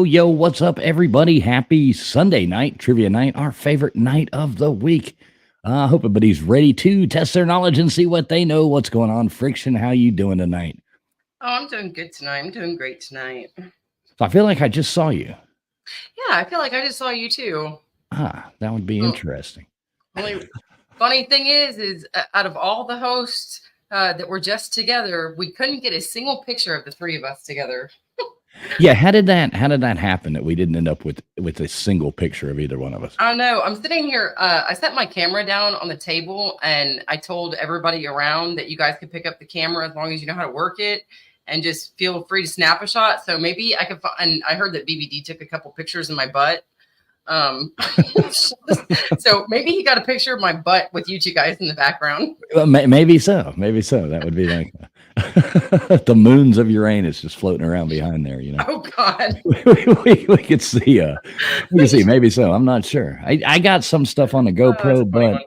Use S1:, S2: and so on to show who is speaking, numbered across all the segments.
S1: Yo, what's up, everybody? Happy Sunday night, trivia night, our favorite night of the week. I hope everybody's ready to test their knowledge and see what they know. What's going on, Friction? How you doing tonight?
S2: Oh, I'm doing good tonight. I'm doing great tonight.
S1: So I feel like I just saw you.
S2: Yeah, I feel like I just saw you too.
S1: That would be interesting.
S2: Only funny thing is out of all the hosts that were just together, we couldn't get a single picture of the three of us together.
S1: Yeah, how did that happen that we didn't end up with a single picture of either one of us?
S2: I don't know. I'm sitting here. I set my camera down on the table, and I told everybody around that you guys could pick up the camera as long as you know how to work it, and just feel free to snap a shot. So maybe I could. And I heard that BBD took a couple pictures of my butt. So maybe he got a picture of my butt with you two guys in the background.
S1: Well, maybe so. That would be like the moons of Uranus just floating around behind there. You know.
S2: Oh God.
S1: we could see. We could see. Maybe so. I'm not sure. I got some stuff on the GoPro, but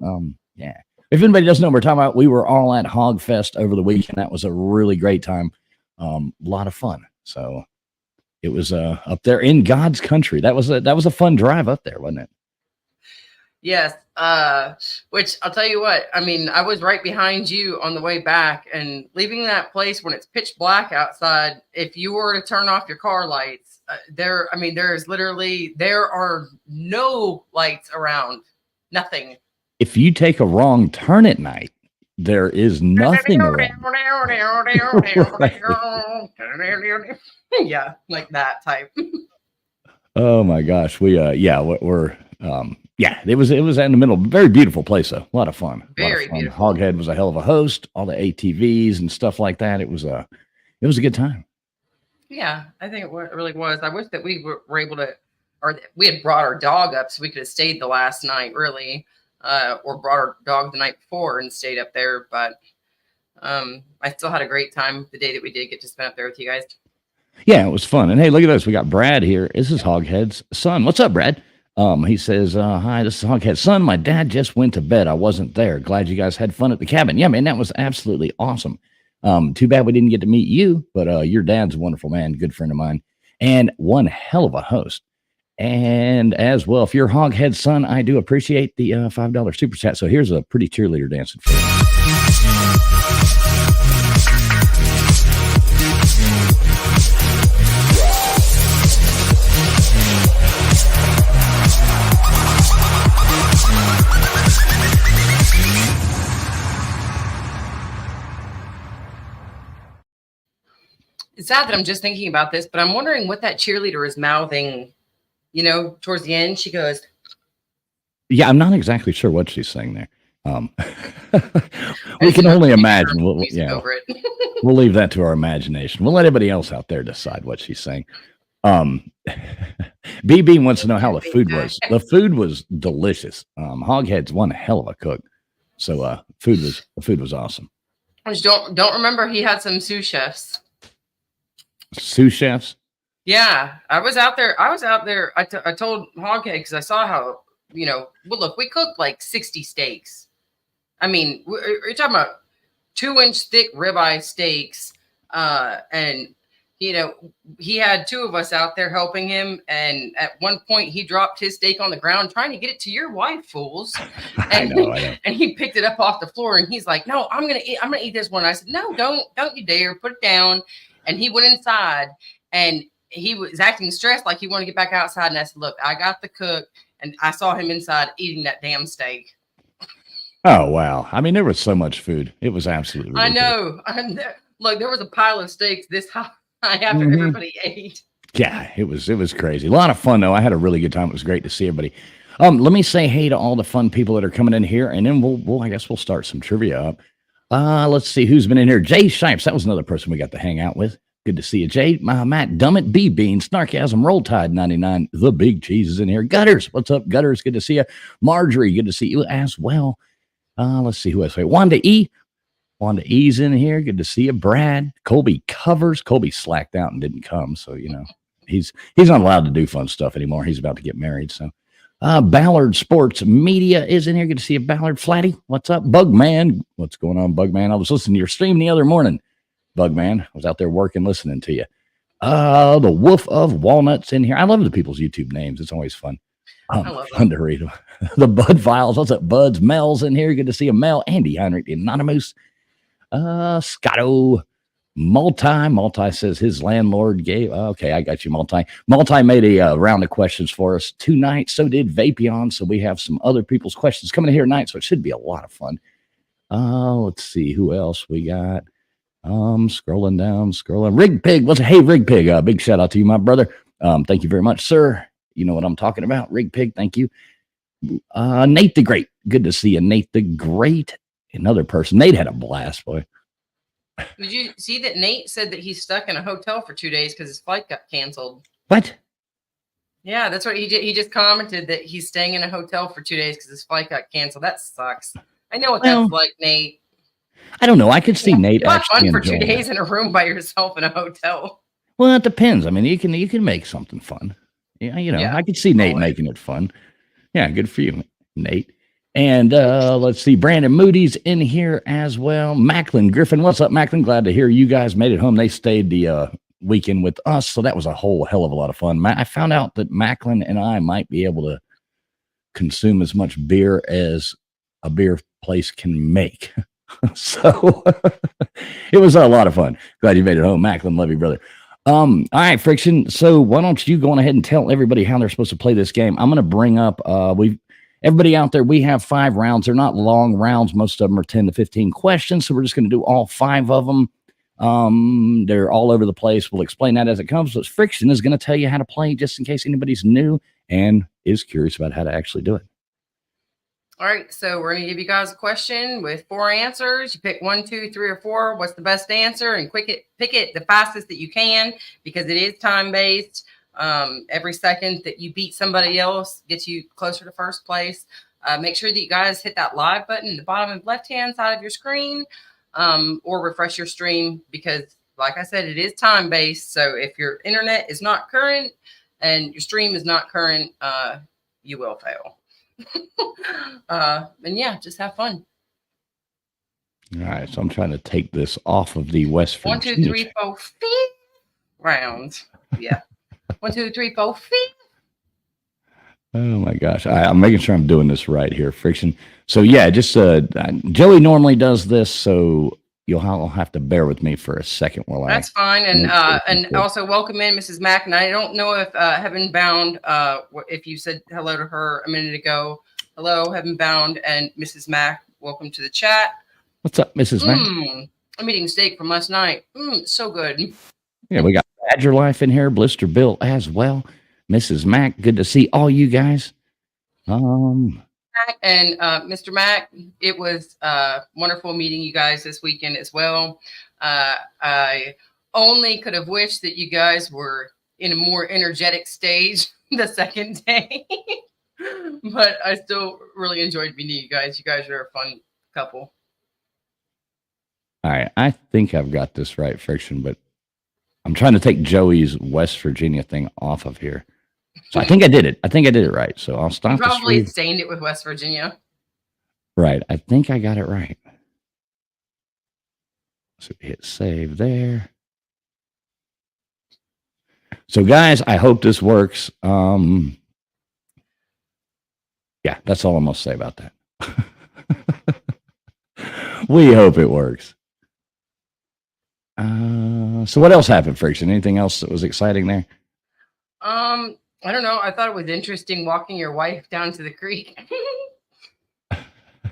S1: yeah. If anybody doesn't know what we're talking about, we were all at Hogfest over the weekend. That was a really great time. A lot of fun. So. It was up there in God's country. That was a fun drive up there, wasn't it?
S2: Yes. Which I'll tell you what, I mean, I was right behind you on the way back, and leaving that place when it's pitch black outside. If you were to turn off your car lights, there are no lights around. Nothing. If
S1: you take a wrong turn at night, there is nothing around.
S2: Yeah, like that type.
S1: Oh my gosh, we're it was in the middle. Very beautiful place though. A lot of fun.
S2: Very beautiful.
S1: Hoghead was a hell of a host. All the ATVs and stuff like that. It was a good time.
S2: Yeah, I think it really was. I wish that we were able to, or we had brought our dog up so we could have stayed the last night, really, or brought our dog the night before and stayed up there. But I still had a great time the day that we did get to spend up there with you guys.
S1: Yeah, it was fun. And hey, look at this. We got Brad here. This is Hoghead's son. What's up, Brad? He says, hi, this is Hoghead. Son, my dad just went to bed. I wasn't there. Glad you guys had fun at the cabin. Yeah, man, that was absolutely awesome. Too bad we didn't get to meet you, but your dad's a wonderful man, good friend of mine, and one hell of a host. And as well, if you're Hoghead, son, I do appreciate the $5 super chat. So here's a pretty cheerleader dancing for you.
S2: It's sad that I'm just thinking about this, but I'm wondering what that cheerleader is mouthing, towards the end. She goes,
S1: yeah, I'm not exactly sure what she's saying there. We can only imagine. We'll leave that to our imagination. We'll let everybody else out there decide what she's saying. BB wants to know how the food was. The food was delicious. Hoghead's one hell of a cook. So the food was awesome.
S2: I just don't remember he had some sous chefs.
S1: Sous chefs?
S2: Yeah, I was out there. I told Hoghead because I saw how, well, look, we cooked like 60 steaks. I mean, we're talking about 2-inch thick ribeye steaks. And, he had 2 of us out there helping him. And at one point he dropped his steak on the ground trying to get it to your wife, fools. And, I know. And he picked it up off the floor and he's like, no, I'm going to eat this one. I said, no, don't you dare, put it down. And he went inside and he was acting stressed, like he wanted to get back outside. And I said, look, I got the cook. And I saw him inside eating that damn steak.
S1: Oh, wow. I mean, there was so much food. It was absolutely ridiculous.
S2: I know. Look, there was a pile of steaks this high after everybody ate.
S1: Yeah, it was crazy. A lot of fun, though. I had a really good time. It was great to see everybody. Let me say hey to all the fun people that are coming in here. And then I guess we'll start some trivia up. Let's see who's been in here. Jay Shipes. That was another person we got to hang out with. Good to see you, Jay. Matt Dummett, B Bean, Snarkasm, Roll Tide 99. The Big Cheese is in here. Gutters. What's up, Gutters? Good to see you. Marjorie. Good to see you as well. Let's see who else. Wanda E. Wanda E's in here. Good to see you. Brad. Colby Covers. Colby slacked out and didn't come. So, he's not allowed to do fun stuff anymore. He's about to get married. So, Ballard Sports Media is in here. Good to see you, Ballard. Flatty, what's up? Bugman, what's going on, Bugman? I was listening to your stream the other morning, Bugman. I was out there working, listening to you. The Wolf of Walnuts in here. I love the people's YouTube names. It's always fun. Fun to read them. The Bud Files. What's up, Buds? Mel's in here. Good to see you, Mel. Andy Heinrich, the Anonymous. Scotto. Multi says his landlord gave. Okay, I got you, Multi made a round of questions for us tonight. So did Vapion. So we have some other people's questions coming in here tonight. So it should be a lot of fun. Let's see who else we got. Scrolling down. Rig Pig. Hey, Rig Pig. Big shout out to you, my brother. Thank you very much, sir. You know what I'm talking about. Rig Pig. Thank you. Nate the Great. Good to see you, Nate the Great. Another person. Nate had a blast, boy.
S2: Did you see that Nate said that he's stuck in a hotel for 2 days because his flight got canceled?
S1: What?
S2: Yeah, that's what he did. He just commented that he's staying in a hotel for 2 days because his flight got canceled. That sucks. I know what that's like, Nate.
S1: I don't know. I could see Nate actually
S2: fun for 2 days in a room by yourself in a hotel.
S1: Well, it depends. I mean, you can make something fun. Yeah, I could see Nate making it fun. Yeah, good for you, Nate. And let's see, Brandon Moody's in here as well. Macklin Griffin, what's up, Macklin? Glad to hear you guys made it home. They stayed the weekend with us, so that was a whole hell of a lot of fun. I found out that Macklin and I might be able to consume as much beer as a beer place can make. So it was a lot of fun. Glad you made it home, Macklin. Love you, brother. All right, Friction. So why don't you go on ahead and tell everybody how they're supposed to play this game? I'm going to bring up, everybody out there, we have 5 rounds. They're not long rounds. Most of them are 10 to 15 questions. So we're just going to do all 5 of them. They're all over the place. We'll explain that as it comes. So Friction is going to tell you how to play just in case anybody's new and is curious about how to actually do it.
S2: All right. So we're going to give you guys a question with 4 answers. You pick 1, 2, 3, or 4. What's the best answer? And pick it the fastest that you can because it is time-based. Every second that you beat somebody else gets you closer to first place. Make sure that you guys hit that live button in the bottom left-hand side of your screen, or refresh your stream because, like I said, it is time-based. So if your internet is not current and your stream is not current, you will fail. And yeah, just have fun.
S1: All right, so I'm trying to take this off of the West Virginia.
S2: 1, 2, 3, 4, 5 rounds. Yeah. 1, 2, 3, 4, 5.
S1: Oh my gosh. I'm making sure I'm doing this right here, Friction. So yeah, just Joey normally does this, so you'll have to bear with me for a second while
S2: That's fine. And also welcome in Mrs. Mack. And I don't know if Heaven Bound, if you said hello to her a minute ago. Hello, Heaven Bound and Mrs. Mack. Welcome to the chat.
S1: What's up, Mrs. Mack?
S2: I'm eating steak from last night. So good.
S1: Yeah, we got Badger Life in here, Blister Bill as well. Mrs. Mack, good to see all you guys.
S2: And Mr. Mack, it was wonderful meeting you guys this weekend as well. I only could have wished that you guys were in a more energetic stage the second day. But I still really enjoyed meeting you guys. You guys are a fun couple.
S1: All right. I think I've got this right, Friction, but I'm trying to take Joey's West Virginia thing off of here. So I think I did it. I think I did it right. So I'll stop.
S2: You probably stained it with West Virginia.
S1: Right. I think I got it right. So hit save there. So guys, I hope this works. Yeah, that's all I'm going to say about that. We hope it works. So what else happened, Friction? Anything else that was exciting there?
S2: I don't know. I thought it was interesting walking your wife down to the creek.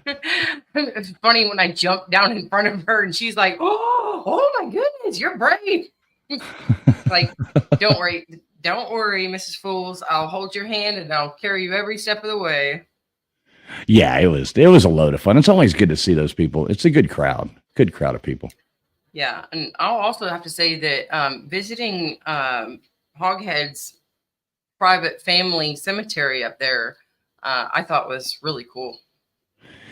S2: It's funny when I jumped down in front of her and she's like, oh my goodness, you're brave. Like, don't worry, Mrs. Fools. I'll hold your hand and I'll carry you every step of the way.
S1: Yeah, it was a load of fun. It's always good to see those people. It's a good crowd of people.
S2: Yeah, and I'll also have to say that visiting Hoghead's private family cemetery up there, I thought was really cool.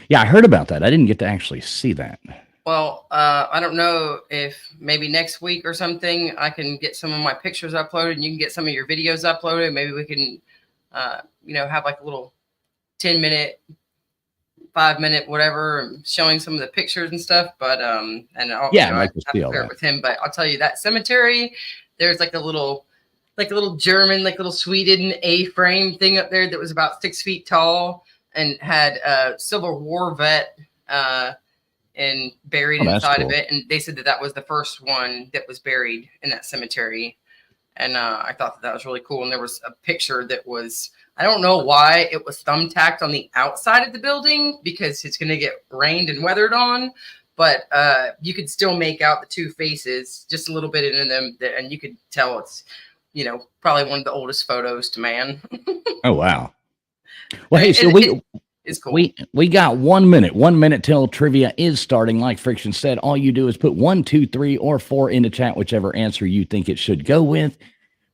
S1: Yeah, I heard about that. I didn't get to actually see that.
S2: Well, I don't know if maybe next week or something I can get some of my pictures uploaded and you can get some of your videos uploaded. Maybe we can, have like a little 10-minute, 5-minute, whatever, showing some of the pictures and stuff. But and I'll,
S1: yeah,
S2: I have to share it with him. But I'll tell you that cemetery, there's like a little German, like little Sweden A-frame thing up there that was about 6 feet tall and had a Civil War vet and buried inside of it. And they said that was the first one that was buried in that cemetery. And I thought that was really cool. And there was a picture that was, I don't know why it was thumbtacked on the outside of the building because it's going to get rained and weathered on. But you could still make out the two faces just a little bit in them. And you could tell it's, probably one of the oldest photos to man. Oh, wow.
S1: Well, hey, so
S2: it's cool.
S1: We got 1 minute. 1 minute till trivia is starting. Like Friction said, all you do is put 1, 2, 3, or 4 in the chat, whichever answer you think it should go with.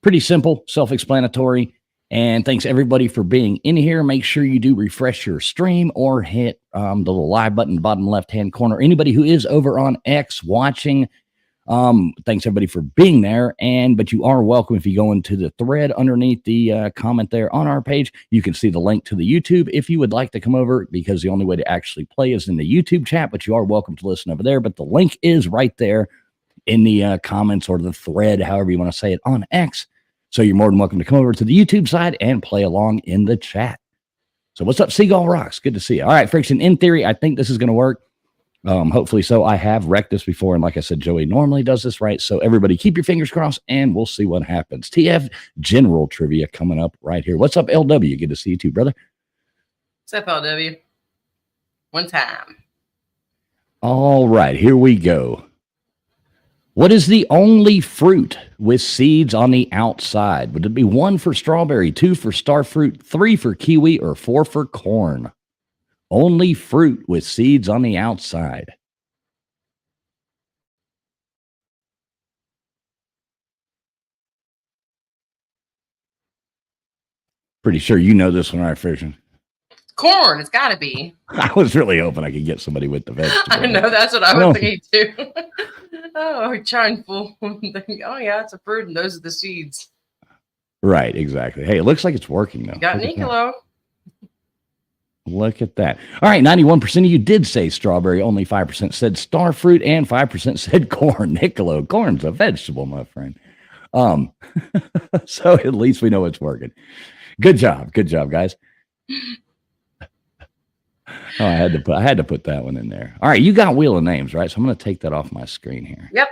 S1: Pretty simple, self-explanatory. And thanks everybody for being in here. Make sure you do refresh your stream or hit the little live button bottom left-hand corner. Anybody who is over on X watching, thanks everybody for being there. But you are welcome if you go into the thread underneath the comment there on our page. You can see the link to the YouTube if you would like to come over, because the only way to actually play is in the YouTube chat, but you are welcome to listen over there. But the link is right there in the comments or the thread, however you want to say it, on X. So you're more than welcome to come over to the YouTube side and play along in the chat. So what's up, Seagull Rocks? Good to see you. All right, Friction, in theory, I think this is going to work. Hopefully so. I have wrecked this before, and like I said, Joey normally does this right. So everybody keep your fingers crossed, and we'll see what happens. TF General Trivia coming up right here. What's up, LW? Good to see you too, brother.
S2: What's up, LW? One time.
S1: All right, here we go. What is the only fruit with seeds on the outside? Would it be 1 for strawberry, 2 for starfruit, 3 for kiwi, or 4 for corn? Only fruit with seeds on the outside. Pretty sure you know this one, right, Friction?
S2: Corn, it's got to be.
S1: I was really hoping I could get somebody with the vegetable.
S2: I know, that's what I was thinking too. Oh, trying full. Oh, yeah, it's a fruit, and those are the seeds.
S1: Right, exactly. Hey, it looks like it's working, though.
S2: You got Nicolo.
S1: Look at that. All right, 91% of you did say strawberry. Only 5% said star fruit, and 5% said corn. Niccolo, corn's a vegetable, my friend. So at least we know it's working. Good job, guys. Oh, I had to put that one in there. All right, you got Wheel of Names, right? So I'm going to take that off my screen here.
S2: Yep.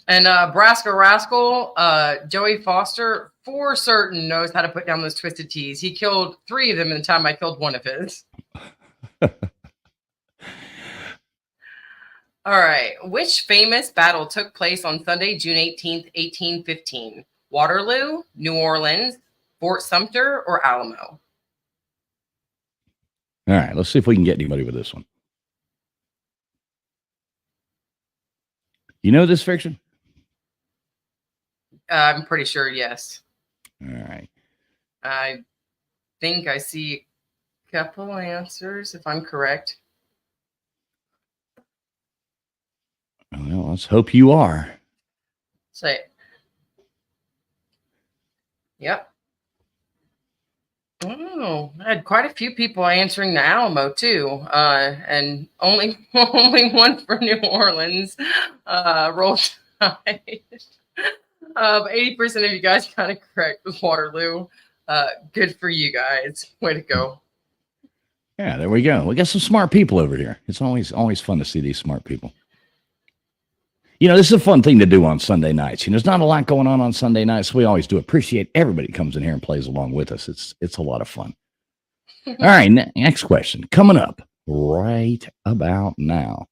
S2: And Brasco Rascal, Joey Foster, for certain knows how to put down those twisted teas. He killed 3 of them in the time I killed 1 of his. All right. Which famous battle took place on Sunday, June 18th, 1815? Waterloo, New Orleans, Fort Sumter, or Alamo?
S1: All right, let's see if we can get anybody with this one. You know this fiction?
S2: I'm pretty sure, yes.
S1: All right.
S2: I think I see a couple answers, if I'm correct.
S1: Well, let's hope you are.
S2: Say, yep. Oh, I had quite a few people answering the Alamo too, and only one for New Orleans. Roll Tide. 80% of you guys got it correct with Waterloo. Good for you guys. Way to go.
S1: Yeah, there we go. We got some smart people over here. It's always fun to see these smart people. You know, this is a fun thing to do on Sunday nights. You know, there's not a lot going on Sunday nights. We always do appreciate everybody comes in here and plays along with us. It's a lot of fun. All right, next question coming up right about now.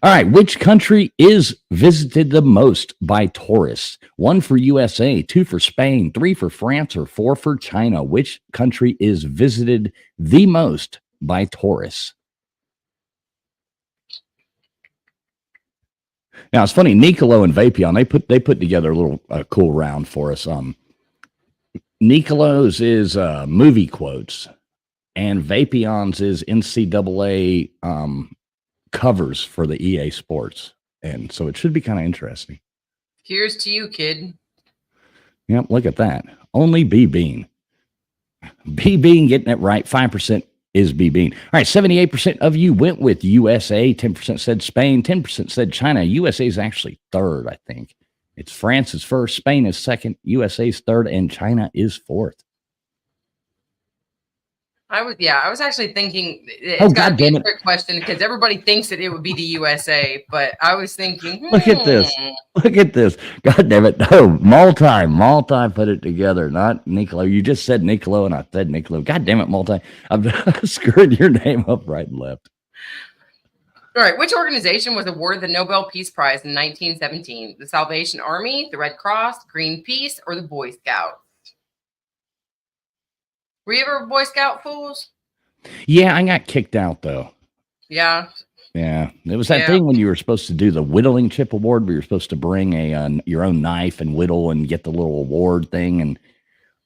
S1: All right, which country is visited the most by tourists? 1 for USA, 2 for Spain, 3 for France, or 4 for China? Which country is visited the most by tourists? Now it's funny, Niccolo and Vapion, they put together a little cool round for us. Niccolo's is movie quotes, and Vapion's is NCAA covers for the EA Sports, and so it should be kind of interesting.
S2: Here's to you, kid.
S1: Yep, look at that. Only B Bean. B Bean getting it right. 5% is B Bean. All right, 78% of you went with USA. 10% said Spain. 10% said China. USA is actually third, I think. It's France is first, Spain is second, USA is third, and China is fourth.
S2: I was actually thinking it's got to be a trick question because everybody thinks that it would be the USA, but I was thinking,
S1: Look at this. God damn it. No, multi put it together, not Niccolo. You just said Niccolo and I said Niccolo. God damn it, multi. I've screwed your name up right and left.
S2: All right. Which organization was awarded the Nobel Peace Prize in 1917? The Salvation Army, the Red Cross, Greenpeace, or the Boy Scouts? Were you ever a Boy Scout, fools?
S1: Yeah, I got kicked out, though.
S2: Yeah.
S1: Yeah. It was that thing when you were supposed to do the whittling chip award where you're supposed to bring your own knife and whittle and get the little award thing. And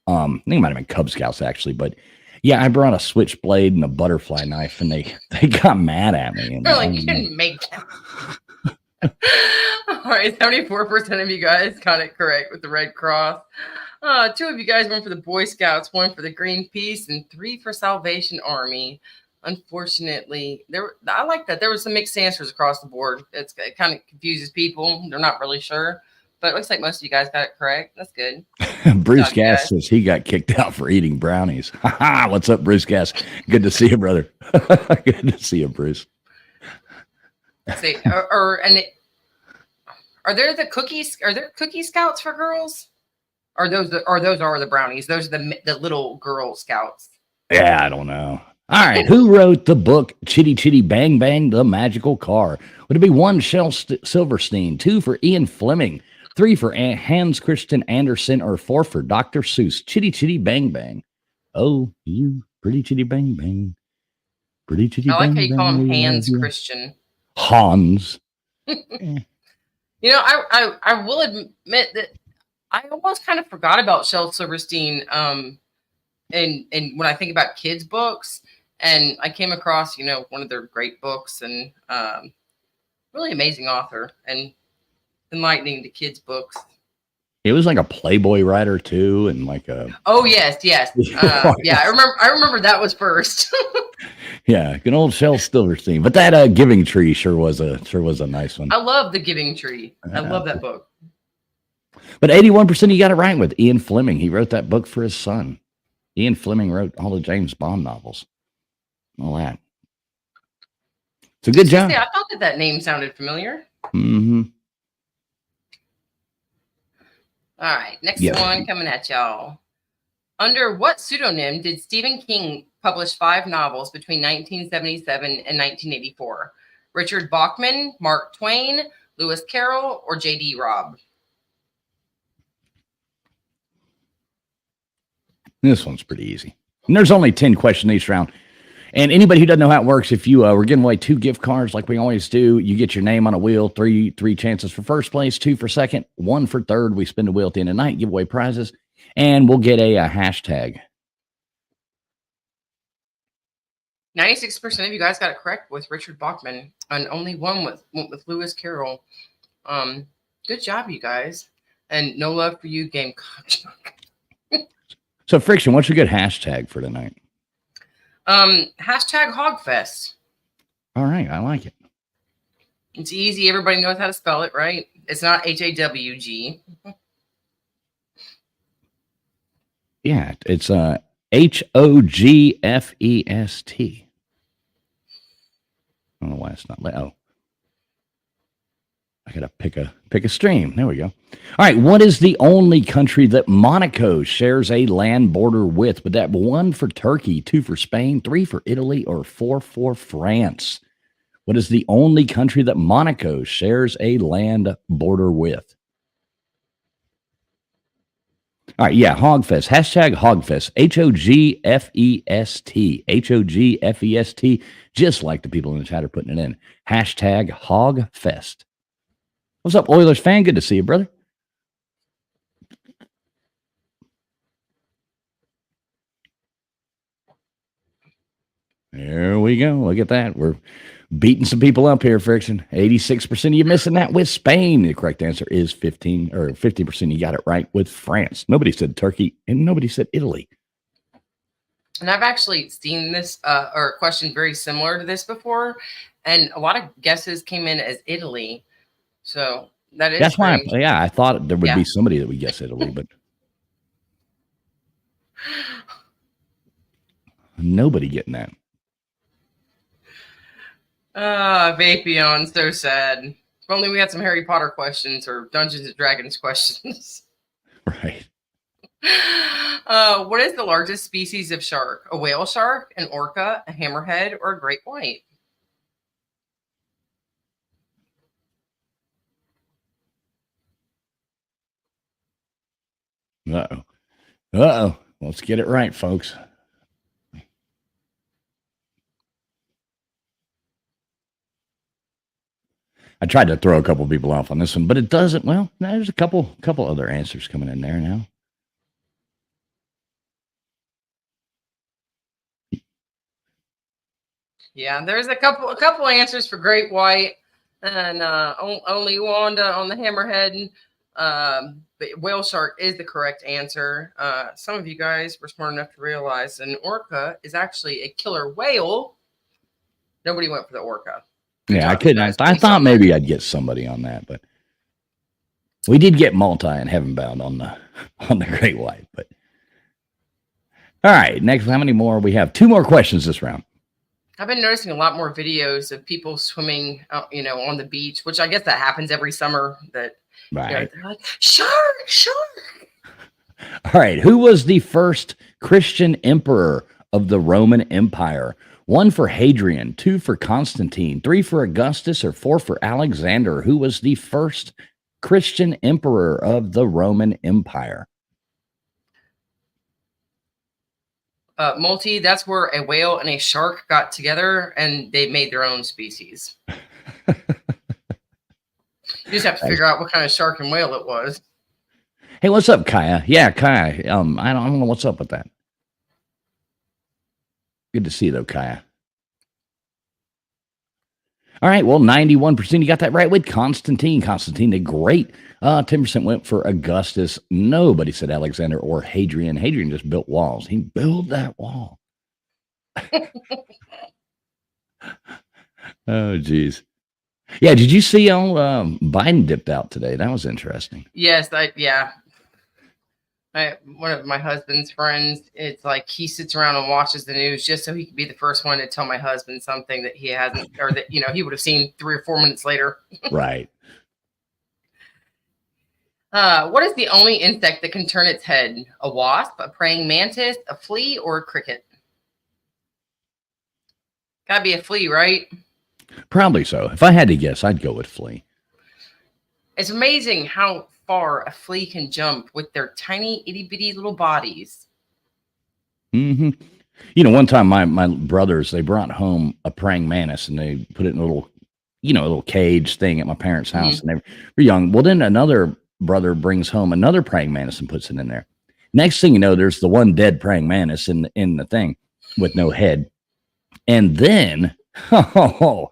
S1: I think it might have been Cub Scouts, actually. But, yeah, I brought a switchblade and a butterfly knife, and they got mad at me. And
S2: they're like, you didn't make that. All right, 74% of you guys got it correct with the Red Cross. 2 of you guys went for the Boy Scouts, 1 for the Greenpeace, and 3 for Salvation Army. Unfortunately, I like that. There were some mixed answers across the board. It kind of confuses people. They're not really sure. But it looks like most of you guys got it correct. That's good.
S1: Bruce Gass says he got kicked out for eating brownies. What's up, Bruce Gass? Good to see you, brother. Good to see you, Bruce.
S2: See, are there the cookies? Are there cookie scouts for girls? Or those are the brownies? Those are the little Girl Scouts.
S1: Yeah, I don't know. All right, who wrote the book Chitty Chitty Bang Bang, The Magical Car? Would it be 1, Shel Silverstein, 2 for Ian Fleming, 3 for Hans Christian Andersen, or 4 for Dr. Seuss? Chitty Chitty Bang Bang. Oh, you pretty chitty bang bang. Pretty chitty bang bang.
S2: I like how you call him Hans Christian.
S1: Hans.
S2: You know, I will admit that I almost kind of forgot about Shel Silverstein and when I think about kids' books, and I came across, one of their great books, and really amazing author and enlightening to kids' books.
S1: He was like a Playboy writer too, and like a
S2: Oh yes. Yeah, I remember that was first.
S1: yeah, good old Shel Silverstein. But that Giving Tree sure was a nice one.
S2: I love The Giving Tree. I love that book.
S1: But 81% you got it right with Ian Fleming. He wrote that book for his son. Ian Fleming wrote all the James Bond novels. All that. It's a good job.
S2: I thought that name sounded familiar.
S1: Mm-hmm.
S2: All right, next one coming at y'all. Under what pseudonym did Stephen King publish 5 novels between 1977 and 1984? Richard Bachman, Mark Twain, Lewis Carroll, or J.D. Robb?
S1: This one's pretty easy. And there's only 10 questions each round. And anybody who doesn't know how it works, if you we're giving away 2 gift cards like we always do, you get your name on a wheel, three chances for first place, 2 for second, 1 for third. We spin the wheel at the end of the night, give away prizes, and we'll get a hashtag.
S2: 96% of you guys got it correct with Richard Bachman, and only 1 went with Lewis Carroll. Good job, you guys. And no love for you, Gamecock.
S1: So, Friction, what's a good hashtag for tonight?
S2: Hashtag Hogfest.
S1: All right, I like it.
S2: It's easy. Everybody knows how to spell it, right? It's not HAWG.
S1: Yeah, it's HOGFEST. I don't know why it's not. I gotta pick a stream. There we go. All right, what is the only country that Monaco shares a land border with? Would that be 1 for Turkey, 2 for Spain, 3 for Italy, or 4 for France? What is the only country that Monaco shares a land border with? All right, yeah, Hogfest. Hashtag Hogfest. HOGFEST. HOGFEST. Just like the people in the chat are putting it in. Hashtag Hogfest. What's up, Oilers fan? Good to see you, brother. There we go. Look at that. We're beating some people up here, Friction. 86% of you missing that with Spain. The correct answer is 50%. You got it right with France. Nobody said Turkey, and nobody said Italy.
S2: And I've actually seen this or question very similar to this before, and a lot of guesses came in as Italy. So that's
S1: why. I thought there would be somebody that would guess Italy, but nobody getting that.
S2: Vapion, so sad. If only we had some Harry Potter questions or Dungeons and Dragons questions.
S1: Right.
S2: What is the largest species of shark? A whale shark, an orca, a hammerhead, or a great white?
S1: Uh-oh. Let's get it right, folks. I tried to throw a couple people off on this one, but it doesn't. Well, there's a couple other answers coming in there now.
S2: Yeah, there's a couple answers for great white, and only Wanda on the hammerhead. But whale shark is the correct answer. Some of you guys were smart enough to realize an orca is actually a killer whale. Nobody went for the orca.
S1: Yeah, I couldn't. I thought maybe I'd get somebody on that, but we did get Multi and Heavenbound on the great white. But all right, next, how many more? We have 2 more questions this round.
S2: I've been noticing a lot more videos of people swimming, on the beach, which I guess that happens every summer. That
S1: right,
S2: they're like shark.
S1: All right, who was the first Christian emperor of the Roman Empire? 1 for Hadrian, 2 for Constantine, 3 for Augustus, or 4 for Alexander? Who was the first Christian emperor of the Roman Empire?
S2: Multi, that's where a whale and a shark got together and they made their own species. You just have to figure out what kind of shark and whale it was.
S1: Hey, what's up, Kaya? Yeah, Kaya. I don't know what's up with that. Good to see you, though, Kaya. All right. Well, 91%. You got that right with Constantine. Constantine did great. 10% went for Augustus. Nobody said Alexander or Hadrian. Hadrian just built walls. He built that wall. Oh, geez. Yeah. Did you see how Biden dipped out today? That was interesting.
S2: Yes. One of my husband's friends, it's like he sits around and watches the news just so he can be the first one to tell my husband something that he hasn't, or that, he would have seen 3 or 4 minutes later.
S1: Right.
S2: What is the only insect that can turn its head? A wasp, a praying mantis, a flea, or a cricket? Gotta be a flea, right?
S1: Probably so. If I had to guess, I'd go with flea.
S2: It's amazing how far a flea can jump with their tiny itty bitty little bodies.
S1: Mm-hmm. One time my brothers, they brought home a praying mantis and they put it in a little, a little cage thing at my parents' house, and they were young. Well, then another brother brings home another praying mantis and puts it in there. Next thing you know, there's the one dead praying mantis in the thing with no head. And then I don't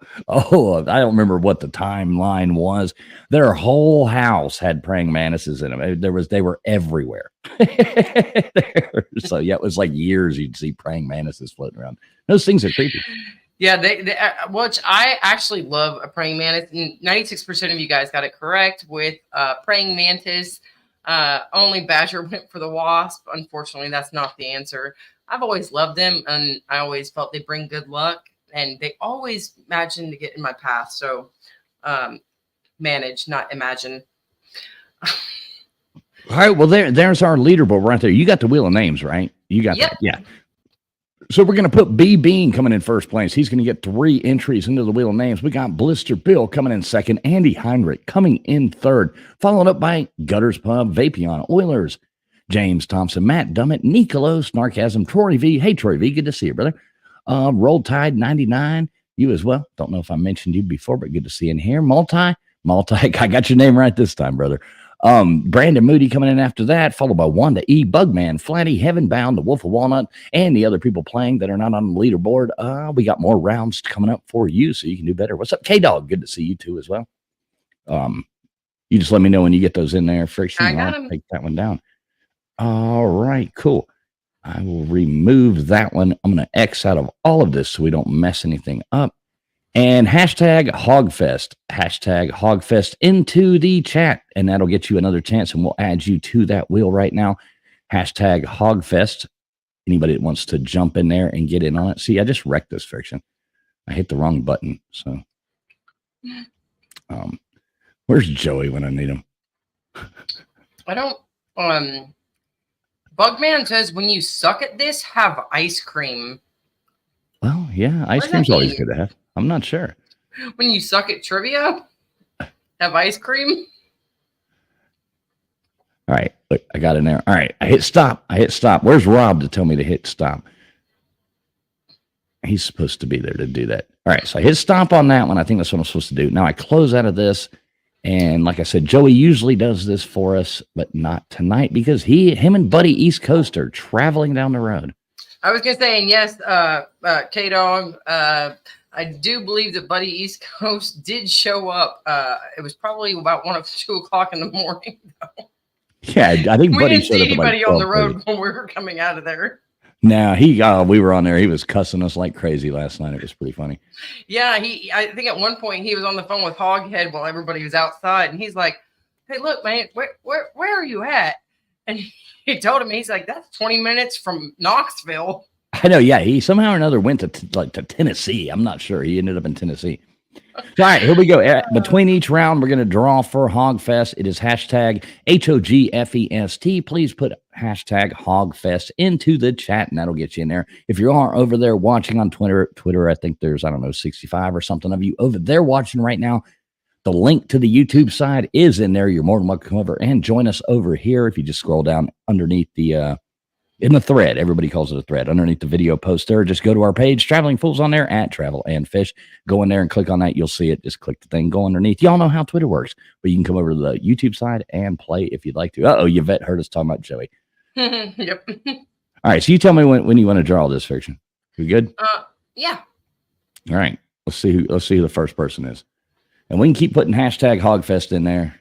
S1: remember what the timeline was. Their whole house had praying mantises in them. They were everywhere. So yeah, it was like years you'd see praying mantises floating around. Those things are creepy.
S2: Yeah, which I actually love a praying mantis. And 96% of you guys got it correct with praying mantis. Only badger went for the wasp. Unfortunately, that's not the answer. I've always loved them, and I always felt they bring good luck. And they always imagine to get in my path. So manage, not imagine.
S1: All right. Well, there's our leaderboard right there. You got the wheel of names, right? You got that. Yeah. So we're going to put B Bean coming in first place. He's going to get 3 entries into the wheel of names. We got Blister Bill coming in second. Andy Heinrich coming in third. Followed up by Gutters Pub, Vapion, Oilers, James Thompson, Matt Dummett, Nicolo, Snarkasm, Troy V. Hey, Troy V. Good to see you, brother. Roll Tide 99, you as well. Don't know if I mentioned you before, but good to see you in here. Multi, I got your name right this time, brother. Brandon Moody coming in after that, followed by Wanda E, Bugman, Flatty, Heavenbound, the Wolf of Walnut, and the other people playing that are not on the leaderboard. We got more rounds coming up for you, so you can do better. What's up, K-Dog? Good to see you too as well. You just let me know when you get those in there. Friction,
S2: I got
S1: I'll
S2: them.
S1: take that one down. All right, cool. I will remove that one. I'm going to X out of all of this so we don't mess anything up. And hashtag Hogfest into the chat. And that'll get you another chance. And we'll add you to that wheel right now. Hashtag Hogfest. Anybody that wants to jump in there and get in on it. See, I just wrecked this Friction. I hit the wrong button. So where's Joey when I need him?
S2: I don't Bugman says, when you suck at this, have ice cream.
S1: Well, yeah, ice cream's always good to have. I'm not sure.
S2: When you suck at trivia, have ice cream.
S1: All right, look, I got in there. All right, I hit stop. Where's Rob to tell me to hit stop? He's supposed to be there to do that. All right, so I hit stop on that one. I think that's what I'm supposed to do. Now I close out of this. And like I said, Joey usually does this for us, but not tonight because him and Buddy East Coast are traveling down the road.
S2: I was going to say, and yes, K-Dog, I do believe that Buddy East Coast did show up. It was probably about 1 or 2 o'clock in the morning.
S1: Yeah, I think
S2: we
S1: Buddy
S2: didn't see anybody on the
S1: 12:30.
S2: road when we were coming out of there.
S1: Now we were on there. He was cussing us like crazy last night. It was pretty funny.
S2: Yeah, I think at one point he was on the phone with Hoghead while everybody was outside, and he's like, "Hey, look, man, where are you at?" And he told him, he's like, "That's 20 minutes from Knoxville."
S1: I know. Yeah, he somehow or another went to Tennessee. I'm not sure. He ended up in Tennessee. So, all right, here we go. Between each round, we're going to draw for Hogfest. It is hashtag HOGFEST. Please put hashtag Hogfest into the chat, and that'll get you in there. If you are over there watching on Twitter, I think there's, 65 or something of you over there watching right now. The link to the YouTube side is in there. You're more than welcome to come over and join us over here. If you just scroll down underneath in the thread, everybody calls it a thread, underneath the video post there, just go to our page, Traveling Fools on there, at Travel and Fish. Go in there and click on that. You'll see it. Just click the thing, go underneath. Y'all know how Twitter works, but you can come over to the YouTube side and play if you'd like to. Uh-oh, Yvette heard us talking about Joey.
S2: Yep.
S1: All right, so you tell me when you want to draw this, Friction. You good?
S2: Yeah.
S1: All right. Let's see who the first person is. And we can keep putting hashtag Hogfest in there.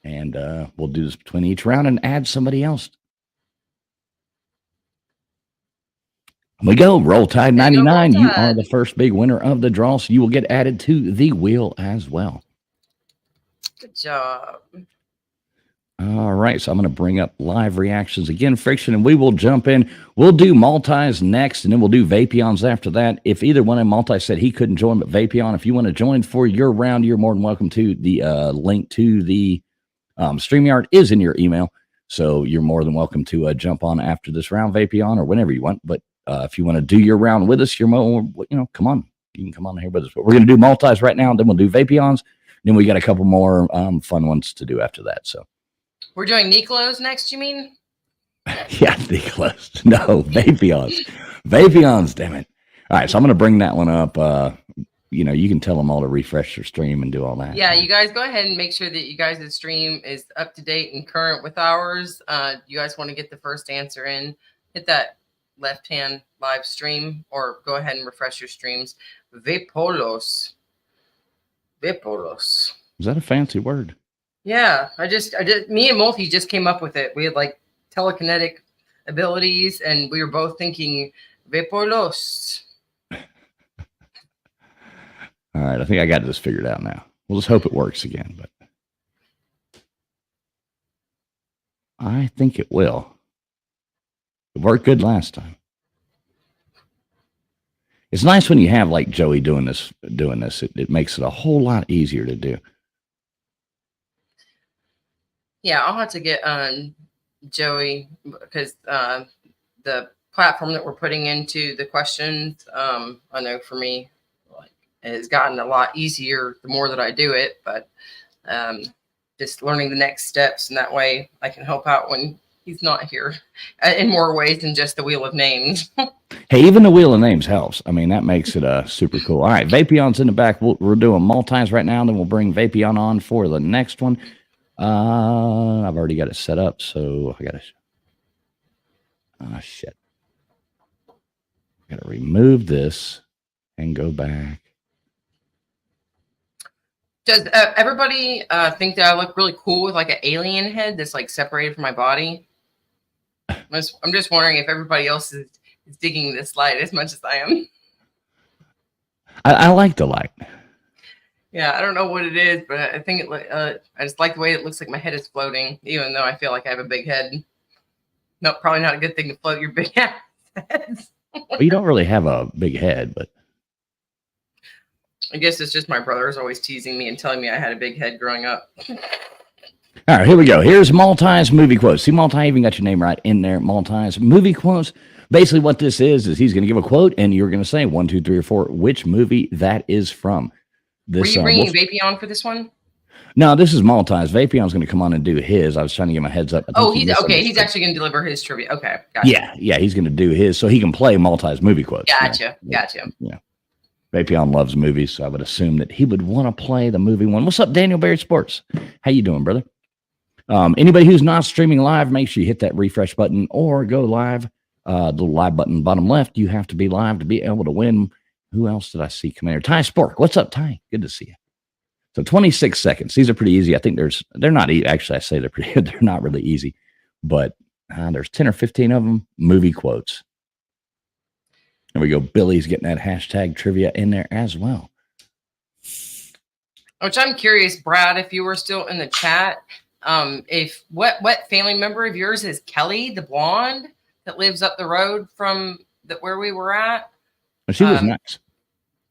S1: And we'll do this between each round and add somebody else. We go. Roll Tide 99. You are the first big winner of the draw, so you will get added to the wheel as well.
S2: Good job.
S1: All right, so I'm going to bring up live reactions again, Friction, and we will jump in. We'll do Multis next, and then we'll do Vapions after that. If either one of Multi said he couldn't join, but Vapion, if you want to join for your round, you're more than welcome to. The link to the StreamYard is in your email, so you're more than welcome to jump on after this round, Vapion, or whenever you want. But if you want to do your round with us, you're more, come on. You can come on here with us. But we're going to do Multis right now, and then we'll do Vapions. Then we got a couple more fun ones to do after that, so.
S2: We're doing Niklos next, you mean?
S1: Yeah, Niklos. No, Vapions. Vapions, damn it. All right, so I'm going to bring that one up. You can tell them all to refresh their stream and do all that.
S2: Yeah, you guys go ahead and make sure that you guys' stream is up to date and current with ours. You guys want to get the first answer in, hit that left-hand live stream or go ahead and refresh your streams. Vapolos. Vapolos.
S1: Is that a fancy word?
S2: Yeah, me and Multi just came up with it. We had like telekinetic abilities, and we were both thinking Vapolos.
S1: All right, I think I got this figured out now. We'll just hope it works again, but I think it will. It worked good last time. It's nice when you have like Joey doing this. It makes it a whole lot easier to do.
S2: Yeah, I'll have to get Joey because the platform that we're putting into the questions, I know for me, it has gotten a lot easier the more that I do it, but just learning the next steps, and that way I can help out when he's not here in more ways than just the wheel of names.
S1: Hey, even the wheel of names helps. I mean, that makes it super cool. All right, Vapion's in the back. We're doing Multis right now, and then we'll bring Vapion on for the next one. I've already got it set up, so I gotta. Shit! I gotta remove this and go back.
S2: Does everybody think that I look really cool with like an alien head that's like separated from my body? I'm just wondering if everybody else is digging this light as much as I am.
S1: I like the light.
S2: Yeah, I don't know what it is, but I think I just like the way it looks like my head is floating, even though I feel like I have a big head. No, probably not a good thing to float your big ass heads.
S1: Well, you don't really have a big head, but
S2: I guess it's just my brother's always teasing me and telling me I had a big head growing up.
S1: All right, here we go. Here's Multis movie quotes. See, Multi even got your name right in there. Multis movie quotes. Basically, what this is he's going to give a quote, and you're going to say 1, 2, 3, or 4 which movie that is from.
S2: Were you bringing Vapion for this one?
S1: No, this is Multis. Vapion's going to come on and do his. I was trying to get my heads up.
S2: Oh, he's okay. He's actually going to deliver his trivia. Okay, gotcha.
S1: Yeah, he's going to do his, so he can play Multis movie quotes.
S2: Gotcha.
S1: Yeah. Vapion loves movies, so I would assume that he would want to play the movie one. What's up, Daniel Barrett Sports? How you doing, brother? Anybody who's not streaming live, make sure you hit that refresh button or go live. The live button bottom left. You have to be live to be able to win. Who else did I see come in here? Ty Spork. What's up, Ty? Good to see you. So 26 seconds. These are pretty easy. I think they're not actually, I say they're pretty good. They're not really easy, but there's 10 or 15 of them. Movie quotes. There we go. Billy's getting that hashtag trivia in there as well.
S2: Which I'm curious, Brad, if you were still in the chat, if what family member of yours is Kelly, the blonde that lives up the road from where we were at?
S1: Well, she was nice.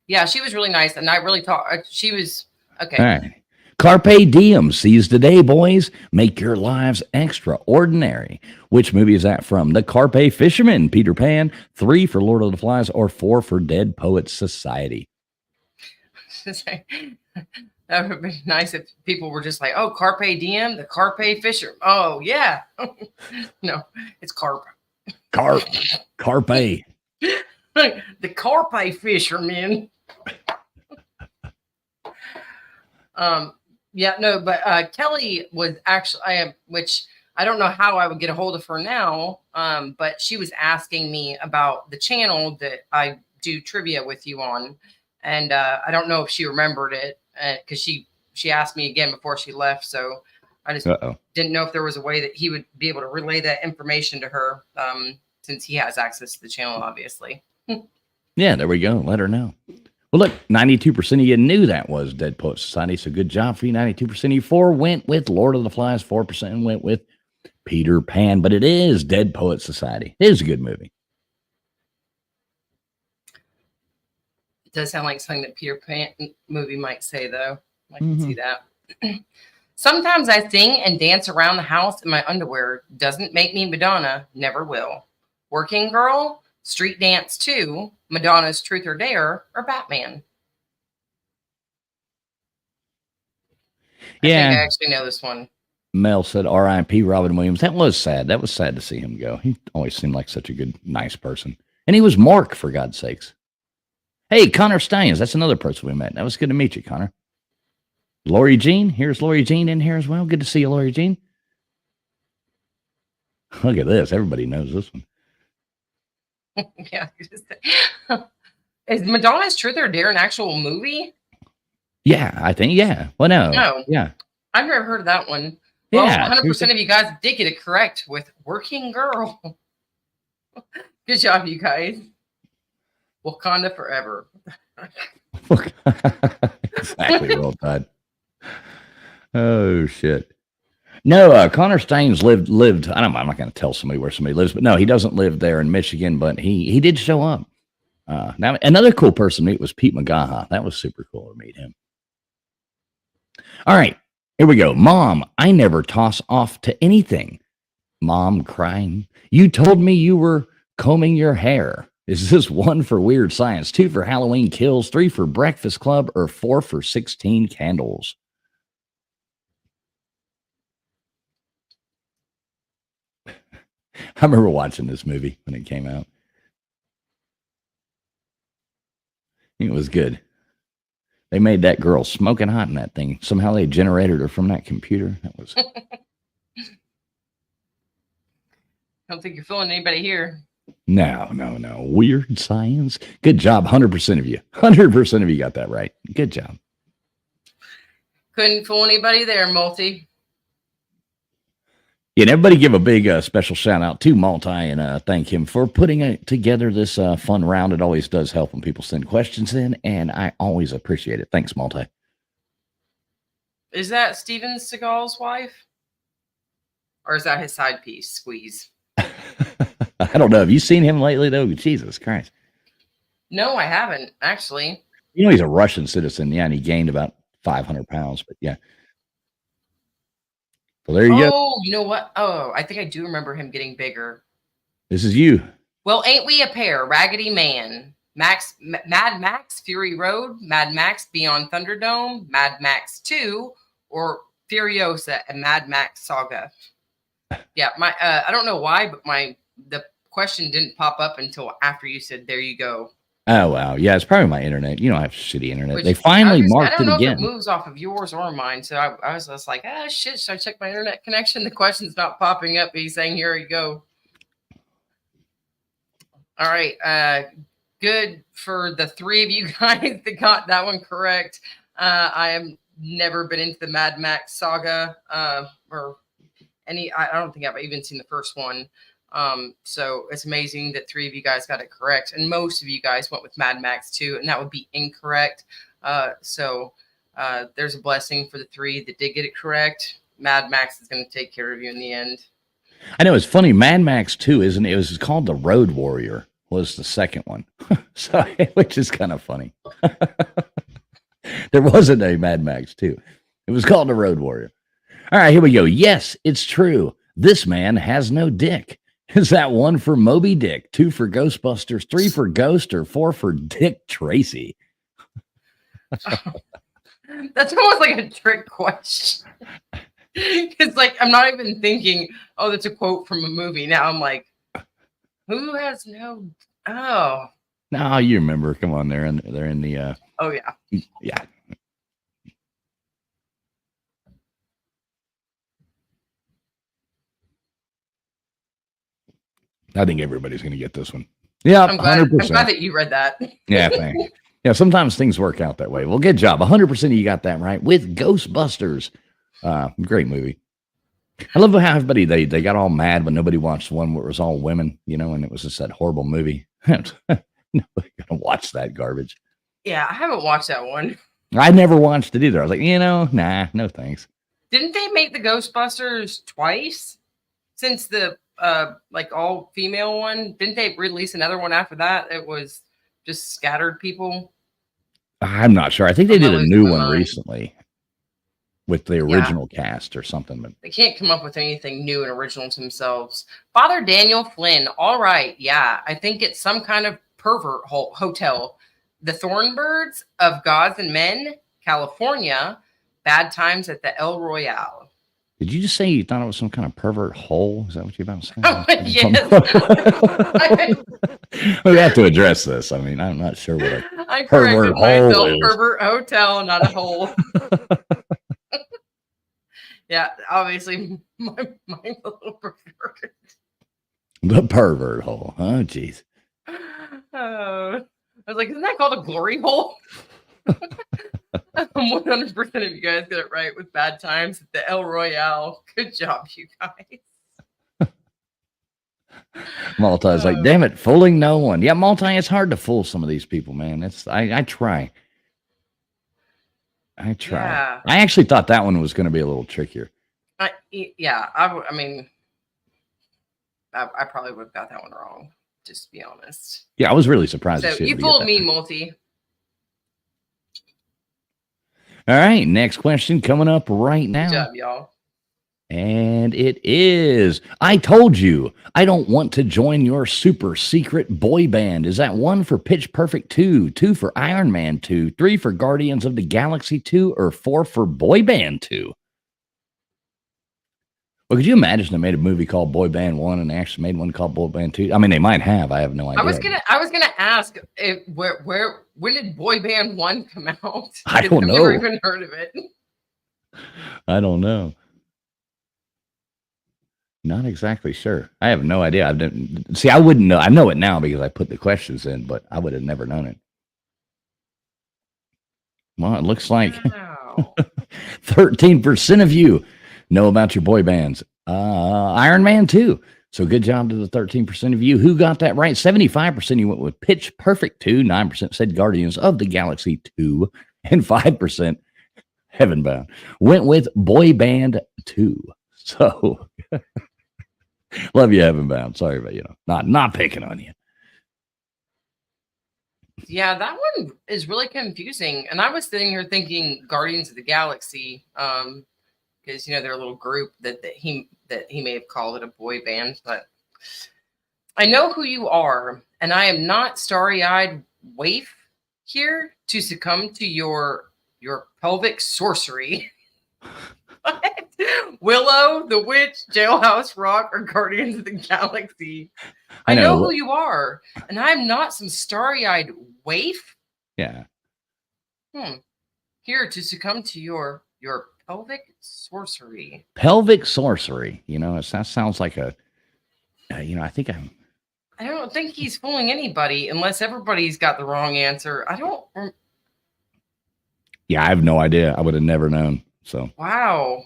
S2: Yeah, she was really nice, and I really thought she was okay.
S1: All right. Carpe diem. Seize the day, boys. Make your lives extraordinary. Which movie is that from? The Carpe Fisherman, Peter Pan, 3 for Lord of the Flies, or 4 for Dead Poets Society?
S2: That would be nice if people were just like, oh, Carpe Diem, the Carpe Fisher. Oh, yeah. No, it's Carpe.
S1: Carpe.
S2: The Carpe Fisherman. Yeah, no, but Kelly was actually, which I don't know how I would get a hold of her now, but she was asking me about the channel that I do trivia with you on. And I don't know if she remembered it because she asked me again before she left. So I just didn't know if there was a way that he would be able to relay that information to her, since he has access to the channel, obviously.
S1: Yeah, there we go. Let her know. Well, look, 92% of you knew that was Dead Poet Society, so good job for you. 92% of you. 4 went with Lord of the Flies. 4% went with Peter Pan, but it is Dead Poet Society. It is a good movie.
S2: It does sound like something that Peter Pan movie might say, though. I can see that. Sometimes I sing and dance around the house in my underwear. Doesn't make me Madonna. Never will. Working Girl, Street Dance 2, Madonna's Truth or Dare, or Batman.
S1: Yeah.
S2: I think I actually know this one.
S1: Mel said R.I.P. Robin Williams. That was sad. That was sad to see him go. He always seemed like such a good, nice person. And he was Mark, for God's sakes. Hey, Connor Steins. That's another person we met. That was good to meet you, Connor. Lori Jean. Here's Lori Jean in here as well. Good to see you, Lori Jean. Look at this. Everybody knows this one.
S2: Yeah. Is Madonna's Truth or Dare an actual movie?
S1: Yeah, I think. Yeah. Well, no. Yeah.
S2: I've never heard of that one. Well, yeah, 100% of you guys did get it correct with Working Girl. Good job, you guys. Wakanda forever.
S1: Exactly. Well done. Oh, shit. No, Connor Steins lived. I'm not going to tell somebody where somebody lives, but no, he doesn't live there in Michigan, but he did show up. Now, another cool person to meet was Pete McGaha. That was super cool to meet him. All right. Here we go. Mom, I never toss off to anything. Mom crying. You told me you were combing your hair. Is this 1 for Weird Science, 2 for Halloween Kills, 3 for Breakfast Club, or 4 for 16 Candles? I remember watching this movie when it came out. It was good. They made that girl smoking hot in that thing. Somehow they generated her from that computer. That was.
S2: I don't think you're fooling anybody here.
S1: No. Weird Science. Good job. 100% of you. 100% of you got that right. Good job.
S2: Couldn't fool anybody there, Multi.
S1: Yeah, and everybody give a big special shout out to Multi and thank him for putting together this fun round. It always does help when people send questions in, and I always appreciate it. Thanks, Multi.
S2: Is that Steven Seagal's wife? Or is that his side piece, Squeeze?
S1: I don't know. Have you seen him lately, though? Jesus Christ.
S2: No, I haven't, actually.
S1: You know, he's a Russian citizen. Yeah, and he gained about 500 pounds, but yeah. Well, there you go.
S2: Oh, you know what? Oh, I think I do remember him getting bigger.
S1: This is you.
S2: Well, ain't we a pair? Raggedy Man. Mad Max, Fury Road, Mad Max Beyond Thunderdome, Mad Max 2, or Furiosa and Mad Max Saga. Yeah, I don't know why, but the question didn't pop up until after you said, there you go.
S1: Oh, wow. Yeah, it's probably my internet. You know, I have shitty internet. They finally marked it again. I don't know if
S2: it moves off of yours or mine. So I was just like, shit, should I check my internet connection? The question's not popping up. He's saying, here you go. All right. Good for the 3 of you guys that got that one correct. I have never been into the Mad Max saga or any. I don't think I've even seen the first one. So it's amazing that 3 of you guys got it correct, and most of you guys went with Mad Max 2, and that would be incorrect. So there's a blessing for the 3 that did get it correct. Mad Max is going to take care of you in the end.
S1: I know it's funny. Mad Max 2, isn't it? It was called The Road Warrior. Was the second one, so which is kind of funny. There wasn't a Mad Max 2. It was called The Road Warrior. All right, here we go. Yes, it's true. This man has no dick. Is that 1 for Moby Dick, 2 for Ghostbusters, 3 for Ghost, or 4 for Dick Tracy?
S2: That's almost like a trick question. It's like, I'm not even thinking, oh, that's a quote from a movie. Now I'm like, who has no? Oh.
S1: No, you remember. Come on, they're in the.
S2: Oh, yeah.
S1: Yeah. I think everybody's going to get this one. Yeah,
S2: I'm glad that you read that.
S1: Yeah, thanks. Yeah, sometimes things work out that way. Well, good job. 100% of you got that right with Ghostbusters. Great movie. I love how everybody, they got all mad when nobody watched the one where it was all women, and it was just that horrible movie. Nobody gonna watch that garbage.
S2: Yeah, I haven't watched that one.
S1: I never watched it either. I was like, nah, no thanks.
S2: Didn't they make the Ghostbusters twice since the like all female one? Didn't they release another one after that? It was just scattered people.
S1: I'm not sure. I think they did a new one recently with the original cast or something, but
S2: they can't come up with anything new and original to themselves. Father Daniel Flynn. All right. Yeah. I think it's some kind of pervert hotel. The Thornbirds of Gods and Men, California. Bad Times at the El Royale.
S1: Did you just say you thought it was some kind of pervert hole? Is that what you're about to say?
S2: Oh, yes.
S1: We have to address this. I mean, I'm not sure what
S2: I corrected myself. Pervert hotel, not a hole. Yeah, obviously, mine's a little perverted.
S1: The pervert hole. Oh, jeez.
S2: I was like, isn't that called a glory hole? 100% of you guys get it right with Bad Times at the El Royale. Good job, you guys.
S1: Multi's like, damn it, fooling no one. Yeah, Multi, it's hard to fool some of these people, man. I try. Yeah. I actually thought that one was going to be a little trickier.
S2: I mean, I probably would have got that one wrong, just to be honest.
S1: Yeah, I was really surprised.
S2: So you fooled me, Multi.
S1: All right, next question coming up right now.
S2: Good job, y'all.
S1: And it is, I told you, I don't want to join your super secret boy band. Is that 1 for Pitch Perfect 2, 2 for Iron Man 2, 3 for Guardians of the Galaxy 2, or 4 for Boy Band 2? Well, could you imagine they made a movie called Boy Band 1 and they actually made one called Boy Band 2? I mean, they might have. I have no idea.
S2: I was gonna ask when did Boy Band 1 come out?
S1: I don't know.
S2: I've never even heard of it.
S1: I don't know. Not exactly sure. I have no idea. I wouldn't know. I know it now because I put the questions in, but I would have never known it. Well, it looks like 13% of you know about your boy bands. Iron Man 2. So good job to the 13% of you who got that right. 75% you went with Pitch Perfect 2. 9% said Guardians of the Galaxy 2. And 5%, Heaven Bound, went with Boy Band 2. So love you, Heaven Bound. Sorry about, not picking on you.
S2: Yeah, that one is really confusing. And I was sitting here thinking Guardians of the Galaxy, because they're a little group that he may have called it a boy band, but I know who you are, and I am not starry-eyed waif here to succumb to your pelvic sorcery. Willow, the Witch, Jailhouse Rock, or Guardians of the Galaxy. I know who you are, and I'm not some starry-eyed waif.
S1: Yeah.
S2: Here to succumb to your pelvic sorcery.
S1: Pelvic sorcery. That sounds like a. I think I'm.
S2: I don't think he's fooling anybody unless everybody's got the wrong answer. I don't.
S1: Yeah, I have no idea. I would have never known. So.
S2: Wow.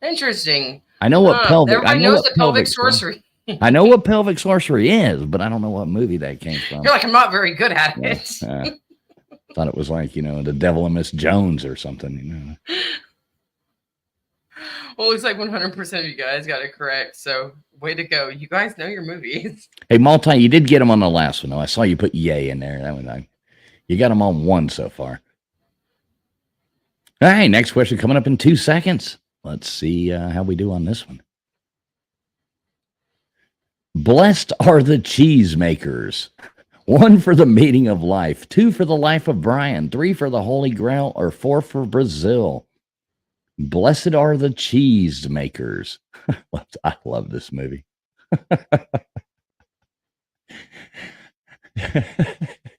S2: Interesting.
S1: I know what pelvic.
S2: Everybody knows the pelvic sorcery.
S1: I know what pelvic sorcery is, but I don't know what movie that came from.
S2: You're like, I'm not very good at it.
S1: Thought it was like, The Devil and Miss Jones or something,
S2: Well, it looks like 100% of you guys got it correct. So, way to go. You guys know your movies.
S1: Hey, Multi, you did get them on the last one, though. I saw you put yay in there. That one, you got them on 1 so far. All right, next question coming up in 2 seconds. Let's see how we do on this one. Blessed are the cheesemakers. 1 for the meaning of life, 2 for the life of Brian, 3 for the Holy Grail, or 4 for Brazil. Blessed are the cheesemakers. I love this movie.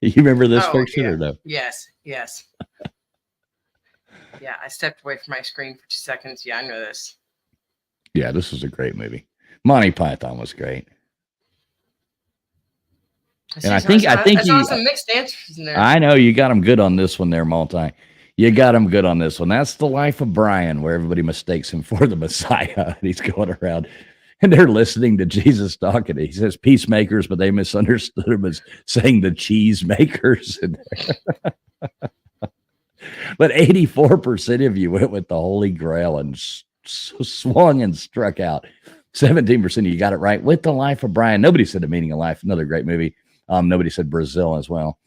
S1: You remember this picture or no?
S2: Yes. Yeah, I stepped away from my screen for 2 seconds. Yeah, I know this.
S1: Yeah, this was a great movie. Monty Python was great. And I think
S2: I saw some mixed answers in there.
S1: I know you got them good on this one there, Multi. You got him good on this one. That's The Life of Brian, where everybody mistakes him for the Messiah. And he's going around and they're listening to Jesus talking. He says peacemakers, but they misunderstood him as saying the cheese makers. But 84% of you went with the Holy Grail and swung and struck out. 17% of you got it right with The Life of Brian. Nobody said The Meaning of Life. Another great movie. Nobody said Brazil as well.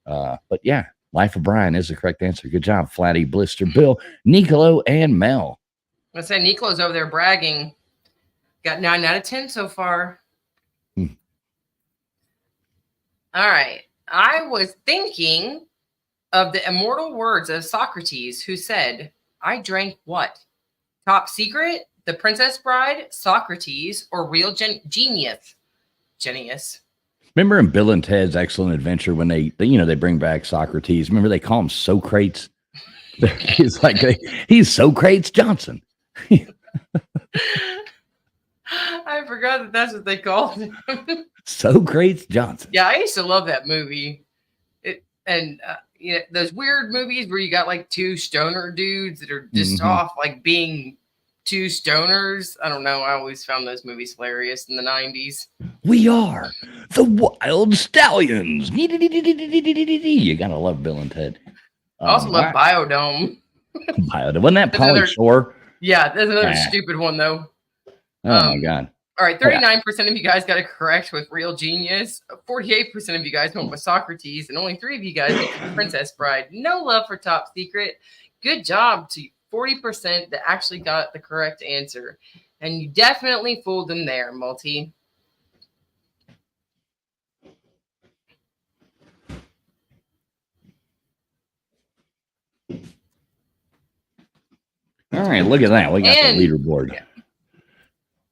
S1: But yeah, Life of Brian is the correct answer. Good job, Flatty, Blister, Bill, Nicolo, and Mel.
S2: I say Nicolo's over there bragging. Got 9 out of 10 so far. All right. I was thinking of the immortal words of Socrates, who said, I drank what? Top Secret, The Princess Bride, Socrates, or Real Genius? Genius.
S1: Remember in Bill and Ted's Excellent Adventure when they bring back Socrates? Remember they call him Socrates? He's like, he's Socrates Johnson.
S2: I forgot that that's what they called him.
S1: Socrates Johnson.
S2: Yeah, I used to love that movie. Those weird movies where you got like two stoner dudes that are just off like being two stoners. I don't know. I always found those movies hilarious in the 90s.
S1: We are the Wild Stallions. You gotta love Bill and Ted.
S2: I also love Biodome.
S1: Biodome. Wasn't that Pauly Shore?
S2: Yeah, that's another stupid one though.
S1: Oh my God.
S2: All right, 39% of you guys got it correct with Real Genius. 48% of you guys went with Socrates, and only 3 of you guys went with Princess Bride. No love for Top Secret. Good job to 40% that actually got the correct answer. And you definitely fooled them there, Multi.
S1: All right, look at that. We got the leaderboard. Yeah.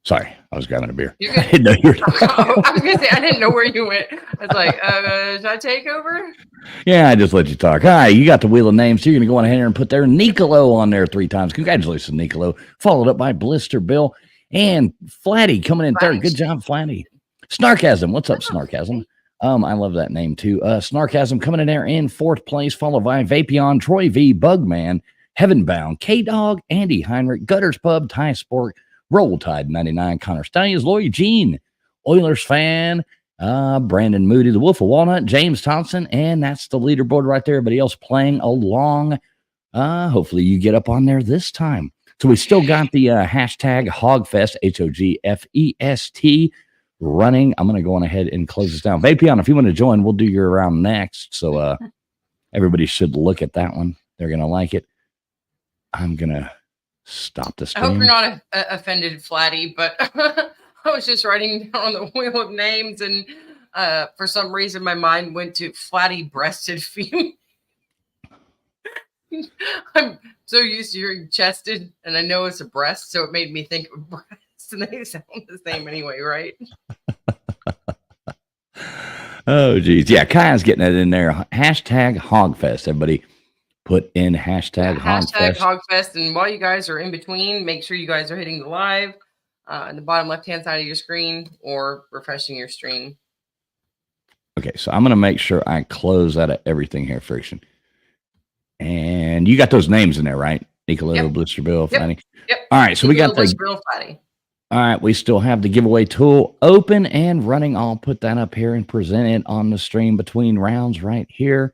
S1: Sorry, I was grabbing a beer. I didn't know you were talking.
S2: I was going to say, I didn't know where you went. I was like, should I take over?
S1: Yeah, I just let you talk. Hi, you got the wheel of names. So you're going to go on ahead and put their Nicolo on there 3 times. Congratulations, Nicolo. Followed up by Blister, Bill, and Flatty coming in third. Good job, Flatty. Snarkasm. What's up, Snarkasm? I love that name, too. Snarkasm coming in there in 4th place, followed by Vapion, Troy V, Bugman, Heavenbound, K-Dog, Andy Heinrich, Gutters Pub, Ty Sport, Roll Tide 99, Connor Stallions, Lloyd Jean, Oilers fan, Brandon Moody, the Wolf of Walnut, James Thompson, and that's the leaderboard right there. Everybody else playing along. Hopefully you get up on there this time. So we still got the hashtag Hogfest, HOGFEST, running. I'm going to go on ahead and close this down. Vapion, if you want to join, we'll do your round next. So everybody should look at that one. They're going to like it. I'm going to stop the stream.
S2: I hope you're not offended, Flatty, but I was just writing down on the wheel of names, and for some reason my mind went to flatty-breasted female. I'm so used to hearing chested, and I know it's a breast, so it made me think of breasts, and they sound the same anyway, right?
S1: Oh, geez. Yeah, Kaya's getting it in there. Hashtag Hogfest, everybody. Put in hashtag
S2: Hogfest. And while you guys are in between, make sure you guys are hitting the live in the bottom left-hand side of your screen or refreshing your stream.
S1: Okay, so I'm going to make sure I close out of everything here, Friction. And you got those names in there, right? Nicolo, Blister, Bill, Flatty.
S2: Yep.
S1: All right, so we got
S2: Blister, Bill, Flatty.
S1: All right, we still have the giveaway tool open and running. I'll put that up here and present it on the stream between rounds right here.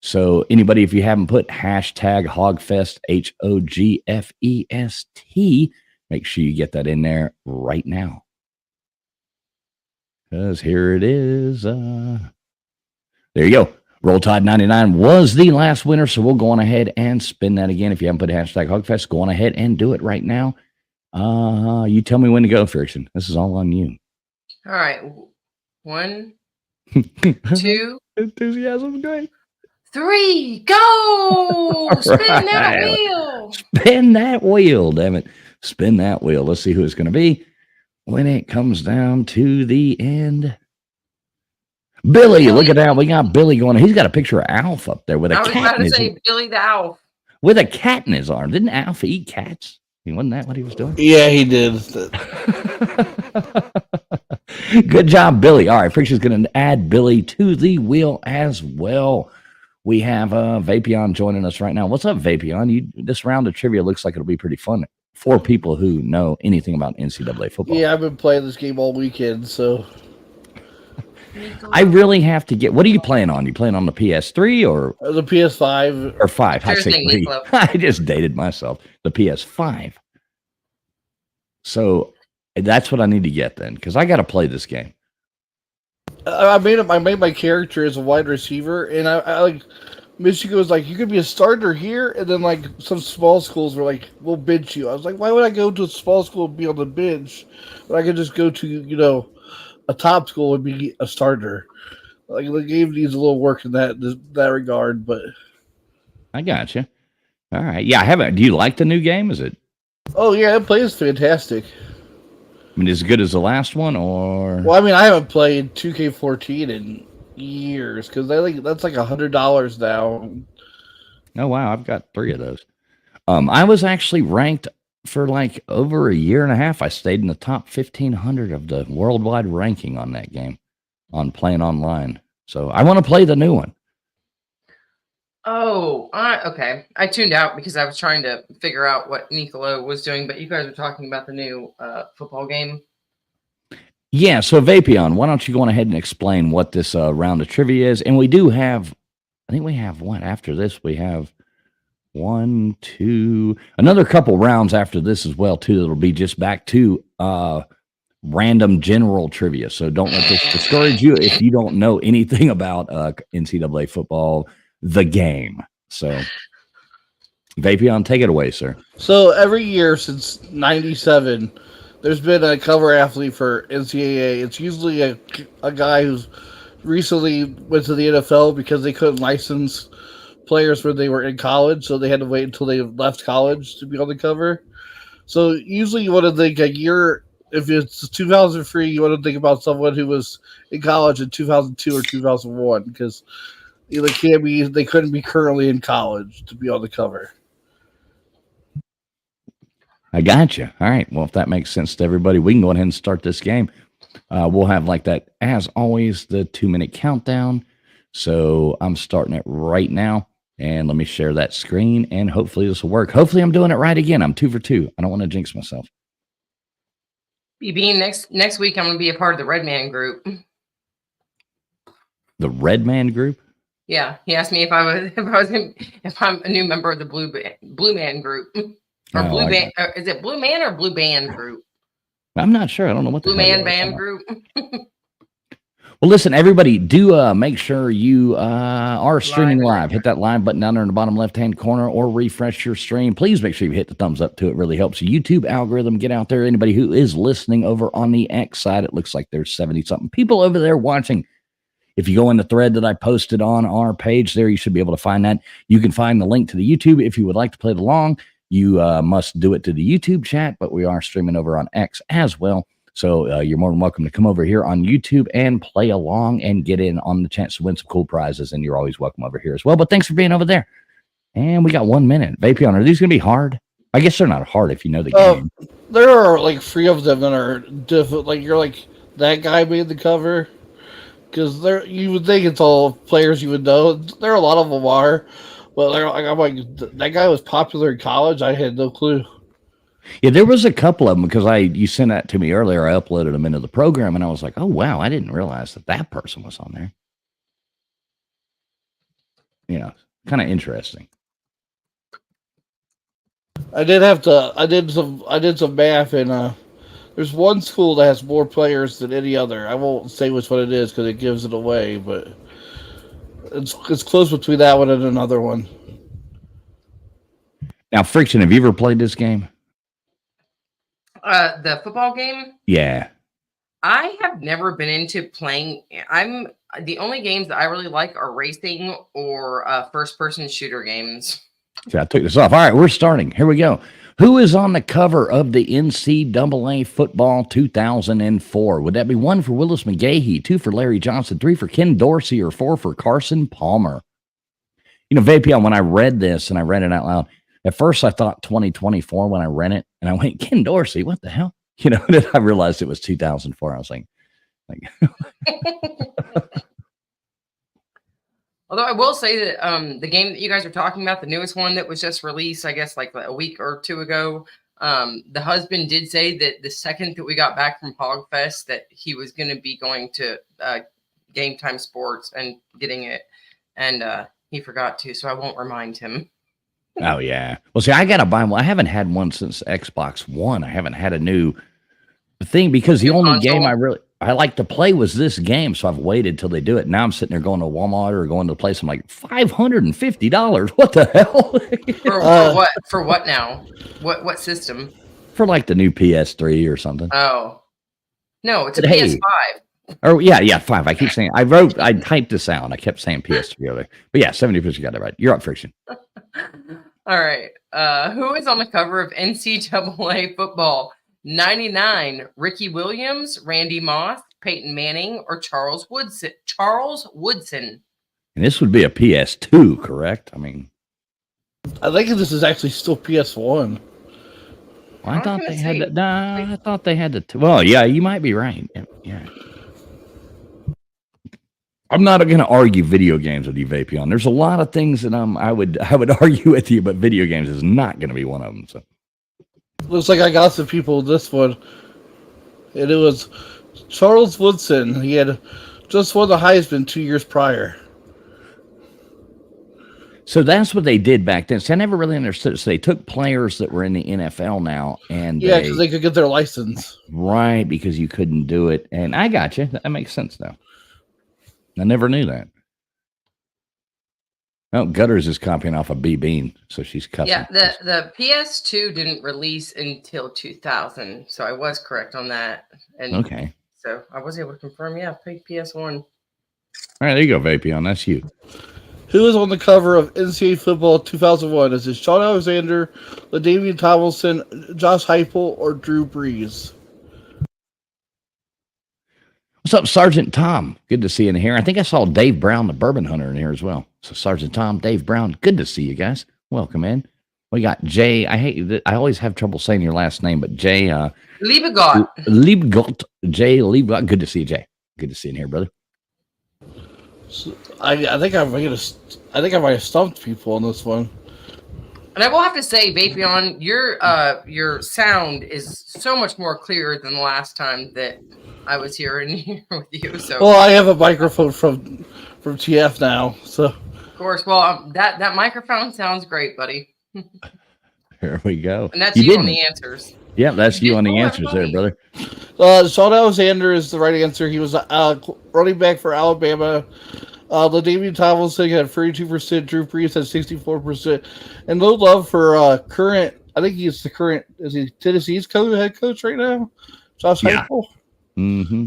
S1: So anybody, if you haven't put hashtag Hogfest, HOGFEST, make sure you get that in there right now. Because here it is. There you go. Roll Tide 99 was the last winner, so we'll go on ahead and spin that again. If you haven't put hashtag Hogfest, go on ahead and do it right now. You tell me when to go, Friction. This is all on you.
S2: All right. 1, 2.
S1: Enthusiasm's great.
S2: 3, go! Spin that wheel!
S1: Spin that wheel, damn it. Spin that wheel. Let's see who it's going to be when it comes down to the end. Billy, look at that. We got Billy going. He's got a picture of Alf up there with a cat.
S2: I was about to say Billy the Alf.
S1: With a cat in his arm. Didn't Alf eat cats? Wasn't that what he was doing?
S3: Yeah, he did.
S1: Good job, Billy. All right, Friction's going to add Billy to the wheel as well. We have Vapion joining us right now. What's up, Vapion? This round of trivia looks like it'll be pretty fun for people who know anything about NCAA football.
S3: Yeah, I've been playing this game all weekend, so
S1: I really have to get. What are you playing on? You playing on the PS3 or
S3: the PS5
S1: or 5? I
S2: Sure
S1: say
S2: thing,
S1: 3.
S2: Nico.
S1: I just dated myself. The PS5. So that's what I need to get then, because I got to play this game.
S3: I made my character as a wide receiver, and I like Michigan was like, you could be a starter here, and then like some small schools were like, we'll bench you. I was like, why would I go to a small school and be on the bench when I could just go to a top school and be a starter? Like the game needs a little work in that regard, but
S1: I got you. All right, yeah, I haven't. Do you like the new game? Is it?
S3: oh yeah, it plays fantastic.
S1: I mean, as good as the last one, or?
S3: Well, I mean, I haven't played 2K14 in years because that's like $100 now.
S1: Oh wow, I've got 3 of those. I was actually ranked for like over a year and a half. I stayed in the top 1,500 of the worldwide ranking on that game, on playing online. So I want to play the new one.
S2: Oh, okay. I tuned out because I was trying to figure out what Nicolo was doing, but you guys were talking about the new football game.
S1: Yeah, so Vapion, why don't you go on ahead and explain what this round of trivia is? And we do have, I think we have what after this? We have 1, 2, another couple rounds after this as well, too. It'll be just back to random general trivia. So don't let this discourage you if you don't know anything about NCAA football, the game. So Vapion, take it away, sir.
S3: So every year since '97, there's been a cover athlete for NCAA. It's usually a guy who's recently went to the NFL because they couldn't license players when they were in college, so they had to wait until they left college to be on the cover. So usually you want to think a year, if it's 2003, you want to think about someone who was in college in 2002 or 2001 because they couldn't be currently in college to be on the cover.
S1: I got you. All right. Well, if that makes sense to everybody, we can go ahead and start this game. We'll have like that, as always, the 2-minute countdown. So I'm starting it right now. And let me share that screen, and hopefully this will work. Hopefully I'm doing it right again. I'm 2 for 2. I don't want to jinx myself.
S2: BB, next week I'm going to be a part of the Red Man group.
S1: The Red Man group?
S2: Yeah, he asked me if I'm a new member of the Blue Man group. Or Blue Band, is it Blue Man or Blue Band group?
S1: I'm not sure. I don't know what the
S2: Blue Man Band group.
S1: Well, listen, everybody, do make sure you are streaming live. Hit that live button down there in the bottom left-hand corner or refresh your stream. Please make sure you hit the thumbs up, too. It really helps the YouTube algorithm get out there. Anybody who is listening over on the X side, it looks like there's 70-something people over there watching. If you go in the thread that I posted on our page there, you should be able to find that. You can find the link to the YouTube if you would like to play along. You must do it to the YouTube chat, but we are streaming over on X as well. So you're more than welcome to come over here on YouTube and play along and get in on the chance to win some cool prizes. And you're always welcome over here as well. But thanks for being over there. And we got 1 minute. Vapion, are these going to be hard? I guess they're not hard if you know the game.
S3: There are like 3 of them that are different. Like you're like, that guy made the cover. Because you would think it's all players you would know. There are a lot of them are. But I'm like, that guy was popular in college. I had no clue.
S1: Yeah, there was a couple of them because you sent that to me earlier. I uploaded them into the program, and I was like, oh, wow, I didn't realize that person was on there. You know, kind of interesting.
S3: I did some math, and there's one school that has more players than any other. I won't say which one it is because it gives it away, but it's close between that one and another one.
S1: Now, Friction, have you ever played this game?
S2: The football game?
S1: Yeah.
S2: I have never been into playing. The only games that I really like are racing or first-person shooter games.
S1: See, I took this off. All right, we're starting. Here we go. Who is on the cover of the NCAA Football 2004? Would that be 1 for Willis McGahee, 2 for Larry Johnson, 3 for Ken Dorsey, or 4 for Carson Palmer? You know, Vapion, when I read this and I read it out loud, at first I thought 2024 when I read it, and I went, Ken Dorsey, what the hell? You know, then I realized it was 2004. I was like, Like,
S2: Although I will say that the game that you guys are talking about, the newest one that was just released, I guess like a week or two ago, the husband did say that the second that we got back from Hogfest that he was going to be going to Game Time Sports and getting it, and he forgot to, so I won't remind him.
S1: oh yeah. Well, see, I gotta buy one. I haven't had one since Xbox One. I haven't had a new thing because the
S2: New
S1: only
S2: console?
S1: game I like to play was this game. So I've waited till they do it. Now I'm sitting there going to Walmart or going to a place. I'm like $550. What the hell?
S2: For what? For what now? What system?
S1: For like the new PS3 or something.
S2: Oh, no, it's a
S1: But hey,
S2: PS5.
S1: Oh yeah, 5. I keep saying I typed this out and I kept saying PS3 over there. But yeah, 70% got it right. You're up, Friction.
S2: All right. Who is on the cover of NCAA football? 99, Ricky Williams, Randy Moss, Peyton Manning, or Charles Woodson? Charles Woodson.
S1: And this would be a PS2, correct? I mean,
S3: I think this is actually still PS1.
S1: I thought they had that. Nah, I thought they had the. Well, yeah, you might be right. Yeah. I'm not going to argue video games with you, Vapion. There's a lot of things that I would argue with you, but video games is not going to be one of them. So
S3: Looks like I got some people with this one. And it was Charles Woodson. He had just won the Heisman 2 years prior.
S1: So that's what they did back then. So I never really understood. So they took players that were in the NFL now, and
S3: Yeah, because they could get their license.
S1: Right, because you couldn't do it. And I got you. That makes sense now. I never knew that. Oh, Gutters is copying off a B Bean, so she's cussing.
S2: Yeah, the PS2 didn't release until 2000, so I was correct on that. And
S1: Okay.
S2: so I was able to confirm, yeah, PS1.
S1: All right, there you go, Vapion. That's you.
S3: Who is on the cover of NCAA Football 2001? Is it Sean Alexander, LaDainian Tomlinson, Josh Heupel, or Drew Brees?
S1: What's up, Sergeant Tom? Good to see you in here. I think I saw Dave Brown, the bourbon hunter, in here as well. So Sergeant Tom, Dave Brown, good to see you guys. Welcome in. We got Jay. I always have trouble saying your last name, but Jay
S2: Liebegot.
S1: Jay Liebegot. Good to see you, Jay. Good to see you in here, brother.
S3: So I think I might have stumped people on this one.
S2: And I will have to say, Vapion, your sound is so much more clear than the last time that I was here with you. So
S3: Well, I have a microphone from TF now, so
S2: of course, well, that microphone sounds great, buddy.
S1: Here we go.
S2: And that's you on the answers.
S1: Yeah, that's you on the answers there, brother.
S3: Sean Alexander is the right answer. He was running back for Alabama. LaDainian Tomlinson had 32%. Drew Brees had 64%. And no love for current. I think he's the current. Is he Tennessee's head coach right now? Josh Heupel.
S1: Mm-hmm.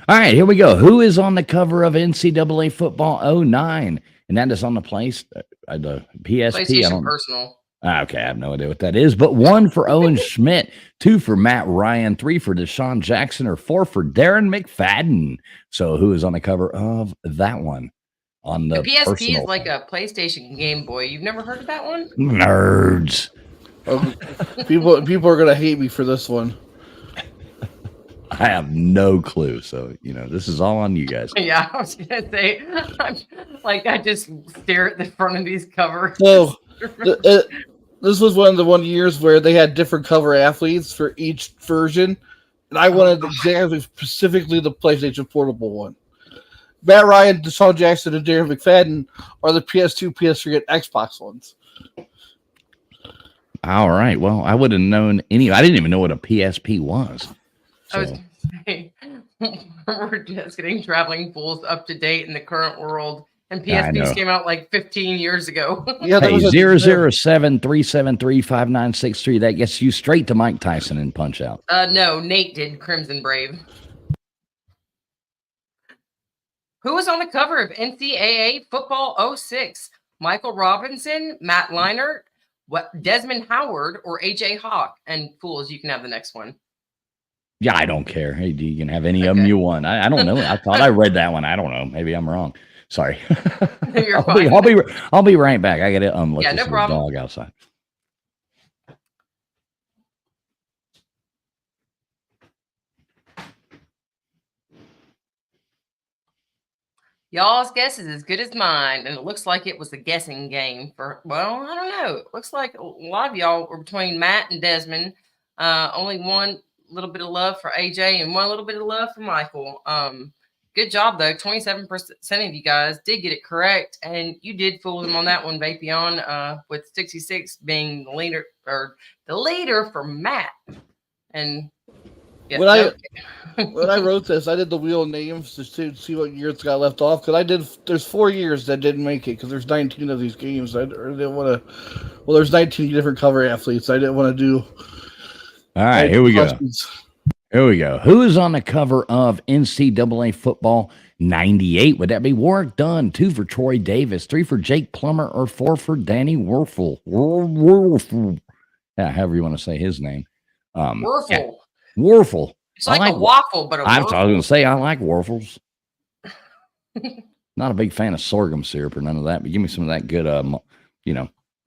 S1: All right, here we go. Who is on the cover of NCAA Football 09? And that is on the place, the PSP.
S2: PlayStation Personal.
S1: Okay, I have no idea what that is. But 1 for Owen Schmidt, 2 for Matt Ryan, 3 for Deshaun Jackson, or 4 for Darren McFadden. So who is on the cover of that one? On the
S2: PSP
S1: personal.
S2: is like a PlayStation Game Boy. You've never heard of that one?
S1: Nerds.
S3: People are gonna hate me for this one.
S1: I have no clue. So, this is all on you guys.
S2: Yeah, I was going to say, I just stare at the front of these covers.
S3: So, this was one of the 1 years where they had different cover athletes for each version. And I wanted exactly specifically the PlayStation Portable one. Matt Ryan, Deshaun Jackson, and Darren McFadden are the PS2, PS3, and Xbox ones.
S1: All right. Well, I would have known I didn't even know what a PSP was.
S2: I was going to say, we're just getting Traveling Fools up to date in the current world. And PSPs came out like 15 years ago.
S3: Yeah,
S1: hey, 007-373-5963. That gets you straight to Mike Tyson and Punch Out.
S2: No, Nate did Crimson Brave. Who was on the cover of NCAA Football 06? Michael Robinson, Matt Leinart, Desmond Howard, or AJ Hawk? And Fools, you can have the next one.
S1: Yeah, I don't care. Hey, you can have any of them you want. I don't know. I thought I read that one. I don't know. Maybe I'm wrong. Sorry. I'll be right back. I got to unlock this dog outside.
S2: Y'all's guess is as good as mine, and it looks like it was a guessing game for, well, I don't know. It looks like a lot of y'all were between Matt and Desmond. Only one little bit of love for AJ and one little bit of love for Michael. Good job though. 27% of you guys did get it correct, and you did fool them on that one, Vapion, with 66 being the leader for Matt. And yeah,
S3: when I wrote this, I did the wheel of names just to see what years got left off. Because there's 4 years that didn't make it because there's 19 of these games. I didn't want to. Well, there's 19 different cover athletes. I didn't want to do.
S1: All right, here we go. Here we go. Who is on the cover of NCAA Football 98? Would that be Warrick Dunn? 2 for Troy Davis, 3 for Jake Plummer, or 4 for Danny Wuerffel? Yeah, however you want to say his name.
S2: Wuerffel.
S1: Yeah. Wuerffel.
S2: It's like a waffle, but
S1: I was going to say I like waffles. Not a big fan of sorghum syrup or none of that, but give me some of that good,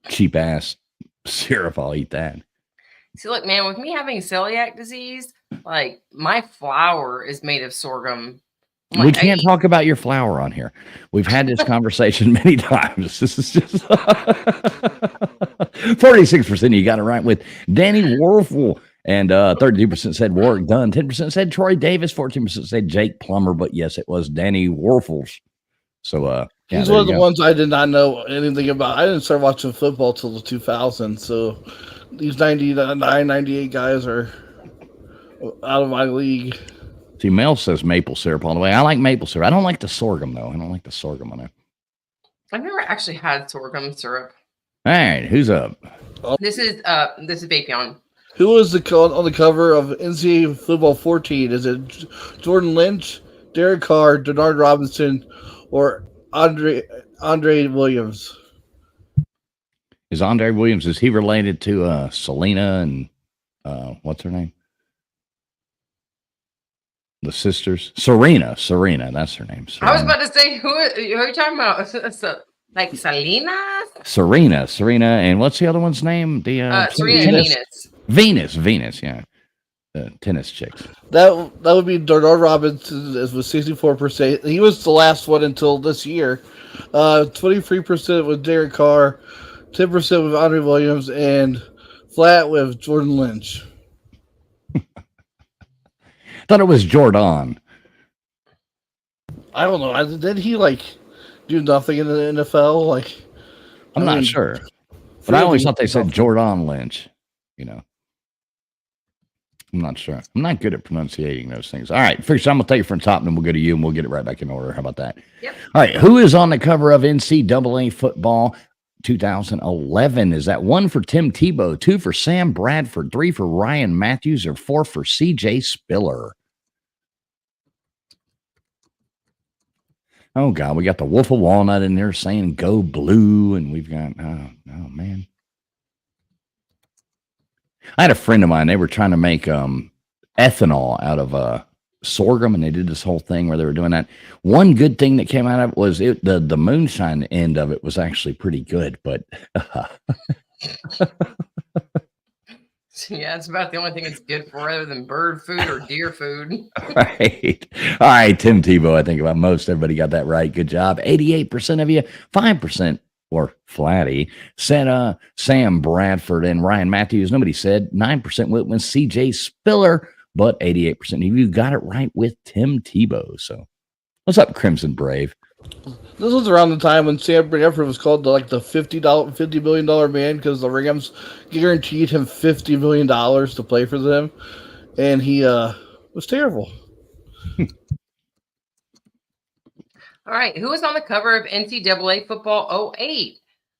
S1: cheap ass syrup. I'll eat that.
S2: See, look, man, with me having celiac disease, like my flour is made of sorghum.
S1: We can't talk about your flour on here. We've had this conversation many times. This is just 46%. You got it right with Danny Wuerffel. And 32% said Warrick Dunn, 10% said Troy Davis, 14% said Jake Plummer, but yes, it was Danny Wuerffel. So
S3: he's one of the ones I did not know anything about. I didn't start watching football till the 2000s, so these 99, 98 guys are out of my league.
S1: See, Mel says maple syrup all the way. I like maple syrup. I don't like the sorghum, though. I don't like the sorghum on it.
S2: I've never actually had sorghum syrup.
S1: All right, who's up?
S2: This is Vapion.
S3: Who was on the cover of NCAA Football 14? Is it Jordan Lynch, Derek Carr, Denard Robinson, or Andre Williams?
S1: Is Andre Williams, is he related to Selena and what's her name? The sisters? Serena, that's her name. Serena.
S2: I was about to say, who are you talking about? Like Selena?
S1: Serena, and what's the other one's name? The
S2: Serena
S1: Venus, yeah. The tennis chicks.
S3: That would be Denard Robinson with 64%. He was the last one until this year. 23% with Derek Carr, 10% with Andre Williams, and flat with Jordan Lynch.
S1: Thought it was Jordan.
S3: I don't know. Did he do nothing in the NFL?
S1: I'm not sure. But I always thought they said Jordan Lynch. I'm not sure. I'm not good at pronunciating those things. All right, Fisher, I'm going to take it from the top, and then we'll go to you, and we'll get it right back in order. How about that?
S2: Yep.
S1: All right, who is on the cover of NCAA Football 2011? Is that 1 for Tim Tebow, 2 for Sam Bradford, 3 for Ryan Matthews, or 4 for C.J. Spiller? Oh, God, we got the Wolf of Walnut in there saying go blue, and we've got, oh man. I had a friend of mine, they were trying to make ethanol out of sorghum, and they did this whole thing where they were doing that. One good thing that came out of it was the moonshine end of it was actually pretty good, but
S2: yeah, it's about the only thing that's good for other than bird food or deer food.
S1: Right. All right, Tim Tebow, I think about most everybody got that right. Good job. 88% of you, 5% or Flatty said Sam Bradford and Ryan Matthews. Nobody said 9% went with C.J. Spiller, but 88% of you got it right with Tim Tebow. So what's up, Crimson Brave?
S3: This was around the time when Sam Bradford was called the $50 million man because the Rams guaranteed him $50 million to play for them, and he was terrible.
S2: All right, who was on the cover of NCAA Football 08?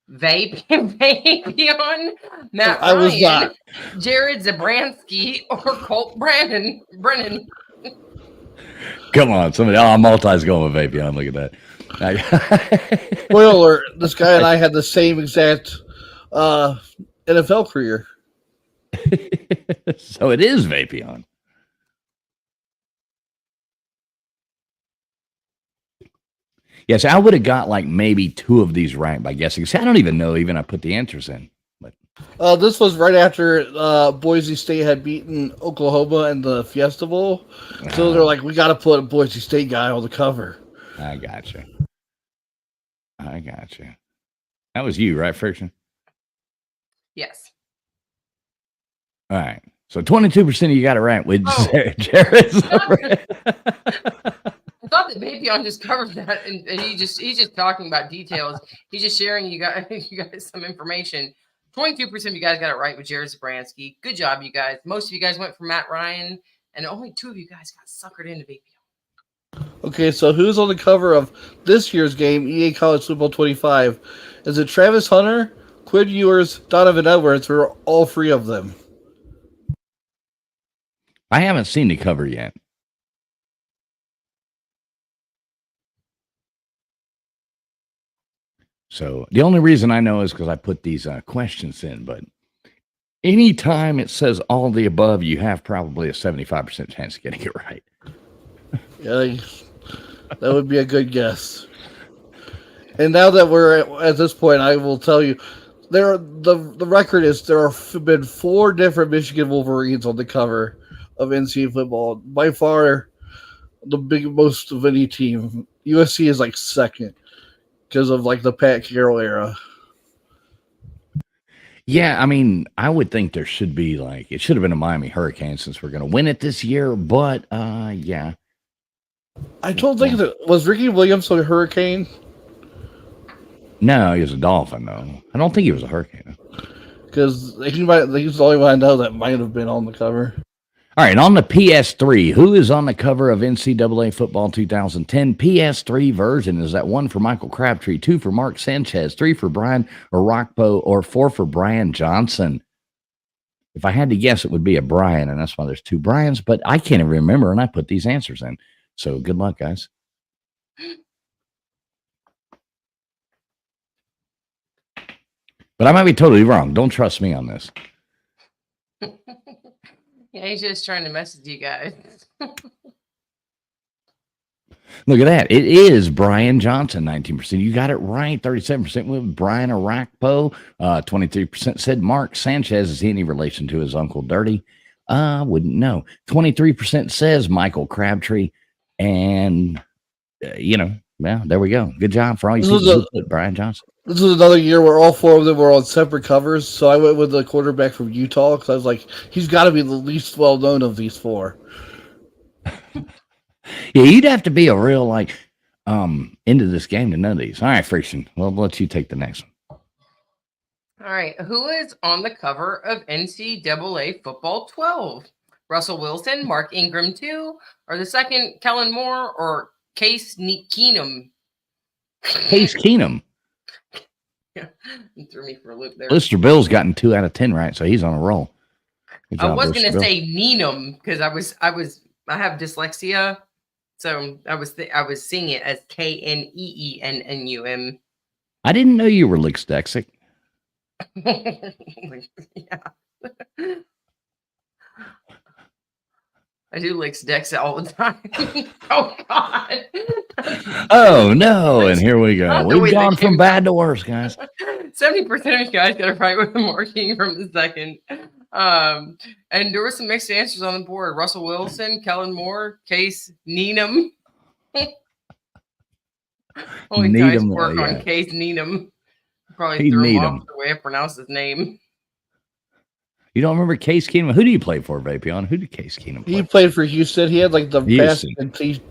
S2: Vapion, Matt Ryan,
S3: was not.
S2: Jared Zabransky, or Colt Brennan.
S1: Come on, somebody. Oh, Multi's going with Vapion. Look at that.
S3: Spoiler, this guy and I had the same exact NFL career.
S1: So it is Vapion. Yes, I would have got maybe 2 of these right by guessing. See, I don't even know I put the answers in. But
S3: this was right after Boise State had beaten Oklahoma in the Fiesta Bowl. So they're like, we got to put a Boise State guy on the cover.
S1: I gotcha. I got you. That was you, right, Friction?
S2: Yes.
S1: All right. So 22% of you got it right with Jared.
S2: I thought that Babion just covered that, and he's just talking about details. He's just sharing you guys some information. 22% of you guys got it right with Jared Zabransky. Good job, you guys. Most of you guys went for Matt Ryan, and only 2 of you guys got suckered into Babion.
S3: Okay, so who's on the cover of this year's game, EA College Football 25? Is it Travis Hunter, Quinn Ewers, Donovan Edwards, or all 3 of them?
S1: I haven't seen the cover yet. So the only reason I know is because I put these questions in. But anytime it says all the above, you have probably a 75% chance of getting it right.
S3: Yeah, that would be a good guess. And now that we're at this point, I will tell you, the record is there have been 4 different Michigan Wolverines on the cover of NCAA football. By far, the most of any team. USC is like second because of like the Pat Carroll era.
S1: Yeah, I mean, I would think there should be like it should have been a Miami Hurricane since we're going to win it this year. But yeah,
S3: I don't think that was Ricky Williams a Hurricane.
S1: No, he was a Dolphin though. I don't think he was a Hurricane
S3: because he's the only one I know that might have been on the cover.
S1: All right, on the PS3, who is on the cover of NCAA Football 2010? PS3 version is that 1 for Michael Crabtree, 2 for Mark Sanchez, 3 for Brian Orakpo, or 4 for Brian Johnson? If I had to guess, it would be a Brian, and that's why there's 2 Brians, but I can't even remember, and I put these answers in. So good luck, guys. But I might be totally wrong. Don't trust me on this.
S2: Yeah, he's just trying to message you guys.
S1: Look at that. It is Brian Johnson, 19%. You got it right. 37% with Brian Orakpo. 23% said Mark Sanchez. Is he any relation to his Uncle Dirty? Wouldn't know. 23% says Michael Crabtree. And, well, there we go. Good job for all you people who put Brian Johnson.
S3: This was another year where all 4 of them were on separate covers. So I went with the quarterback from Utah because I was like, he's got to be the least well-known of these 4.
S1: Yeah, you'd have to be a real, into this game to know these. All right, Friction. Well, I'll let you take the next one.
S2: All right. Who is on the cover of NCAA Football 12? Russell Wilson, Mark Ingram 2, or the second, Kellen Moore, or Case Keenum?
S1: Case Keenum.
S2: Yeah, you threw me for a loop there.
S1: Mr. Bill's gotten 2 out of 10 right, so he's on a roll.
S2: I was going to say Neenum because I have dyslexia, so I was seeing it as Kneenennum.
S1: I didn't know you were dyslexic.
S2: Yeah. I do licks decks all the time. Oh God.
S1: Oh no! And here we go. We've gone from bad to worse, guys.
S2: 70% of you guys got it right with the marking from the second. And there were some mixed answers on the board. Russell Wilson, Kellen Moore, Case Neenum. Only guys work on Case Neenum. Probably threw him off the way I pronounce his name.
S1: You don't remember Case Keenum? Who do you play for, Vapion? Who did Case Keenum play?
S3: He played for Houston. He had the best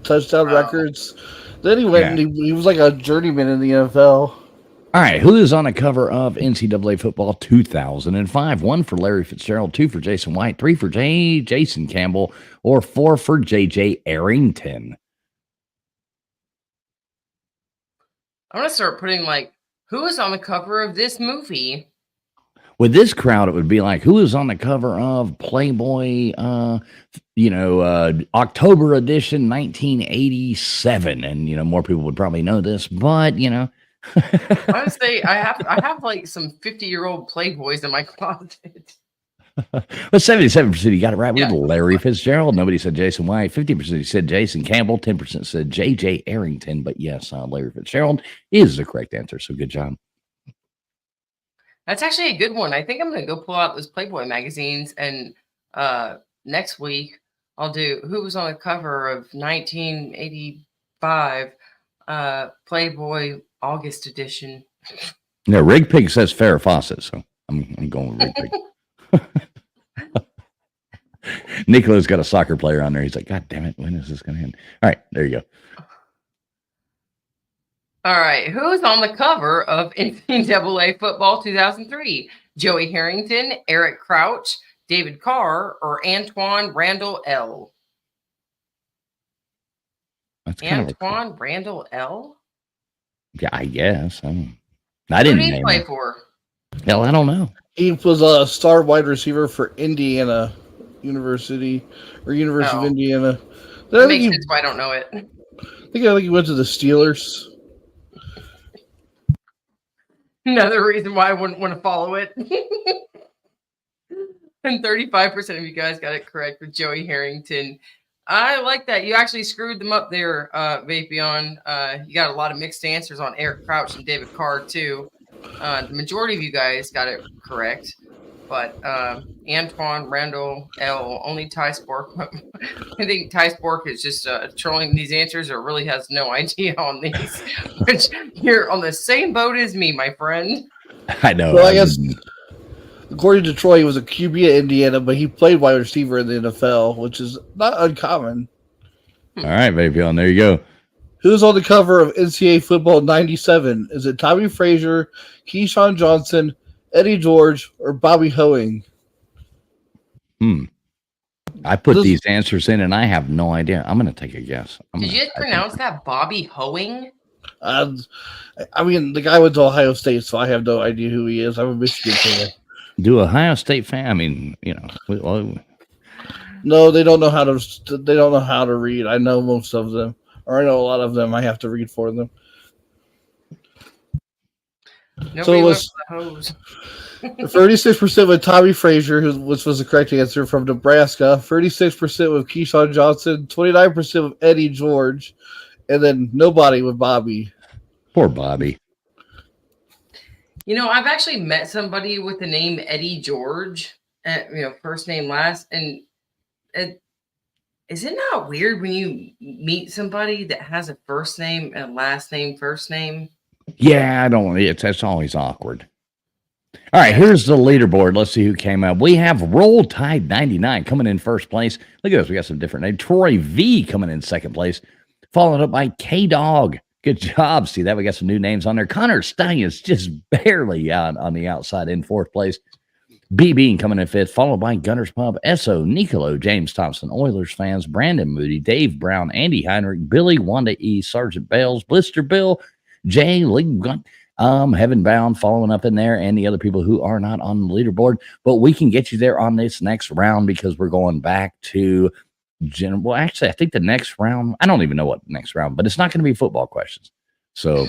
S3: touchdown records. Then he went and he was like a journeyman in the NFL.
S1: All right, who is on the cover of NCAA Football 2005? 1 for Larry Fitzgerald, 2 for Jason White, 3 for Jason Campbell, or 4 for J.J. Arrington?
S2: I'm going to start putting who is on the cover of this movie?
S1: With this crowd, it would be who is on the cover of Playboy, October edition 1987. And, more people would probably know this, but,
S2: Honestly, I have some 50-year-old Playboys in my closet.
S1: But 77% you got it right with Larry Fitzgerald. Nobody said Jason White. 50% said Jason Campbell. 10% said J.J. Arrington. But yes, Larry Fitzgerald is the correct answer. So good job.
S2: That's actually a good one. I think I'm going to go pull out those Playboy magazines, and next week I'll do who was on the cover of 1985 Playboy August edition.
S1: No, Rig Pig says Farrah Fawcett, so I'm going with Rig Pig. Nicolo's got a soccer player on there. He's like, God damn it, when is this going to end? All right, there you go.
S2: All right, who's on the cover of NCAA Football 2003? Joey Harrington, Eric Crouch, David Carr, or Antoine Randall L?
S1: That's kind
S2: Antoine Randall L?
S1: Yeah, I guess. I
S2: Who
S1: didn't
S2: did he
S1: name
S2: play
S1: him.
S2: for?
S1: Hell, I don't know.
S3: He was a star wide receiver for Indiana University of Indiana.
S2: That makes sense why I don't know it.
S3: I think he went to the Steelers.
S2: Another reason why I wouldn't want to follow it. And 35% of you guys got it correct with Joey Harrington. I like that. You actually screwed them up there, Vapion. You got a lot of mixed answers on Eric Crouch and David Carr, too. The majority of you guys got it correct. But Antoine Randall L, only Ty Spork. I think Ty Spork is just trolling these answers or really has no idea on these. Which you're on the same boat as me, my friend.
S1: I know.
S3: Well, I guess, according to Troy, he was a QB at Indiana, but he played wide receiver in the NFL, which is not uncommon.
S1: All right, Vapion, there you go.
S3: Who's on the cover of NCAA Football 97? Is it Tommy Frazier, Keyshawn Johnson, Eddie George, or Bobby Hoeing?
S1: I put these answers in, and I have no idea. I'm going to take a guess.
S2: Did you pronounce that Bobby Hoeing?
S3: I mean, the guy went to Ohio State, so I have no idea who he is. I'm a Michigan fan.
S1: Do Ohio State fan? I mean, you know, well,
S3: no, they don't know how to. They don't know how to read. I know most of them, or I know a lot of them. I have to read for them.
S2: Nobody
S3: So it was 36% with Tommy Frazier, which was the correct answer, from Nebraska. 36% with Keyshawn Johnson. 29% with Eddie George, and then nobody with Bobby.
S1: poor Bobby.
S2: You know, I've actually met somebody with the name Eddie George, first name last, and is it not weird when you meet somebody that has a first name and last name, first name?
S1: Yeah, I don't. That's always awkward. All right, here's the leaderboard. Let's see who came up. We have Roll Tide 99 coming in first place. Look at this. We got some different names. Troy V coming in second place, followed up by K Dog. Good job. See that? We got some new names on there. Connor Stallions just barely out on the outside in fourth place. B Bean coming in fifth, followed by Gunner's Pub, Esso, Nicolo, James Thompson, Oilers fans, Brandon Moody, Dave Brown, Andy Heinrich, Billy, Wanda E, Sergeant Bales, Blister Bill, Jay Lee, Heaven Bound following up in there, and the other people who are not on the leaderboard. But we can get you there on this next round because we're going back to general. Well, actually, I think the next round, I don't even know what next round, but it's not going to be football questions. So,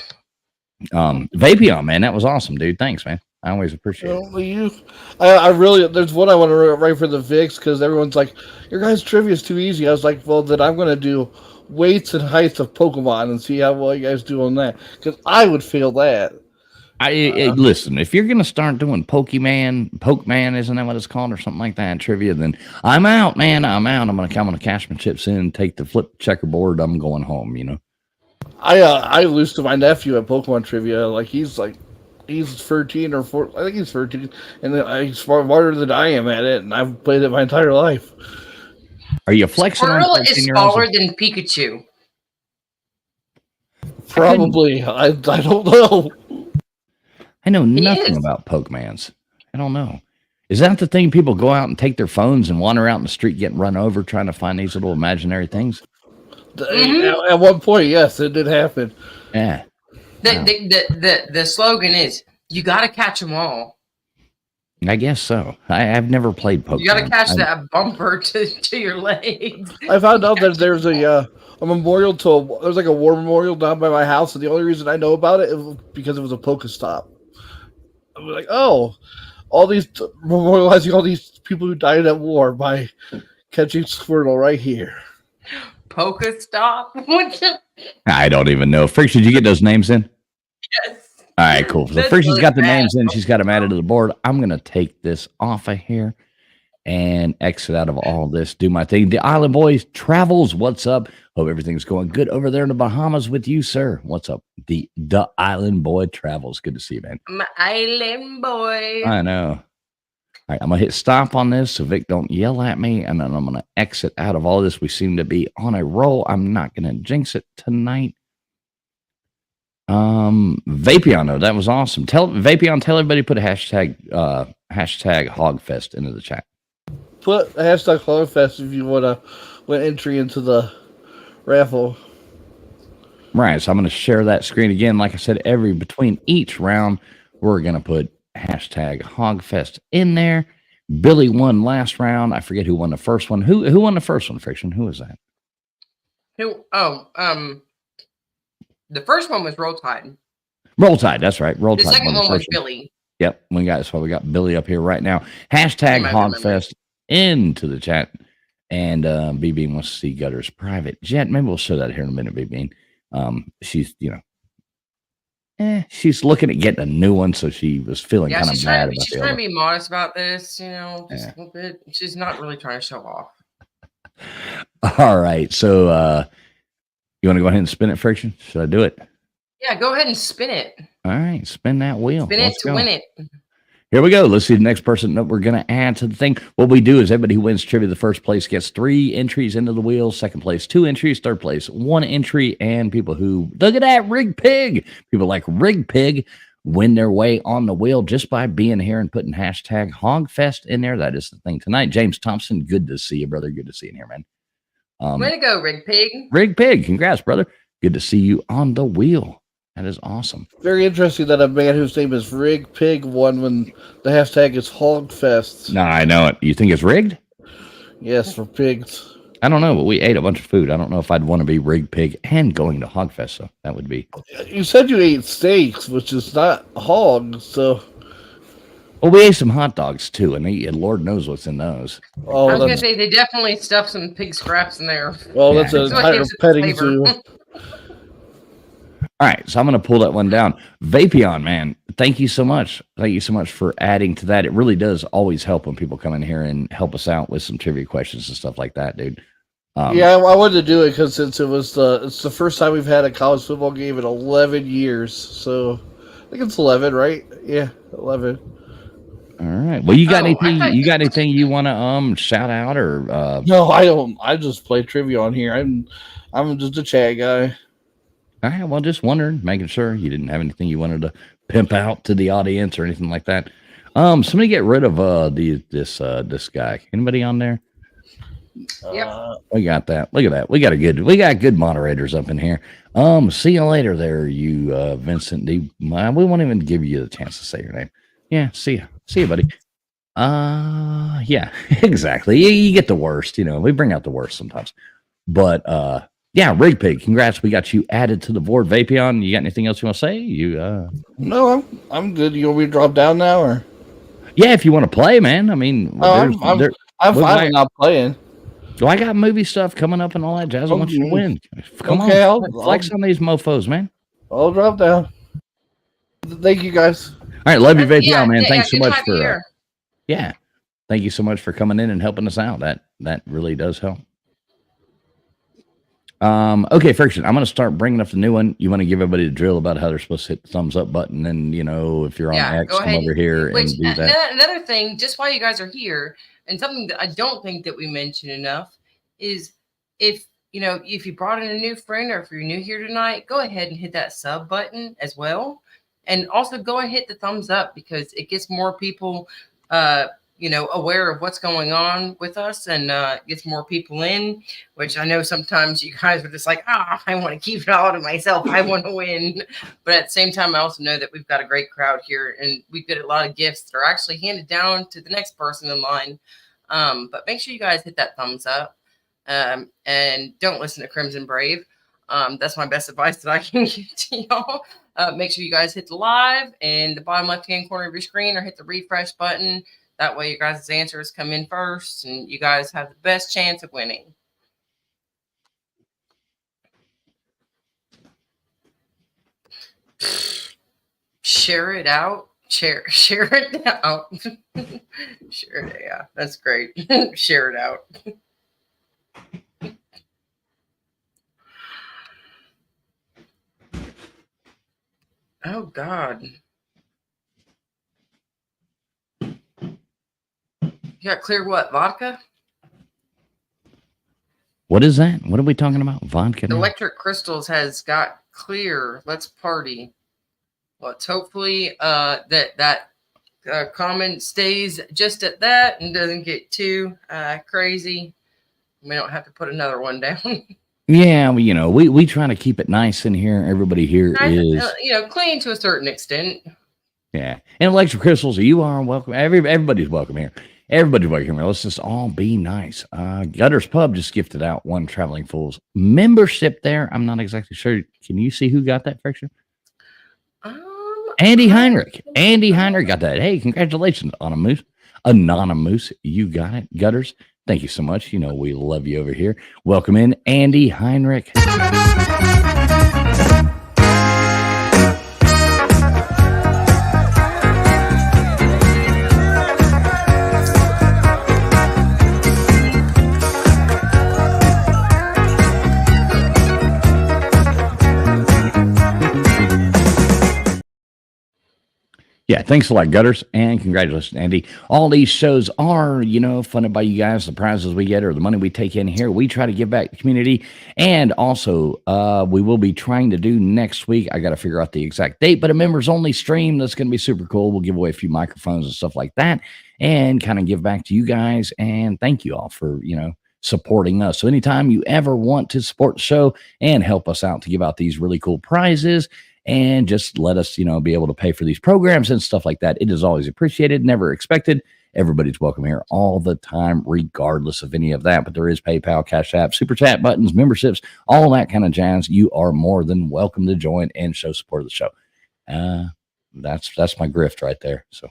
S1: Vapion, man, that was awesome, dude. Thanks, man. I always appreciate it.
S3: I really, there's one I want to write for the Vicks because everyone's like, your guys' trivia is too easy. I was like, well, then I'm going to do weights and heights of Pokemon and see how well you guys do on that because I would fail that.
S1: Listen, if you're going to start doing Pokemon, isn't that what it's called or something like that, trivia, then I'm out, man. I'm out. I'm going to cash my chips in, take the flip checkerboard. I'm going home, you know.
S3: I lose to my nephew at Pokemon trivia. He's 13 or 14. I think he's 13, and he's smarter than I am at it, and I've played it my entire life.
S1: Are you flexing?
S2: Squirtle is smaller than Pikachu.
S3: Probably. I don't know.
S1: I know nothing about Pokemans. I don't know. Is that the thing people go out and take their phones and wander out in the street getting run over trying to find these little imaginary things?
S3: At one point, yes, it did happen.
S1: Yeah.
S2: The slogan is, you got to catch them all.
S1: I guess so. I've never played Pokemon.
S2: You got to catch that bumper to your legs.
S3: I found out that there's a memorial there's a war memorial down by my house, and the only reason I know about it is because it was a Pokestop. I was like, oh, all these memorializing all these people who died at war by catching Squirtle right here.
S2: Pokestop?
S1: I don't even know. Friction, did you get those names in?
S2: Yes.
S1: All right, cool. So Friction's got the names in. She's got them added to the board. I'm going to take this off of here and exit out of all this, do my thing. The Island Boys Travels, what's up? Hope everything's going good over there in the Bahamas with you, sir. What's up? The Island Boy Travels. Good to see you, man.
S2: My island boy.
S1: I know. All right, I'm gonna hit stop on this so Vic don't yell at me, and then I'm gonna exit out of all this. We seem to be on a roll. I'm not gonna jinx it tonight. Vapion, though, that was awesome. Tell everybody put a hashtag Hogfest into the chat.
S3: Put a hashtag Hogfest if you want to win entry into the raffle.
S1: Right, so I'm gonna share that screen again. Like I said, between each round, we're gonna put hashtag Hogfest in there. Billy won last round. I forget who won the first one. Who won the first one, Friction? Who was that?
S2: The first one was Roll Tide.
S1: Roll Tide, that's right. Roll
S2: The
S1: Tide.
S2: second one was Billy.
S1: Yep, that's why we got Billy up here right now. Hashtag Hogfest into the chat. And BB wants to see Gutter's private jet. Maybe we'll show that here in a minute, BB. She's, she's looking at getting a new one, so she was feeling kind of bad about it.
S2: She's trying to be modest about this, just a little bit. She's not really trying to show off.
S1: All right, so you want to go ahead and spin it, Friction? Should I do it?
S2: Yeah, go ahead and spin it.
S1: All right, spin that wheel.
S2: Spin it to win it.
S1: Here we go. Let's see the next person that we're going to add to the thing. What we do is everybody who wins trivia, the first place gets 3 entries into the wheel. Second place, 2 entries. Third place, 1 entry. And people who, look at that, Rig Pig. People like Rig Pig win their way on the wheel just by being here and putting hashtag Hogfest in there. That is the thing tonight. James Thompson, good to see you, brother. Good to see you in here, man.
S2: Way to go, Rig Pig.
S1: Rig Pig, congrats, brother. Good to see you on the wheel. That is awesome.
S3: Very interesting that a man whose name is Rig Pig won when the hashtag is Hogfest.
S1: No, I know it. You think it's rigged?
S3: Yes, for pigs.
S1: I don't know, but we ate a bunch of food. I don't know if I'd want to be Rig Pig and going to Hogfest, so that would be.
S3: You said you ate steaks, which is not hog, so.
S1: Well, we ate some hot dogs too, and Lord knows what's in those.
S3: Oh,
S2: I was gonna say they definitely stuffed some pig scraps in there.
S3: Well, that's an entire petting zoo.
S1: All right, so I'm going to pull that one down. Vapion, man, thank you so much. Thank you so much for adding to that. It really does always help when people come in here and help us out with some trivia questions and stuff like that, dude.
S3: Yeah, I wanted to do it because since it's the first time we've had a college football game in 11 years, so I think it's 11, right? Yeah, 11.
S1: All right. Well, you got anything? You got anything you want to shout out or?
S3: No, I don't. I just play trivia on here. I'm just a chat guy.
S1: All right. Well, just wondering, making sure you didn't have anything you wanted to pimp out to the audience or anything like that. Somebody get rid of this guy. Anybody on there?
S2: Yep.
S1: We got that. Look at that. We got good moderators up in here. See you later there, you Vincent D. We won't even give you the chance to say your name. Yeah, see you, buddy. Yeah, exactly. You get the worst, we bring out the worst sometimes. But yeah, Rig Pig, congrats. We got you added to the board. Vapion, you got anything else you want to say?
S3: No, I'm good. You want me to drop down now or?
S1: Yeah, if you want to play, man. I mean,
S3: I'm fine not playing.
S1: Well, I got movie stuff coming up and all that jazz. I want you to win. Come on, flex on these mofos, man.
S3: I'll drop down. Thank you, guys.
S1: All right, love you, Vapion, man. Thanks so much for
S2: yeah.
S1: Thank you so much for coming in and helping us out. That really does help. Okay, Friction, I'm going to start bringing up the new one. You want to give everybody the drill about how they're supposed to hit the thumbs up button, and if you're on X, come over here and do that.
S2: Another thing, just while you guys are here, and something that I don't think that we mention enough is if you brought in a new friend or if you're new here tonight, go ahead and hit that sub button as well. And also go and hit the thumbs up because it gets more people, aware of what's going on with us and gets more people in, which I know sometimes you guys are just like, I want to keep it all to myself. I want to win. But at the same time, I also know that we've got a great crowd here and we get a lot of gifts that are actually handed down to the next person in line. But make sure you guys hit that thumbs up and don't listen to Crimson Brave. That's my best advice that I can give to y'all. Make sure you guys hit the live in the bottom left-hand corner of your screen or hit the refresh button. That way your guys' answers come in first and you guys have the best chance of winning. Share it out. Share it out. Share it. Yeah, that's great. Share it out. Oh God. You got clear what? Vodka?
S1: What is that? What are we talking about? Vodka now?
S2: Electric Crystals has got clear. Let's party. Let's hopefully that comment stays just at that and doesn't get too crazy. We don't have to put another one down.
S1: Yeah, well, you know, we try to keep it nice in here. Everybody here is,
S2: clean to a certain extent.
S1: yeah. And Electric Crystals, you are welcome. Everybody's welcome here. Everybody's welcome here. Let's just all be nice. Gutters Pub just gifted out one Traveling Fools membership there. I'm not exactly sure. Can you see who got that, Friction? Andy Heinrich. Andy Heinrich got that. Hey, congratulations, Anonymous. You got it. Gutters, thank you so much. You know, we love you over here. Welcome in, Andy Heinrich. Yeah, thanks a lot, Gutters, and congratulations, Andy. All these shows are, you know, funded by you guys. The prizes we get or the money we take in here, we try to give back to the community. And also, we will be trying to do next week. I got to figure out the exact date, but a members-only stream that's going to be super cool. We'll give away a few microphones and stuff like that and kind of give back to you guys. And thank you all for, you know, supporting us. So anytime you ever want to support the show and help us out to give out these really cool prizes, and just let us, you know, be able to pay for these programs and stuff like that. It is always appreciated, never expected. Everybody's welcome here all the time, regardless of any of that. But there is PayPal, Cash App, Super Chat buttons, memberships, all that kind of jazz. You are more than welcome to join and show support of the show. That's my grift right there. So,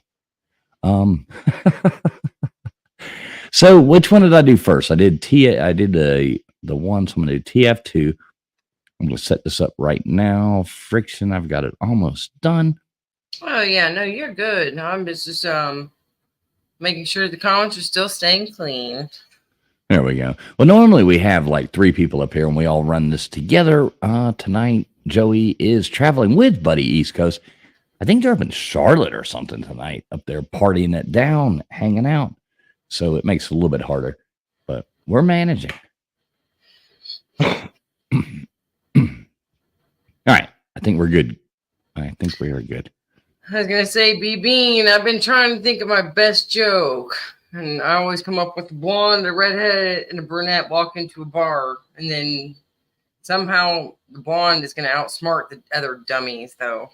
S1: so which one did I do first? I did the one. So I'm gonna do TF2. I'm going to set this up right now. Friction, I've got it almost done.
S2: Oh, yeah. No, you're good. No, I'm just making sure the comments are still staying clean.
S1: There we go. Well, normally we have like 3 people up here and we all run this together. Tonight, Joey is traveling with Buddy East Coast. I think they're up in Charlotte or something tonight, up there partying it down, hanging out. So it makes it a little bit harder, but we're managing. All right. I think we're good. I think we are good.
S2: I was going to say, B Bean, I've been trying to think of my best joke. And I always come up with a blonde, a redhead, and a brunette walk into a bar. And then somehow the blonde is going to outsmart the other dummies, though.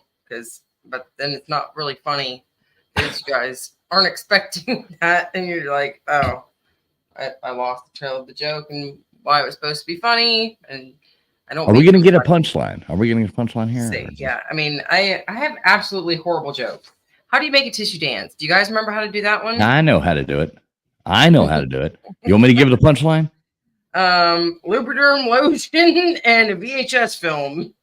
S2: But then it's not really funny because you guys aren't expecting that. And you're like, oh, I lost the trail of the joke and why it was supposed to be funny. And
S1: are we going to get a punchline? Are we going to get a punchline here?
S2: Yeah. I mean, I have absolutely horrible jokes. How do you make a tissue dance? Do you guys remember how to do that one?
S1: I know how to do it. You want me to give it a punchline?
S2: Lubriderm lotion and a VHS film.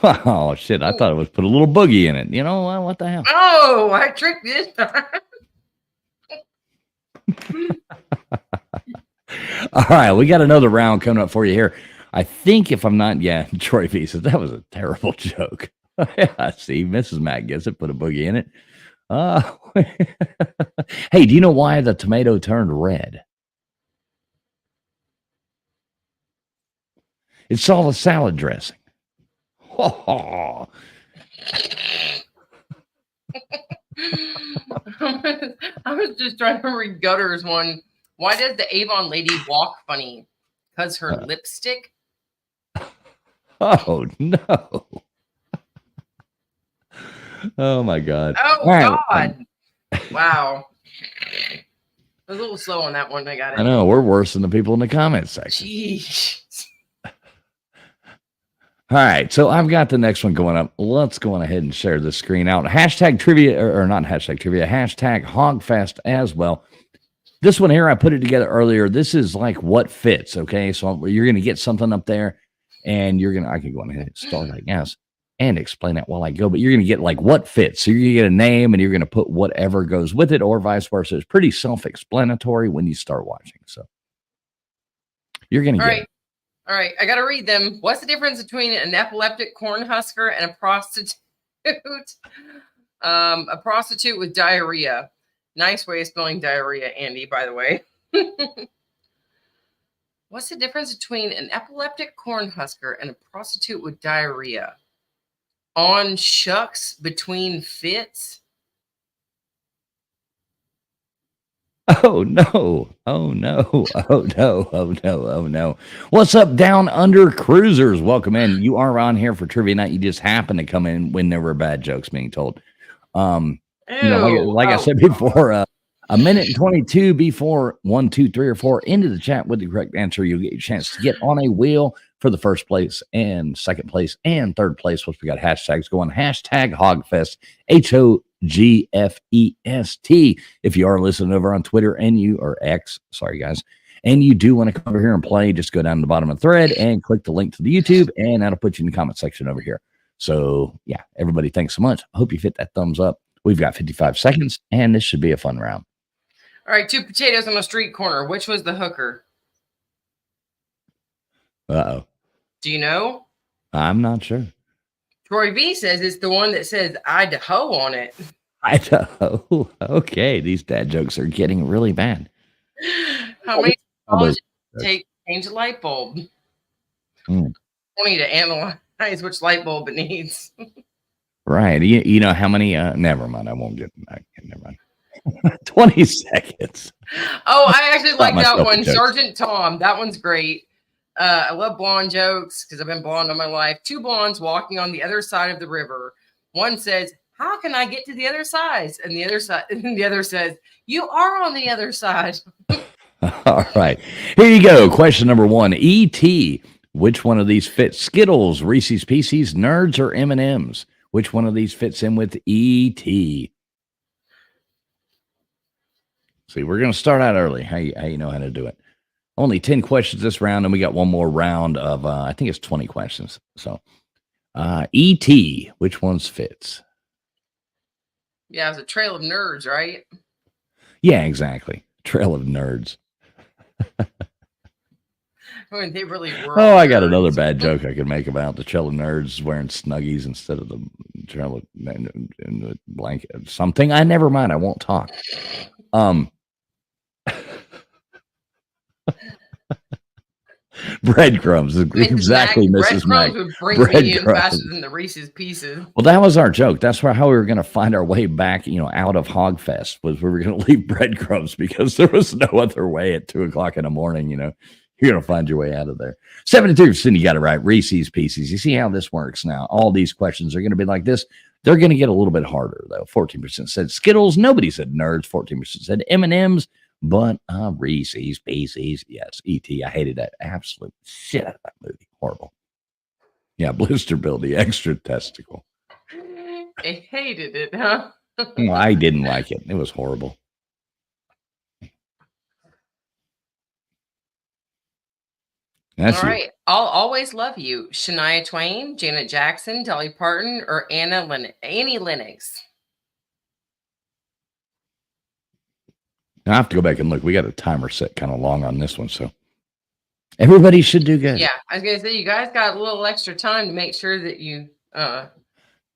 S1: Oh, shit. I thought it was put a little boogie in it. You know, what the hell?
S2: Oh, I tricked this time.
S1: All right. We got another round coming up for you here. I think if I'm not, Troy V says that was a terrible joke. Yeah, see, Mrs. Mac gets it, put a boogie in it. Hey, do you know why the tomato turned red? It's all the salad dressing. I
S2: was just trying to read Gutters one. Why does the Avon lady walk funny? Because her lipstick?
S1: Oh, no. Oh, my God.
S2: Oh, God. Wow. I was a little slow on that one. I got it.
S1: I know. We're worse than the people in the comments section.
S2: Jeez.
S1: All right. So I've got the next one going up. Let's go on ahead and share the screen out. Hashtag trivia, or not hashtag trivia, hashtag Hogfest as well. This one here, I put it together earlier. This is like what fits. Okay. So you're going to get something up there. And I can go on ahead and start, I guess, and explain that while I go. But you're going to get like what fits. So you're going to get a name and you're going to put whatever goes with it or vice versa. It's pretty self-explanatory when you start watching. So you're going to get it.
S2: All right. I got to read them. What's the difference between an epileptic cornhusker and a prostitute? A prostitute with diarrhea. Nice way of spelling diarrhea, Andy, by the way. What's the difference between an epileptic cornhusker and a prostitute with diarrhea? On shucks between fits?
S1: Oh no. Oh no. Oh no. Oh no. Oh no. What's up, Down Under Cruisers? Welcome in. You are on here for trivia night. You just happen to come in when there were bad jokes being told. You know, like I said before, a minute and 22 before 1, 2, 3, or 4 into the chat with the correct answer, you'll get your chance to get on a wheel for the first place and second place and third place. Once we got hashtags going, hashtag Hogfest, HOGFEST. If you are listening over on Twitter and you or X, sorry guys, and you do want to come over here and play, just go down to the bottom of the thread and click the link to the YouTube, and that'll put you in the comment section over here. So yeah, everybody, thanks so much. I hope you hit that thumbs up. We've got 55 seconds, and this should be a fun round.
S2: All right, 2 potatoes on a street corner. Which was the hooker?
S1: Uh-oh.
S2: Do you know?
S1: I'm not sure.
S2: Troy V says it's the one that says Idaho on it.
S1: Idaho. Okay, these dad jokes are getting really bad.
S2: How many dollars does it take to change a light bulb? 20 to analyze which light bulb it needs.
S1: Right. You know how many? Never mind. I won't get. Never mind. 20 seconds.
S2: Oh, I actually like that one. Sergeant Tom. That one's great. I love blonde jokes because I've been blonde all my life. 2 blondes walking on the other side of the river. One says, "How can I get to the other side?" And the other says, "You are on the other side."
S1: All right. Here you go. Question number 1. E.T. Which one of these fits? Skittles, Reese's Pieces, Nerds, or M&M's? Which one of these fits in with E.T.? See, we're going to start out early. How you know how to do it. Only 10 questions this round, and we got one more round of, I think it's 20 questions. So, E.T., which one's fits?
S2: Yeah, it's a trail of nerds, right?
S1: Yeah, exactly. Trail of nerds.
S2: I mean, they really were.
S1: Oh, I got another bad joke I could make about the trail of nerds wearing Snuggies instead of the trail of the blanket. Something. Never mind. I won't talk. Breadcrumbs. Exactly, Mrs. Mac.
S2: Breadcrumbs would bring me in faster than the Reese's Pieces.
S1: Well, that was our joke. That's how we were going to find our way back, out of Hogfest, was we were going to leave breadcrumbs because there was no other way at 2:00 in the morning, You're going to find your way out of there. 72%, you got it right. Reese's Pieces. You see how this works now. All these questions are going to be like this. They're going to get a little bit harder, though. 14% said Skittles. Nobody said Nerds. 14% said M&M's. But Reese's Pieces. Yes, E.T. I hated that absolute shit out of that movie. Horrible. Yeah, Blister Bill, the extra testicle.
S2: I hated it, huh?
S1: Well, I didn't like it. It was horrible. That's
S2: all right. I'll always love you. Shania Twain, Janet Jackson, Dolly Parton, or Annie Lennox.
S1: I have to go back and look. We got a timer set kind of long on this one, so everybody should do good.
S2: Yeah, I was gonna say you guys got a little extra time to make sure that you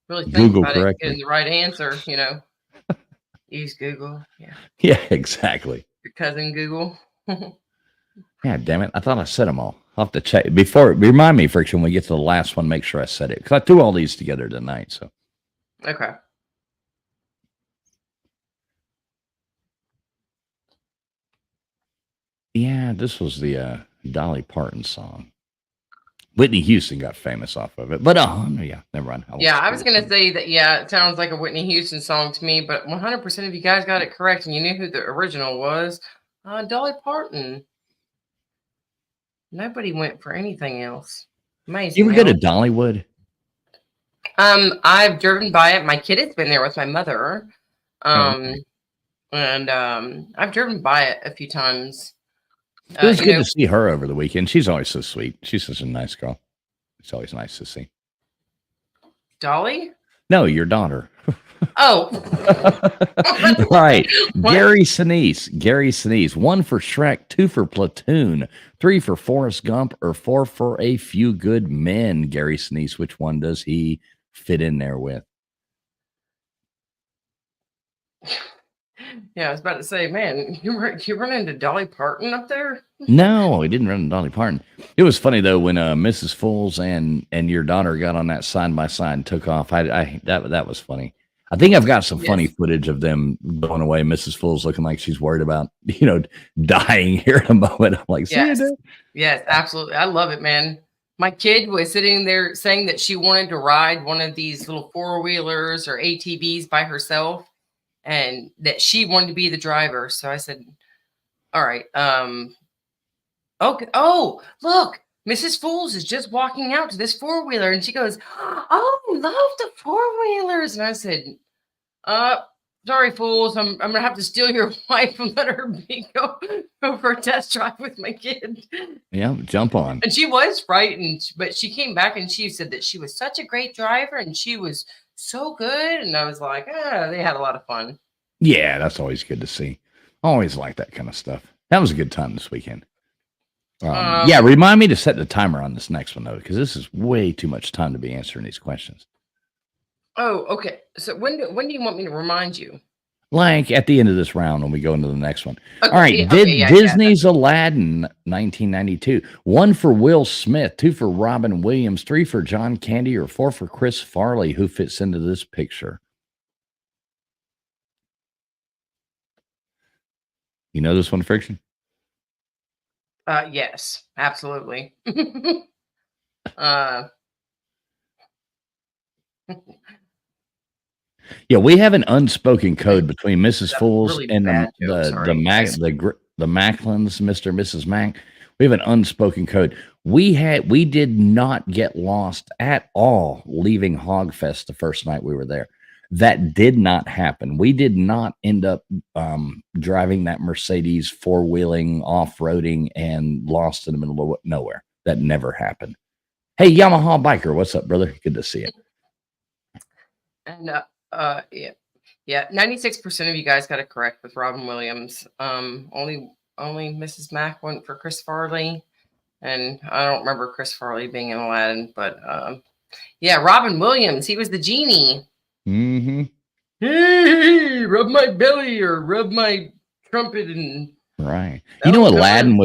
S2: really think
S1: Google
S2: about
S1: correctly.
S2: it, getting the right answer. Use Google. Yeah.
S1: Yeah, exactly.
S2: Your cousin Google.
S1: Yeah, damn it! I thought I said them all. I'll have to check before. Remind me, Friction, when we get to the last one. Make sure I said it because I threw all these together tonight. So
S2: okay.
S1: Yeah, this was the Dolly Parton song. Whitney Houston got famous off of it, but yeah, never mind.
S2: I was gonna say that. Yeah, it sounds like a Whitney Houston song to me, but 100% of you guys got it correct, and you knew who the original was. Dolly Parton. Nobody went for anything else. Amazing.
S1: You ever go to Dollywood?
S2: I've driven by it. My kid has been there with my mother. And I've driven by it a few times.
S1: It was good to see her over the weekend. She's always so sweet. She's such a nice girl. It's always nice to see.
S2: Dolly?
S1: No, your daughter.
S2: Oh.
S1: Right. What? Gary Sinise. 1 for Shrek, 2 for Platoon, 3 for Forrest Gump, or 4 for A Few Good Men. Gary Sinise, which one does he fit in there with?
S2: Yeah, I was about to say, man, you run into Dolly Parton up there?
S1: No, we didn't run into Dolly Parton. It was funny though when Mrs. Fools and your daughter got on that side by side and took off. That was funny. I think I've got some funny footage of them going away. Mrs. Fools looking like she's worried about dying here in a moment. I'm like,
S2: yes, absolutely. I love it, man. My kid was sitting there saying that she wanted to ride one of these little four-wheelers or ATVs by herself, and that she wanted to be the driver. So I said, all right, okay. Oh, look, Mrs. Fools is just walking out to this four-wheeler, and she goes, oh, love the four-wheelers. And I said, sorry, Fools, I'm gonna have to steal your wife and let her go for a test drive with my kid.
S1: Yeah, jump on.
S2: And she was frightened, but she came back and she said that she was such a great driver and she was so good. And I was like, they had a lot of fun.
S1: Yeah, that's always good to see. Always like that kind of stuff. That was a good time this weekend. Yeah, remind me to set the timer on this next one, though, because this is way too much time to be answering these questions.
S2: Oh, okay. So when do you want me to remind you?
S1: Like at the end of this round when we go into the next one.
S2: Okay,
S1: all right. Disney's Aladdin, 1992. 1 for Will Smith, 2 for Robin Williams, 3 for John Candy, or 4 for Chris Farley. Who fits into this picture? You know this one, Friction?
S2: Yes, absolutely.
S1: Yeah, we have an unspoken code between Mrs. Fools really and the Macklins, Mr. and Mrs. Mack. We have an unspoken code. We did not get lost at all leaving Hogfest the first night we were there. That did not happen. We did not end up driving that Mercedes four-wheeling, off-roading, and lost in the middle of nowhere. That never happened. Hey, Yamaha Biker, what's up, brother? Good to see you.
S2: And yeah, 96% of you guys got it correct with Robin Williams. Only Mrs. Mack went for Chris Farley, and I don't remember Chris Farley being in Aladdin, but yeah, Robin Williams, he was the genie.
S1: Mm-hmm.
S2: Hey, rub my belly or rub my trumpet and
S1: right. You know, Aladdin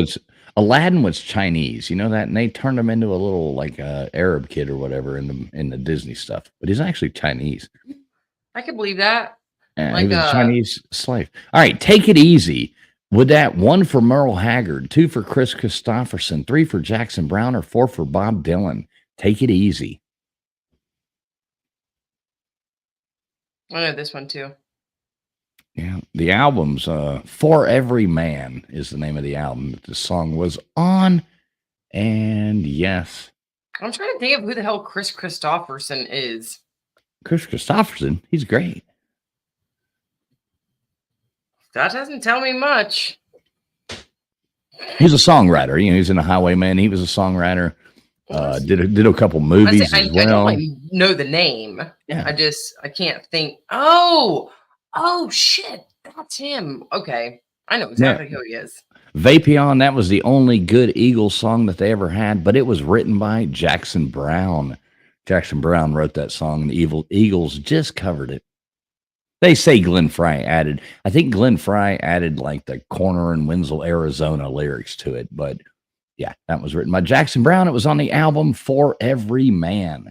S1: was Chinese. You know that, and they turned him into a little like Arab kid or whatever in the Disney stuff. But he's actually Chinese.
S2: I can believe that.
S1: Yeah, he was a Chinese slave. All right, take it easy. Would that 1 for Merle Haggard, 2 for Chris Christopherson, 3 for Jackson Brown, or 4 for Bob Dylan? Take it easy.
S2: I know this one too.
S1: Yeah, the album's For Every Man is the name of the album that the song was on. And yes.
S2: I'm trying to think of who the hell Chris Christopherson is.
S1: Chris Christopherson, he's great.
S2: That doesn't tell me much.
S1: He's a songwriter. You know, he's in the Highwayman. He was a songwriter. Did a couple movies as well.
S2: I know the name.
S1: Yeah.
S2: I can't think. Oh shit, that's him. Okay, I know exactly who he is.
S1: Vapion, that was the only good Eagles song that they ever had, but it was written by Jackson Brown. Jackson Brown wrote that song, and the Eagles just covered it. They say Glenn Fry added. I think Glenn Fry added like the Corner in Winslow, Arizona lyrics to it, but yeah, that was written by Jackson Brown. It was on the album For Every Man.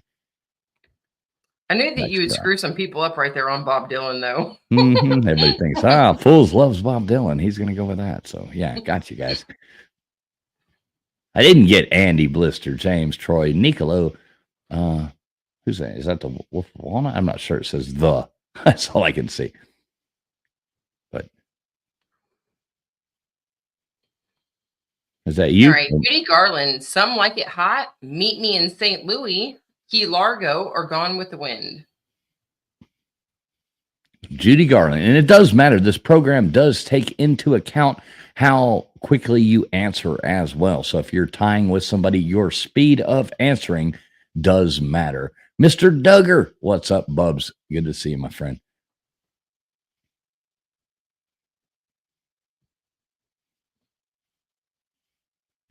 S2: I knew that you would screw some people up right there on Bob Dylan, though.
S1: Everybody thinks, Fools loves Bob Dylan. He's going to go with that. So, yeah, got you guys. I didn't get Andy, Blister, James, Troy, Nicolo. Who's that? Is that the Wolf of Walnut? I'm not sure. It says the. That's all I can see. But is that you?
S2: All right, Judy Garland. Some Like It Hot. Meet Me in St. Louis. Key Largo, or Gone with the Wind?
S1: Judy Garland. And it does matter. This program does take into account how quickly you answer as well. So if you're tying with somebody, your speed of answering does matter. Mr. Duggar, what's up, Bubs? Good to see you, my friend.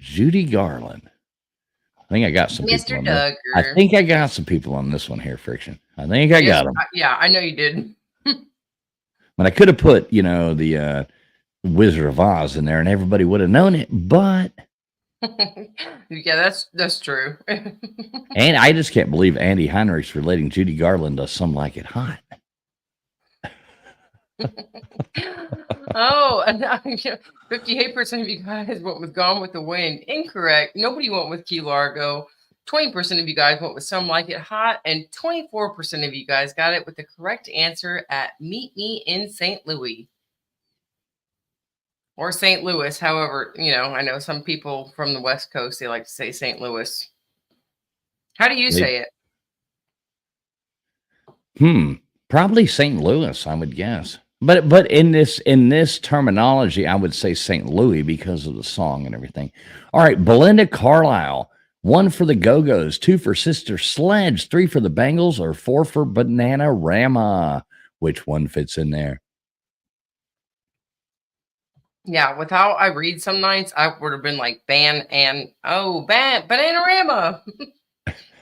S1: Judy Garland. I think I got some
S2: Mr.
S1: people.
S2: Duggar.
S1: I think I got some people on this one here, Friction. I think I got them.
S2: Yeah, I know you did.
S1: But I could have put, the Wizard of Oz in there and everybody would have known it. But
S2: Yeah, that's true.
S1: and I just can't believe Andy Heinrich's relating Judy Garland to Some Like It Hot.
S2: Oh, and 58% of you guys went with Gone with the Wind. Incorrect. Nobody went with Key Largo. 20% of you guys went with Some Like It Hot, and 24% of you guys got it with the correct answer at Meet Me in St. Louis. Or St. Louis. However, I know some people from the West Coast, they like to say St. Louis. How do you say it?
S1: Probably St. Louis, I would guess. But in this terminology, I would say St. Louis because of the song and everything. All right, Belinda Carlisle. 1 for the Go-Go's, 2 for Sister Sledge, 3 for the Bengals, or 4 for Bananarama. Which one fits in there?
S2: Yeah, with how I read some nights, I would have been like Bananarama.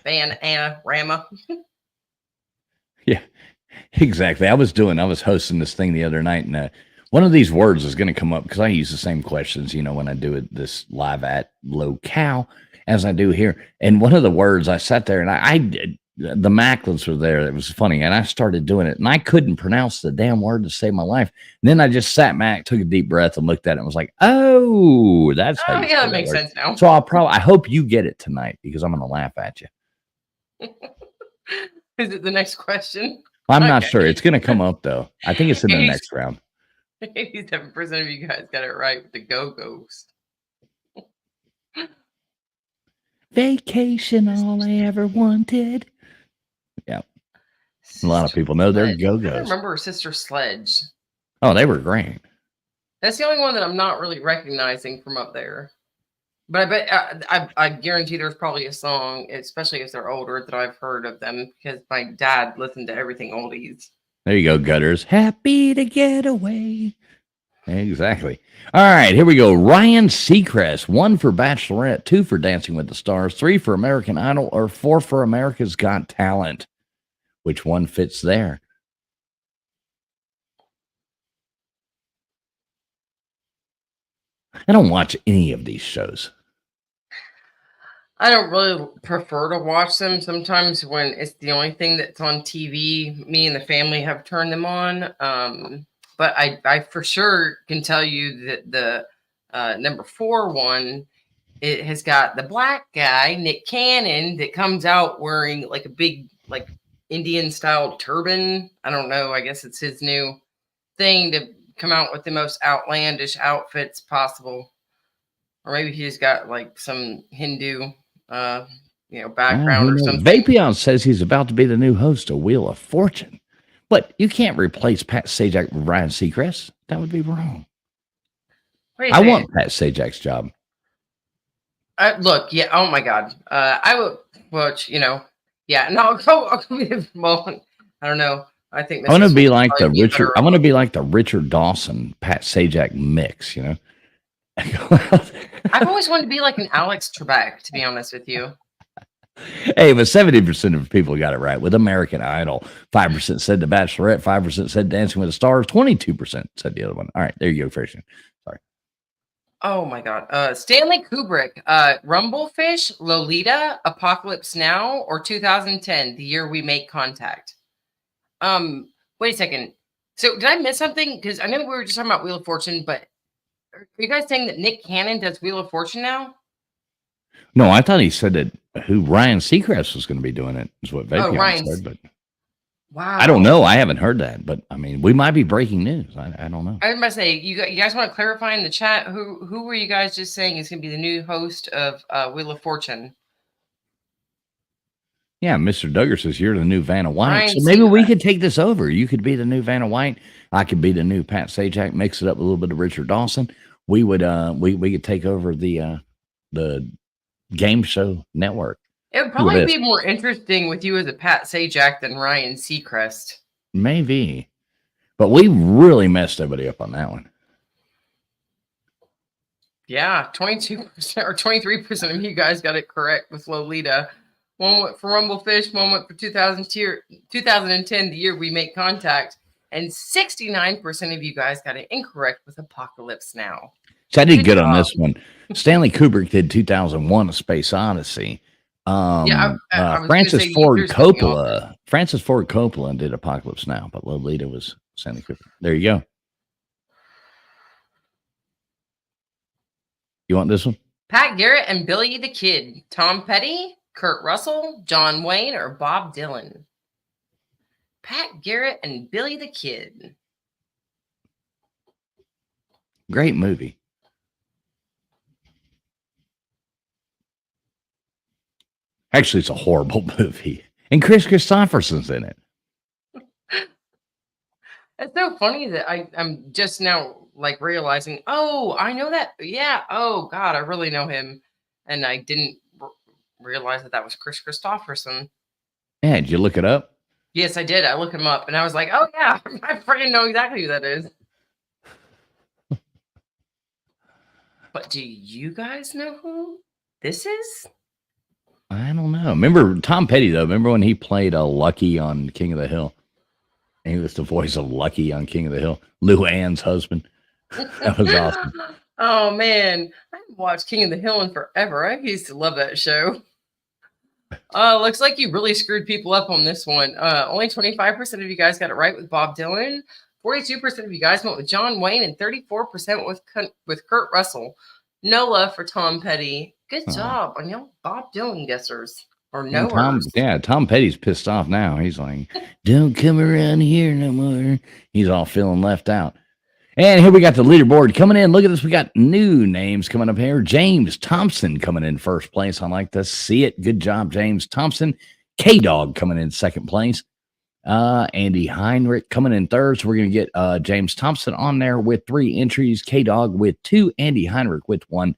S2: Bananarama.
S1: Yeah, exactly. I was hosting this thing the other night, and one of these words is going to come up because I use the same questions, when I do this live at locale as I do here. And one of the words I sat there and I did, the Macklins were there. It was funny. And I started doing it and I couldn't pronounce the damn word to save my life. And then I just sat back, took a deep breath and looked at it and was like, oh, that's how you
S2: yeah, that makes sense now.
S1: So I hope you get it tonight because I'm going to laugh at you.
S2: Is it the next question?
S1: I'm not sure. It's going to come up though. I think it's in the next round.
S2: 87% of you guys got it right with the Go-Go's.
S1: Vacation, all I ever wanted. Yeah. A lot of people know they're Go-Go's.
S2: I remember Sister Sledge.
S1: Oh, they were great.
S2: That's the only one that I'm not really recognizing from up there. But I bet I guarantee there's probably a song, especially if they're older, that I've heard of them because my dad listened to everything oldies.
S1: There you go, Gutters. Happy to get away. Exactly. All right, here we go. Ryan Seacrest, 1 for Bachelorette, 2 for Dancing with the Stars, 3 for American Idol, or 4 for America's Got Talent. Which one fits there? I don't watch any of these shows.
S2: I don't really prefer to watch them. Sometimes when it's the only thing that's on TV, me and the family have turned them on. But I for sure can tell you that the number 4 one, it has got the black guy, Nick Cannon, that comes out wearing like a big, like Indian style turban. I don't know. I guess it's his new thing to come out with the most outlandish outfits possible. Or maybe he's got like some Hindu, background or something.
S1: Vapion says he's about to be the new host of Wheel of Fortune. But you can't replace Pat Sajak with Ryan Seacrest. That would be wrong. I want Pat Sajak's job.
S2: Look, yeah. Oh my God. I would watch. Yeah. No, I'll go be well. I don't know. I think
S1: I want to be like the Richard. I want to be like the Richard Dawson Pat Sajak mix.
S2: I've always wanted to be like an Alex Trebek, to be honest with you.
S1: Hey, but 70% of people got it right with American Idol. 5% said The Bachelorette. 5% said Dancing with the Stars. 22% said the other one. All right, there you go, Christian. Sorry.
S2: Oh my God. Stanley Kubrick, Rumblefish, Lolita, Apocalypse Now, or 2010, the year we make contact. Wait a second. So did I miss something? Because I know we were just talking about Wheel of Fortune, but are you guys saying that Nick Cannon does Wheel of Fortune now?
S1: No, I thought he said that Ryan Seacrest was going to be doing it, is what Vapion said. But
S2: wow,
S1: I don't know. I haven't heard that, but I mean, we might be breaking news. I don't know.
S2: I was about to say, you guys want to clarify in the chat who were you guys just saying is going to be the new host of Wheel of Fortune?
S1: Yeah, Mr. Duggar says you're the new Vanna White. So maybe we could take this over. You could be the new Vanna White. I could be the new Pat Sajak. Mix it up with a little bit of Richard Dawson. We would we could take over the game show network.
S2: It would probably be more interesting with you as a Pat Sajak than Ryan Seacrest.
S1: Maybe. But we really messed everybody up on that one.
S2: Yeah, 22% or 23% of you guys got it correct with Lolita. One went for Rumblefish, one went for 2010, the year we make contact. And 69% of you guys got it incorrect with Apocalypse Now.
S1: So I did
S2: Good
S1: good on
S2: job.
S1: this one. Stanley Kubrick did 2001: A Space Odyssey.
S2: I was
S1: Francis
S2: gonna say, you
S1: Ford
S2: threw something off
S1: Coppola. Francis Ford Coppola did Apocalypse Now, but Lolita was Stanley Kubrick. There you go. You want this one?
S2: Pat Garrett and Billy the Kid, Tom Petty, Kurt Russell, John Wayne, or Bob Dylan? Pat Garrett and Billy the Kid.
S1: Great movie. Actually, it's a horrible movie. And Chris Christopherson's in it.
S2: It's so funny that I'm just now like realizing, oh, I know that. Yeah. Oh, God, I really know him. And I didn't realize that was Chris Christopherson.
S1: Yeah, did you look it up?
S2: Yes, I did. I looked him up and I was like, oh, yeah, I freaking know exactly who that is. But do you guys know who this is?
S1: I don't know. Remember Tom Petty, though? Remember when he played Lucky on King of the Hill? And he was the voice of Lucky on King of the Hill. Lou Ann's husband. That was awesome.
S2: Oh, man. I haven't watched King of the Hill in forever. I used to love that show. Looks like you really screwed people up on this one. Only 25% of you guys got it right with Bob Dylan. 42% of you guys went with John Wayne, and 34% with Kurt Russell. No love for Tom Petty. Good job on y'all Bob Dylan guessers. Or no.
S1: Tom Petty's pissed off now. He's like, don't come around here no more. He's all feeling left out. And here we got the leaderboard coming in. Look at this. We got new names coming up here. James Thompson coming in first place. I like to see it. Good job, James Thompson. K-Dog coming in second place. Andy Heinrich coming in third. So we're going to get James Thompson on there with 3 entries. K-Dog with 2. Andy Heinrich with 1.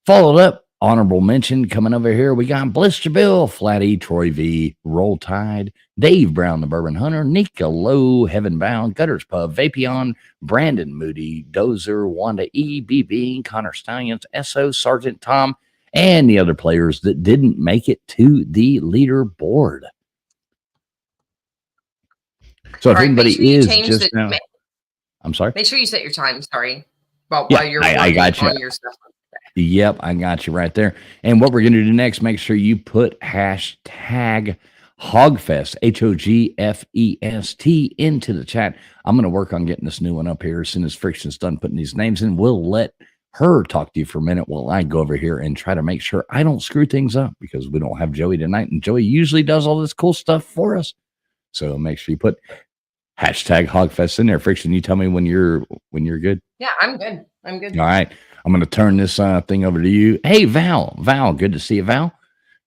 S1: Followed up. Honorable mention coming over here. We got Blister Bill, Flatty, Troy V, Roll Tide, Dave Brown, the Bourbon Hunter, Nika Low, Heaven Bound, Gutters Pub, Vapion, Brandon Moody, Dozer, Wanda E, BB, Connor Stallions, SO, Sergeant Tom, and the other players that didn't make it to the leaderboard. So if anybody is just now, I'm sorry.
S2: Make sure you set your time. Sorry, while you're
S1: I got you.
S2: on your stuff.
S1: Yep, I got you right there. And what we're going to do next, make sure you put hashtag Hogfest, HOGFEST, into the chat. I'm going to work on getting this new one up here as soon as Friction's done putting these names in. We'll let her talk to you for a minute while I go over here and try to make sure I don't screw things up, because we don't have Joey tonight, and Joey usually does all this cool stuff for us. So make sure you put hashtag Hogfest in there. Friction, you tell me when you're good.
S2: Yeah, I'm good. I'm good.
S1: All right. I'm going to turn this thing over to you. Hey, Val. Val, good to see you, Val.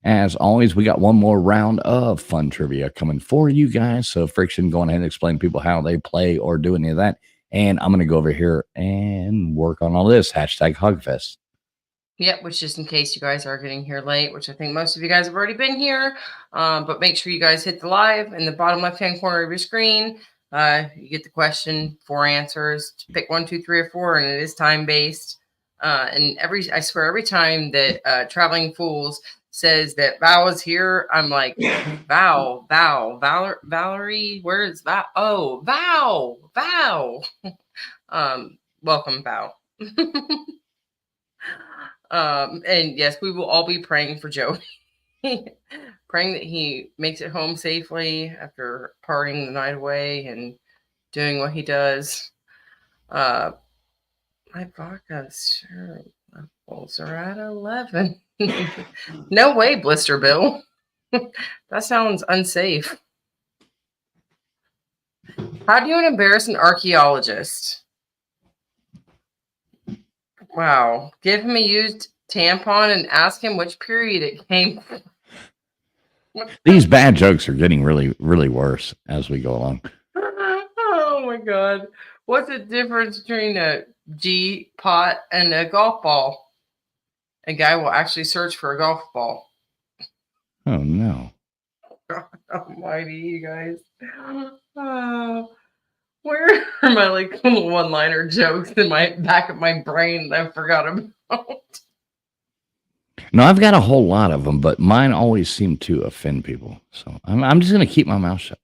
S1: As always, we got one more round of fun trivia coming for you guys. So Friction, go on ahead and explain to people how they play or do any of that. And I'm going to go over here and work on all this. Hashtag Hogfest.
S2: Yep, which just in case you guys are getting here late, which I think most of you guys have already been here. But make sure you guys hit the live in the bottom left-hand corner of your screen. You get the question, 4 answers. Pick 1, 2, 3, or 4, and it is time-based. And I swear every time that Traveling Fools says that Val is here, I'm like, Valerie, where is Val? Oh, Val. Welcome, Val. And yes, we will all be praying for Joey, praying that he makes it home safely after partying the night away and doing what he does. My vodka levels are at 11. No way, Blister Bill. That sounds unsafe. How do you embarrass an archaeologist? Wow. Give him a used tampon and ask him which period it came from.
S1: These bad jokes are getting really, really worse as we go along.
S2: Oh, my God. What's the difference between a G pot and a golf ball? A guy will actually search for a golf ball.
S1: Oh no!
S2: God almighty, you guys! Where are my like little one-liner jokes in my back of my brain that I forgot about?
S1: No, I've got a whole lot of them, but mine always seem to offend people. So I'm just going to keep my mouth shut.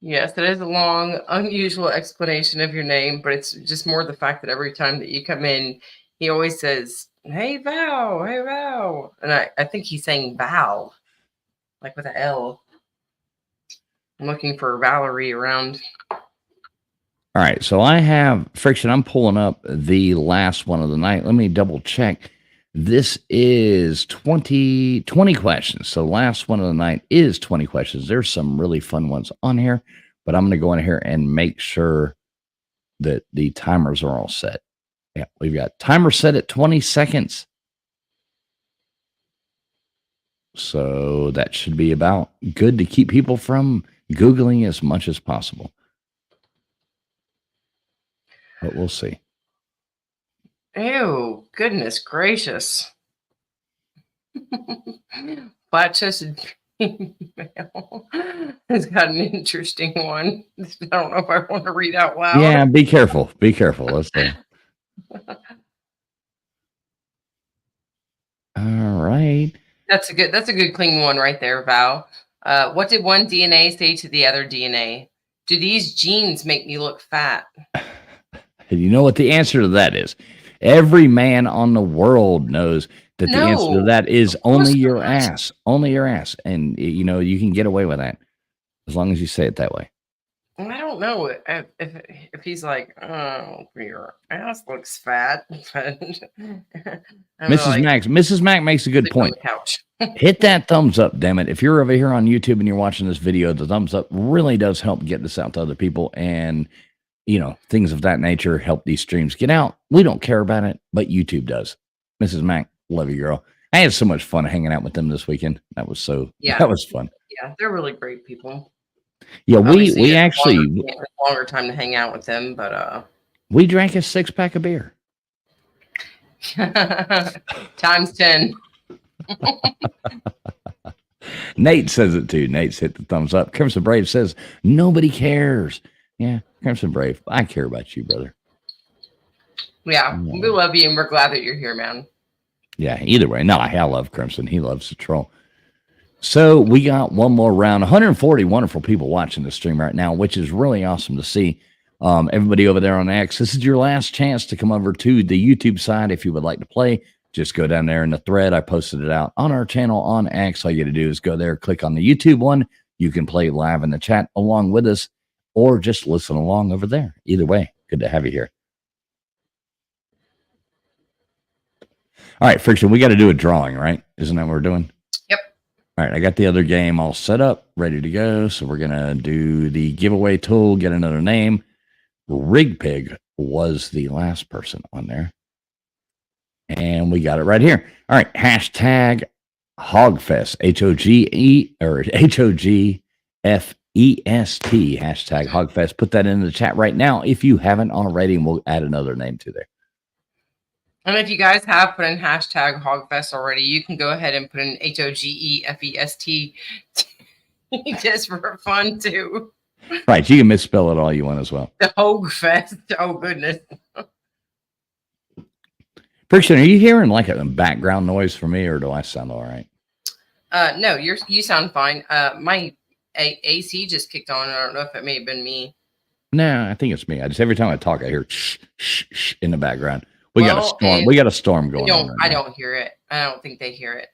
S2: Yes, it is a long, unusual explanation of your name, but it's just more the fact that every time that you come in, he always says, "Hey Val, hey Val," and I think he's saying Val, like with an L. I'm looking for Valerie around.
S1: All right, so I have Friction. I'm pulling up the last one of the night. Let me double check. This is 20 questions. So last one of the night is 20 questions. There's some really fun ones on here, but I'm going to go in here and make sure that the timers are all set. Yeah, we've got timer set at 20 seconds. So that should be about good to keep people from Googling as much as possible. But we'll see.
S2: Ew, goodness gracious. Flat-chested female has got an interesting one. I don't know if I want to read out loud.
S1: Yeah, be careful. Be careful. Let's see. All right.
S2: That's a good clean one right there, Val. What did one DNA say to the other DNA? Do these genes make me look fat?
S1: And you know what the answer to that is? Every man on the world knows that the answer to that is only your ass. Only your ass. And, you know, you can get away with that as long as you say it that way.
S2: I don't know if he's like, oh, your ass looks fat.
S1: Mrs. Mac makes a good point. Hit that thumbs up, damn it. If you're over here on YouTube and you're watching this video, the thumbs up really does help get this out to other people. And, you know, things of that nature help these streams get out. We don't care about it, but YouTube does. Mrs. Mac, love you, girl. I had so much fun hanging out with them this weekend. That was fun.
S2: Yeah, they're really great people.
S1: Yeah, we actually
S2: longer time to hang out with them, but
S1: we drank a 6-pack of beer.
S2: Times 10.
S1: Nate says it too. Nate's hit the thumbs up. Crimson Brave says nobody cares. Yeah, Crimson Brave, I care about you, brother.
S2: Yeah, we love you and we're glad that you're here, man.
S1: Yeah, either way. No, I love Crimson. He loves the troll. So we got one more round. 140 wonderful people watching the stream right now, which is really awesome to see. Everybody over there on X, this is your last chance to come over to the YouTube side. If you would like to play, just go down there in the thread. I posted it out on our channel on X. All you got to do is go there, click on the YouTube one. You can play live in the chat along with us or just listen along over there. Either way, good to have you here. All right, Friction, we got to do a drawing, right? Isn't that what we're doing?
S2: Yep.
S1: All right, I got the other game all set up, ready to go. So we're going to do the giveaway tool, get another name. Rig Pig was the last person on there. And we got it right here. All right, hashtag Hogfest, H-O-G-E or H-O-G-F-E-S-T, hashtag Hogfest. Put that in the chat right now. If you haven't already, we'll add another name to there.
S2: And if you guys have put in hashtag Hogfest already, you can go ahead and put in H-O-G-E-F-E-S-T just for fun too.
S1: Right, you can misspell it all you want as well.
S2: The Hogfest. Oh goodness.
S1: Friction, are you hearing like a background noise for me, or do I sound all right?
S2: No, you sound fine. My AC just kicked on. I don't know if it may have been me.
S1: No, I think it's me. Every time I talk, I hear shh, shh, shh in the background. We got a storm. We got a storm going on.
S2: I don't hear it. I don't think they hear it.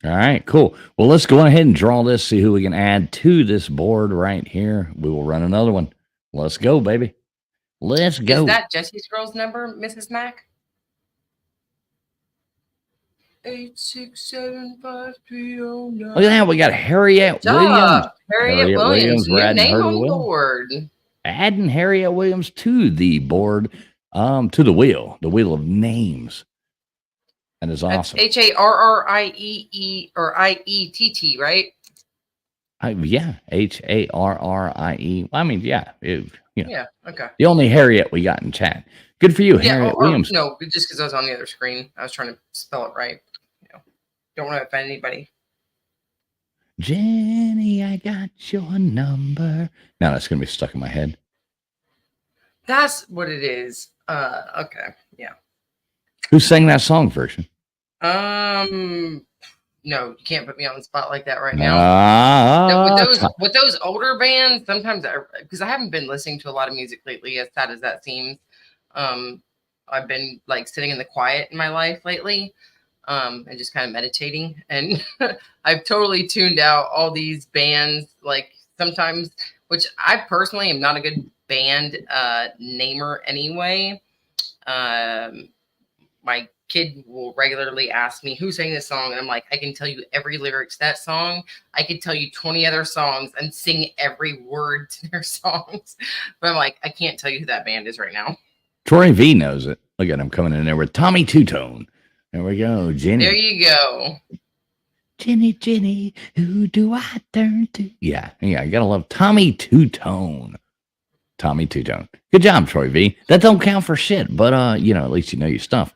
S1: All right, cool. Well, let's go ahead and draw this, see who we can add to this board right here. We will run another one. Let's go, baby. Let's go.
S2: Is that Jesse's girl's number, Mrs. Mac? 8675309.
S1: Look at that. We got Harriet Williams.
S2: Harriet Williams. New name on the board.
S1: Adding Harriet Williams to the board, to the wheel of names. That is awesome.
S2: That's Harriee or IETT, right?
S1: Yeah, Harrie. I mean, yeah.
S2: Yeah, okay.
S1: The only Harriet we got in chat. Good for you, Harriet Williams.
S2: No, just because I was on the other screen. I was trying to spell it right. Don't want to offend anybody.
S1: Jenny, I got your number. Now that's going to be stuck in my head.
S2: That's what it is. Okay, yeah.
S1: Who sang that song version?
S2: no, you can't put me on the spot like that right now. With those older bands, sometimes because I haven't been listening to a lot of music lately, as sad as that seems. I've been like sitting in the quiet in my life lately, and just kind of meditating. And I've totally tuned out all these bands. Like sometimes, which I personally am not a good band namer anyway. My kid will regularly ask me who sang this song, and I'm like, I can tell you every lyrics to that song. I could tell you 20 other songs and sing every word to their songs, but I'm like, I can't tell you who that band is right now.
S1: Troy V knows it. Look at him coming in there with Tommy Two Tone. There we go, Jenny.
S2: There you go.
S1: Jenny, who do I turn to? Yeah, I gotta love Tommy Two Tone. Tommy Two Tone. Good job, Troy V. That don't count for shit, but at least you know your stuff.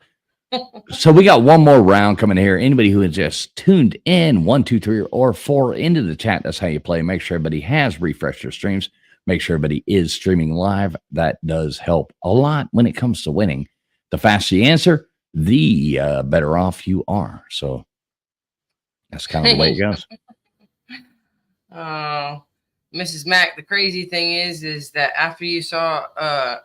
S1: So we got one more round coming here. Anybody who has just tuned in 1, 2, 3, or 4 into the chat, that's how you play. Make sure everybody has refreshed their streams. Make sure everybody is streaming live. That does help a lot when it comes to winning. The faster you answer, the better off you are. So that's kind of the way it goes.
S2: Mrs. Mac, the crazy thing is that after you saw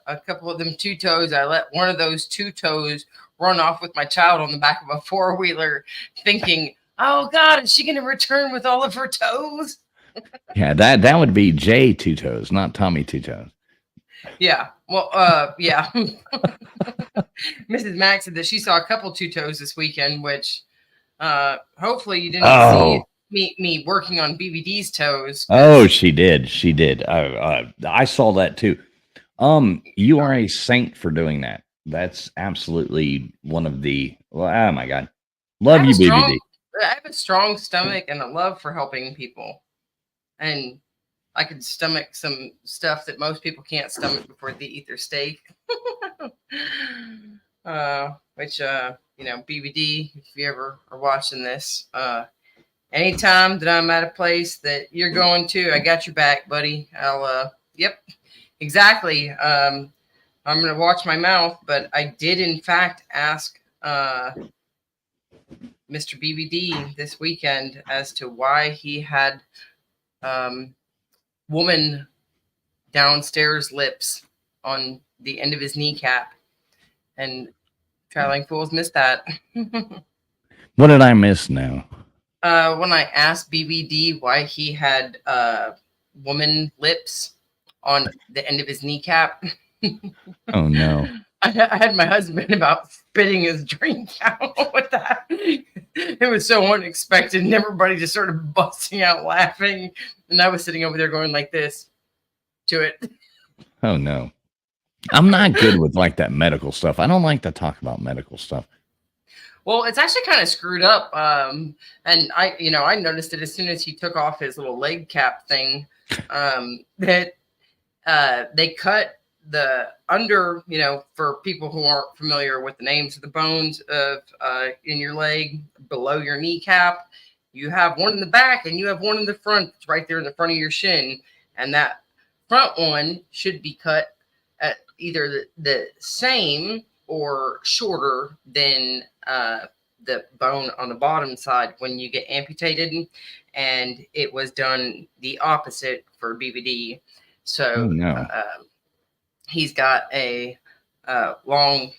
S2: a couple of them two toes, I let one of those two toes run off with my child on the back of a four-wheeler, thinking, oh God, is she going to return with all of her toes?
S1: Yeah, that would be Jay Two Toes, not Tommy Two Toes.
S2: Yeah. Well, yeah. Mrs. Mac said that she saw a couple two toes this weekend, which hopefully you didn't see me working on BBD's toes.
S1: Oh, she did. She did. I saw that too. You are a saint for doing that. That's absolutely one of the. Well, oh my God, love you, BBD.
S2: I have a strong stomach and a love for helping people, and I could stomach some stuff that most people can't stomach before they eat their steak. Which BBD, if you ever are watching this, anytime that I'm at a place that you're going to, I got your back, buddy. Yep, exactly. I'm going to watch my mouth, but I did in fact ask Mr. BBD this weekend as to why he had woman downstairs lips on the end of his kneecap, and Traveling Fools missed that.
S1: What did I miss now?
S2: When I asked BBD why he had woman lips on the end of his kneecap.
S1: Oh no.
S2: I had my husband about spitting his drink out with that. It was so unexpected, and everybody just started busting out laughing. And I was sitting over there going like this to it.
S1: Oh no. I'm not good with like that medical stuff. I don't like to talk about medical stuff.
S2: Well, it's actually kind of screwed up. And I noticed it as soon as he took off his little leg cap thing, that they cut the under, for people who aren't familiar with the names of the bones of in your leg below your kneecap, you have one in the back and you have one in the front. It's right there in the front of your shin. And that front one should be cut at either the same or shorter than the bone on the bottom side when you get amputated. And it was done the opposite for BBD. So he's got a long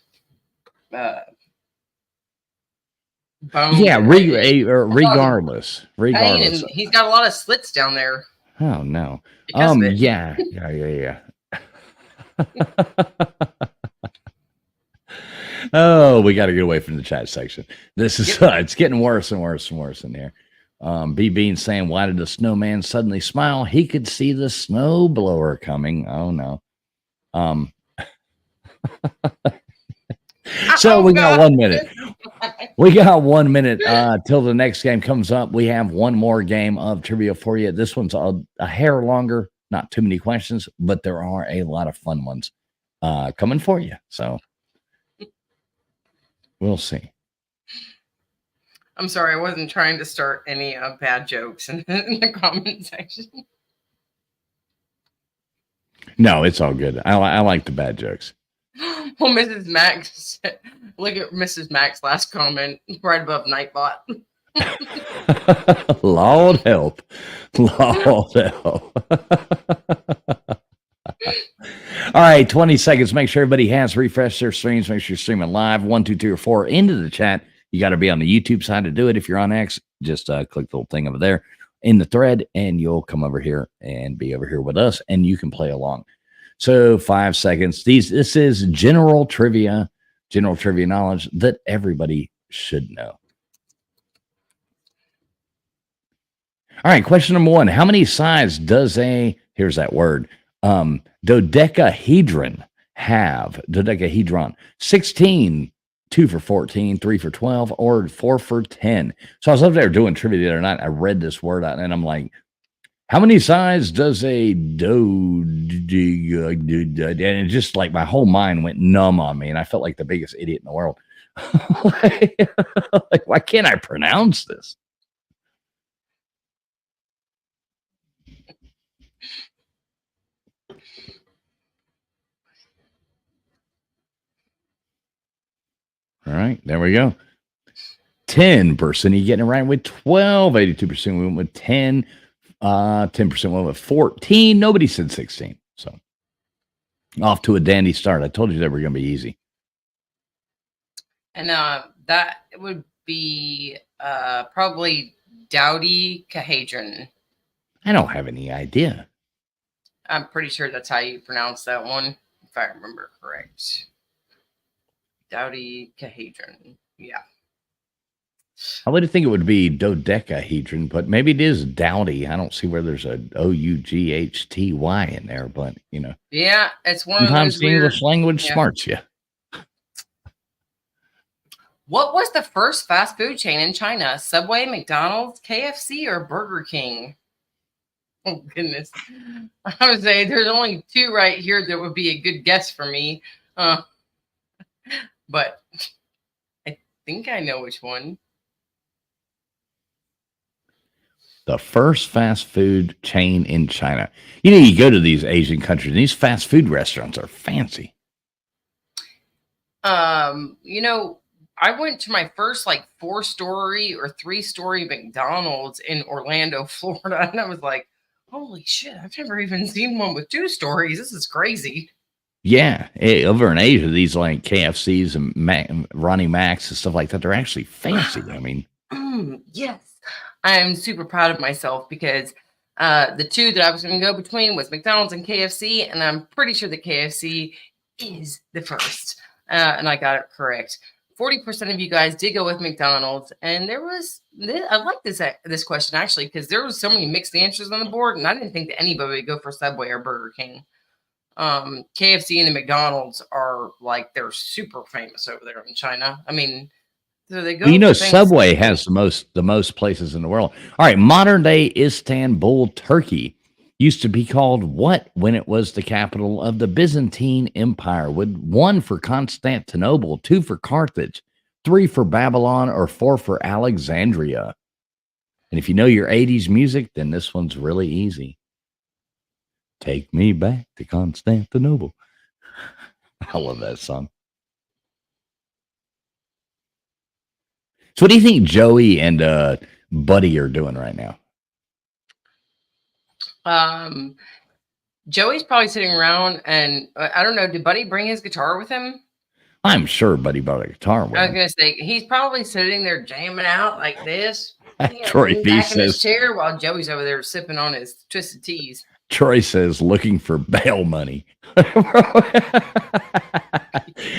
S2: bone.
S1: Yeah, regardless.
S2: And he's got a lot of slits down there.
S1: Oh no. Yeah. Oh, we got to get away from the chat section. This is it's getting worse and worse and worse in here. BB saying, why did the snowman suddenly smile? He could see the snow blower coming. Oh no. So we got 1 minute. We got 1 minute till the next game comes up. We have one more game of trivia for you. This one's a hair longer, not too many questions, but there are a lot of fun ones coming for you. So we'll see.
S2: I'm sorry, I wasn't trying to start any bad jokes in the comment section.
S1: No, it's all good. I like the bad jokes.
S2: Well, Mrs. Max, look at Mrs. Max's last comment right above Nightbot.
S1: Lord help. Lord help. All right, 20 seconds. Make sure everybody has refreshed their streams. Make sure you're streaming live. 1, 2, 3, or 4 into the chat. You got to be on the YouTube side to do it. If you're on X, just click the little thing over there in the thread, and you'll come over here and be over here with us, and you can play along. So 5 seconds. This is general trivia knowledge that everybody should know. All right, question number 1. How many sides does here's that word, dodecahedron have? Dodecahedron. 16, 2 for 14, 3 for 12, or 4 for 10. So I was up there doing trivia the other night. I read this word out, and I'm like, how many sides does a and it just like my whole mind went numb on me, and I felt like the biggest idiot in the world. Like, why can't I pronounce this? All right, there we go. 10%. You getting it right with 12. 82% went with 10. 10% went with 14. Nobody said 16. So off to a dandy start. I told you they were going to be easy.
S2: And that would be probably dodecahedron.
S1: I don't have any idea.
S2: I'm pretty sure that's how you pronounce that one, if I remember correct. Dodecahedron. Yeah.
S1: I would think it would be dodecahedron, but maybe it is dowdy. I don't see where there's a O-U-G-H-T-Y in there, but you know.
S2: Yeah, it's one
S1: sometimes
S2: of those
S1: the English language smarts you.
S2: What was the first fast food chain in China? Subway, McDonald's, KFC, or Burger King? Oh, goodness. I would say there's only 2 right here that would be a good guess for me. But I think I know which one.
S1: The first fast food chain in China. You know, you go to these Asian countries, and these fast food restaurants are fancy.
S2: You know, I went to my first like 4-story or 3-story McDonald's in Orlando, Florida, and I was like, holy shit, I've never even seen one with 2 stories. This is crazy.
S1: Yeah, over in Asia, these like KFCs and Ronnie Mac's and stuff like that, they're actually fancy. I mean,
S2: yes, I'm super proud of myself because the 2 that I was going to go between was McDonald's and KFC, and I'm pretty sure that KFC is the first, and I got it correct. 40% of you guys did go with McDonald's, and I like this question actually because there was so many mixed answers on the board, and I didn't think that anybody would go for Subway or Burger King. KFC and the McDonald's are like they're super famous over there in China. I mean, so they go.
S1: Well, you know, Subway has the most places in the world. All right, modern day Istanbul, Turkey used to be called what when it was the capital of the Byzantine Empire? Would 1 for Constantinople, 2 for Carthage, 3 for Babylon, or 4 for Alexandria? And if you know your 80s music, then this one's really easy. Take me back to Constantinople. I love that song. So what do you think Joey and Buddy are doing right now?
S2: Joey's probably sitting around, and I don't know, did Buddy bring his guitar with him?
S1: I'm sure Buddy brought a guitar with him.
S2: I was going to say, he's probably sitting there jamming out like this.
S1: Troy B
S2: back in his
S1: says,
S2: chair while Joey's over there sipping on his Twisted Teas.
S1: Troy says, looking for bail money.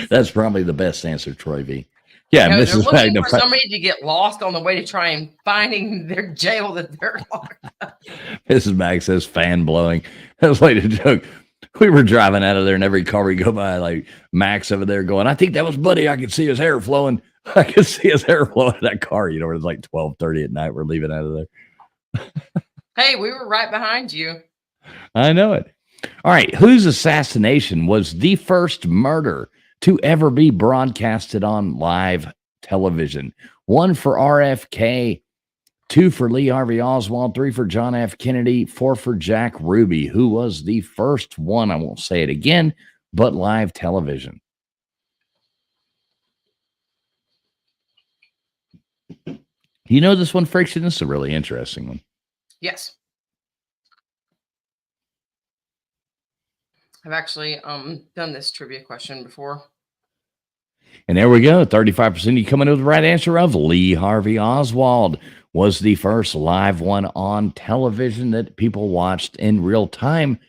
S1: That's probably the best answer, Troy V. Yeah,
S2: No,
S1: Mrs.
S2: they're looking
S1: Magna.
S2: for somebody to get lost on the way to try and finding their jail that they're locked up.
S1: Mrs. Mag says, fan blowing. That was like a joke. We were driving out of there, and every car we go by, like Max over there going, I think that was Buddy. I could see his hair flowing. I could see his hair flowing in that car. You know, it was like 12:30 at night. We're leaving out of there.
S2: Hey, we were right behind you.
S1: I know it. All right. Whose assassination was the first murder to ever be broadcasted on live television? 1 for RFK, 2 for Lee Harvey Oswald, 3 for John F. Kennedy, 4 for Jack Ruby. Who was the first one? I won't say it again, but live television. You know this one, Friction? This is a really interesting one.
S2: Yes. I've actually done this trivia question before.
S1: And there we go. 35% you coming to the right answer of Lee Harvey Oswald was the first live one on television that people watched in real time.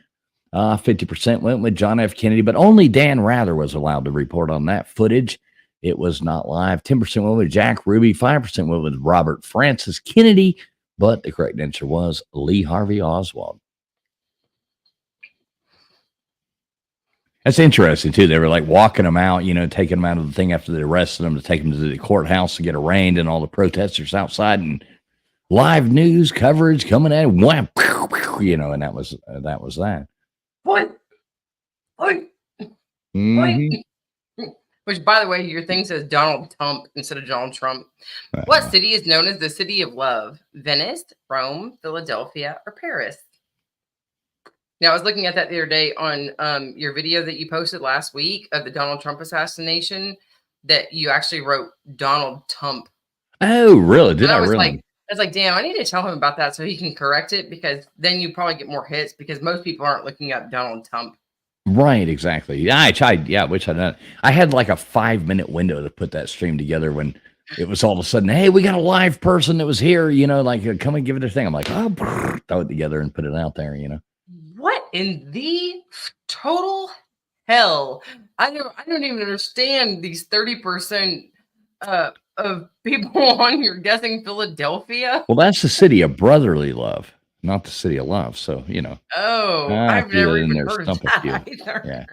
S1: 50% went with John F. Kennedy, but only Dan Rather was allowed to report on that footage. It was not live. 10% went with Jack Ruby. 5% went with Robert Francis Kennedy, but the correct answer was Lee Harvey Oswald. That's interesting, too. They were like walking them out, taking them out of the thing after they arrested them to take them to the courthouse to get arraigned, and all the protesters outside, and live news coverage coming at him, and that was that.
S2: What?
S1: Mhm.
S2: Which, by the way, your thing says Donald Trump instead of Donald Trump. What city is known as the city of love? Venice, Rome, Philadelphia, or Paris? Now, I was looking at that the other day on your video that you posted last week of the Donald Trump assassination, that you actually wrote Donald Trump.
S1: Oh, really? Did I really?
S2: I was like, damn, I need to tell him about that so he can correct it, because then you probably get more hits, because most people aren't looking up Donald Trump.
S1: Right, exactly. Yeah, I tried. Yeah, which I had like a 5-minute window to put that stream together when it was all of a sudden, hey, we got a live person that was here, come and give it a thing. I'm like, oh, throw it together and put it out there,
S2: What in the total hell? I don't even understand these 30% of people on here guessing Philadelphia.
S1: Well, that's the city of brotherly love, not the city of love. So,
S2: Oh, I've never even
S1: there,
S2: heard of
S1: stump a few.
S2: that either.
S1: Yeah.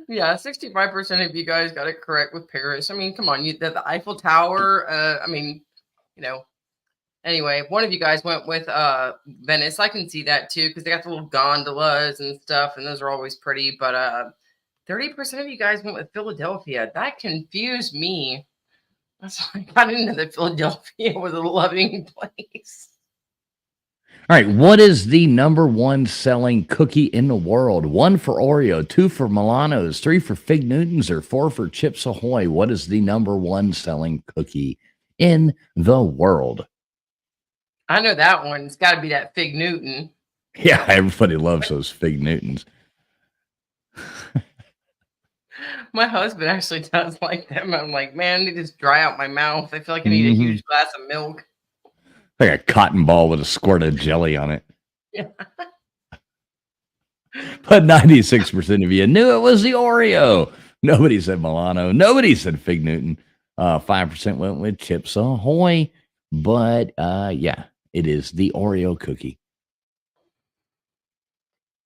S2: Yeah, 65% of you guys got it correct with Paris. I mean, come on, the Eiffel Tower. Anyway, one of you guys went with Venice. I can see that too, because they got the little gondolas and stuff, and those are always pretty. But 30% of you guys went with Philadelphia. That confused me. That's why I got into that Philadelphia was a loving place.
S1: All right, what is the number one selling cookie in the world? 1 for Oreo, 2 for Milanos, 3 for Fig Newtons, or 4 for Chips Ahoy? What is the number one selling cookie in the world?
S2: I know that one. It's got to be that Fig Newton.
S1: Yeah, everybody loves those Fig Newtons.
S2: My husband actually does like them. I'm like, man, they just dry out my mouth. I feel like I need a huge glass of milk.
S1: Like a cotton ball with a squirt of jelly on it.
S2: Yeah.
S1: But 96% of you knew it was the Oreo. Nobody said Milano. Nobody said Fig Newton. 5% went with Chips Ahoy. But yeah, it is the Oreo cookie.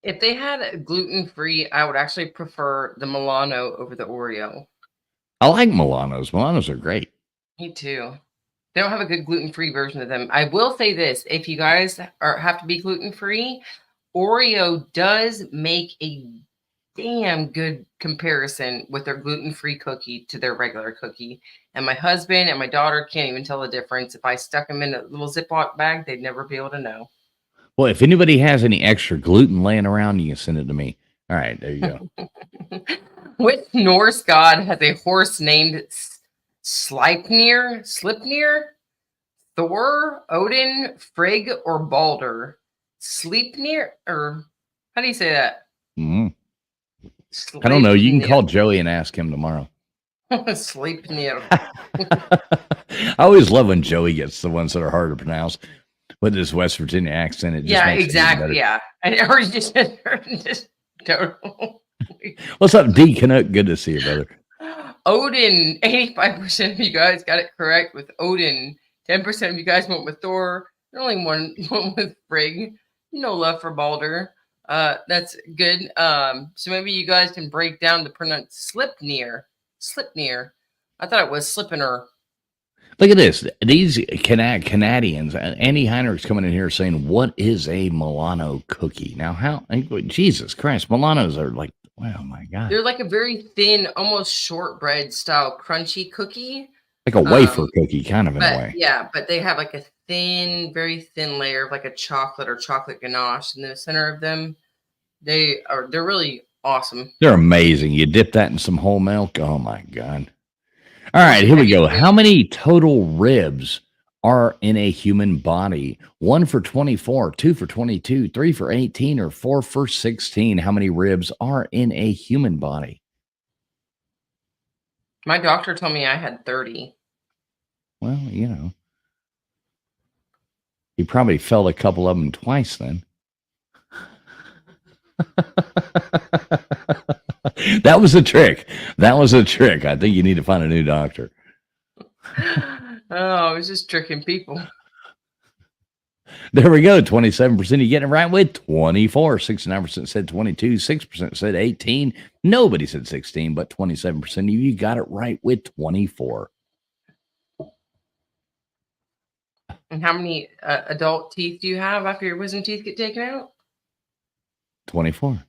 S2: If they had gluten-free, I would actually prefer the Milano over the Oreo.
S1: I like Milanos. Milanos are great.
S2: Me too. They don't have a good gluten-free version of them. I will say this. If you guys have to be gluten-free, Oreo does make a damn good comparison with their gluten-free cookie to their regular cookie. And my husband and my daughter can't even tell the difference. If I stuck them in a little Ziploc bag, they'd never be able to know.
S1: Well, if anybody has any extra gluten laying around, you can send it to me. All right, there you go.
S2: Which Norse god has a horse named Sleipnir, Thor, Odin, Frigg, or Balder? Sleipnir, or how do you say that?
S1: I don't know. You can call Joey and ask him tomorrow.
S2: Sleipnir.
S1: I always love when Joey gets the ones that are hard to pronounce with his West Virginia accent. It just makes
S2: exactly. Yeah, or just total.
S1: What's up, D Canuck? Good to see you, brother.
S2: Odin. 85% of you guys got it correct with Odin. 10% of you guys went with Thor. Only one went with Frigg. No love for Balder. That's good. So maybe you guys can break down the pronounce Sleipnir. I thought it was Slippener.
S1: Look at this. These Canadians, Andy Heinrich's coming in here saying, what is a Milano cookie? Now, Jesus Christ, Milanos are like, oh my God.
S2: They're like a very thin, almost shortbread style crunchy cookie.
S1: Like a wafer cookie, kind of in a way.
S2: Yeah, but they have like a thin, very thin layer of like a chocolate or chocolate ganache in the center of them. They're really awesome.
S1: They're amazing. You dip that in some whole milk. Oh my God. All right, here we go. How many total ribs are in a human body? 1 for 24, 2 for 22, 3 for 18, or 4 for 16? How many ribs are in a human body?
S2: My doctor told me I had 30.
S1: Well, he probably felt a couple of them twice then. That was a trick. That was a trick. I think you need to find a new doctor.
S2: Oh, I was just tricking people.
S1: There we go. 27% you getting it right with 24. 69% said 22. 6% said 18. Nobody said 16, but 27% of you got it right with 24.
S2: And how many adult teeth do you have after your wisdom teeth get taken out?
S1: 24.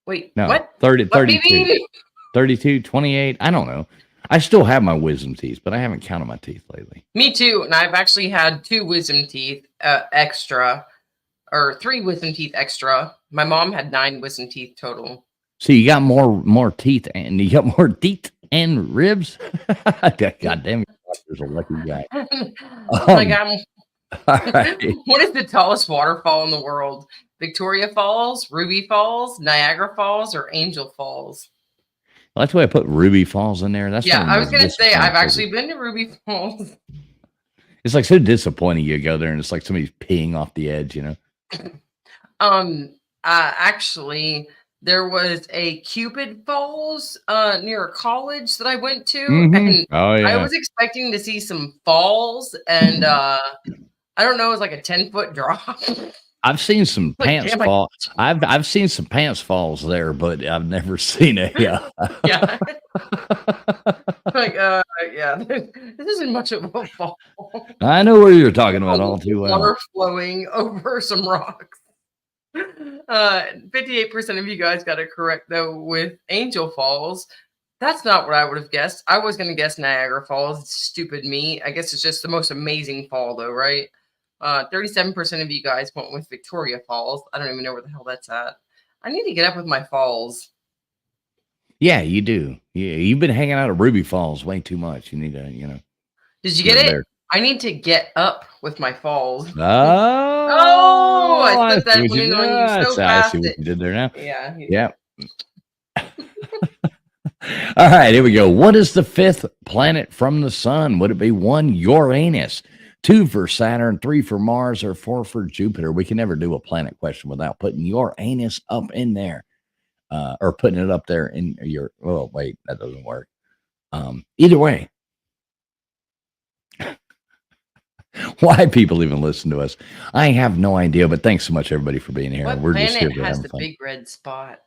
S2: Wait,
S1: No,
S2: what?
S1: 30,
S2: What,
S1: 32.
S2: baby?
S1: 32, 28. I don't know. I still have my wisdom teeth, but I haven't counted my teeth lately.
S2: Me too. And I've actually had 2 wisdom teeth extra, or 3 wisdom teeth extra. My mom had 9 wisdom teeth total.
S1: So you got more teeth, and you got more teeth and ribs. God damn it, there's a lucky guy.
S2: Like I'm.
S1: All right.
S2: What is the tallest waterfall in the world? Victoria Falls, Ruby Falls, Niagara Falls, or Angel Falls?
S1: Well, that's why I put Ruby Falls in there. That's
S2: Yeah,
S1: one of
S2: I
S1: the
S2: was
S1: most
S2: gonna say I've
S1: disappointing
S2: actually been to Ruby Falls.
S1: It's like so disappointing. You go there and it's like somebody's peeing off the edge,
S2: Actually, there was a Cupid Falls near a college that I went to, and
S1: Oh
S2: I
S1: yeah.
S2: was expecting to see some falls, and I don't know, it was like a 10-foot drop.
S1: I've seen some
S2: Like,
S1: pants
S2: damn, I-
S1: fall. I've seen some pants falls there, but I've never seen a
S2: Yeah. Like, yeah, this isn't much of a fall.
S1: I know what you're talking about all too well.
S2: Water flowing over some rocks. 58% of you guys got it correct though with Angel Falls. That's not what I would have guessed. I was going to guess Niagara Falls. Stupid me. I guess it's just the most amazing fall though, right? 37% of you guys went with Victoria Falls. I don't even know where the hell that's at. I need to get up with my falls.
S1: Yeah, you do. Yeah, you've been hanging out at Ruby Falls way too much. You need to,
S2: Did you get it?
S1: there.
S2: I need to get up with my falls.
S1: Oh,
S2: I said that
S1: see what
S2: one
S1: you
S2: in
S1: did.
S2: on you so
S1: I
S2: fast
S1: see what
S2: that-
S1: you did there now.
S2: Yeah.
S1: Yeah. All right, here we go. What is the 5th planet from the sun? Would it be 1, Uranus, 2 for Saturn, 3 for Mars, or 4 for Jupiter? We can never do a planet question without putting Uranus up in there, or putting it up there in your. Oh, wait, that doesn't work. Either way, why people even listen to us, I have no idea. But thanks so much, everybody, for being here.
S2: What
S1: We're just here
S2: planet
S1: for
S2: has
S1: having
S2: the
S1: fun.
S2: big red spot?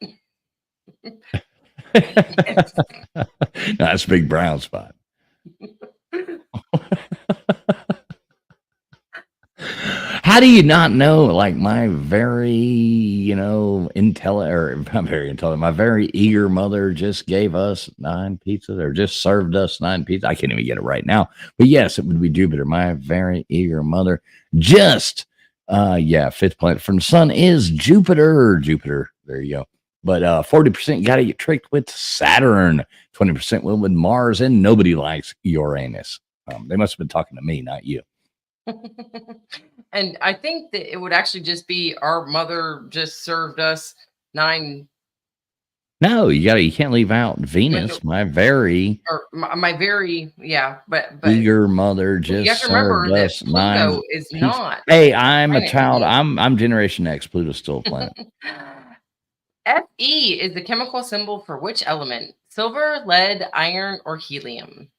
S1: No, that's a big brown spot. How do you not know? Like my very, my very eager mother just gave us 9 pizzas, or just served us 9 pizzas. I can't even get it right now, but yes, it would be Jupiter. My very eager mother just, 5th planet from the sun is Jupiter. Jupiter. There you go. But 40% got to get tricked with Saturn. 20% went with Mars, and nobody likes Uranus. They must have been talking to me, not you.
S2: And I think that it would actually just be our mother just served us 9.
S1: No, you can't leave out Venus. My very
S2: My very but
S1: eager mother
S2: you
S1: just
S2: have to remember
S1: served
S2: that
S1: us 9.
S2: Pluto is not.
S1: Hey, I'm a
S2: planet.
S1: child. I'm Generation X. Pluto's still a planet.
S2: Fe is the chemical symbol for which element? Silver, lead, iron, or helium?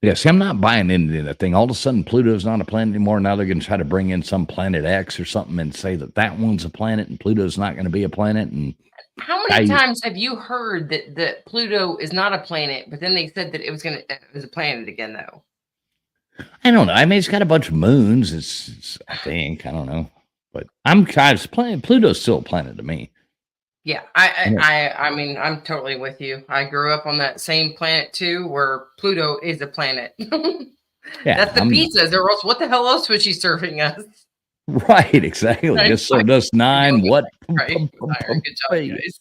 S1: Yeah, see, I'm not buying into that thing. All of a sudden, Pluto's not a planet anymore. Now they're going to try to bring in some planet X or something and say that one's a planet and Pluto's not going to be a planet. And
S2: how many times have you heard that Pluto is not a planet, but then they said that it was a planet again, though?
S1: I don't know. I mean, it's got a bunch of moons. It's I think, I don't know, but Pluto's still a planet to me.
S2: Yeah, I mean, I'm totally with you. I grew up on that same planet too, where Pluto is a planet.
S1: Yeah,
S2: that's the pizzas. Or else, what the hell else was she serving us?
S1: Right, exactly. Just served us 9. What?
S2: Right. Good job, guys.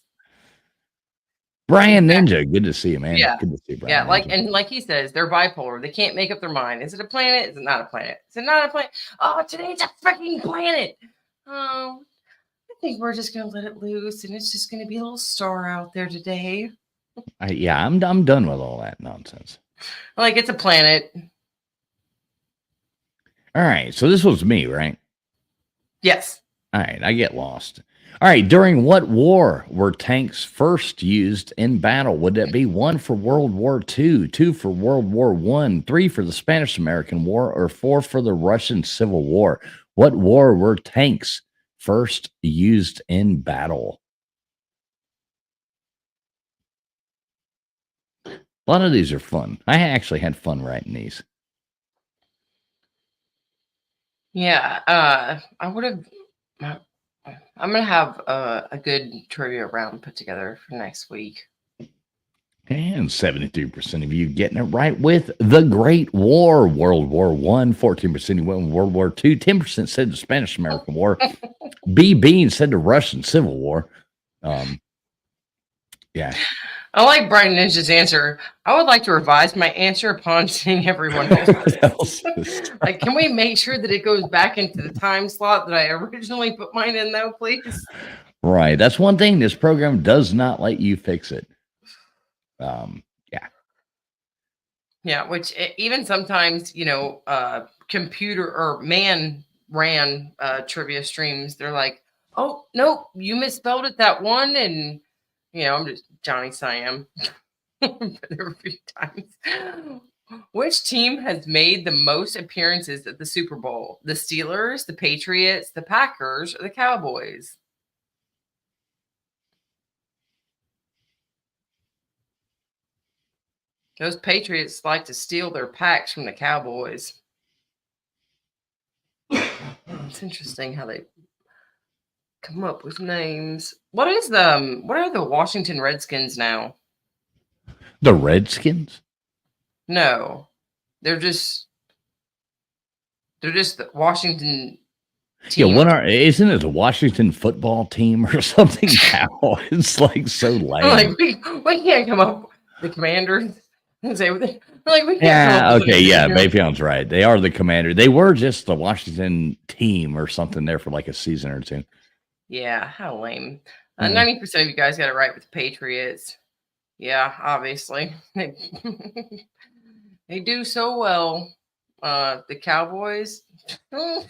S1: Brian Ninja, good to see you, man.
S2: Yeah.
S1: Good to see you, Brian.
S2: Yeah, like
S1: Ninja.
S2: and like he says, they're bipolar. They can't make up their mind. Is it a planet? Is it not a planet? Is it not a planet? Oh, today's a freaking planet. Oh, I think we're just gonna let it loose, and it's just gonna be a little star out there today.
S1: I'm done with all that nonsense.
S2: Like it's a planet.
S1: All right, so this was me, right?
S2: Yes.
S1: All right, I get lost. All right, during what war were tanks first used in battle? Would that be 1 for World War II, 2 for World War I, 3 for the Spanish-American War, or 4 for the Russian Civil War? What war were tanks first used in battle? A lot of these are fun. I actually had fun writing these.
S2: Yeah. I would have. I'm gonna have a good trivia round put together for next week.
S1: And 73% of you getting it right with the Great War, World War I, 14% you went with World War II, 10% said the Spanish-American War, B. Bean said the Russian Civil War. Yeah.
S2: I like Brian Ninja's answer. I would like to revise my answer upon seeing everyone else. Like, can we make sure that it goes back into the time slot that I originally put mine in, though, please?
S1: Right. That's one thing. This program does not let you fix it.
S2: Yeah, which even sometimes, computer or man ran trivia streams, they're like, oh, no, you misspelled it that one. And, I'm just Johnny Siam there a few times. Which team has made the most appearances at the Super Bowl? The Steelers, the Patriots, the Packers, or the Cowboys? Those Patriots like to steal their packs from the Cowboys. It's interesting how they come up with names. What are the Washington Redskins now?
S1: The Redskins?
S2: No. They're just the Washington team.
S1: Yeah, isn't it the Washington football team or something now? It's like so lame.
S2: Like we can't come up with the Commanders and say we can't.
S1: Yeah, okay, yeah, Bayfield's right. They are the Commander. They were just the Washington team or something there for like a season or two.
S2: Yeah, how lame. 90% of you guys got it right with the Patriots. Yeah, obviously. They do so well. The Cowboys.
S1: Yeah,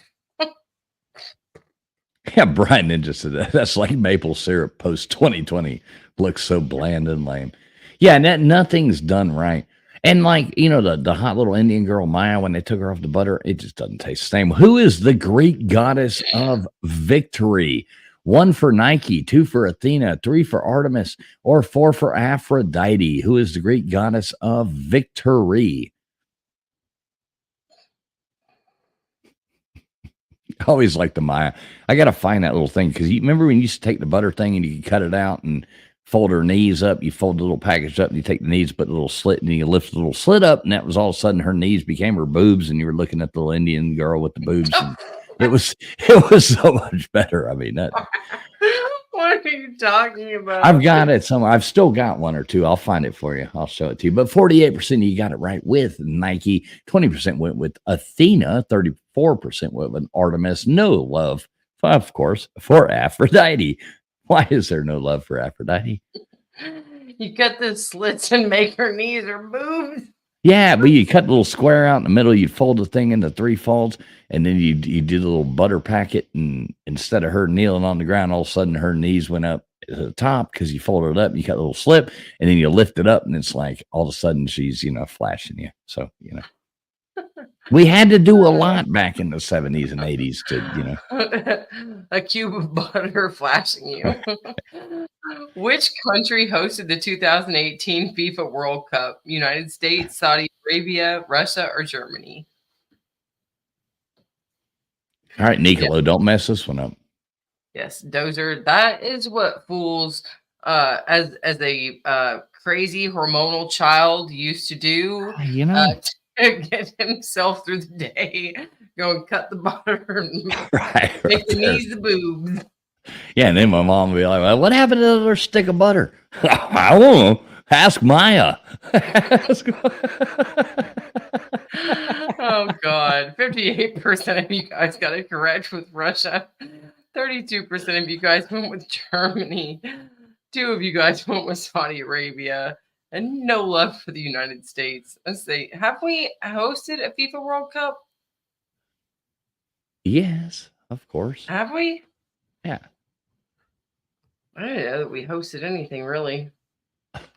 S1: Brian Ninja said that. That's like maple syrup post 2020. Looks so bland and lame. Yeah, nothing's done right. And like, the hot little Indian girl, Maya, when they took her off the butter, it just doesn't taste the same. Who is the Greek goddess of victory? 1 for Nike, 2 for Athena, 3 for Artemis, or 4 for Aphrodite? Who is the Greek goddess of victory? I always like the Maya. I got to find that little thing because you remember when you used to take the butter thing and you cut it out and fold her knees up. You fold the little package up and you take the knees, put the little slit, and you lift the little slit up, and that was all of a sudden her knees became her boobs, and you were looking at the little Indian girl with the boobs. And it was so much better. I mean, that.
S2: What are you talking about?
S1: I've got it somewhere. I've still got one or two. I'll find it for you. I'll show it to you. But 48% of you got it right with Nike. 20% went with Athena. 34% went with Artemis. No love, of course, for Aphrodite. Why is there no love for Aphrodite?
S2: You cut the slits and make her knees or boobs.
S1: Yeah, but you cut a little square out in the middle. You fold the thing into 3 folds, and then you do the little butter packet. And instead of her kneeling on the ground, all of a sudden her knees went up to the top because you folded it up. And you cut a little slip, and then you lift it up, and it's like all of a sudden she's flashing you. So we had to do a lot back in the 70s and 80s to
S2: a cube of butter flashing you. Which country hosted the 2018 FIFA World Cup? United States, Saudi Arabia, Russia, or Germany?
S1: All right, Nicolo, don't mess this one up.
S2: Yes, Dozer. That is what fools as a crazy hormonal child used to do. To get himself through the day. Go and cut the butter and
S1: right,
S2: make the knees the boobs.
S1: Yeah, and then my mom would be like, well, what happened to the other stick of butter? I don't know. Ask Maya.
S2: Oh God, 58% of you guys got it correct with Russia. 32% of you guys went with Germany. 2 of you guys went with Saudi Arabia. And no love for the United States. Let's see. Have we hosted a FIFA World Cup?
S1: Yes, of course.
S2: Have we?
S1: Yeah.
S2: I didn't know that we hosted anything really.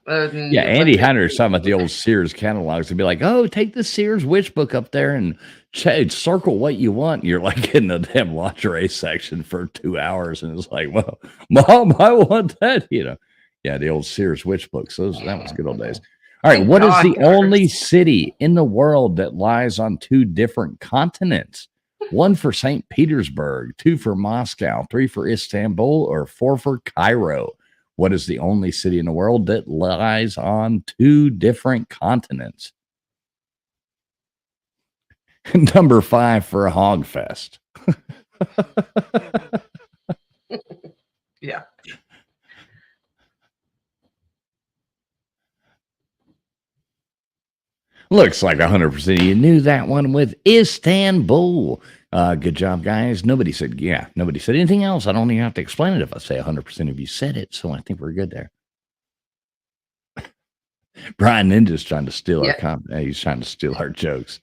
S2: Other than
S1: Yeah,
S2: the
S1: Andy
S2: Olympics.
S1: Hunter's talking about the old Sears catalogs and be like, oh, take the Sears Witch book up there and circle what you want. And you're like in the damn lingerie section for 2 hours. And it's like, well, Mom, I want that, Yeah, the old Sears Witch books. That was good old days. All right,
S2: Thank
S1: what is
S2: God
S1: the
S2: for
S1: only
S2: Sears.
S1: city in the world that lies on 2 different continents? 1 for St. Petersburg, 2 for Moscow, 3 for Istanbul, or 4 for Cairo? What is the only city in the world that lies on 2 different continents? Number 5 for a hog fest.
S2: Yeah.
S1: Looks like 100% you knew that one with Istanbul. Good job, guys. Nobody said anything else. I don't even have to explain it if I say 100% of you said it. So I think we're good there. Brian Ninja's trying to steal our comment. He's trying to steal our jokes.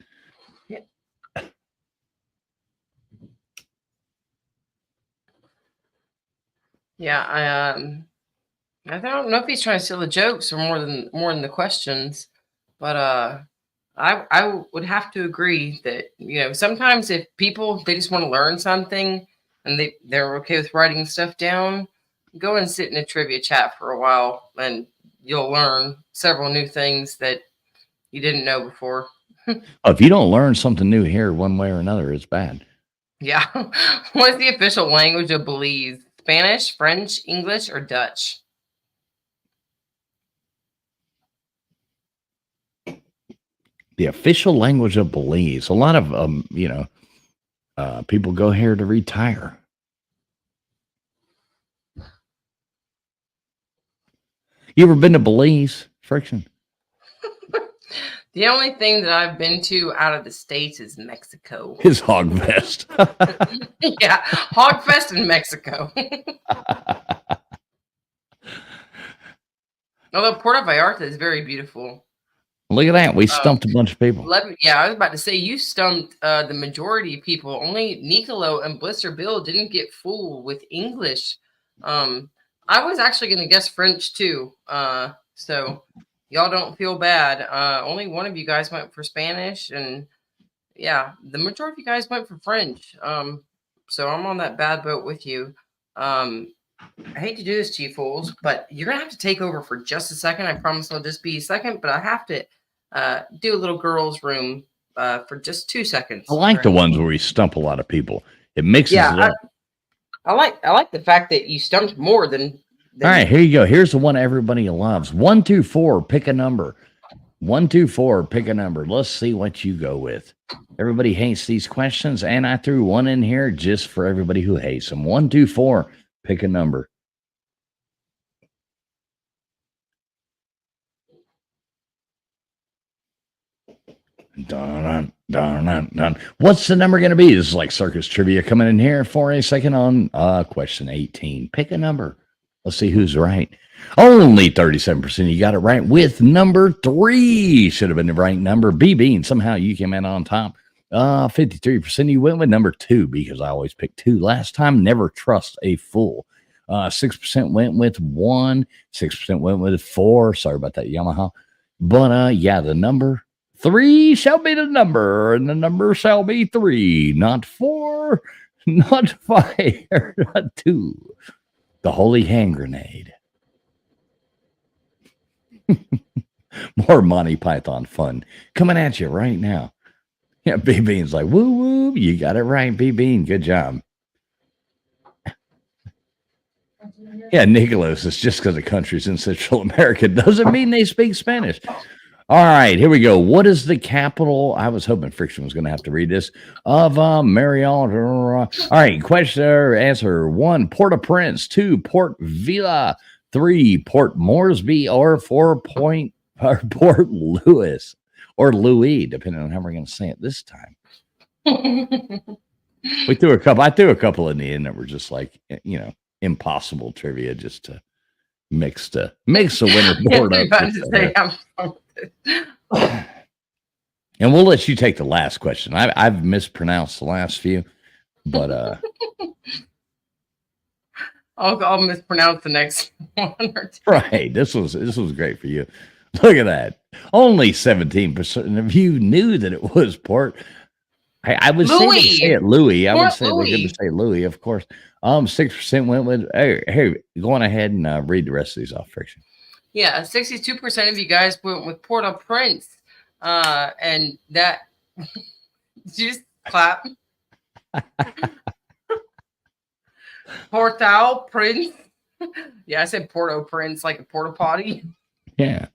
S2: Yeah, I don't know if he's trying to steal the jokes or more than the questions, but I would have to agree that sometimes if people they just want to learn something and they're okay with writing stuff down, go and sit in a trivia chat for a while and you'll learn several new things that you didn't know before.
S1: If you don't learn something new here one way or another, it's bad.
S2: Yeah. What is the official language of Belize? Spanish, French, English, or Dutch?
S1: The official language of Belize. A lot of people go here to retire. You ever been to Belize, Friction?
S2: The only thing that I've been to out of the States is Mexico.
S1: His Hogfest.
S2: Yeah, Hogfest in Mexico. Although Puerto Vallarta is very beautiful.
S1: Look at that. We stumped a bunch of people.
S2: Yeah, I was about to say, you stumped the majority of people. Only Nicolo and Blister Bill didn't get fooled with English. I was actually going to guess French too. So y'all don't feel bad. Only one of you guys went for Spanish. And yeah, the majority of you guys went for French. So I'm on that bad boat with you. I hate to do this to you fools, but you're going to have to take over for just a second. I promise I'll just be a second, but I have to do a little girls' room for just 2 seconds.
S1: I like the ones where we stump a lot of people. It mixes it up.
S2: I like the fact that you stumped more than
S1: all right, here you go. Here's the one everybody loves. 1, 2, 4, pick a number. 1, 2, 4, pick a number. Let's see what you go with. Everybody hates these questions, and I threw one in here just for everybody who hates them. 1, 2, 4, pick a number. Dun, dun, dun, dun. What's the number going to be? This is like circus trivia coming in here for a second on question 18. Pick a number. Let's see who's right. Only 37% you got it right with number 3. Should have been the right number. B-Bean, somehow you came in on top. 53% you went with number 2 because I always pick 2 last time. Never trust a fool. 6% went with 1. 6% went with 4. Sorry about that, Yamaha. But yeah, the number 3 shall be the number, and the number shall be 3, not 4, not 5, not 2. The holy hand grenade. More Monty Python fun coming at you right now. Yeah, B-Bean's like, woo woo, you got it right, B-Bean. Good job. Yeah, Nicholas, it's just because the country's in Central America doesn't mean they speak Spanish. All right, here we go. What is the capital? I was hoping Friction was going to have to read this. Of Marriott. All right, question or answer: 1, Port-au-Prince; 2, Port Vila; 3, Port Moresby; or 4, Port Louis or Louis, depending on how we're going to say it this time. We threw a couple. I threw a couple in the end that were just like, impossible trivia, just to mix the winner board up. And we'll let you take the last question. I've mispronounced the last few, but
S2: I'll mispronounce the next one or two.
S1: Right. This was great for you. Look at that. Only 17% of you knew that it was Port. I would say it Louis. I would say they're going to say Louis, of course. 6% went with. Hey, go on ahead and read the rest of these off, Friction.
S2: Yeah, 62% of you guys went with Port-au-Prince, and that just clap. Port-au-Prince. Yeah, I said Port-au-Prince like a porta potty.
S1: Yeah.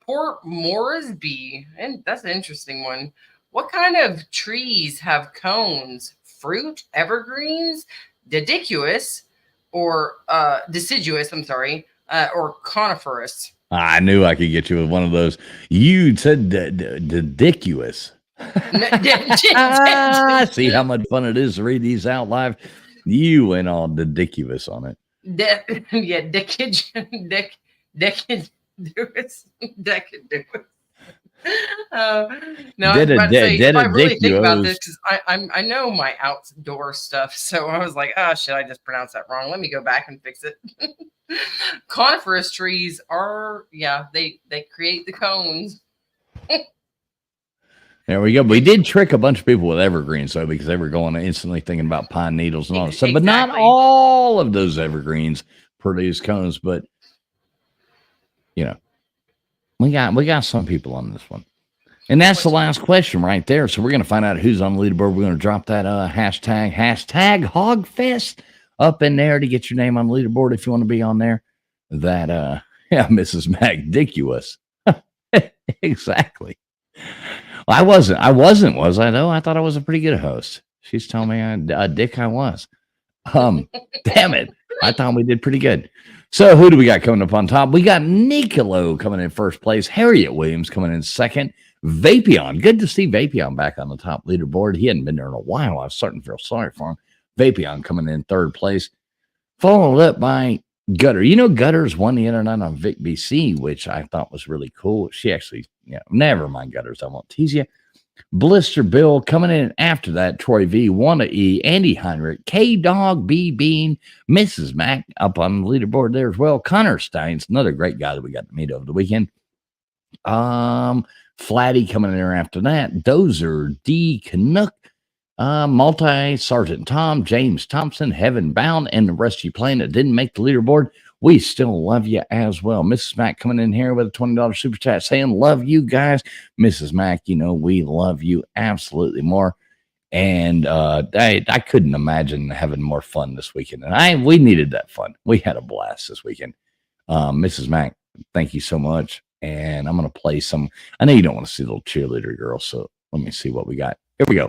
S2: Port Moresby, and that's an interesting one. What kind of trees have cones? Fruit, evergreens, deciduous, or deciduous? I'm sorry, or coniferous.
S1: I knew I could get you with one of those. You said deciduous. See how much fun it is to read these out live. You went all deciduous on it.
S2: Deciduous. No, I was about to say, if I really think about this, because I know my outdoor stuff, so I was like, oh shit, I just pronounced that wrong. Let me go back and fix it. Coniferous trees are, they create the cones.
S1: There we go. We did trick a bunch of people with evergreens, though, because they were going instantly thinking about pine needles and all that stuff. But not all of those evergreens produce cones. But we got some people on this one, and that's the last question right there. So we're going to find out who's on the leaderboard. We're going to drop that hashtag Hogfest up in there to get your name on the leaderboard if you want to be on there. That Mrs. Magdiculous. Exactly. Well, I wasn't, was I though? I thought I was a pretty good host. She's telling me a dick I was. Damn it. I thought we did pretty good. So who do we got coming up on top? We got Nicolo coming in first place. Harriet Williams coming in second. Vapion. Good to see Vapion back on the top leaderboard. He hadn't been there in a while. I was starting to feel sorry for him. Vapion coming in third place. Followed up by Gutter. Gutters won the internet on Vic BC, which I thought was really cool. She actually, never mind Gutters. I won't tease you. Blister Bill coming in after that. Troy V, Wanda E, Andy Heinrich, K Dog, B Bean, Mrs. Mac up on the leaderboard there as well. Connor Steins, another great guy that we got to meet over the weekend. Flatty coming in there after that. Dozer D Canuck, Multi Sergeant Tom, James Thompson, Heaven Bound, and the rest of you playing that didn't make the leaderboard. We still love you as well. Mrs. Mac coming in here with a $20 super chat saying, love you guys. Mrs. Mac, we love you absolutely more. And I couldn't imagine having more fun this weekend. And we needed that fun. We had a blast this weekend. Mrs. Mac, thank you so much. And I'm going to play some. I know you don't want to see the little cheerleader girl, so let me see what we got. Here we go.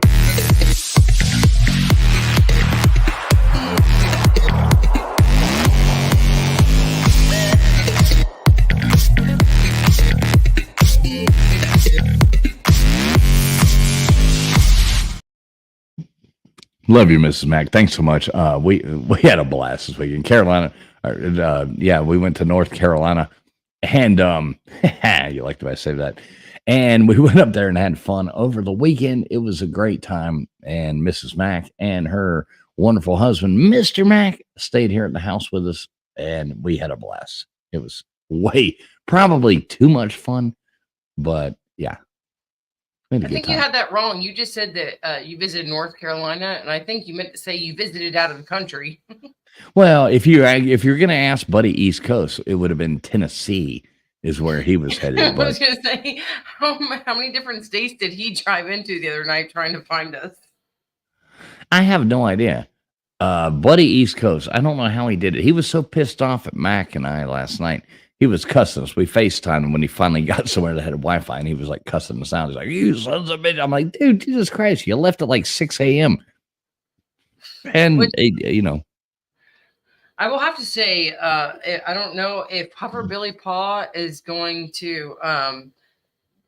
S1: Love you, Mrs. Mac. Thanks so much. We had a blast this week in Carolina. We went to North Carolina, and you like the way I say that. And we went up there and had fun over the weekend. It was a great time. And Mrs. Mac and her wonderful husband, Mr. Mac, stayed here at the house with us, and we had a blast. It was probably too much fun, but yeah.
S2: I think you had that wrong. You just said that you visited North Carolina, and I think you meant to say you visited out of the country.
S1: Well, if you're going to ask Buddy East Coast, it would have been Tennessee is where he was headed.
S2: I was going to say, how many different states did he drive into the other night trying to find us?
S1: I have no idea. Buddy East Coast. I don't know how he did it. He was so pissed off at Mac and I last night. he was cussing us. We FaceTimed him when he finally got somewhere that had Wi-Fi, and he was like cussing us out. He's like, "You sons of bitch!" I'm like, "Dude, Jesus Christ, you left at like 6 a.m." And you know,
S2: I will have to say, I don't know if Puffer Billy Paw is going to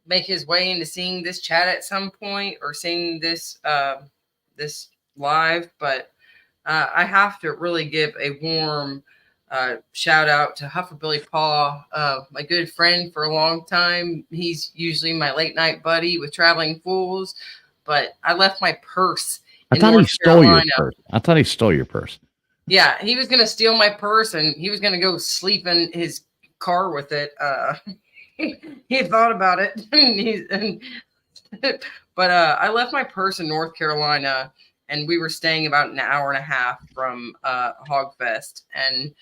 S2: make his way into seeing this chat at some point or seeing this this live, but I have to really give a warm shout out to Huffer Billy Paw, my good friend for a long time. He's usually my late night buddy with Traveling Fools, but I left my purse.
S1: I thought he stole your purse. I thought he stole your purse.
S2: Yeah, he was gonna steal my purse and he was gonna go sleep in his car with it. He thought about it, but I left my purse in North Carolina, and we were staying about an hour and a half from Hogfest. And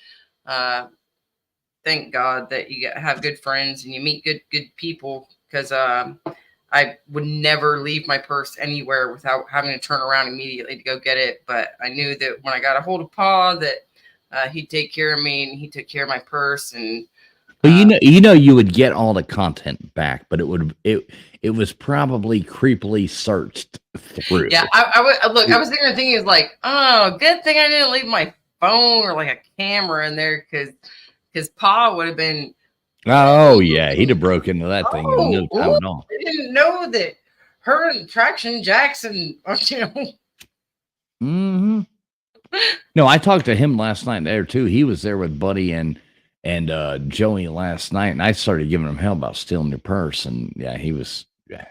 S2: thank God that you have good friends and you meet good people, because I would never leave my purse anywhere without having to turn around immediately to go get it. But I knew that when I got a hold of Pa, that he'd take care of me, and he took care of my purse. And
S1: well, you would get all the content back, but it was probably creepily searched through.
S2: Yeah, I was there thinking, it's like, oh, good thing I didn't leave my phone or like a camera in there, because Pa would have been.
S1: Oh yeah, he'd have broke into that thing in no time at all.
S2: I didn't know that her and Traction Jackson, you know.
S1: Mm-hmm. No, I talked to him last night there too. He was there with Buddy and Joey last night, and I started giving him hell about stealing your purse. And yeah, he was. Yeah,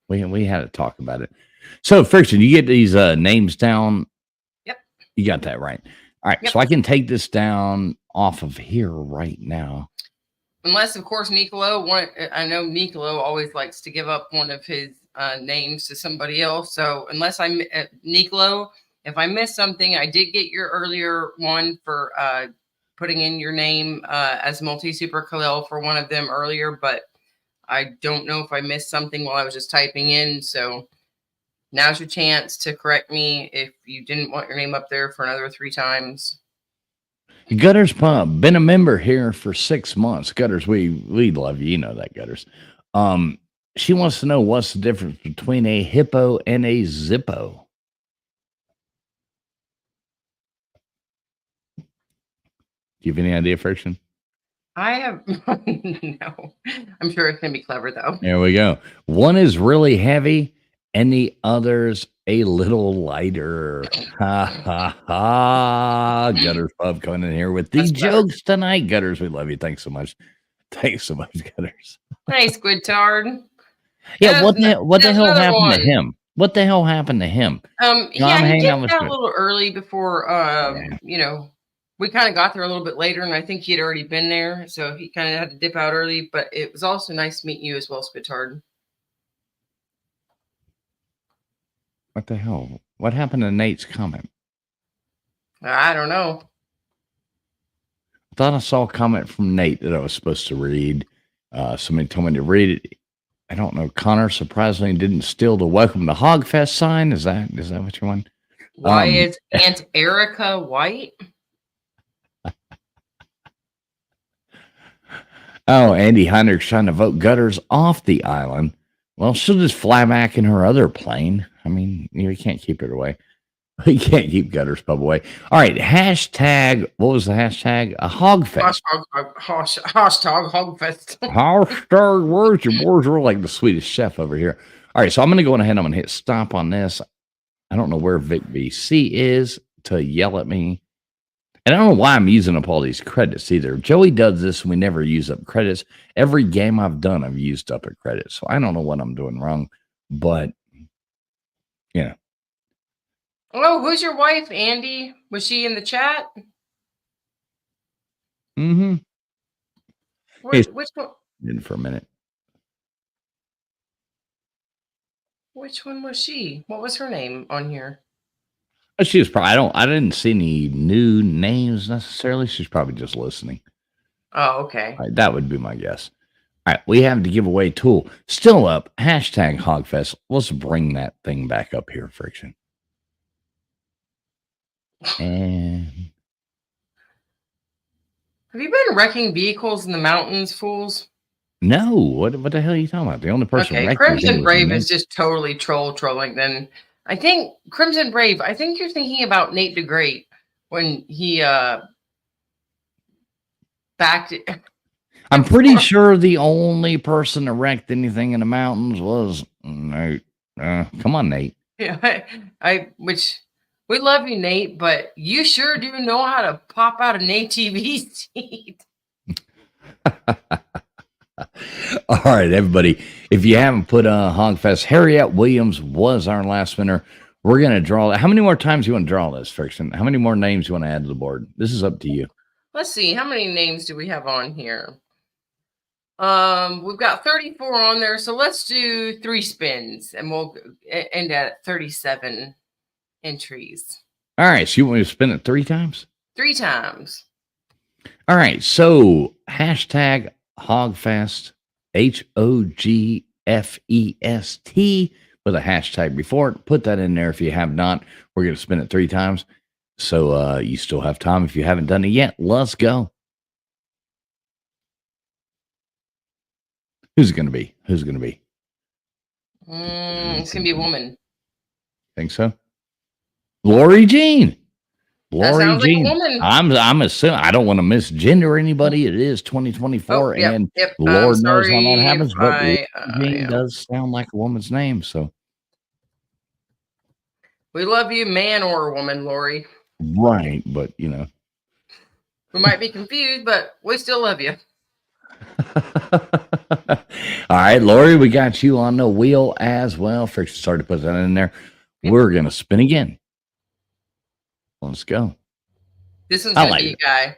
S1: we had to talk about it. So Friction, you get these names down.
S2: Yep,
S1: you got that right. All right,
S2: yep.
S1: So I can take this down off of here right now.
S2: Unless, of course, Nicolo. I know Nicolo always likes to give up one of his names to somebody else. So unless Nicolo, if I missed something, I did get your earlier one for putting in your name as Multi Super Khalil for one of them earlier, but I don't know if I missed something while I was just typing in. So now's your chance to correct me if you didn't want your name up there for another 3 times.
S1: Gutters Pump, been a member here for 6 months. Gutters, we love you. You know that, Gutters. She wants to know what's the difference between a hippo and a zippo. Do you have any idea, Friction?
S2: I have no. I'm sure it's gonna be clever though.
S1: There we go. One is really heavy, and the other's a little lighter. Ha ha ha! Gutters Pub coming in here with these jokes tonight. Gutters, we love you. Thanks so much. Thanks so much, Gutters.
S2: Hey, Squidtard.
S1: Yeah, what the hell happened to him? What the hell happened to him?
S2: Yeah, he dipped out a little early before. You know, we kind of got there a little bit later, and I think he had already been there, so he kind of had to dip out early. But it was also nice to meet you as well, Squidtard.
S1: What the hell? What happened to Nate's comment?
S2: I don't know.
S1: I thought I saw a comment from Nate that I was supposed to read. Somebody told me to read it. I don't know. Connor surprisingly didn't steal the Welcome to Hogfest sign. Is that what you want?
S2: Why is Aunt Erica white?
S1: Oh, Andy Heinrich's trying to vote Gutters off the island. Well, she'll just fly back in her other plane. I mean, we can't keep it away. We can't keep Gutters Pub away. All right, hashtag. What was the hashtag? A Hogfest.
S2: Hashtag Hogfest.
S1: Hashtag. Where's your boys? We're like the Swedish chef over here. All right, so I'm going to go ahead. I'm going to hit stop on this. I don't know where Vic BC is to yell at me. And I don't know why I'm using up all these credits either. Joey does this and we never use up credits. Every game I've done, I've used up a credit. So I don't know what I'm doing wrong, but yeah.
S2: Oh, who's your wife, Andy? Was she in the chat?
S1: Mm-hmm.
S2: Which one?
S1: In for a minute.
S2: Which one was she? What was her name on here?
S1: She was probably, I didn't see any new names necessarily. She's probably just listening.
S2: Oh, okay.
S1: All right, that would be my guess. All right, we have the giveaway tool still up. Hashtag Hogfest. Let's bring that thing back up here, Friction. And
S2: Have Have you been wrecking vehicles in the mountains, fools?
S1: No, what the hell are you talking about? The only person
S2: Okay,
S1: wrecking
S2: Crimson
S1: was
S2: Brave
S1: me.
S2: is just totally trolling. Then I think Crimson Brave. I think you're thinking about Nate the Great when he backed it.
S1: I'm pretty sure the only person that wrecked anything in the mountains was Nate. Come on, Nate.
S2: Yeah, which we love you, Nate, but you sure do know how to pop out an ATV seat.
S1: All right, everybody. If you haven't put Hogfest, Harriet Williams was our last winner. We're gonna draw. How many more times you want to draw this, Friction? How many more names you want to add to the board? This is up to you.
S2: Let's see, how many names do we have on here? We've got 34 on there, so let's do 3 spins, and we'll end at 37 entries.
S1: All right, so you want me to spin it 3 times?
S2: 3 times.
S1: All right, so hashtag Hogfest, HOGFEST with a hashtag before it. Put that in there if you have not. We're going to spin it 3 times. So you still have time if you haven't done it yet. Let's go. Who's it going to be? Who's it going to be?
S2: It's going to be a woman.
S1: Think so? Lori Jean.
S2: That
S1: Lori
S2: sounds
S1: Jean.
S2: like a woman.
S1: I'm assuming I don't want to misgender anybody. It is 2024, and Lord knows how that happens. But Lori Jean does sound like a woman's name. So
S2: we love you, man or woman, Lori.
S1: Right, but you know,
S2: we might be confused, but we still love you.
S1: All right, Lori, we got you on the wheel as well. Friction started to put that in there. Yep. We're gonna spin again. Let's go.
S2: This one's gonna be a guy.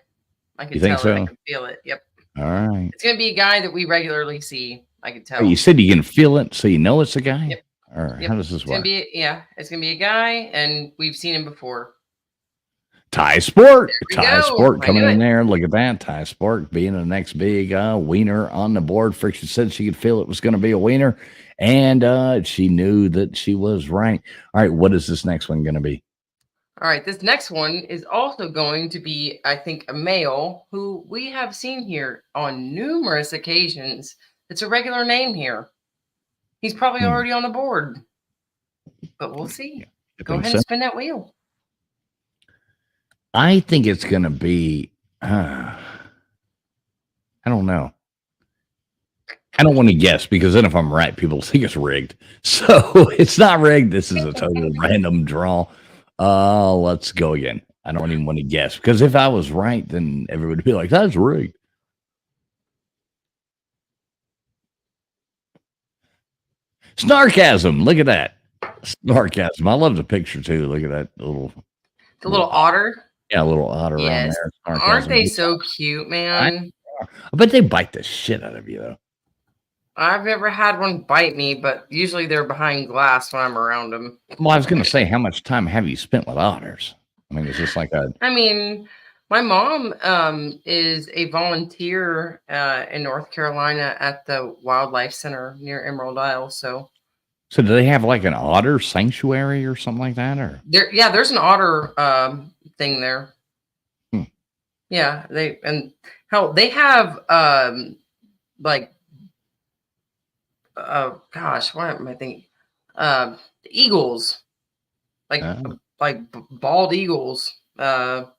S2: I can tell
S1: so?
S2: it. I can feel it. Yep.
S1: All right.
S2: It's gonna be a guy that we regularly see. I can tell.
S1: Oh, you said you can feel it, so you know it's a guy.
S2: Yep.
S1: Or how does this work?
S2: It's gonna be a guy, and we've seen him before.
S1: Ty Sport coming in there. Look at that. Ty Sport being the next big wiener on the board. Friction said she could feel it was going to be a wiener, and she knew that she was right. All right, what is this next one going to be?
S2: All right, this next one is also going to be, I think, a male who we have seen here on numerous occasions. It's a regular name here. He's probably already on the board, but we'll see. Go ahead and spin that wheel.
S1: I think it's going to be, I don't know. I don't want to guess because then if I'm right, people think it's rigged. So it's not rigged. This is a total random draw. Let's go again. I don't even want to guess because if I was right, then everybody would be like, that's rigged. Snarkasm. Look at that. Snarkasm. I love the picture too. Look at that little.
S2: The little otter.
S1: Yeah, a little otter on there.
S2: Aren't they so cute, man?
S1: I bet they bite the shit out of you, though.
S2: I've never had one bite me, but usually they're behind glass when I'm around them.
S1: Well, I was going to say, how much time have you spent with otters? I mean, it's just like a...
S2: I mean, my mom is a volunteer in North Carolina at the Wildlife Center near Emerald Isle, So
S1: do they have like an otter sanctuary or something like that? Or
S2: there's an otter thing there. Yeah, they have like gosh, what am I thinking? Eagles, like bald eagles that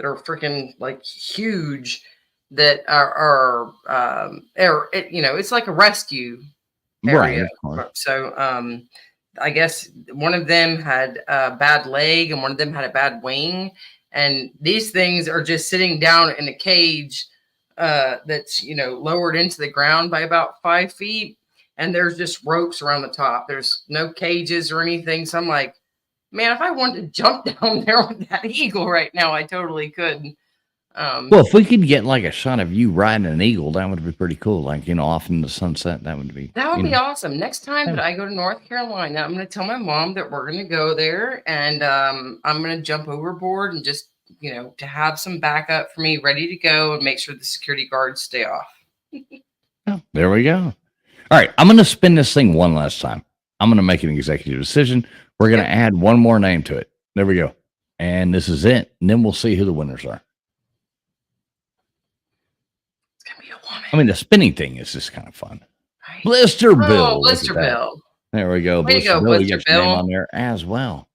S2: are freaking like huge. That are it's like a rescue area. Right. So I guess one of them had a bad leg and one of them had a bad wing. And these things are just sitting down in a cage that's, lowered into the ground by about 5 feet. And there's just ropes around the top. There's no cages or anything. So I'm like, man, if I wanted to jump down there with that eagle right now, I totally could.
S1: Well, if we could get like a shot of you riding an eagle, that would be pretty cool. Like, off in the sunset, that would be
S2: awesome. Next time that I go to North Carolina, I'm going to tell my mom that we're going to go there, and I'm going to jump overboard and just, to have some backup for me ready to go and make sure the security guards stay off.
S1: Oh, there we go. All right, I'm going to spin this thing one last time. I'm going to make an executive decision. We're going to add one more name to it. There we go. And this is it. And then we'll see who the winners are. I mean, the spinning thing is just kind of fun. Blister Bill. Look at
S2: Blister
S1: that.
S2: Bill.
S1: There we go.
S2: Way to
S1: Blister
S2: go,
S1: Bill. You
S2: Blister
S1: got your name
S2: Bill.
S1: on there as well.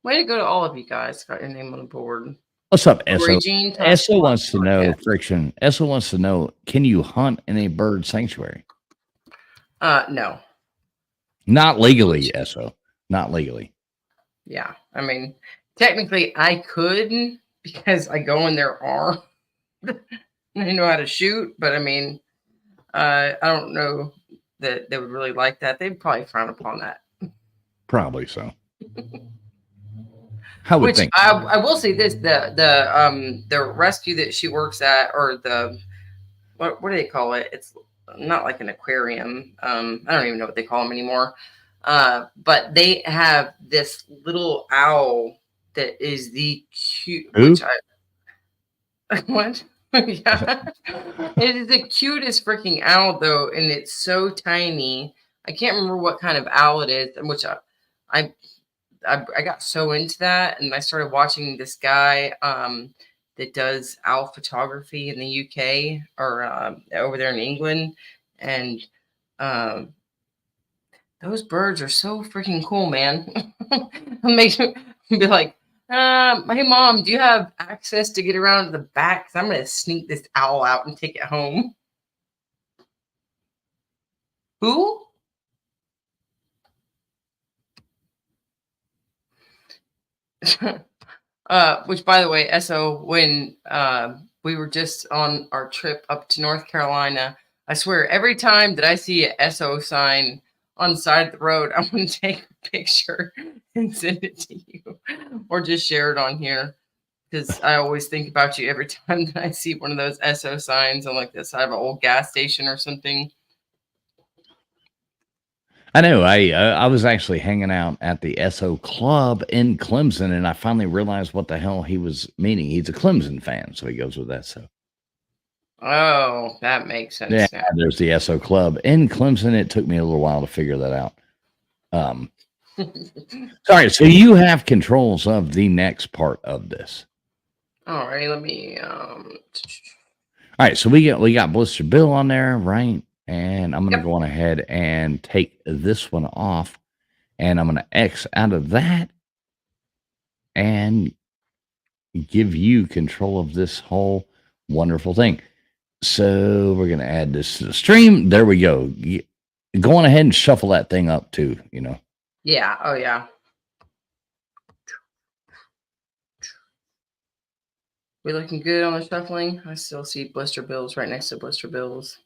S2: Way to go to all of you guys. Got your name on the board.
S1: What's up, Esso?
S2: Regine
S1: Esso wants to know, Friction. Esso wants to know, can you hunt in a bird sanctuary?
S2: No.
S1: Not legally, Esso. Not legally.
S2: Yeah. I mean, technically I could because I go in their arm. I know how to shoot, but I mean, I don't know that they would really like that. They'd probably frown upon that.
S1: Probably so. I would think.
S2: I will say this: the rescue that she works at, or the what do they call it? It's not like an aquarium. I don't even know what they call them anymore. But they have this little owl that is the cute. What? Yeah, it is the cutest freaking owl though, and it's so tiny. I can't remember what kind of owl it is, and which I got so into that, and I started watching this guy that does owl photography in the UK or over there in England, and those birds are so freaking cool, man. It makes me be like, hey mom, do you have access to get around to the back? 'Cause I'm gonna sneak this owl out and take it home. Who? Which, by the way, Esso, when we were just on our trip up to North Carolina, I swear every time that I see a Esso sign on the side of the road, I'm going to take a picture and send it to you, or just share it on here, because I always think about you every time that I see one of those Esso signs on like the side of an old gas station or something.
S1: I know. I was actually hanging out at the Esso Club in Clemson, and I finally realized what the hell he was meaning. He's a Clemson fan, so he goes with Esso.
S2: Oh, that makes sense.
S1: Yeah, there's the Esso Club in Clemson. It took me a little while to figure that out. Sorry, so you have controls of the next part of this.
S2: All right, let me.
S1: All right, so we got Blister Bill on there, right? And I'm going to go on ahead and take this one off, and I'm going to X out of that and give you control of this whole wonderful thing. So we're going to add this to the stream. There we go. Go on ahead and shuffle that thing up too, you know.
S2: Yeah. Oh, yeah. We looking good on the shuffling? I still see Blister Bills right next to Blister Bills.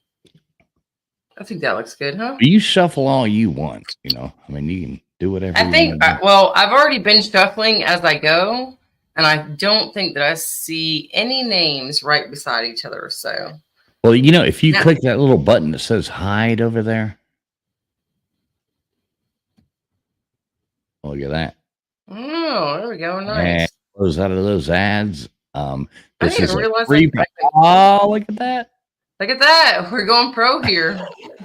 S2: I think that looks good, huh?
S1: You shuffle all you want, you know. I mean, you can do whatever.
S2: I think. Well, I've already been shuffling as I go, and I don't think that I see any names right beside each other. So,
S1: well, you know, if you click that little button that says hide over there, look at that.
S2: Oh, there we go. Nice.
S1: And close out of those ads.
S2: This is a
S1: free. Oh, look at that.
S2: Look at that. We're going pro here.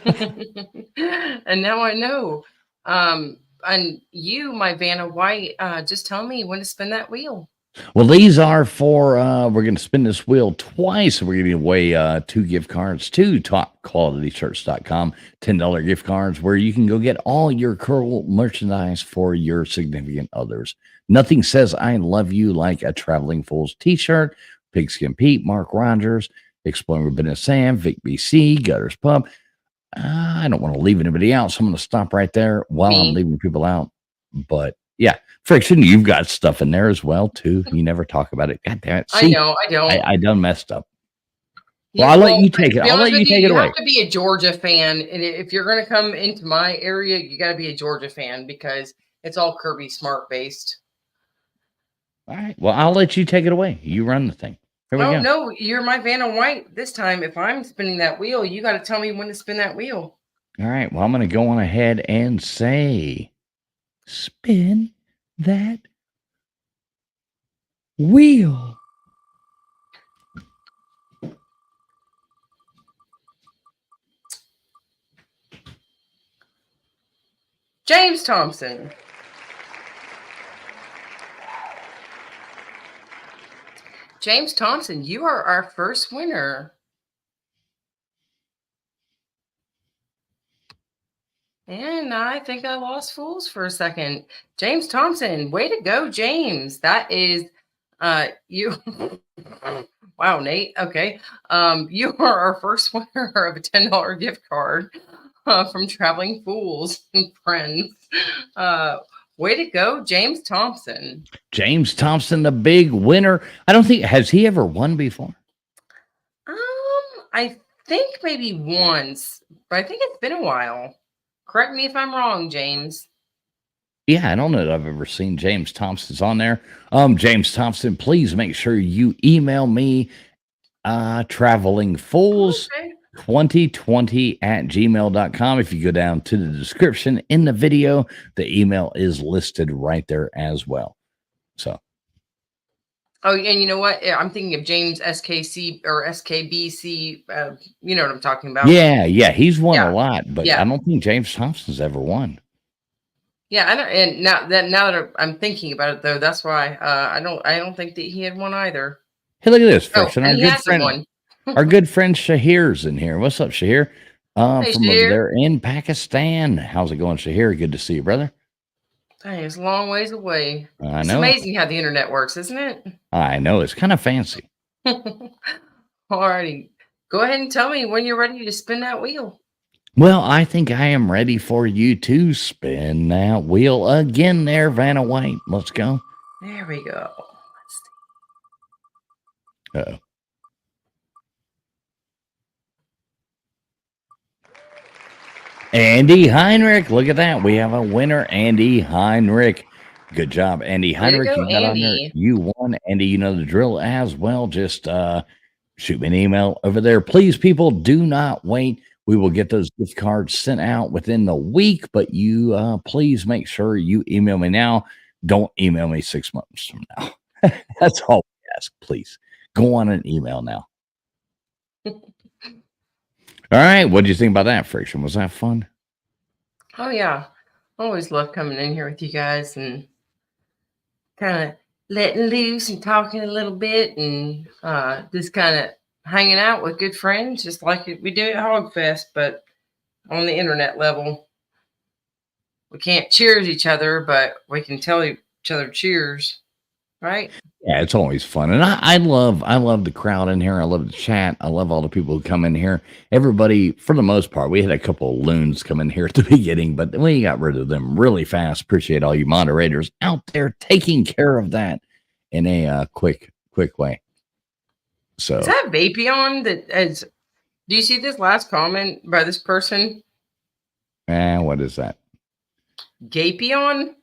S2: And now I know. And you, my Vanna White, just tell me when to spin that wheel.
S1: Well, these are for, we're going to spin this wheel twice. We're giving away 2 gift cards to topqualityshirts.com, $10 gift cards where you can go get all your cool merchandise for your significant others. Nothing says I love you like a Traveling Fools t-shirt, Pigskin Pete, Mark Rogers, Exploring with Ben Sam, Vic BC, Gutters Pub. I don't want to leave anybody out, so I'm going to stop right there while I'm leaving people out. But yeah, Friction, you've got stuff in there as well too. You never talk about it. God damn it! See,
S2: I know, I don't.
S1: I done messed up. Well, I'll let you take it. I'll let you take it away.
S2: You have to be a Georgia fan, and if you're going to come into my area, you got to be a Georgia fan because it's all Kirby Smart based.
S1: All right. Well, I'll let you take it away. You run the thing.
S2: Oh, no, you're my Vanna White this time. If I'm spinning that wheel, you got to tell me when to spin that wheel.
S1: All right. Well, I'm going to go on ahead and say, spin that wheel.
S2: James Thompson. James Thompson, you are our first winner. And I think I lost Fools for a second. James Thompson, way to go, James. That is you. Wow, Nate. Okay. You are our first winner of a $10 gift card from Traveling Fools and Friends. Uh, way to go, James Thompson.
S1: James Thompson, the big winner. I don't think, has he ever won before?
S2: I think maybe once, but I think it's been a while. Correct me if I'm wrong, James.
S1: Yeah, I don't know that I've ever seen James Thompson's on there. James Thompson, please make sure you email me traveling fools
S2: Okay.
S1: 2020 at gmail.com. If you go down to the description in the video, the email is listed right there as well. So,
S2: Oh, and you know what? Yeah, I'm thinking of James SKC or SKBC. You know what I'm talking about.
S1: yeah, he's won
S2: Yeah.
S1: a lot, but
S2: Yeah.
S1: I don't think James Thompson's ever won.
S2: Yeah, I know. And now that I'm thinking about it, though, that's why I don't think that he had one either.
S1: Hey, look at this,
S2: Oh,
S1: Friction.
S2: and
S1: Our
S2: he
S1: good
S2: hasn't
S1: friend,
S2: won.
S1: our good friend Shahir's in here. What's up, Shahir?
S2: Hey,
S1: From over
S2: Shahir.
S1: there in Pakistan. How's it going, Shahir? Good to see you, brother.
S2: Dang, it's a long ways away.
S1: I
S2: It's
S1: know.
S2: amazing how the internet works, isn't it?
S1: I know. It's kind of fancy.
S2: Alrighty. Go ahead and tell me when you're ready to spin that wheel.
S1: Well, I think I am ready for you to spin that wheel again there, Vanna White. Let's go.
S2: There we go. Let's see.
S1: Uh-oh. Andy Heinrich. Look at that. We have a winner, Andy Heinrich. Good job, Andy Heinrich.
S2: Way to go,
S1: You got on there.
S2: Andy.
S1: You won, Andy. You know the drill as well. Just shoot me an email over there. Please, people, do not wait. We will get those gift cards sent out within the week, but you please make sure you email me now. Don't email me 6 months from now. That's all we ask, please. Go on an email now. All right. What did you think about that, Friction? Was that fun?
S2: Oh yeah. Always love coming in here with you guys and kind of letting loose and talking a little bit and just kind of hanging out with good friends, just like we do at Hogfest, but on the internet level. We can't cheers each other, but we can tell each other cheers, right?
S1: Yeah, it's always fun, and I love the crowd in here. I love the chat. I love all the people who come in here. Everybody, for the most part, we had a couple of loons come in here at the beginning, but we got rid of them really fast. Appreciate all you moderators out there taking care of that in a quick way. So
S2: Is that Vapion that is? Do you see this last comment by this person?
S1: what is that?
S2: Gapion?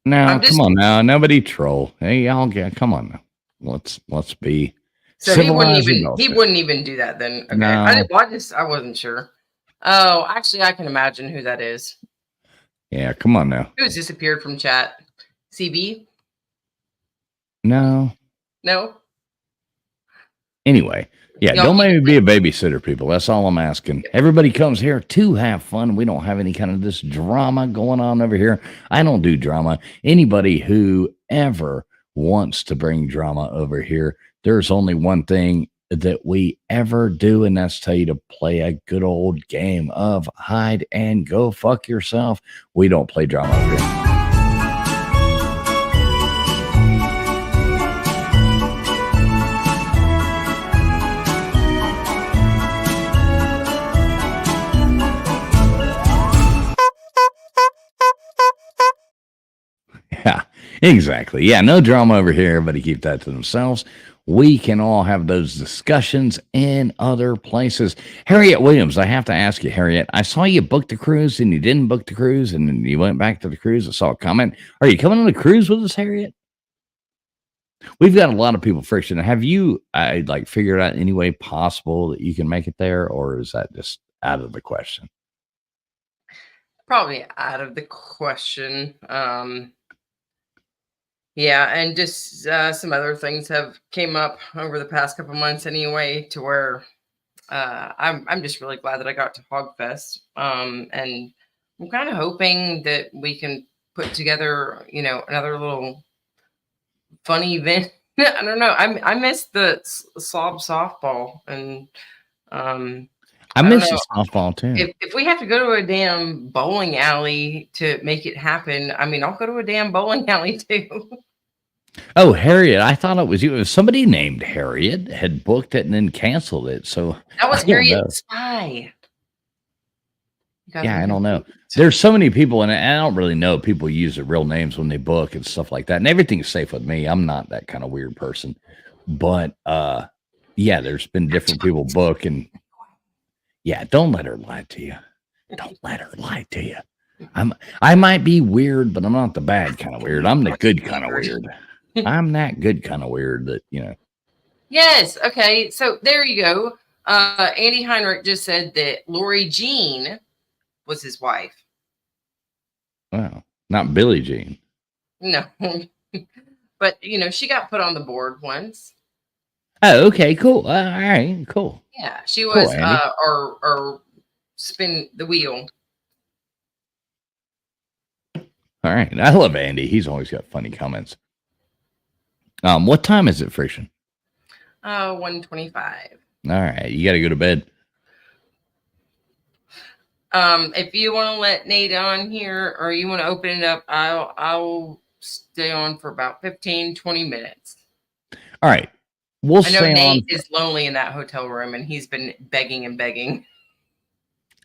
S1: No, come on now. Nobody troll. Hey, y'all come on now. Let's be
S2: so he wouldn't
S1: civilized.
S2: even do that then. Okay.
S1: No.
S2: I wasn't sure. Oh, actually I can imagine who that is.
S1: Yeah, come on now.
S2: Who's disappeared from chat? CB?
S1: No. Anyway, yeah,
S2: Y'all
S1: don't
S2: keep
S1: make me be a babysitter, people. That's all I'm asking. Everybody comes here to have fun. We don't have any kind of this drama going on over here. I don't do drama. Anybody who ever wants to bring drama over here, there's only one thing that we ever do, and that's tell you to play a good old game of hide and go fuck yourself. We don't play drama over here. Yeah, exactly. Yeah, no drama over here. Everybody keep that to themselves. We can all have those discussions in other places. Harriet Williams, I have to ask you, Harriet, I saw you book the cruise and you didn't book the cruise and then you went back to the cruise. I saw a comment. Are you coming on the cruise with us, Harriet? We've got a lot of people friction. Have you figured out any way possible that you can make it there, or is that just out of the question?
S2: Probably out of the question. Yeah, and just some other things have came up over the past couple months anyway, to where I'm just really glad that I got to Hogfest, and I'm kind of hoping that we can put together, another little funny event. I don't know. I missed the slob softball, and
S1: I
S2: don't
S1: miss
S2: know.
S1: the softball too.
S2: If we have to go to a damn bowling alley to make it happen, I mean, I'll go to a damn bowling alley too.
S1: Oh, Harriet! I thought it was you. It was somebody named Harriet had booked it and then canceled it. So
S2: That was
S1: I don't
S2: Harriet
S1: know.
S2: Spy. You guys
S1: Yeah,
S2: are
S1: I don't know.
S2: confused.
S1: There's so many people, and I don't really know. People use their real names when they book and stuff like that, and everything's safe with me. I'm not that kind of weird person, but yeah, there's been different people book, and yeah, don't let her lie to you. Don't let her lie to you. I might be weird, but I'm not the bad kind of weird. I'm the good kind of weird. I'm that good kind of weird that, you know.
S2: Yes. Okay. So there you go. Andy Heinrich just said that Lori Jean was his wife.
S1: Wow. Not Billie Jean.
S2: No. But, you know, she got put on the board once.
S1: Oh, okay, cool. All right, cool.
S2: Yeah. She was
S1: Andy.
S2: or spin the wheel.
S1: All right. I love Andy. He's always got funny comments. What time is it, Friction?
S2: 125.
S1: All right. You got to go to bed.
S2: If you want to let Nate on here or you want to open it up, I'll stay on for about 15, 20 minutes.
S1: All right. We'll
S2: I know
S1: stay
S2: Nate
S1: on.
S2: is lonely in that hotel room and he's been begging and begging.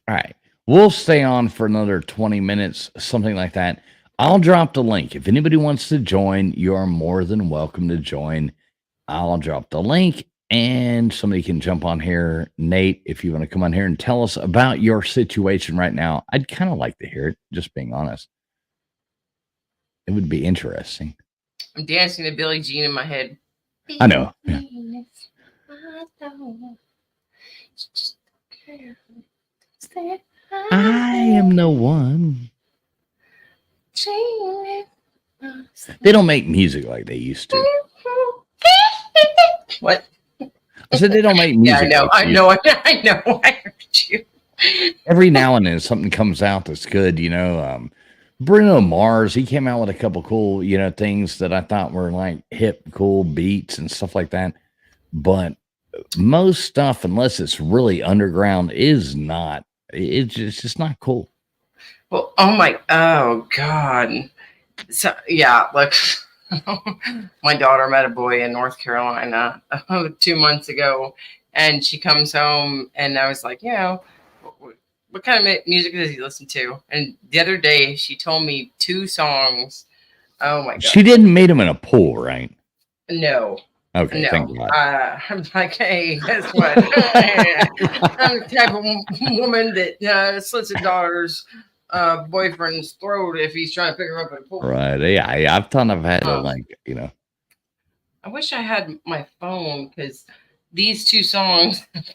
S1: All right. We'll stay on for another 20 minutes, something like that. I'll drop the link. If anybody wants to join, you're more than welcome to join. I'll drop the link and somebody can jump on here. Nate, if you want to come on here and tell us about your situation right now, I'd kind of like to hear it, just being honest. It would be interesting.
S2: I'm dancing to Billie Jean in my head.
S1: I know. Yeah. I am no one. They don't make music like they used to.
S2: What?
S1: I said they don't make
S2: Yeah,
S1: music.
S2: I know. I know. I heard you.
S1: Every now and then something comes out that's good, you know. Bruno Mars, he came out with a couple cool, you know, things that I thought were like hip, cool beats and stuff like that. But most stuff, unless it's really underground, is not. It's just not cool.
S2: Well, oh God. So yeah, look, my daughter met a boy in North Carolina 2 months ago, and she comes home, and I was like, you know, what kind of music does he listen to? And the other day, she told me 2 songs. Oh my God.
S1: She didn't meet him in a pool, right?
S2: No.
S1: Okay,
S2: No.
S1: thank God.
S2: I'm like, hey, guess what? I'm the type of woman that slits her daughter's boyfriend's throat if he's trying to pick her up at a pool.
S1: Right. Yeah, I've thought I've had to, like, you know.
S2: I wish I had my phone because these 2 songs, if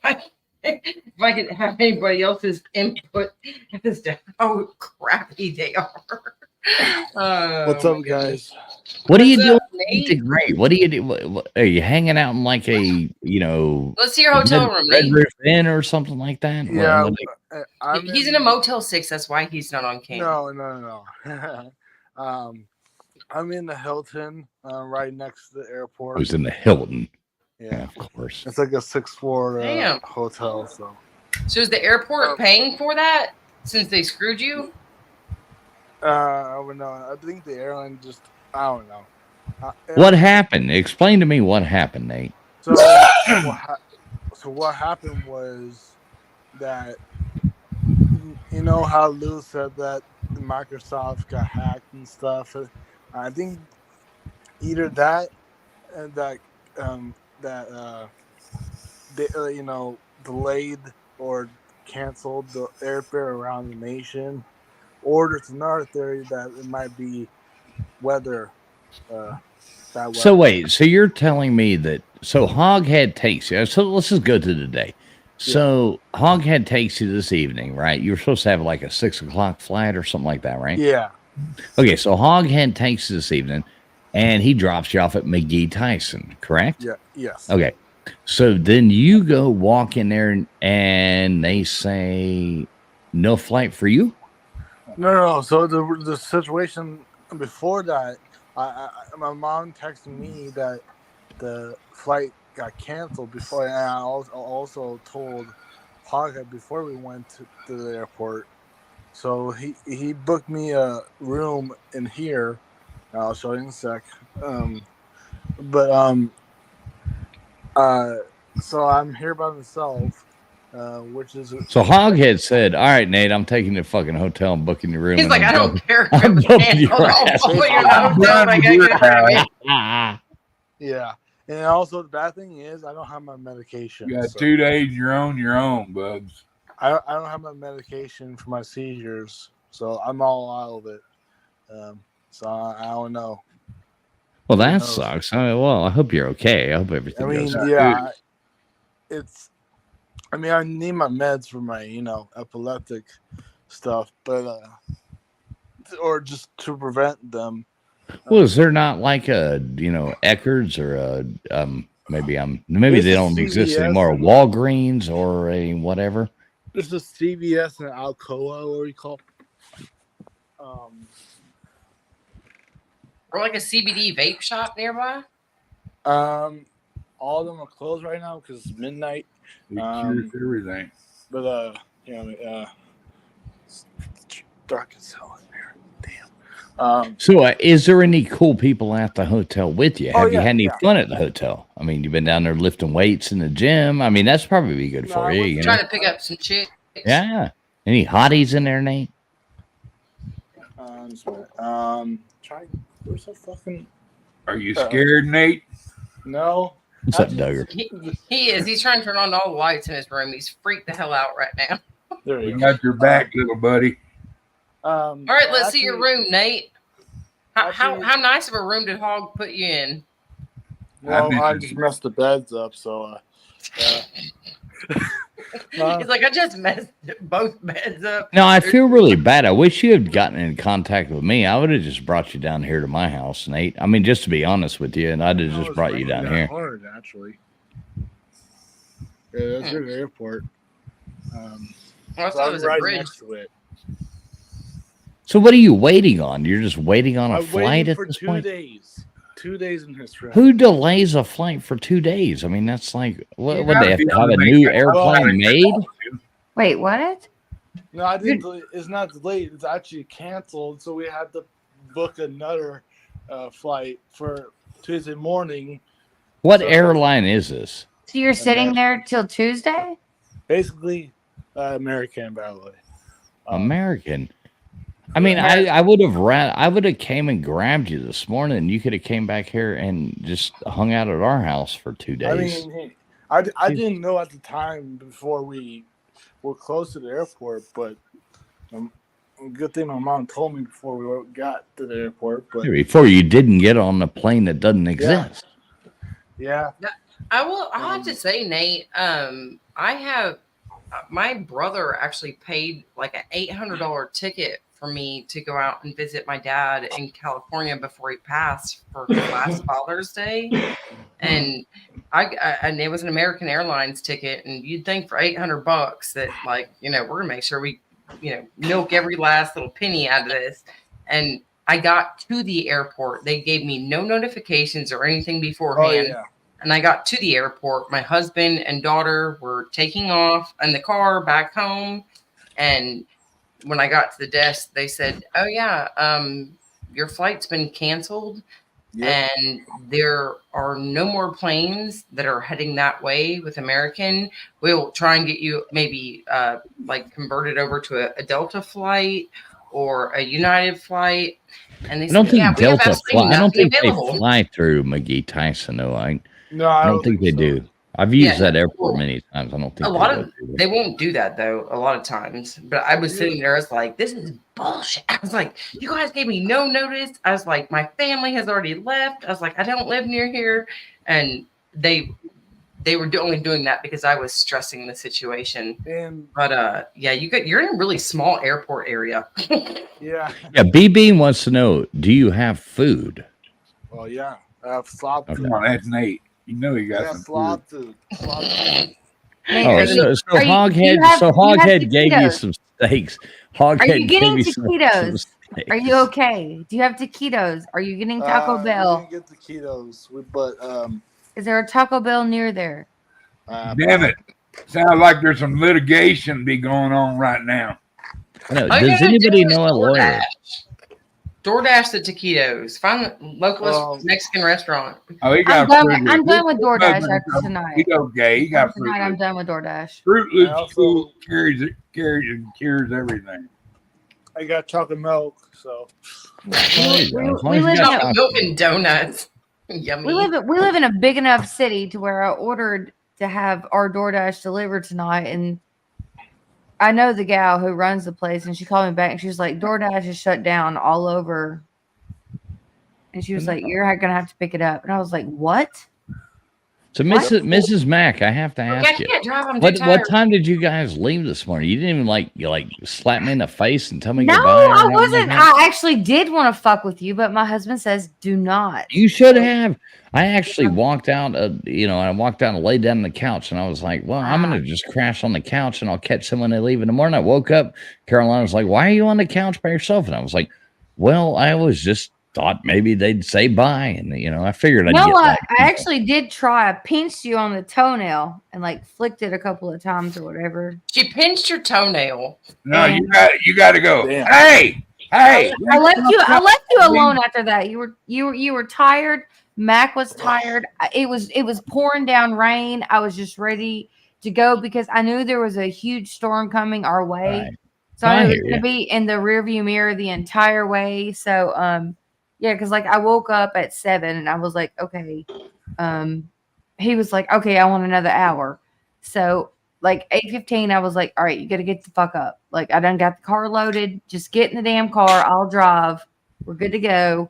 S2: I could have anybody else's input as to how crappy they are.
S4: What's up, guys?
S1: What are you
S2: What's
S1: doing?
S2: up, Nate?
S1: Great. What do you do? What, are you hanging out in like a, you know,
S2: Let's see your hotel room,
S1: Red
S2: Nate.
S1: Roof Inn or something like that?
S4: Yeah,
S2: He's in a Motel 6. That's why he's not on camera.
S4: No. I'm in the Hilton, right next to the airport.
S1: I was in the Hilton.
S4: Yeah,
S1: of course.
S4: it's like a 6-floor
S2: Damn.
S4: hotel.
S2: So is the airport paying for that since they screwed you?
S4: I don't know. I think the airline just, I don't know.
S1: What happened? Explain to me what happened, Nate.
S4: So what happened was that, you know how Lou said that Microsoft got hacked and stuff. I think either that and that they, you know, delayed or canceled the airfare around the nation, or there's another theory that it might be weather.
S1: So wait, so you're telling me that Hoghead takes you. So let's just go to the day. So Hoghead takes you this evening, right? You were supposed to have like a 6 o'clock flight or something like that, right?
S4: Yeah.
S1: Okay, so Hoghead takes you this evening, and he drops you off at McGee Tyson, correct?
S4: Yeah. Yes.
S1: Okay. So then you go walk in there, and they say no flight for you.
S4: No. So the situation before that, my mom texted me that the flight got canceled before, and I also told Hoghead before we went to the airport. So he booked me a room in here. I'll show you in a sec. So I'm here by myself, which is
S1: So Hoghead said, "All right, Nate, I'm taking you to the fucking hotel and booking your room."
S2: He's
S1: and
S2: like,
S1: I'm
S2: I don't care.
S1: I'm bumping your
S2: Hold on,
S1: ass.
S2: I'll put you in the hotel and I gotta get rid of it.
S4: yeah. And also the bad thing is I don't have my medication.
S5: You got
S4: so
S5: 2 days. You're on your own, Bubs.
S4: I don't have my medication for my seizures, so I'm all out of it. So I don't know.
S1: Well, that sucks. I hope you're okay. I hope everything
S4: I mean,
S1: goes.
S4: yeah, I mean, I need my meds for my, epileptic stuff, but or just to prevent them.
S1: Well, is there not like a Eckerd's or a maybe
S4: There's
S1: they
S4: a
S1: don't exist
S4: CVS
S1: anymore?
S4: and-
S1: Walgreens or a whatever.
S4: There's a CVS and Alcoa, what we call.
S2: Or like a CBD vape shop nearby.
S4: All of them are closed right now because it's midnight.
S5: It cures everything.
S4: But it's dark as hell in here. Damn.
S1: So, is there any cool people at the hotel with you? Have you
S4: yeah,
S1: had any
S4: yeah.
S1: fun at the hotel? I mean, you've been down there lifting weights in the gym. I mean, that's probably be good
S4: No,
S1: for
S4: I
S1: you.
S4: was
S1: You know?
S2: Trying to pick up some chicks.
S1: Yeah. Any hotties in there, Nate?
S4: Just a minute. Where's the fucking?
S5: Are you scared, Nate?
S4: No.
S1: What's up, Duggar?
S2: He is. He's trying to turn on all the lights in his room. He's freaked the hell out right now.
S4: There
S5: We
S4: you go.
S5: got your back, little buddy.
S2: All right, let's see your room, Nate. How nice of a room did Hog put you in?
S4: Well, I just messed the beds up, so.
S2: He's like, I just messed both beds up.
S1: No, I feel really bad. I wish you had gotten in contact with me. I would have just brought you down here to my house, Nate. I mean, just to be honest with you, and I'd have just brought you down here.
S4: Honored, actually. Yeah, that's your airport.
S2: I
S4: So
S2: thought it
S4: I'm
S2: was a
S4: right
S2: bridge.
S4: next to it.
S1: So, what are you waiting on? You're just waiting on a
S4: I'm
S1: flight
S4: waiting
S1: at
S4: for
S1: this
S4: 2
S1: point?
S4: days. 2 days in history.
S1: Who delays a flight for 2 days? I mean, that's like, what
S5: You
S1: would they have to have a new airplane made?
S6: Wait, what?
S4: No, I didn't. It's not delayed. It's actually canceled. So we had to book another flight for Tuesday morning.
S1: What
S4: So-
S1: airline is this?
S6: So you're sitting there till Tuesday?
S4: Basically, American, by the way.
S1: American. I mean, I would have came and grabbed you this morning, and you could have came back here and just hung out at our house for 2 days.
S4: I mean, I didn't know at the time before we were close to the airport, but good thing my mom told me before we got to the airport. But
S1: Before you didn't get on a plane that doesn't exist.
S4: yeah,
S2: I'll have to say, Nate, I have my brother actually paid like an $800 ticket for me to go out and visit my dad in California before he passed for last Father's Day. And and it was an American Airlines ticket. And you'd think for $800 that, like, we're gonna make sure we, milk every last little penny out of this. And I got to the airport. They gave me no notifications or anything beforehand.
S4: Oh, yeah.
S2: And I got to the airport. My husband and daughter were taking off in the car back home. And when I got to the desk, they said, "Oh yeah, your flight's been canceled, and there are no more planes that are heading that way with American. We'll try and get you maybe like converted over to a Delta flight or a United flight." And they
S1: I don't
S2: said,
S1: think
S2: "Yeah, we have
S1: Delta
S2: absolutely
S1: fly. I don't
S2: nothing
S1: think
S2: available."
S1: they fly through McGee Tyson, though. I
S4: No,
S1: don't think they
S4: so.
S1: do. I've used
S2: Yeah,
S1: that airport
S2: well,
S1: many times. I don't think
S2: a lot
S1: they
S2: of
S1: do.
S2: they won't do that though a lot of times, but I was sitting there, I was like, this is bullshit. I was like, you guys gave me no notice. I was like, my family has already left. I was like, I don't live near here. And they were only doing that because I was stressing the situation.
S4: And
S2: But yeah, you're in a really small airport area.
S4: yeah,
S1: Yeah, BB wants to know, do you have food?
S4: well, yeah, I have slop.
S1: Okay.
S5: Come on, that's Nate. You know he got
S4: Yeah,
S5: some food.
S4: slop food. Slop food.
S6: Nate,
S1: Oh,
S6: are you-
S1: so
S6: are you-
S1: Hoghead,
S6: do you have
S1: gave you
S6: taquitos?
S1: some steaks. Hoghead
S6: Are you getting
S1: gave you some
S6: taquitos?
S1: steaks.
S6: Are you okay? Do you have taquitos? Are you getting Taco
S4: We
S6: Bell?
S4: didn't get the ketos, but
S6: Is there a Taco Bell near there?
S5: Damn it. Sounds like there's some litigation be going on right now.
S1: I know.
S2: All you
S1: Does
S2: gotta
S1: anybody
S2: do is
S1: know a lawyer?
S2: DoorDash the taquitos. Find the localist
S4: Oh.
S2: Mexican restaurant.
S5: Oh, he
S6: I'm
S5: got
S6: done.
S5: Fruit
S6: I'm
S5: Loops.
S6: done with DoorDash after
S5: He's
S6: tonight.
S5: okay. He got Fruit
S6: Tonight, I'm
S5: Loops.
S6: done with DoorDash.
S5: Fruit
S4: I
S5: Loops
S4: also-
S5: cool, carries and cures everything.
S4: I got chocolate milk, so
S1: There you go. As long
S6: we
S1: as you
S6: live
S1: got
S6: in a-
S1: chocolate.
S2: Milk and donuts. Yummy.
S6: We live in a big enough city to where I ordered to have our DoorDash delivered tonight, and I know the gal who runs the place, and she called me back and she was like, DoorDash is shut down all over. And she was like, you're gonna have to pick it up. And I was like, what?
S1: So,
S6: What?
S1: Mrs. Mack, I have to
S2: I
S1: ask you.
S2: can't drive. I'm too
S1: What
S2: tired.
S1: time did you guys leave this morning? You didn't even you slap me in the face and tell me
S6: No,
S1: goodbye. or
S6: I
S1: nothing
S6: wasn't.
S1: like that?
S6: I actually did want to fuck with you, but my husband says do not.
S1: You should have. I actually walked out. I walked out and laid down on the couch, and I was like, "Well, I'm gonna just crash on the couch, and I'll catch them when they leave in the morning." I woke up. Carolina was like, "Why are you on the couch by yourself?" And I was like, "Well, I was just thought maybe they'd say bye, and I figured I'd
S6: No,
S1: get
S6: I
S1: back."
S6: actually did try. I pinched you on the toenail and like flicked it a couple of times or whatever.
S2: She pinched your toenail.
S5: No, you got to go.
S4: Damn.
S5: Hey.
S6: I left you alone after that. You were tired. Mac was tired. It was pouring down rain. I was just ready to go because I knew there was a huge storm coming our way.
S1: Right.
S6: So I
S1: I
S6: knew it
S1: hear
S6: was gonna be in the rearview mirror the entire way. So yeah, because like I woke up at 7 and I was like, okay. He was like, okay, I want another hour. So like 8:15, I was like, all right, you gotta get the fuck up. Like I done got the car loaded. Just get in the damn car. I'll drive. We're good to go.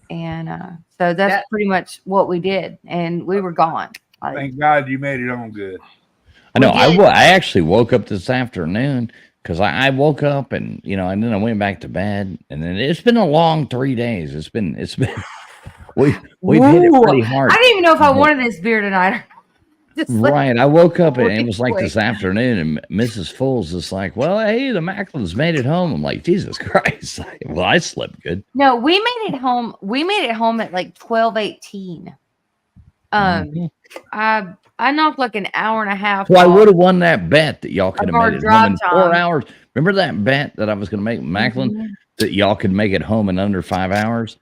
S6: And so that's pretty much what we did. And we were gone. Like,
S5: Thank God you made it on good.
S1: I know.
S6: We did.
S1: I actually woke up this afternoon because I woke up and and then I went back to bed, and then it's been a long 3 days. It's been we've hit it
S6: Woo!
S1: pretty hard.
S6: I didn't even know if I wanted this beer tonight. Just like,
S1: Right. I woke up and it
S6: really
S1: was like
S6: quick.
S1: this afternoon, and Mrs. Fools is like, "Well, hey, the Macklins made it home." I'm like, Jesus Christ. Well, I slept good.
S6: no, we made it home. We made it home at like 12:18.
S1: Mhm.
S6: I knocked like an hour and a half.
S1: So I
S6: off.
S1: would have won that bet that y'all could have
S6: Of our
S1: made it home in
S6: drive
S1: 4
S6: time.
S1: hours. Remember that bet that I was going to make with Macklin
S6: Mhm.
S1: that y'all could make it home in under 5 hours?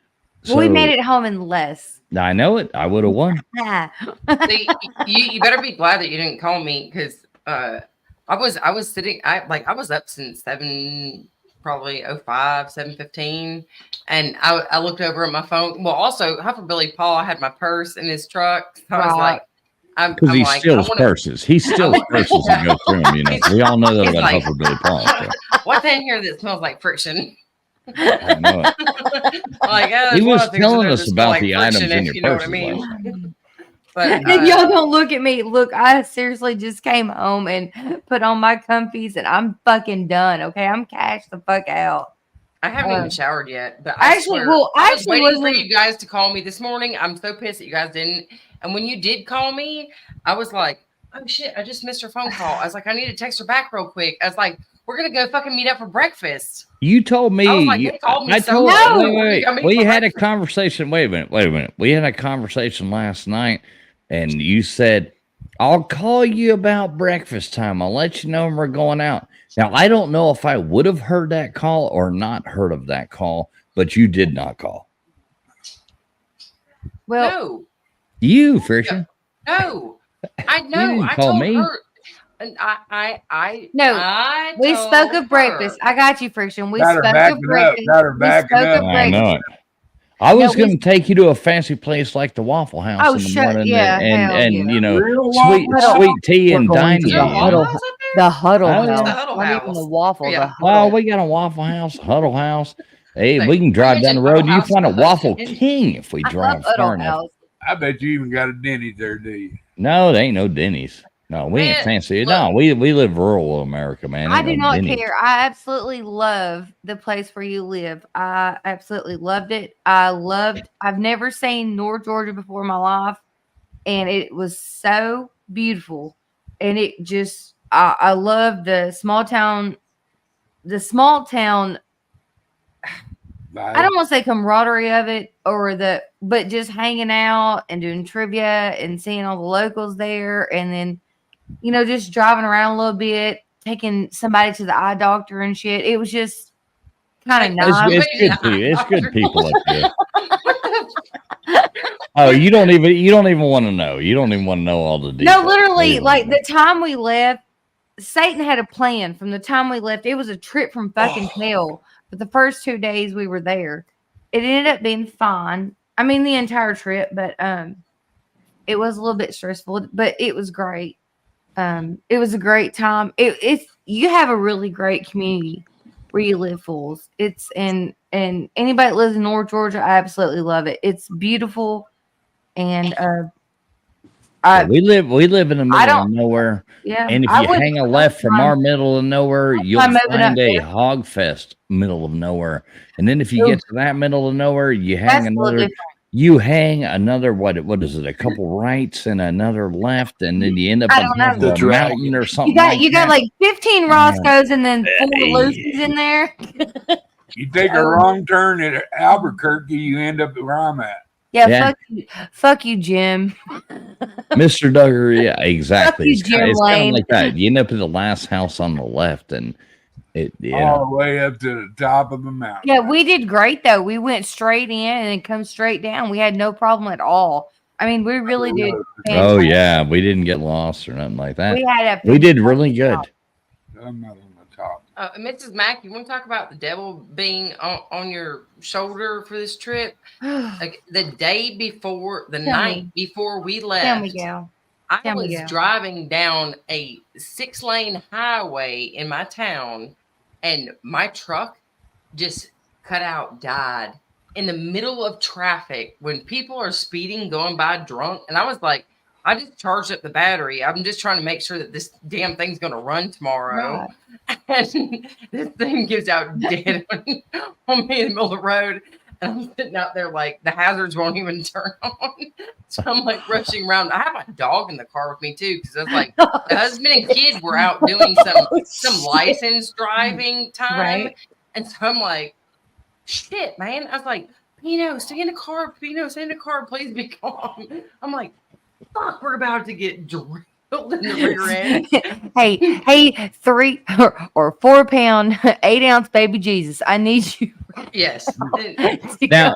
S6: Well, we made it home in less.
S1: I know it. I would have won.
S2: See, you better be glad that you didn't call me because I was sitting. I was up since 7, probably 7:15, and I looked over at my phone. Well, also Huffer Billy Paul had my purse in his truck. So I was
S6: Right.
S2: like, I'm
S1: Because he
S2: like,
S1: steals
S2: I wanna-
S1: purses. He steals purses and goes through them. We all know that
S2: He's
S1: about
S2: like-
S1: Huffer Billy Paul. So
S2: What's in here that smells like friction?
S1: I know it.
S2: Like, oh,
S1: He
S2: there's a lot
S1: was
S2: of things in
S1: telling
S2: there
S1: us
S2: that smell
S1: about
S2: like
S1: the
S2: friction,
S1: items in
S2: if
S1: your
S2: you know what I
S1: purses
S2: mean.
S1: last night.
S2: But
S6: Y'all don't look at me. Look, I seriously just came home and put on my comfies and I'm fucking done. Okay, I'm cashed the fuck out.
S2: I haven't even showered yet. But
S6: I
S2: I
S6: actually-
S2: swear,
S6: well,
S2: I
S6: I
S2: was
S6: actually
S2: waiting for
S6: wasn't-
S2: you guys to call me this morning. I'm so pissed that you guys didn't. And when you did call me, I was like, oh shit, I just missed her phone call. I was like, I need to text her back real quick. I was like, we're gonna go fucking meet up for breakfast.
S1: You told me.
S2: I was like, they called me
S1: I
S2: so
S1: told.
S6: much.
S1: Wait.
S2: I mean,
S1: We
S2: for
S1: had a
S2: breakfast.
S1: conversation. Wait a minute. We had a conversation last night, and you said, "I'll call you about breakfast time. I'll let you know when we're going out." Now, I don't know if I would have heard that call or not heard of that call, but you did not call.
S6: Well,
S2: No,
S1: You, Fisher.
S2: no, I know.
S1: didn't
S2: I
S1: call
S2: told
S1: me.
S2: her. And I
S6: No,
S2: I
S6: we
S2: told
S6: spoke of
S2: her.
S6: breakfast. I got you, Friction. We
S5: Got her
S6: spoke
S5: backing
S6: of
S5: up.
S6: breakfast.
S5: Got her
S6: We
S5: backing
S6: spoke
S5: up.
S6: of
S1: I
S6: breakfast.
S1: know it. I was
S6: No, we-
S1: going to take you to a fancy place like the Waffle House
S6: Oh,
S1: in the
S6: shut-
S1: morning,
S6: yeah, hell
S1: and
S6: yeah.
S1: you know,
S5: Real
S1: sweet
S5: Waffle
S1: sweet tea
S6: We're
S1: and
S6: going
S1: dine
S6: to
S1: you.
S6: the
S2: Is there
S6: Huddle-
S2: Waffles up there?
S6: The Huddle
S1: Oh,
S6: House.
S1: yeah.
S2: The Huddle
S6: Not even
S2: House.
S6: the Waffle.
S2: Yeah.
S6: The
S1: Well,
S6: Huddle.
S1: we got a Waffle House, Huddle House. Hey,
S2: Say,
S1: we can drive
S2: I
S1: down the
S2: mentioned
S1: road. You
S2: Huddle
S1: find a
S2: House,
S1: Waffle
S2: and-
S1: King if we
S6: I
S1: drive
S6: love
S1: far
S6: Huddle
S1: enough.
S6: House.
S5: I bet you even got a Denny's there, do you?
S1: No, they ain't no Denny's. No, we ain't
S2: Man,
S1: fancy.
S2: look.
S1: No, we live rural America, man.
S6: I
S1: Ain't
S6: do
S1: no
S6: not
S1: Denny's.
S6: care. I absolutely love the place where you live. I absolutely loved it. I've never seen North Georgia before in my life, and it was so beautiful. And it just, I love the small town. I don't want to say camaraderie of it but just hanging out and doing trivia and seeing all the locals there. And then just driving around a little bit, taking somebody to the eye doctor and shit. It was just kind of
S1: It's,
S6: nice.
S1: it's good people. It's good people up here. Oh, you don't even want to know. You don't even want to know all the details.
S6: No, literally,
S1: You
S6: like
S1: don't
S6: the time we left, Satan had a plan from the time we left. It was a trip from fucking hell. But the first 2 days we were there, it ended up being fine. I mean, the entire trip, but it was a little bit stressful, but it was great. It was a great time. It's you have a really great community where you live, fools. It's and anybody that lives in North Georgia, I absolutely love it. It's beautiful, and
S1: Yeah, we live in the middle of nowhere,
S6: yeah.
S1: and if
S6: I
S1: you
S6: wouldn't
S1: hang a left from
S6: mind-
S1: our middle of nowhere, you'll
S6: mind moving
S1: find
S6: up
S1: a
S6: there.
S1: hog fest middle of nowhere. And then if you get to that middle of nowhere, you
S6: That's
S1: hang
S6: a little
S1: another.
S6: different.
S1: You hang another what is it? A couple rights and another left, and then you end up
S6: I
S1: on
S6: don't
S1: top of
S3: know.
S1: a
S3: The
S1: mountain or something.
S6: You got
S1: that.
S6: like 15 Roscoe's and then 4
S1: Hey.
S6: Lucy's in there.
S5: You take a wrong turn at Albuquerque, you end up where I'm at.
S6: Yeah,
S1: Yeah.
S6: fuck you, Jim.
S1: Mr. Duggar, yeah, exactly.
S6: you,
S1: It's
S6: Jim
S1: kind of
S6: Lane.
S1: like that. You end up at the last house on the left, and it
S5: All the way up to the top of the mountain.
S6: Yeah, we did great though. We went straight in and then come straight down. We had no problem at all. I mean, we really did.
S1: Oh
S6: fantastic.
S1: yeah, we didn't get lost or nothing like that.
S6: We had
S1: We did really good.
S5: I'm not on the top.
S2: Mrs. Mack, you want to talk about the devil being on your shoulder for this trip? Like the day before, the
S6: Tell
S2: night
S6: me.
S2: before we
S6: Tell
S2: left,
S6: me, gal.
S2: I
S6: Tell me,
S2: was
S6: gal.
S2: driving down a 6-lane highway in my town, and my truck just cut out, died in the middle of traffic when people are speeding, going by drunk. And I was like, I just charged up the battery. I'm just trying to make sure that this damn thing's going to run tomorrow. And this thing gives out dead on me in the middle of the road. And I'm sitting out there like the hazards won't even turn on. So I'm like rushing around. I have my dog in the car with me too, because I was like, the husband and kid were out doing some license driving time.
S6: Right.
S2: And so I'm like, shit, man. I was like, Pino, stay in the car. Pino, stay in the car. Please be calm. I'm like, fuck, we're about to get drilled in the rear end.
S6: hey, 3 or 4 pound, 8 ounce baby Jesus. I need you.
S2: Yes.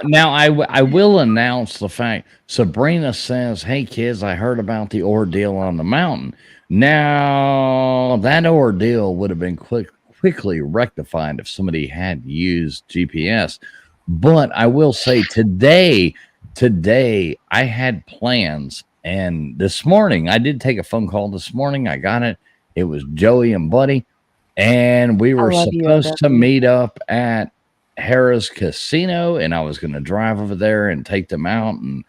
S1: Now I will announce the fact. Sabrina says, "Hey kids, I heard about the ordeal on the mountain." Now that ordeal would have been quickly rectified if somebody had used GPS. But I will say today I had plans, and this morning I did take a phone call. This morning I got it. It was Joey and Buddy, and we were
S6: love you,
S1: supposed to
S6: Buddy.
S1: meet up at Harrah's Casino, and I was going to drive over there and take them out and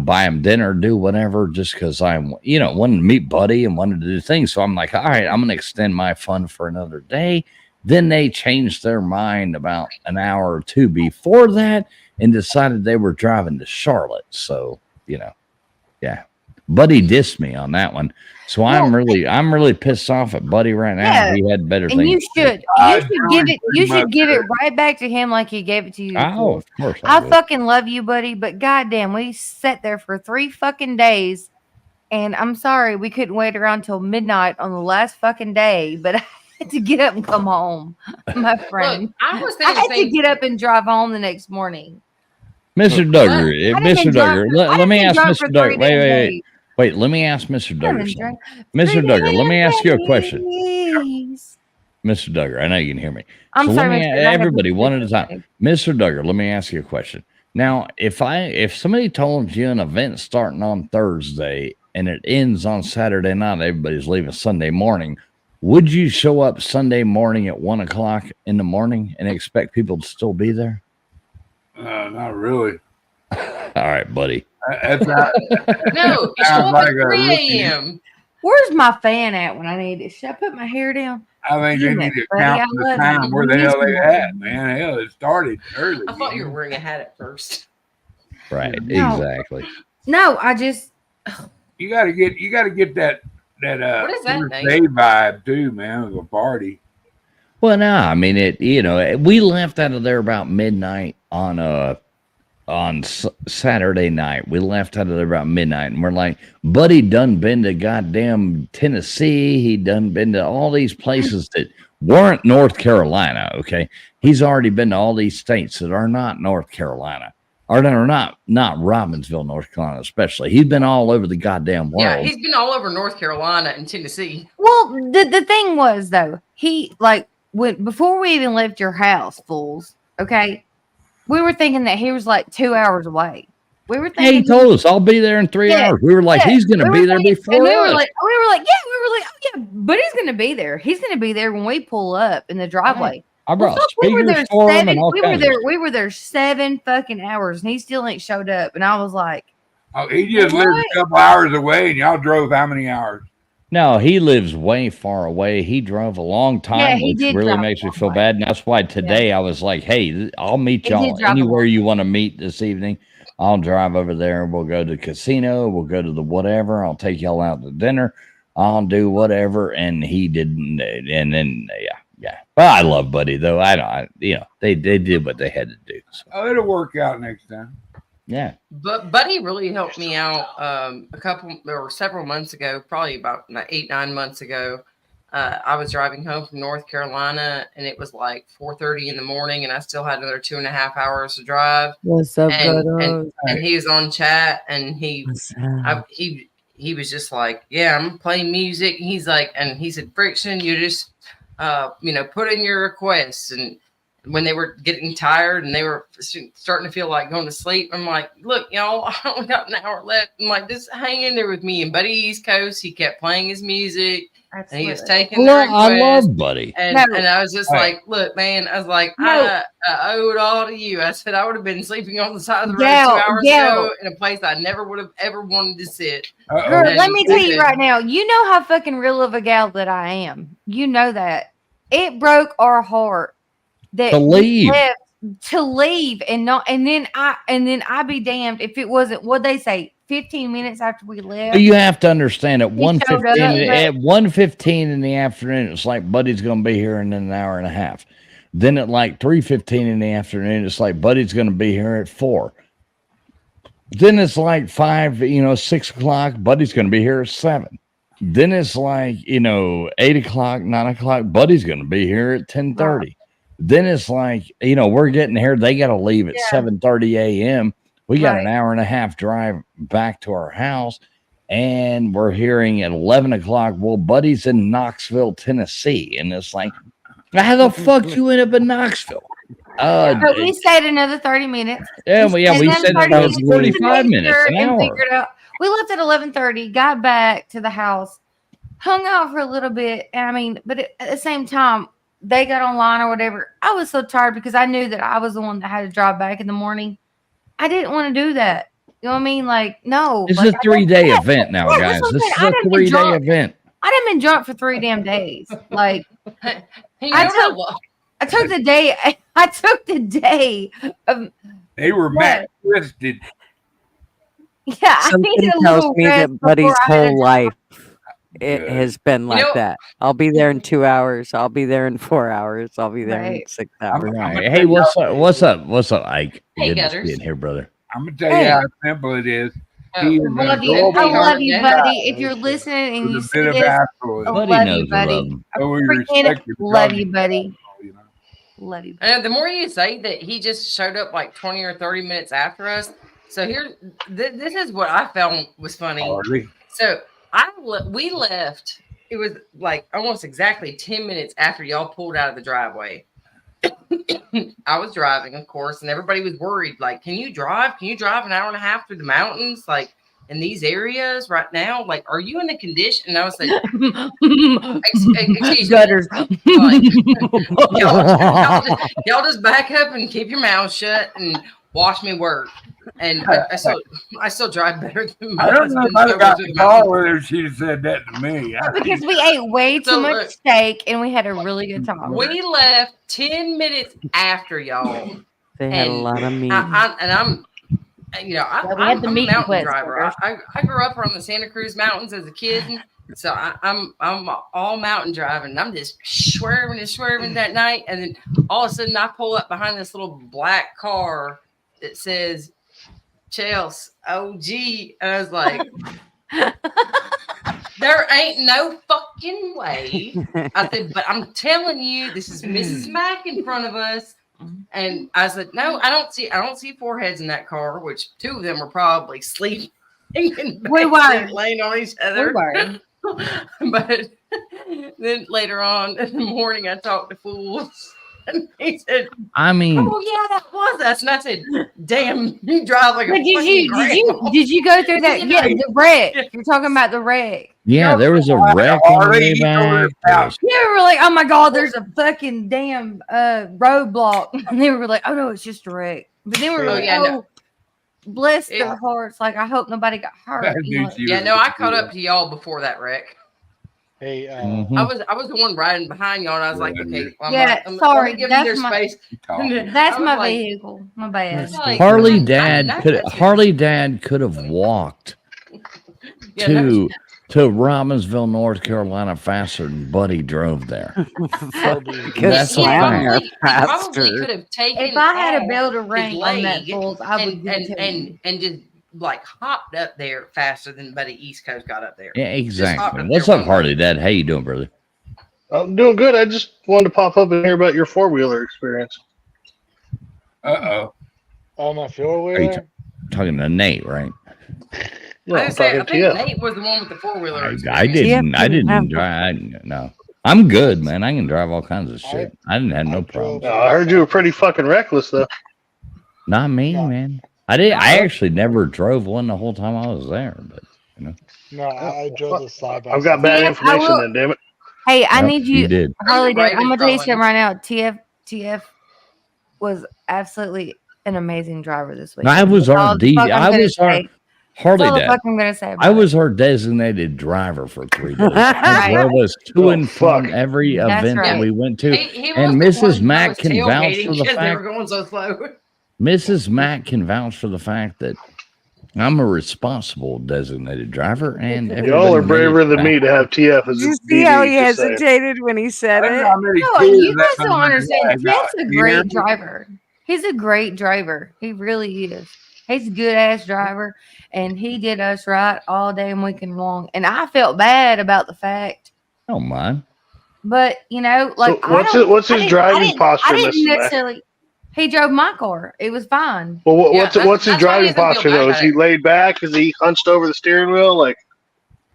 S1: buy them dinner, do whatever, just because I wanted to meet Buddy and wanted to do things. So I'm like, all right, I'm going to extend my fun for another day. Then they changed their mind about an hour or two before that and decided they were driving to Charlotte. So yeah, Buddy dissed me on that one. So I'm really pissed off at Buddy right now.
S6: Yeah,
S1: He had better
S6: And
S1: things.
S6: you
S1: to do.
S6: should give it right back to him like he gave it to you.
S1: Oh, of course.
S6: I
S1: would.
S6: fucking love you, buddy, but goddamn, we sat there for 3 fucking days, and I'm sorry we couldn't wait around till midnight on the last fucking day, but I had to get up and come home, my friend.
S2: Look, I was
S6: I
S2: thinking
S6: had
S2: the
S6: to
S2: same
S6: get up and drive home the next morning.
S1: Mr. Duggar,
S6: I done
S1: Mr.
S6: been drunk
S1: Duggar,
S6: for- I
S1: let
S6: done
S1: me
S6: been
S1: ask
S6: drunk
S1: Mr.
S6: for 3
S1: Duggar.
S6: damn
S1: Wait.
S6: days.
S1: Wait, let me ask Mr.
S6: I done
S1: Duggar something.
S6: drank
S1: Mr.
S6: 3
S1: Duggar, let me
S6: damn
S1: ask you a question.
S6: days.
S1: Mr. Duggar, I know you can hear me.
S6: I'm
S1: So
S6: sorry,
S1: let me,
S6: Mr. I have
S1: everybody,
S6: to-
S1: one at a time. Mr. Duggar, let me ask you a question. Now, if somebody told you an event starting on Thursday and it ends on Saturday night, everybody's leaving Sunday morning, would you show up Sunday morning at 1 o'clock in the morning and expect people to still be there?
S5: Not really.
S1: All right, buddy.
S5: That's not,
S2: No, you show
S5: Sounds
S2: up
S5: like
S2: at
S5: a
S2: 3
S5: rookie.
S2: a.m.
S6: Where's my fan at when I need it? Should I put my hair down?
S5: I think they
S6: Damn
S5: need
S6: it,
S5: to
S6: buddy,
S5: count
S6: I
S5: the
S6: love
S5: time
S6: you.
S5: where the
S6: You
S5: hell
S6: need
S5: they
S6: some
S5: at, man. Hell, it started early.
S2: I thought you were wearing a hat at first.
S1: Right,
S6: No.
S1: exactly.
S6: No, I just
S5: You gotta get that
S2: What is that,
S5: day
S2: Nate?
S5: vibe too, man, of a party.
S1: Well, no, I mean we left out of there about midnight on on Saturday night. We left out of there about midnight, and we're like, Buddy done been to goddamn Tennessee. He done been to all these places that weren't North Carolina. Okay, he's already been to all these states that are not North Carolina, or that are not Robbinsville, North Carolina, especially. He's been all over the goddamn world.
S2: Yeah, he's been all over North Carolina and Tennessee.
S6: Well, the thing was though, he like before we even left your house, fools. Okay, we were thinking that he was like 2 hours away. We were thinking
S1: He told us, I'll be there in 3
S6: Yeah,
S1: hours. We were like,
S6: yeah.
S1: he's going to
S6: We
S1: be
S6: were
S1: there
S6: thinking-
S1: before
S6: and we were
S1: us.
S6: like, oh yeah, but he's gonna be there. He's gonna be there when we pull up in the driveway.
S1: I
S6: Well,
S1: brought
S6: fuck, we were there
S1: speakers for him
S6: seven.
S1: and all
S6: We were
S1: kinds
S6: there.
S1: of
S6: We were there 7 fucking hours, and he still ain't showed up. And I was like,
S5: Oh, he just
S6: What?
S5: lives a couple hours away, and y'all drove how many hours?
S1: No, he lives way far away. He drove a long time,
S6: Yeah, he
S1: which
S6: did
S1: really
S6: drive a
S1: makes me
S6: long
S1: feel
S6: way.
S1: bad. And that's why today I was like, hey, I'll meet
S6: He did
S1: y'all
S6: drive a
S1: anywhere
S6: long
S1: you want to meet this evening. I'll drive over there. We'll go to the casino. We'll go to the whatever. I'll take y'all out to dinner. I'll do whatever. And he didn't. And then, yeah. But I love Buddy, though. They did what they had to do. So,
S5: Oh, it'll work out next time.
S1: yeah.
S2: But Buddy really helped me out several months ago, probably about 8-9 months ago. I was driving home from North Carolina, and it was like 4:30 in the morning, and I still had another 2.5 hours to drive.
S7: What's up,
S2: And he was on chat, and he was just like, yeah, I'm playing music. And he's like, and he said, Friction, you just put in your requests. And when they were getting tired and they were starting to feel like going to sleep, I'm like, look, y'all, I only got an hour left. I'm like, just hang in there with me. And Buddy East Coast, he kept playing his music. And he was taking the request.
S1: I love Buddy.
S2: And I was just like, look, man, I was like, I owe it all to you. I said I would have been sleeping on the side of the road 2 hours ago in a place I never would have ever wanted to sit.
S6: girl,
S2: And
S6: let me tell you
S2: then-
S6: right now, you know how fucking real of a gal that I am. You know that. It broke our heart that
S1: To leave.
S6: we left to leave and then I be damned if it wasn't what they say 15 minutes after we left.
S1: You have to understand at
S6: He showed up,
S1: 1:15 in the afternoon, it's like Buddy's going to be here in an hour and a half. Then at like 3:15 in the afternoon, it's like Buddy's going to be here at 4. Then it's like 6 o'clock. Buddy's going to be here at 7. Then it's like 8 o'clock, 9 o'clock. Buddy's going to be here at 10:30. Then it's like we're getting here. They got to leave at 7:30 a.m. We got an hour and a half drive back to our house, and we're hearing at 11 o'clock. Well, Buddy's in Knoxville, Tennessee, and it's like, how the fuck you end up in Knoxville?
S6: But we stayed another 30 minutes.
S1: We said about 45 minutes, an hour.
S6: Figured out. We left at 11:30, got back to the house, hung out for a little bit. But at the same time, they got online or whatever. I was so tired because I knew that I was the one that had to drive back in the morning. I didn't want to do that. You know what I mean? Like, no.
S1: It's a 3-day event now, guys. This is a 3-day event.
S6: I done been drunk for 3 damn days. Like,
S2: Hey,
S6: I took the day. I took the day of.
S5: They were mad twisted.
S6: Yeah, I
S7: Something
S6: needed a
S7: tells
S6: little
S7: me
S6: rest
S7: that Buddy's
S6: before I had
S7: whole
S6: to-
S7: life it has been like
S2: know-
S7: that. I'll be there in 2 hours. I'll be there in 4 hours. I'll be there in
S6: Right.
S7: 6 hours.
S1: Right. Hey, what's up? What's up, Ike?
S2: Hey,
S1: Good to
S2: Gutters.
S1: be in here, brother.
S5: I'm gonna tell you how simple it is. He is
S6: I love
S5: an
S6: you.
S5: adorable
S6: I love you,
S5: guy
S6: buddy. If you're listening and you
S5: with a
S6: see
S5: bit of
S6: this,
S5: affluence.
S6: I
S1: Buddy
S6: love
S1: knows
S6: you,
S1: we
S6: buddy.
S1: love him.
S6: I
S5: So we
S6: freaking
S5: respect your
S6: love
S5: dog,
S6: you, buddy.
S5: you know.
S6: Love you.
S2: And the more you say that he just showed up like 20 or 30 minutes after us. So this is what I found was funny.
S5: Hardly.
S2: So we left. It was like almost exactly 10 minutes after y'all pulled out of the driveway. I was driving, of course, and everybody was worried. Like, can you drive? Can you drive an hour and a half through the mountains? Like in these areas right now? Like, are you in the condition? And I was like, excuse me.
S6: Gutters.
S2: Like, y'all just back up and keep your mouth shut and watch me work. And I still drive better than my
S5: I don't know
S2: husband
S5: if I'd have
S2: over
S5: got
S2: to
S5: the
S2: the
S5: call
S2: mountains.
S5: whether she'd have said that to me.
S6: Because we ate way too
S2: So,
S6: much steak and we had a really good time.
S2: We left 10 minutes after y'all.
S7: They had a
S2: And
S7: lot of meat.
S2: I'm
S6: we had
S2: I'm
S6: the
S2: a
S6: meat
S2: mountain
S6: quest
S2: driver.
S6: first.
S2: I grew up around the Santa Cruz Mountains as a kid, so I'm all mountain driving. I'm just swerving that night, and then all of a sudden I pull up behind this little black car that says Chels, OG. And I was like, there ain't no fucking way. I said, but I'm telling you, this is Mrs. Mack in front of us. And I said, no, I don't see foreheads in that car, which two of them are probably sleeping in
S6: We were.
S2: laying on each
S6: We
S2: other.
S6: were.
S2: But then later on in the morning, I talked to Fools, and he said,
S1: I mean,
S2: "Oh yeah, that was us." And I said, "Damn, you drive like a
S6: But did you go through that? Yeah, the wreck. You're talking about the wreck.
S1: yeah, there was a wreck on the way back. There was-
S6: Yeah, we were like, oh my god, there's a fucking damn roadblock, and then we were like, oh no, it's just a wreck. But then we were
S2: Oh,
S6: like,
S2: yeah,
S6: oh,
S2: no.
S6: bless
S2: Yeah.
S6: their hearts. Like I hope nobody got hurt. You know?
S2: Yeah, no, I caught up to y'all before that wreck.
S4: Hey,
S1: Mhm.
S2: I was the one riding behind y'all, and I was like, okay,
S6: Yeah,
S2: I'm
S6: sorry,
S2: giving
S6: that's
S2: their
S6: my-
S2: space.
S6: That's
S2: I was
S6: my
S2: like-
S6: vehicle. My bad.
S2: Like,
S1: Harley
S2: I know
S1: Dad
S2: this
S1: could
S2: is-
S1: Harley Dad could have walked
S2: Yeah, no,
S1: to Robbinsville, North Carolina faster than Buddy drove there. That's
S2: he
S1: a fact.
S2: probably could have taken.
S6: If I had a
S2: off
S6: builder
S2: his
S6: ring on that
S2: leg
S6: Bulls, I would give it to him.
S2: and just like hopped up there faster than Buddy East Coast got up there.
S1: Yeah, exactly.
S2: hopped up
S1: What's
S2: there
S1: up,
S2: one
S1: Harley Dad? How you doing, brother?
S8: I'm doing good. I just wanted to pop up and hear about your 4-wheeler experience.
S5: Uh-oh.
S4: on my four
S1: Are you
S4: wheeler.
S1: talking to Nate, right?
S8: No,
S2: I
S8: I'm
S2: was saying, I
S8: talking
S2: think
S8: to you.
S2: Nate was the one with the 4-wheeler.
S1: I
S2: experience.
S1: didn't. I
S7: didn't have
S1: didn't drive. No, I'm good, man. I can drive all kinds of shit. I didn't have no
S4: I
S1: problems.
S4: drove-
S8: I heard you were pretty fucking reckless, though.
S1: Not me,
S4: No.
S1: man. I actually never drove one the whole time I was there. But
S4: No, I drove the side by
S8: I've got bad
S6: Yeah, I
S8: information
S6: will-
S8: then, damn it.
S6: Hey, I
S1: Nope,
S6: need
S1: you
S6: you,
S1: did.
S6: Harley. Dad, I'm gonna tell you
S2: Raven
S6: something right now. TF was absolutely an amazing driver this week.
S1: I was
S6: That's
S1: our
S6: all the
S1: D.
S6: fuck I'm
S1: I
S6: gonna
S1: was our
S6: say.
S1: Harley
S6: That's all the
S1: Dad.
S6: fuck I'm gonna say.
S1: I
S6: about it.
S1: was our designated driver for 3 days.
S6: Right.
S1: He drove us to
S8: Oh,
S1: and from
S8: fuck.
S1: every
S6: That's
S1: event that
S6: right.
S1: we went to.
S2: He
S1: And
S2: was the
S1: Mrs.
S2: one
S1: Mack
S2: that was
S1: can vouch
S2: tailgating
S1: for the
S2: because they
S1: fact-
S2: were going so slow.
S1: Mrs. Mack can vouch for the fact that I'm a responsible designated driver, and
S8: Y'all are
S1: everybody
S8: braver
S1: knows
S8: than
S1: that.
S8: me to have TF as
S7: Did you
S8: a
S7: see how he
S8: DD, just saying.
S7: hesitated when he said
S5: That's
S7: it?
S5: how many
S6: No,
S5: kids
S6: you
S5: that
S6: guys don't
S5: mother
S6: understand.
S5: drives
S6: Jeff's a
S5: out.
S6: great
S5: You
S6: driver. He's a great driver. He really is. He's a good ass driver, and he did us right all damn weekend long. And I felt bad about the fact,
S1: I don't mind.
S6: but you know, like
S8: So what's
S6: I don't-
S8: what's
S6: I
S8: his
S6: didn't-
S8: driving
S6: I didn't-
S8: posture,
S6: I didn't
S8: Mrs. Mack?
S6: necessarily. He drove my car. It was fine.
S8: Well,
S2: Yeah,
S8: what's
S2: that's-
S8: his
S2: that's why he
S8: driving
S2: doesn't feel
S8: posture
S2: bad
S8: though? Is
S2: about
S8: he
S2: it.
S8: laid back? Is he hunched over the steering wheel? Like,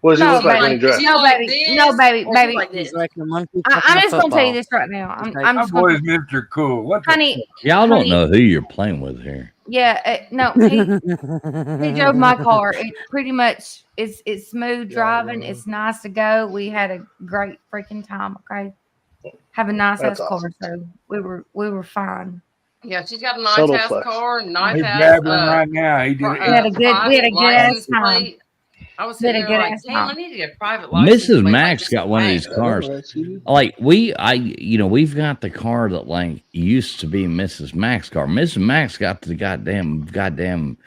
S8: what does he
S6: No,
S8: look like when he
S6: baby.
S8: drives?
S2: Is he
S6: No,
S2: like
S6: baby.
S2: this,
S6: No, baby.
S2: or is he
S6: Baby.
S2: like this?
S7: He's like a monkey.
S6: I'm
S7: fucking a
S6: just gonna tell you
S7: football.
S6: this right now. I'm
S7: My
S6: just
S5: My
S6: gonna,
S5: boy's Mr. Cool. What the
S6: honey.
S1: Y'all don't
S6: Honey-
S1: know who you're playing with here.
S6: Yeah, no, he drove my car. It pretty much it's smooth driving.
S4: yeah.
S6: It's nice to go. We had a great freaking time. Okay, have a nice
S8: That's
S6: ass car.
S8: awesome.
S6: So we were fine.
S2: Yeah, she's got a nice
S8: Subtle
S2: ass
S8: flex.
S2: car, nice
S5: He's
S2: ass.
S5: babbling right now. He did
S6: We had a good- we had a
S2: private
S6: good ass
S2: license
S6: time.
S2: plate. I was
S6: We had
S2: sitting
S6: a
S2: there
S6: good
S2: like,
S6: ass
S2: damn, I
S6: time.
S2: need to get a private license.
S1: Mrs.
S2: plate like
S1: Mack's
S2: this
S1: got one of
S2: Mack.
S1: these cars. Like we've got the car that like used to be Mrs. Mack's car. Mrs. Mack's got the goddamn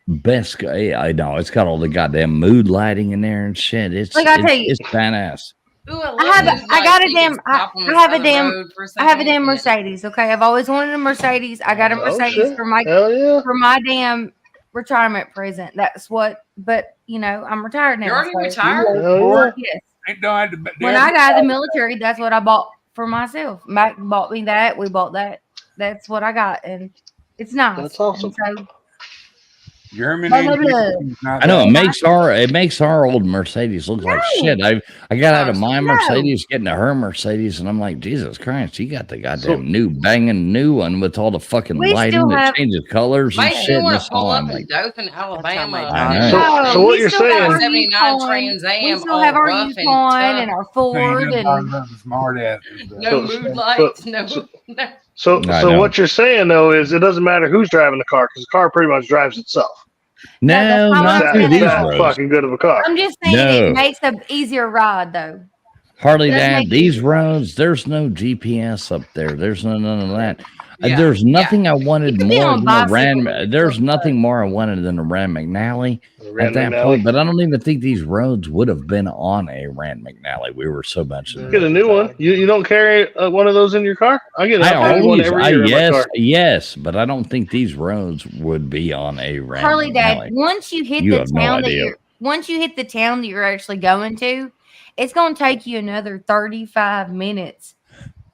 S1: best. I know it's got all the goddamn mood lighting in there and shit. It's
S6: Like, I tell you-
S1: it's badass.
S2: Ooh, I, love
S6: I
S2: those,
S6: got a
S2: you
S6: damn-
S2: can stop on the
S6: I have
S2: side
S6: a
S2: of the
S6: damn-
S2: road for a
S6: I have a
S2: second
S6: damn
S2: and-
S6: Mercedes. Okay, I've always wanted a Mercedes. I got a
S8: Oh,
S6: Mercedes
S8: shit.
S6: for my
S8: Hell yeah.
S6: damn retirement present. That's what. But you know, I'm retired now.
S2: You're already
S6: so-
S2: retired?
S8: Hell yeah.
S6: Yes.
S5: Ain't no had to-
S6: When I got out of the military, that's what I bought for myself. Mac bought me that. We bought that. That's what I got, and it's nice.
S8: That's awesome.
S6: And so,
S5: German
S6: Blah, blah,
S5: ain't
S6: blah.
S5: not
S1: I know
S5: that-
S1: it makes our old Mercedes look like shit. I got out of my
S6: No.
S1: Mercedes, getting to her Mercedes, and I'm like, Jesus Christ, you got the goddamn
S8: So-
S1: new banging new one with all the fucking
S6: We
S1: lighting
S6: still
S1: that
S6: have-
S1: changes colors and
S2: Mate,
S1: shit.
S2: you
S1: And
S2: want
S1: it's
S2: to pull
S1: all
S2: up
S1: I'm
S2: in
S1: like,
S2: Dothan, Alabama?
S1: I know.
S8: So what
S6: we
S8: you're
S6: still have
S8: saying-
S6: our
S2: 79
S6: Yukon.
S2: Trans Am,
S6: We still
S2: all
S6: have our
S2: rough and
S6: Yukon
S2: tough.
S6: and our
S5: Ain't
S6: Ford,
S5: no
S6: and
S5: nothing smart asses.
S2: No
S8: So-
S2: mood lights, no.
S8: so-
S2: no.
S8: So
S1: I
S8: so
S1: know.
S8: what you're saying though is it doesn't matter who's driving the car because the car pretty much drives itself.
S1: no,
S6: that's not what
S1: not
S6: I'm
S1: through
S6: saying.
S1: these
S8: that
S1: roads.
S8: fucking good of a car.
S6: I'm just saying
S1: No.
S6: it makes an easier ride, though.
S1: Harley
S6: Doesn't
S1: Dad,
S6: make
S1: these
S6: sense.
S1: roads, there's no GPS up there. There's none of that.
S2: Yeah,
S1: There's nothing I wanted
S6: could be
S1: more
S6: on
S1: than a Rand.
S6: bicycle.
S1: There's nothing more I wanted than a Rand McNally at
S8: Rand
S1: that
S8: McNally.
S1: point. But I don't even think these roads would have been on a Rand McNally. We were so much. In the
S8: Get a new one. You don't carry one of those in your car? I get
S1: I
S8: one
S1: always,
S8: every year in my car.
S1: yes, but I don't think these roads would be on a Rand
S6: Harley Dad,
S1: McNally.
S6: once you hit
S1: You
S6: the
S1: have no
S6: town that
S1: idea.
S6: you're actually going to, it's going to take you another 35 minutes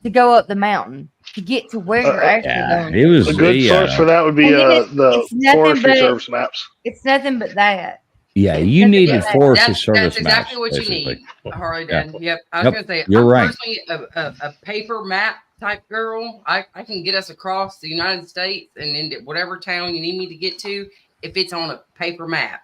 S6: to go up the mountain to get to where you're actually
S1: Yeah,
S6: going.
S1: it was
S8: A good source for that would be
S6: And then it's
S8: the
S6: nothing
S8: Forestry
S6: but-
S8: Service maps.
S6: It's nothing but that.
S1: Yeah, you
S6: That's
S1: needed
S6: exactly-
S1: Forestry
S2: That's
S1: Service
S2: exactly
S1: maps,
S2: what
S1: basically.
S2: you need, Harley
S1: Yeah.
S2: Dad. Yep. I was
S1: Yep,
S2: gonna say,
S1: you're
S2: I'm
S1: right.
S2: personally a paper map type girl. I can get us across the United States and into whatever town you need me to get to if it's on a paper map.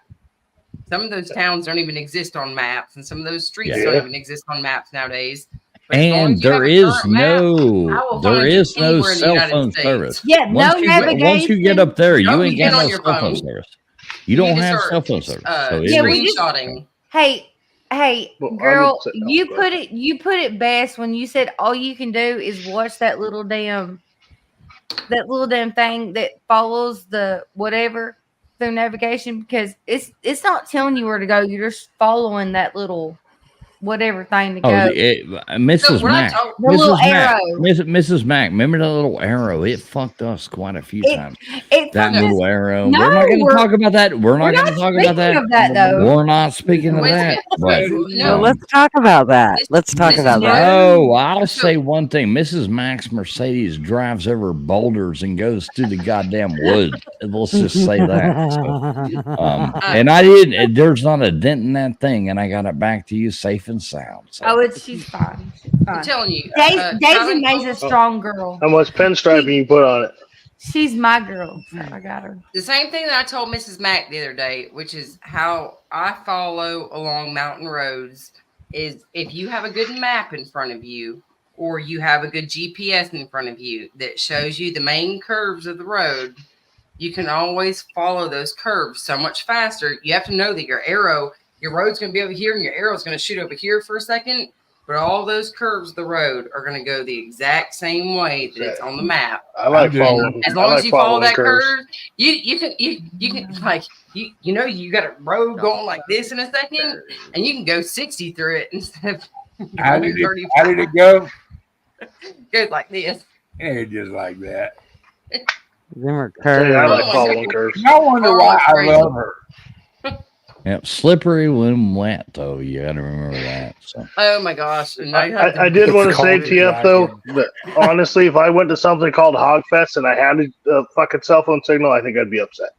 S2: Some of those towns don't even exist on maps, and some of those streets don't
S8: Yeah.
S2: even exist on maps nowadays. But as long
S1: And
S2: as you have
S1: there
S2: a
S1: is
S2: current map, I
S1: no
S2: will
S1: there
S2: find you
S1: is no
S2: anywhere in the
S1: cell
S2: United
S1: phone
S2: States.
S1: service.
S6: Yeah,
S1: Once you get up there, you
S2: No,
S1: ain't
S2: you get
S1: got
S2: on
S1: no
S2: your
S1: cell phone
S2: phone.
S1: service. You
S2: You
S1: don't
S2: need to
S1: have
S2: start,
S1: cell phone service. So it
S6: Yeah,
S1: is-
S6: we just-
S2: screenshotting.
S6: Hey,
S8: Well, I
S6: girl,
S8: would say- oh,
S6: you
S8: go
S6: put
S8: ahead.
S6: it you best when you said all you can do is watch that little damn thing that follows the whatever through navigation, because it's not telling you where to go. You're just following that little whatever thing to go.
S1: Mrs.
S2: what I
S1: Mac,
S2: told-
S6: The little
S1: Mrs. Mac,
S6: arrow.
S1: Mrs. Mac. Remember that little arrow? It fucked us quite a few times.
S6: It
S1: That
S6: fucking-
S1: little arrow.
S6: No,
S1: we're not going to
S6: we're-
S1: talk about that. We're not
S6: we're
S1: going
S6: not
S1: to talk about
S6: speaking
S1: that.
S6: of that, though.
S1: We're not speaking of
S2: Wait a
S1: that. But
S2: minute.
S7: No,
S2: No.
S7: let's talk about that. Let's talk
S2: This is
S7: about that.
S1: no, I'll
S2: So-
S1: say one thing. Mrs. Mac's Mercedes drives over boulders and goes through the goddamn woods. Let's just say that. So, and I didn't. There's not a dent in that thing, and I got it back to you safe and sound. So.
S6: Oh, she's fine. She's
S2: I'm
S6: fine.
S2: telling you.
S6: Daisy
S2: Tyler
S6: May's a
S2: told-
S6: strong girl.
S8: How much pinstriping you put on it?
S6: She's my girl. So I got her.
S2: the same thing that I told Mrs. Mack the other day, which is how I follow along mountain roads, is if you have a good map in front of you or you have a good GPS in front of you that shows you the main curves of the road, you can always follow those curves so much faster. You have to know that your road's going to be over here and your arrow is going to shoot over here for a second, but all those curves of the road are going to go the exact same way that it's on the map.
S8: I like
S5: I'm doing-
S8: following.
S2: As
S8: I
S2: long
S8: like
S2: as you follow
S8: following
S2: that
S8: curves.
S2: curve, you can like you know you got a road going like this in a second, and you can go 60 through it instead of
S5: How
S2: going
S5: did it
S2: 35.
S5: how did it go?
S2: Goes like this.
S5: Yeah, just like that.
S7: Them are
S8: Hey, I
S7: curves.
S8: like following curves.
S5: No wonder why I
S2: Crazy.
S5: love her.
S1: Yep, slippery when wet, though. You got to remember that. So.
S2: Oh my gosh! And now you have to-
S8: I did want to
S5: It's
S8: say,
S5: called
S8: TF, though, that honestly, if I went to something called Hogfest and I had a fucking cell phone signal, I think I'd be upset.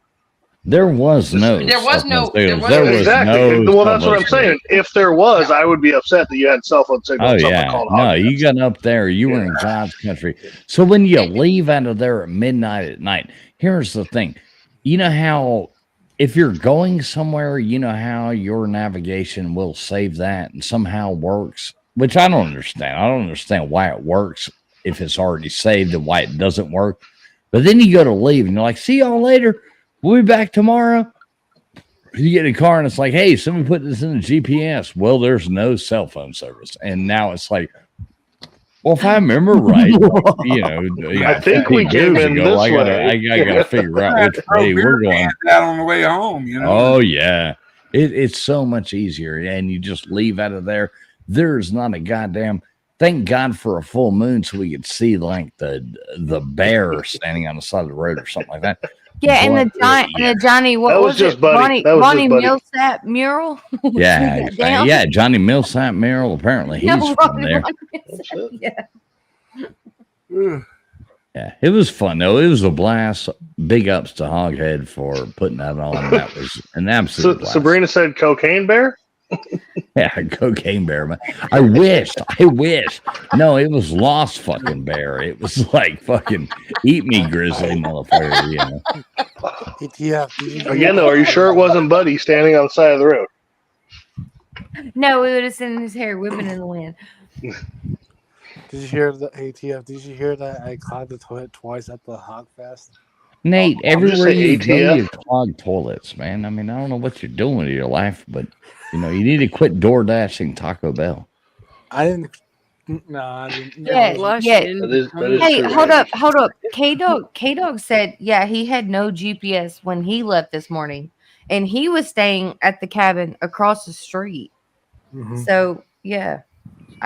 S1: There was no.
S2: There was no-
S1: cell phone
S2: there
S1: signals.
S2: was
S1: There
S2: no-
S1: was
S8: Exactly.
S1: no
S8: Well, that's
S1: cell
S8: what I'm
S1: phone
S8: saying. If there was, I would be upset that you had cell phone signal.
S1: Oh
S8: at something
S1: yeah,
S8: called
S1: no,
S8: Hogfest.
S1: you got up there. You were in God's country. So when you leave out of there at midnight at night, here's the thing. You know how if you're going somewhere, you know how your navigation will save that and somehow works, which I don't understand. I don't understand why it works if it's already saved and why it doesn't work. But then you go to leave and you're like, see y'all later. We'll be back tomorrow. You get in a car and it's like, hey, somebody put this in the GPS. Well, there's no cell phone service. And now it's like, well, if I remember right,
S8: I think we
S1: 15
S8: came
S1: years
S8: in
S1: ago,
S8: this
S1: I
S8: way.
S1: gotta figure out which way we're going.
S5: Out on the way home, you know.
S1: Oh yeah, it's so much easier, and you just leave out of there. There's not a goddamn. Thank God for a full moon, so we could see like the bear standing on the side of the road or something like that.
S6: Yeah, and
S1: But,
S6: the Johnny, what
S8: That was
S6: was
S8: just
S6: it?
S8: Buddy. That was
S6: Bonnie
S8: just Buddy.
S6: Millsap mural.
S1: Yeah,
S6: Was that down?
S1: yeah. Johnny Millsap mural. Apparently, he's
S6: No,
S1: from there.
S6: Yeah.
S5: Ugh.
S1: Yeah, it was fun though. It was a blast. Big ups to Hoghead for putting that on. That was an absolute blast.
S8: Sabrina said cocaine bear?
S1: Yeah, cocaine bear, man. I wish. No, it was lost fucking bear. It was like fucking eat me grizzly motherfucker, you know.
S4: ETF.
S8: Again, though, are you sure it wasn't Buddy standing on the side of the road?
S6: No, we would have seen his hair whipping in the wind.
S4: Did you hear the ATF? Did you hear that I clogged the toilet twice at the Hogfest?
S1: Nate,
S8: I'm just
S1: everywhere
S8: saying
S1: you go,
S8: ATF.
S1: you clog toilets, man. I mean, I don't know what you're doing with your life, but you know, you need to quit door dashing Taco Bell.
S4: I didn't. Nah, I didn't.
S6: Yes,
S7: Blush
S6: yes.
S7: in
S8: That is
S6: Hey,
S8: true.
S6: hold up. K Dog said, yeah, he had no GPS when he left this morning, and he was staying at the cabin across the street.
S4: Mhm.
S6: So yeah,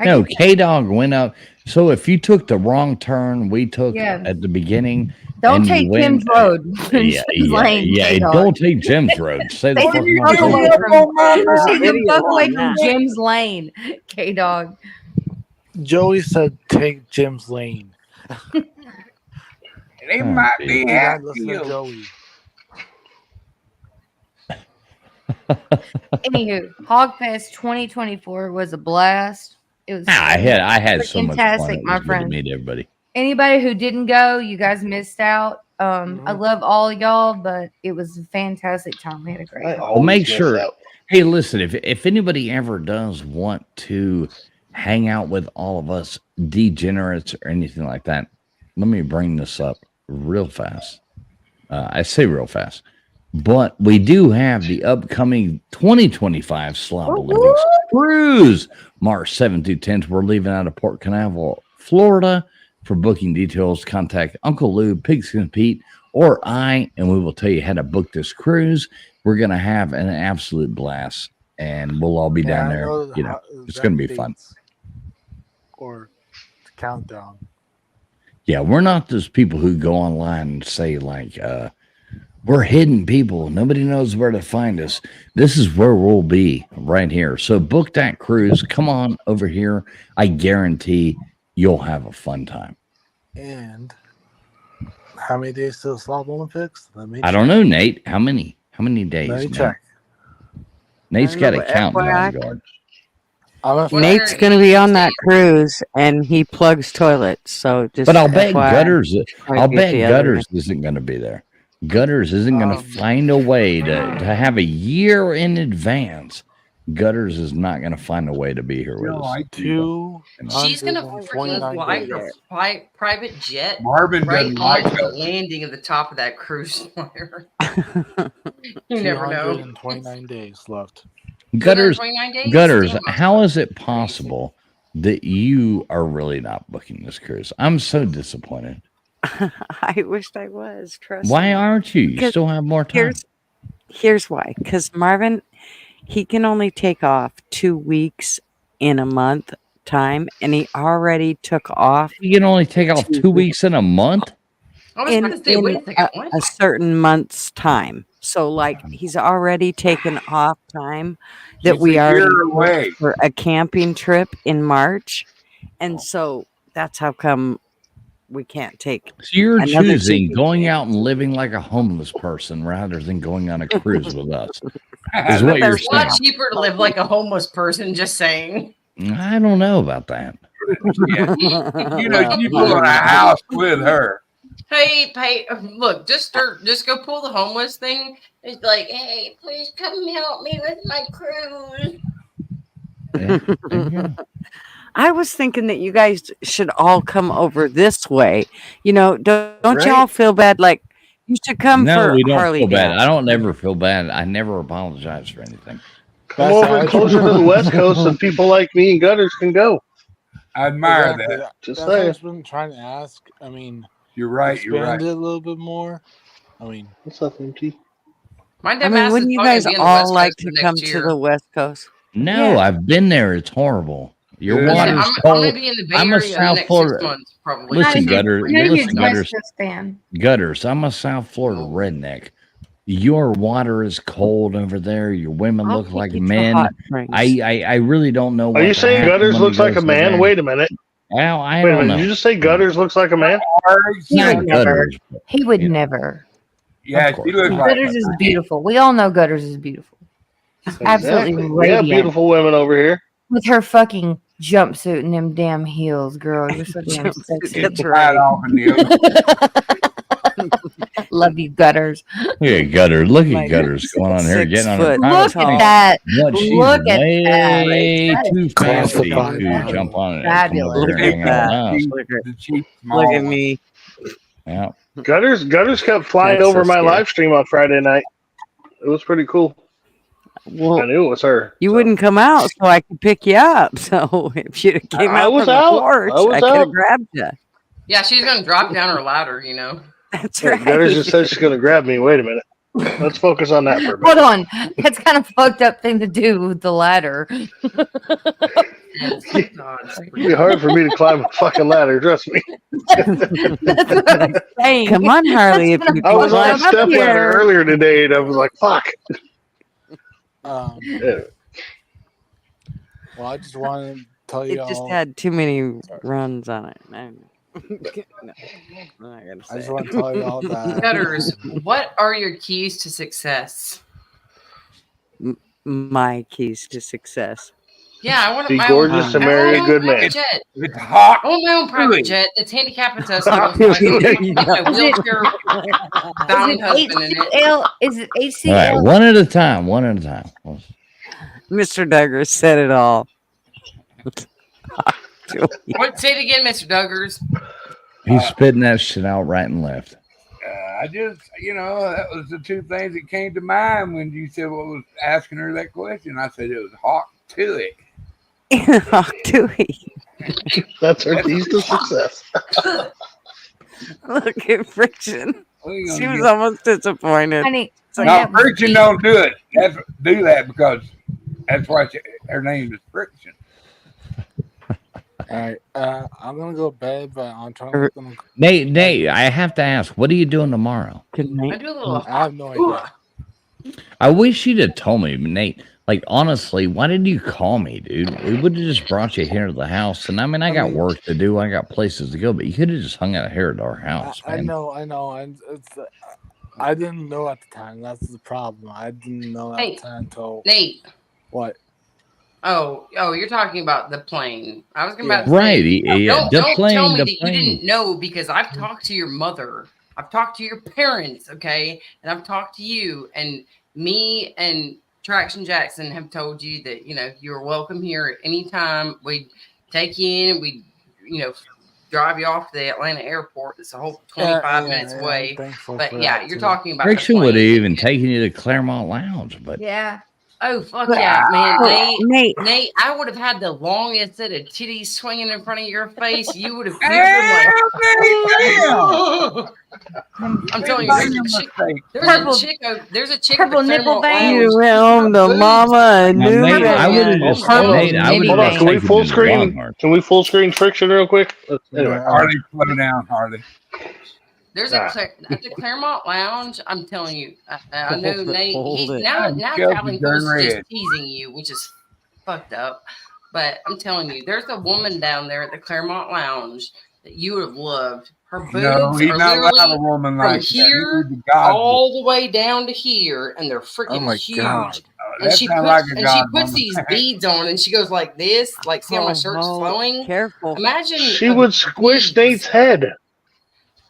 S1: No,
S6: get that.
S1: K Dog went up. So if you took the wrong turn we took
S6: Yeah.
S1: at the beginning,
S6: Don't
S1: and you
S6: take
S1: went-
S6: Jim's road.
S1: yeah,
S6: Jim's lane, K-Dog.
S1: don't take Jim's road. Say the
S6: Stay
S1: fucking
S6: the fuck
S1: truth.
S6: away from stay the
S7: Video
S6: fuck away
S7: on
S6: from
S7: that.
S6: Jim's lane, K Dog.
S4: Joey said, "Take Jim's lane."
S5: They
S1: Oh,
S5: might
S1: geez.
S5: be
S4: You gotta
S5: happy.
S4: listen to Joey.
S6: Anywho, Hogfest 2024 was a blast. It was
S1: I had so much fun.
S6: fantastic,
S1: It
S6: my
S1: was good to
S6: friend.
S1: meet everybody.
S6: Anybody who didn't go, you guys missed out. I love all y'all, but it was a fantastic time. We had a great
S8: I
S6: time.
S8: always
S1: make
S8: miss
S1: sure-
S8: out.
S1: Hey, listen, if anybody ever does want to hang out with all of us degenerates or anything like that, let me bring this up real fast. I say real fast, but we do have the upcoming 2025 Slob Olympics cruise, March 7th through 10th. We're leaving out of Port Canaveral, Florida. For booking details, contact Uncle Lou, Pigskin Pete, or I, and we will tell you how to book this cruise. We're going to have an absolute blast, and we'll all be down
S4: I
S1: there.
S4: know the
S1: You know,
S4: hot-
S1: it's
S4: exact
S1: going to be fun.
S4: dates. Or the countdown.
S1: Yeah, we're not those people who go online and say, like, we're hidden people. Nobody knows where to find us. This is where we'll be right here. So book that cruise. Come on over here. I guarantee you'll have a fun time.
S4: And how many days till the Slob Olympics? Let me
S1: I don't know, Nate. How many days?
S4: Let me
S1: Nate?
S4: check.
S1: Nate's
S7: I
S1: got
S7: don't
S1: a
S7: know,
S1: countdown
S7: FYI.
S1: going.
S4: I'm a
S2: What-
S7: Nate's going to be on that cruise, and he plugs toilets. So just
S1: But I'll bet
S7: FYI,
S1: Gutters.
S7: might
S1: I'll
S7: be
S1: bet
S7: the other
S1: Gutters isn't going to be there. Gutters isn't going to find a way to have a year in advance. Gutters is not going to find a way to be here with
S5: No,
S1: us.
S5: I do.
S2: She's gonna freaking
S4: 229
S2: fly
S4: days.
S2: her private jet
S5: Marvin
S2: right
S5: doesn't like
S2: onto the
S5: us.
S2: landing of the top of that cruise liner. You never know.
S4: 229 days left.
S1: Gutters,
S2: 229 days?
S1: Gutters.
S2: Damn,
S1: How is it possible that you are really not booking this cruise? I'm so disappointed.
S7: I wished I was. Trust
S1: Why
S7: me.
S1: aren't you? You
S7: Because
S1: still have more time.
S7: Here's why. Because Marvin, he can only take off 2 weeks in a month time, and he already took off
S1: You can only take off 2 weeks in a month.
S2: I was about to say, wait a second. What?
S7: a certain month's time. So, like, he's already taken off time that
S5: She's
S7: we
S5: a
S7: already
S5: year
S7: booked
S5: away.
S7: for a camping trip in March,
S1: Oh.
S7: and so that's how come we can't take.
S1: So you're
S7: Another
S1: choosing
S7: two
S1: going
S7: weeks.
S1: out and living like a homeless person rather than going on a cruise with us. Is
S5: That's
S1: what you're
S2: It's a lot
S1: saying.
S2: cheaper to live like a homeless person, just saying.
S1: I don't know about that.
S5: Yeah. You know, you go in a house with her.
S2: Hey, look, just go pull the homeless thing. It's like, hey, please come help me with my cruise.
S1: Yeah, there you go.
S7: I was thinking that you guys should all come over this way. You know, don't
S8: Right.
S7: y'all feel bad? Like you should come
S1: No,
S7: for
S1: we don't
S7: Harley
S1: feel bad.
S7: Dance.
S1: I don't ever feel bad. I never apologize for anything.
S8: Come
S4: That's
S8: over
S4: how I
S8: closer to the
S4: feel.
S8: West Coast, and people like me and Gutters can go.
S5: I admire
S4: Exactly.
S5: that.
S8: Just
S4: That's what
S8: saying.
S4: I've been trying to ask. I mean,
S5: You're right. You're
S4: expand
S5: right.
S4: it a little bit more. I mean,
S8: What's up, MT?
S2: My
S7: I
S2: dumb
S7: mean,
S2: ass
S7: wouldn't
S2: is
S7: you
S2: probably
S7: guys
S2: gonna be on the West
S7: all like
S2: Coast
S7: to
S2: next
S7: come to
S2: year.
S7: the West Coast?
S1: No,
S7: Yeah.
S1: I've been there. It's horrible. Your
S5: Yeah.
S1: water's
S2: I'm
S1: cold.
S2: gonna be in the Bay
S1: I'm a
S2: Area in the
S1: South
S2: next
S1: Florida-
S2: 6 months, probably.
S1: Listen,
S6: I
S1: Gutter.
S6: know you're
S1: Listen,
S6: a
S1: Gutters.
S6: West Coast fan.
S1: Gutters. I'm a South Florida redneck. Your water is cold over there. Your women
S7: I'll
S1: look
S7: take
S1: like
S7: you to
S1: men.
S7: hot springs.
S1: I really don't know.
S8: Are
S1: what
S8: you
S1: to
S8: saying
S1: happen
S8: Gutters
S1: when
S8: looks
S1: he
S8: like a
S1: goes over
S8: man?
S1: there.
S8: Wait a minute.
S1: Well, I
S8: Wait a
S1: don't
S8: minute.
S1: know.
S8: Did you just say Gutters looks like a man?
S6: He
S1: Not
S6: would never.
S1: Gutters. but
S6: He would
S1: Yeah.
S6: never.
S5: Yeah,
S1: Of course.
S5: she looks like
S6: Gutters is beautiful. We all know Gutters is beautiful. Absolutely
S8: Exactly. We have
S6: radiant.
S8: beautiful women over here.
S6: With her fucking jumpsuit and them damn heels, girl. You're so damn
S7: Jumpsuit.
S6: sexy.
S7: That's
S5: right
S7: right.
S5: off in the ocean.
S6: Love you, Gutters.
S1: Look at Gutter. Look at
S7: Like
S1: Gutters going on here,
S7: 6
S1: getting on her.
S7: foot
S1: private
S6: Look
S7: tall.
S1: plane.
S6: at that.
S1: What, she's
S6: Look at
S1: way
S6: that.
S1: too fancy
S4: Classified.
S1: to jump on it. Come
S6: Fabulous.
S1: over here and hang out with us.
S7: Look at,
S5: The cheap
S7: look at
S5: small.
S7: me.
S1: Yeah.
S8: Gutters kept flying
S7: That's so
S8: over my
S7: scary.
S8: live stream on Friday night. It was pretty cool.
S7: Well,
S8: I knew it was her.
S7: you
S8: so.
S7: wouldn't come out, so I could pick you up. So if you came
S8: I
S7: out
S8: was
S7: from
S8: out.
S7: the porch,
S8: I was
S7: I could have
S8: out.
S7: grabbed you.
S2: Yeah, she's gonna drop down her ladder, you know.
S7: That's
S8: Yeah,
S7: right.
S8: Gutters just said she's gonna grab me. Wait a minute. Let's focus on that for a
S6: Hold
S8: minute.
S6: on. That's kind of fucked up thing to do with the ladder.
S8: It'd be hard for me to climb a fucking ladder. Trust me.
S6: That's what I'm saying.
S7: Come on, Harley. If
S6: That's
S7: you
S6: what
S8: I
S6: I'm
S8: was on a
S6: Climb up
S8: step ladder
S6: here.
S8: earlier today, and I was like, "Fuck."
S4: Well, I just want to tell
S7: it
S4: y'all.
S7: just had too many runs on it. No, I'm not gonna
S4: I just
S7: say
S4: want to tell y'all that.
S2: Gutters, what are your keys to success?
S7: my keys to success.
S2: Yeah, I want
S8: Be
S2: my
S8: gorgeous
S2: own,
S8: and marry a good man.
S2: Jet.
S5: It's hot.
S2: I want my own private
S5: Really?
S2: jet. It's handicapped accessible.
S7: There
S2: So I
S7: you
S2: can
S7: go.
S2: put my wheelchair bound
S6: Is
S2: husband in it.
S6: it HCL? Is it
S1: All right,
S6: HCL?
S1: one at a time. One at a time.
S7: Mr. Duggar said it all.
S2: What? Say it again, Mr. Duggars.
S1: He's spitting that shit out right and left.
S5: I just, that was the two things that came to mind when you said what was asking her that question. I said it was hot to it.
S8: That's her keys to success.
S7: Look at Friction.
S5: What are you
S7: She
S5: gonna
S7: was
S5: get?
S7: almost disappointed.
S6: Honey,
S5: No, friction don't do it. Do that because that's why her name is Friction.
S4: All right, I'm gonna go to bed, but I'm trying to get them.
S1: Nate, I have to ask, what are you doing tomorrow?
S7: Good
S2: I
S7: night.
S2: do a little.
S4: I have no idea.
S1: I wish you'd have told me, Nate. Like, honestly, why didn't you call me, dude? We would have just brought you here to the house. And I got work to do. I got places to go, but you could have just hung out here at our house,
S4: I
S1: man.
S4: know, and I didn't know at the time. That's the problem. I didn't know at
S2: Hey,
S4: the time until
S2: Nate.
S4: what?
S2: Oh, you're talking about the plane. I was going
S4: Yeah.
S2: about to say,
S1: Right. Yeah.
S2: Don't tell me
S1: the
S2: that you
S1: plane.
S2: didn't know because I've talked to your mother. I've talked to your parents, okay? And I've talked to you. And me and Traction Jackson have told you that, you're welcome here at any time. We'd take you in. We'd, drive you off to the Atlanta airport. It's a whole 25 minutes away.
S4: I'm thankful
S2: But
S4: for
S2: yeah,
S4: that,
S2: you're
S4: too.
S2: talking about the
S1: Friction would have
S2: plane.
S1: even taken you to Claremont Lounge, but
S6: yeah.
S2: Oh, fuck yeah, man.
S7: Nate,
S2: Nate, I would have had the longest set of titties swinging in front of your face. You would have I'm telling you, there's a chick.
S6: Purple
S2: at the
S6: nipple
S2: Claremont
S6: vein.
S2: Lounge.
S7: you home to mama and
S1: Now,
S7: new
S1: Nate, I would have
S7: man.
S1: just,
S6: Purple
S1: Nate, I would
S6: nipple
S1: have
S6: vein.
S1: just
S8: Hold on,
S1: taken
S8: can we
S1: you
S8: full
S1: to
S8: screen?
S1: Walmart.
S8: Can we full screen Friction real quick? Anyway,
S5: Harley, slow down, Harley.
S2: There's
S8: Ah.
S2: at the Claremont Lounge. I'm telling you, I know
S7: Hold it,
S2: Nate.
S7: hold it.
S2: Now
S5: Kelsey
S2: Calvin
S5: turned
S2: Coast is
S5: red.
S2: teasing you, which is fucked up. But I'm telling you, there's a woman down there at the Claremont Lounge that you would have loved. Her boobs
S5: No, he's
S2: are
S5: not allowed a
S2: literally
S5: woman
S2: from
S5: like that.
S2: here
S5: He's a god.
S2: all the way down to here, and they're freaking
S4: Oh my
S2: huge.
S4: God.
S2: And
S5: That
S2: she
S5: sounds
S2: puts,
S5: like a
S2: and she
S5: god
S2: puts
S5: woman.
S2: these beads on, and she goes like this, like see how my shirt's
S7: Oh,
S2: flowing.
S7: Careful.
S2: Imagine
S8: she
S2: a
S8: would squish
S2: beads.
S8: Nate's head.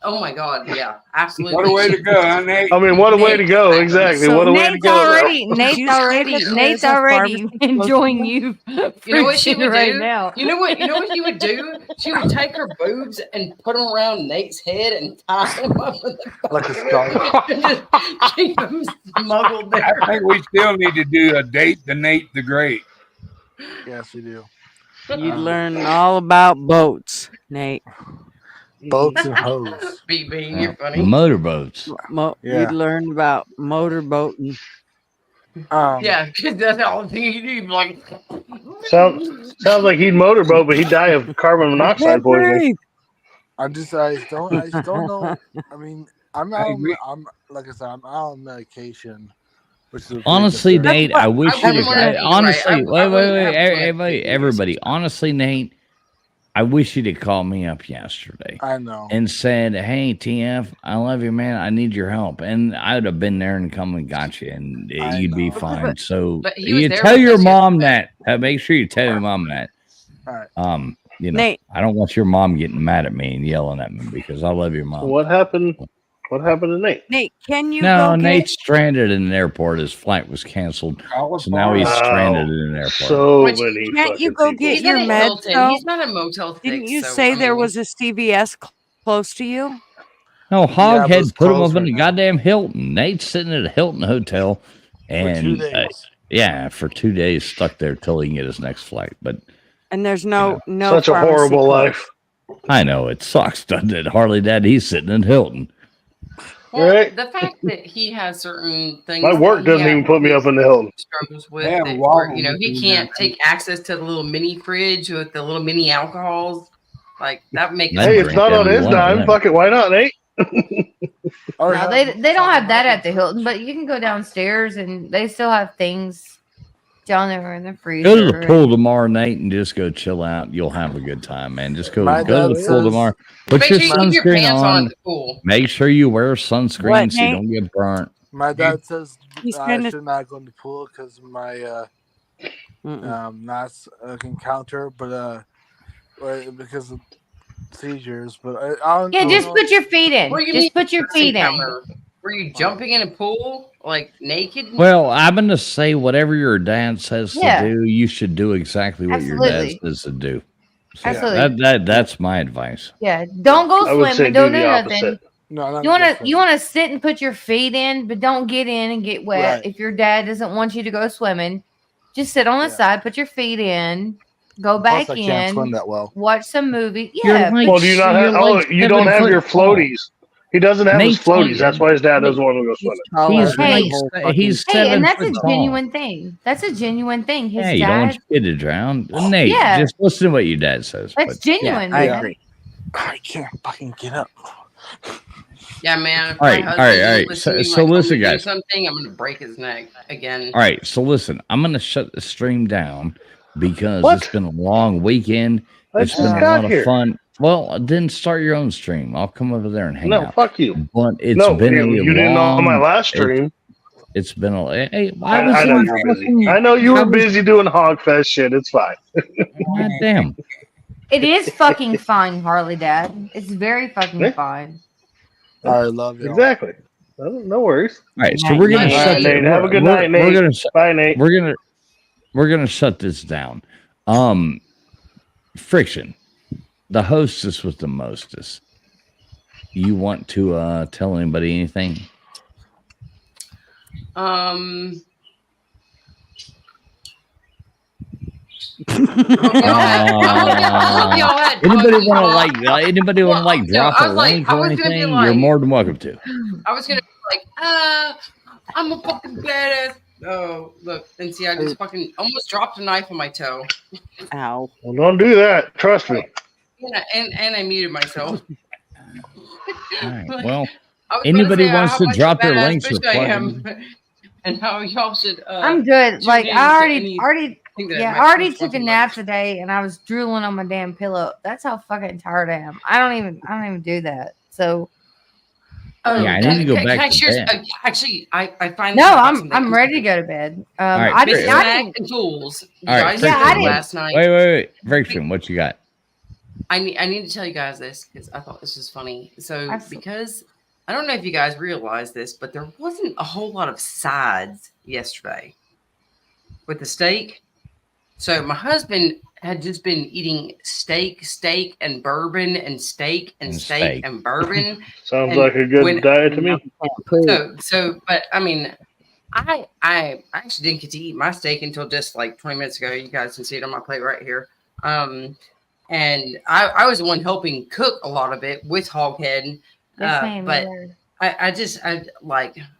S2: Oh my god, yeah, absolutely.
S5: What a way to go, huh, Nate?
S8: I mean, what a way to go! Exactly.
S7: So
S8: what a way to
S6: Nate's
S8: go. though.
S6: already, Nate's
S7: you say
S6: already,
S7: that
S6: Nate's
S7: there's a
S6: already
S7: pharmacy
S6: enjoying you.
S2: You know what she
S6: Friction
S2: would
S6: right
S2: do?
S6: now.
S2: You know what you would do? She would take her boobs and put them around Nate's head and tie them up in the
S4: Like a star.
S2: and just keep them smuggled there.
S5: I think we still need to do a date the Nate the Great.
S4: Yes, we do.
S7: You learn all about boats, Nate.
S4: Boats and hoes.
S2: BB, you're funny.
S1: Motorboats.
S4: Yeah.
S7: You learn about motorboating.
S2: Yeah, because that's all the thing you do. Like,
S8: Sounds like he'd motorboat, but he'd die of carbon monoxide poisoning.
S4: I just don't know. I mean, I'm out. I'm like I said, I'm out on medication. Which is a big
S1: Honestly,
S4: difference.
S1: Nate, I wish
S2: I
S1: you
S2: wouldn't want to be
S1: honestly,
S2: right. I
S1: wait,
S2: wouldn't have
S1: everybody. Honestly, Nate, I wish you'd have called me up yesterday
S4: I know.
S1: and said, "Hey, TF, I love you, man. I need your help," and I would have been there and come and got you, and
S4: I
S1: you'd be
S4: know.
S1: fine. So
S2: But he was
S1: you
S2: there
S1: tell
S2: with
S1: your
S2: us
S1: mom
S2: yesterday.
S1: that. Make sure you tell your mom that.
S4: All right.
S7: Nate,
S1: I don't want your mom getting mad at me and yelling at me because I love your mom.
S8: What happened? What happened to Nate?
S7: Nate, can you
S1: No,
S7: go get
S1: Nate's stranded in an airport. His flight was canceled, so now he's stranded in an airport.
S8: So
S2: Which-
S8: many.
S7: Can't you
S8: fucking
S7: go
S8: people.
S7: get
S2: he's
S7: your
S2: not a
S7: meds,
S2: Hilton.
S7: though?
S2: He's not a Motel 6.
S7: Didn't you
S2: so,
S7: say
S2: I
S7: there
S2: mean,
S7: was a CVS close to you?
S1: No,
S4: Yeah,
S1: Hoghead
S4: but it's
S1: put him
S4: closed
S1: up in
S4: right
S1: the
S4: now.
S1: goddamn Hilton. Nate's sitting at a Hilton hotel,
S4: For 2
S1: and
S4: days.
S1: Yeah, for 2 days stuck there till he can get his next flight. But
S7: And there's no
S8: Such a
S7: pharmacy
S8: horrible
S7: closed.
S8: life.
S1: I know it sucks, doesn't it? Harley Dad, he's sitting in Hilton.
S2: Well,
S8: Right.
S2: the fact that he has certain things.
S8: My
S2: that
S8: work
S2: he
S8: doesn't even put me up in the Hilton.
S2: struggles with
S5: Yeah,
S2: that,
S5: Walmart
S2: where, you know, he
S5: doing
S2: can't
S5: that.
S2: take access to the little mini fridge with the little mini alcohols. Like that makes
S1: I
S8: Hey, it's
S1: drink
S8: not on
S1: every
S8: his
S1: one of
S8: dime.
S1: them.
S8: Fuck it. Why not, Nate?
S4: Or
S6: No, they don't have that at the Hilton, but you can go downstairs and they still have things down there in the freezer.
S1: Go to the pool tomorrow night and just go chill out. You'll have a good time, man. Just go
S4: My
S1: to the
S4: dad
S1: pool
S4: says-
S1: tomorrow. Put
S2: Make
S1: your
S2: sure you keep your
S1: sunscreen
S2: pants on
S1: on.
S2: at the pool.
S1: Make sure you wear sunscreen
S7: What,
S1: so you
S7: Nate?
S1: don't get burnt.
S4: My dad says
S7: He's
S4: I
S7: trying to-
S4: should not go in the pool because my
S7: Mm-mm.
S4: not encounter, but because of seizures. But I don't
S6: Yeah,
S4: know.
S6: just put your feet in.
S2: What do you
S6: Just
S2: mean
S6: put your
S2: first
S6: feet in.
S2: encounter? Were you jumping in a pool like naked?
S1: Well, I'm going to say whatever your dad says
S6: Yeah.
S1: to do, you should do exactly what your dad
S6: Absolutely.
S1: says to do. So
S6: Absolutely.
S1: that's my advice.
S6: Yeah, don't go
S8: I would say
S6: swimming.
S8: do
S6: Don't do
S8: the
S6: nothing.
S8: opposite.
S4: No, not
S6: You want
S4: just
S6: to sit and put your feet in, but don't get in and get wet.
S4: Right.
S6: If your dad doesn't want you to go swimming, just sit on the
S4: Yeah.
S6: side, put your feet in, go
S4: Plus,
S6: back
S4: I can't swim
S6: in,
S4: that well.
S6: watch some movie.
S1: You're
S6: Yeah,
S1: like-
S8: Well, do you not have?
S1: You're
S8: Oh,
S1: like
S8: you don't
S1: 7
S8: have your
S1: foot tall.
S8: floaties. He doesn't have his
S1: Nate's like-
S8: floaties. That's why his dad doesn't want him to go
S7: He's
S8: swimming.
S7: taller
S1: He's
S7: than
S6: Hey.
S7: the whole fucking-
S1: he's
S6: hey,
S1: 7
S6: and that's a
S1: foot tall.
S6: genuine thing. That's a genuine thing. His
S1: Yeah, you don't
S6: dad,
S1: want your kid to drown. Nate,
S6: Yeah.
S1: just listen to what your dad says.
S6: that's
S1: but-
S6: genuine.
S7: I
S6: man.
S7: agree.
S4: I can't fucking get up.
S2: Yeah, man. If
S1: All
S2: my
S1: right,
S2: husband
S1: all right,
S2: doesn't
S1: all right.
S2: listen to me
S1: So
S2: when I tell him
S1: listen,
S2: to do
S1: guys.
S2: something, I'm gonna break his neck again.
S1: All right, so listen, I'm going to shut the stream down because
S8: What?
S1: it's been a long weekend.
S8: I
S1: It's
S8: just
S1: been a
S8: got
S1: lot
S8: here.
S1: of fun. Well, then start your own stream. I'll come over there and hang
S8: No,
S1: out.
S8: fuck you.
S1: But it's
S8: No,
S1: been a
S8: you didn't know on my
S1: long-
S8: last stream.
S1: It's been a. Hey,
S8: I
S1: was
S8: know
S1: in
S8: you were busy.
S1: fucking-
S8: I know you
S1: I
S8: were
S1: was-
S8: busy doing Hogfest shit. It's fine.
S1: God damn.
S6: It is fucking fine, Harley Dad. It's very fucking
S8: Yeah.
S6: fine.
S4: I love you.
S8: Exactly. No worries.
S1: All right, so
S7: Night,
S1: we're gonna
S7: night.
S1: shut.
S8: All right, Nate, have a good
S1: we're-
S8: night,
S1: We're
S8: Nate.
S1: gonna
S8: Bye, Nate.
S1: we're gonna shut this down. Friction, the hostess with the mostest. You want to tell anybody anything?
S2: I hope y'all had
S1: Anybody
S2: fun.
S1: want to Anybody want to
S2: Well, no,
S1: drop
S2: I
S1: a
S2: was like-
S1: link
S2: I
S1: or
S2: was gonna be
S1: anything?
S2: like-
S1: You're more than welcome to.
S2: I was gonna be like, I'm a fucking badass. Oh, look, and see, I just fucking almost dropped a knife on my toe.
S7: Ow.
S8: Well, don't do that. Trust me.
S2: Yeah, and I muted myself.
S1: All right, well,
S2: I was
S1: anybody
S2: gonna say
S1: wants
S2: how
S1: to
S2: much
S1: drop
S2: of a
S1: their
S2: badass
S1: links
S2: bitch
S1: or
S2: I am, and how y'all should.
S6: I'm good.
S2: tune
S6: Like
S2: in
S6: I
S2: to
S6: already
S2: any- think that
S6: yeah,
S2: might
S6: I already
S2: be
S6: took a
S2: something
S6: nap
S2: like-
S6: today and I was drooling on my damn pillow. That's how fucking tired I am. I don't even do that. So
S2: Oh,
S1: Yeah, I need to go back
S2: can I
S1: to
S2: share-
S1: bed.
S2: actually, I find
S6: no,
S2: this out
S6: I'm
S2: something
S6: ready to go to bed.
S1: right,
S6: I
S1: great.
S6: didn't.
S2: Mrs.
S6: I
S2: Mac
S6: didn't.
S2: and Tools. You
S1: All right,
S2: guys
S1: Friction.
S6: Yeah, I
S2: did
S6: didn't-
S2: last night.
S1: wait. Friction, what you got?
S2: I need to tell you guys this because I thought this was funny. So
S6: Absolutely.
S2: because I don't know if you guys realize this, but there wasn't a whole lot of sides yesterday with the steak. So my husband had just been eating steak, and bourbon, and steak, and
S1: And
S2: steak,
S1: steak.
S2: and bourbon.
S8: Sounds
S2: And
S8: like a good
S2: when-
S8: diet to me.
S2: But I mean, I actually didn't get to eat my steak until just like 20 minutes ago. You guys can see it on my plate right here. And I was the one helping cook a lot of it with Hoghead.
S6: Yes, ma'am,
S2: But
S6: you were.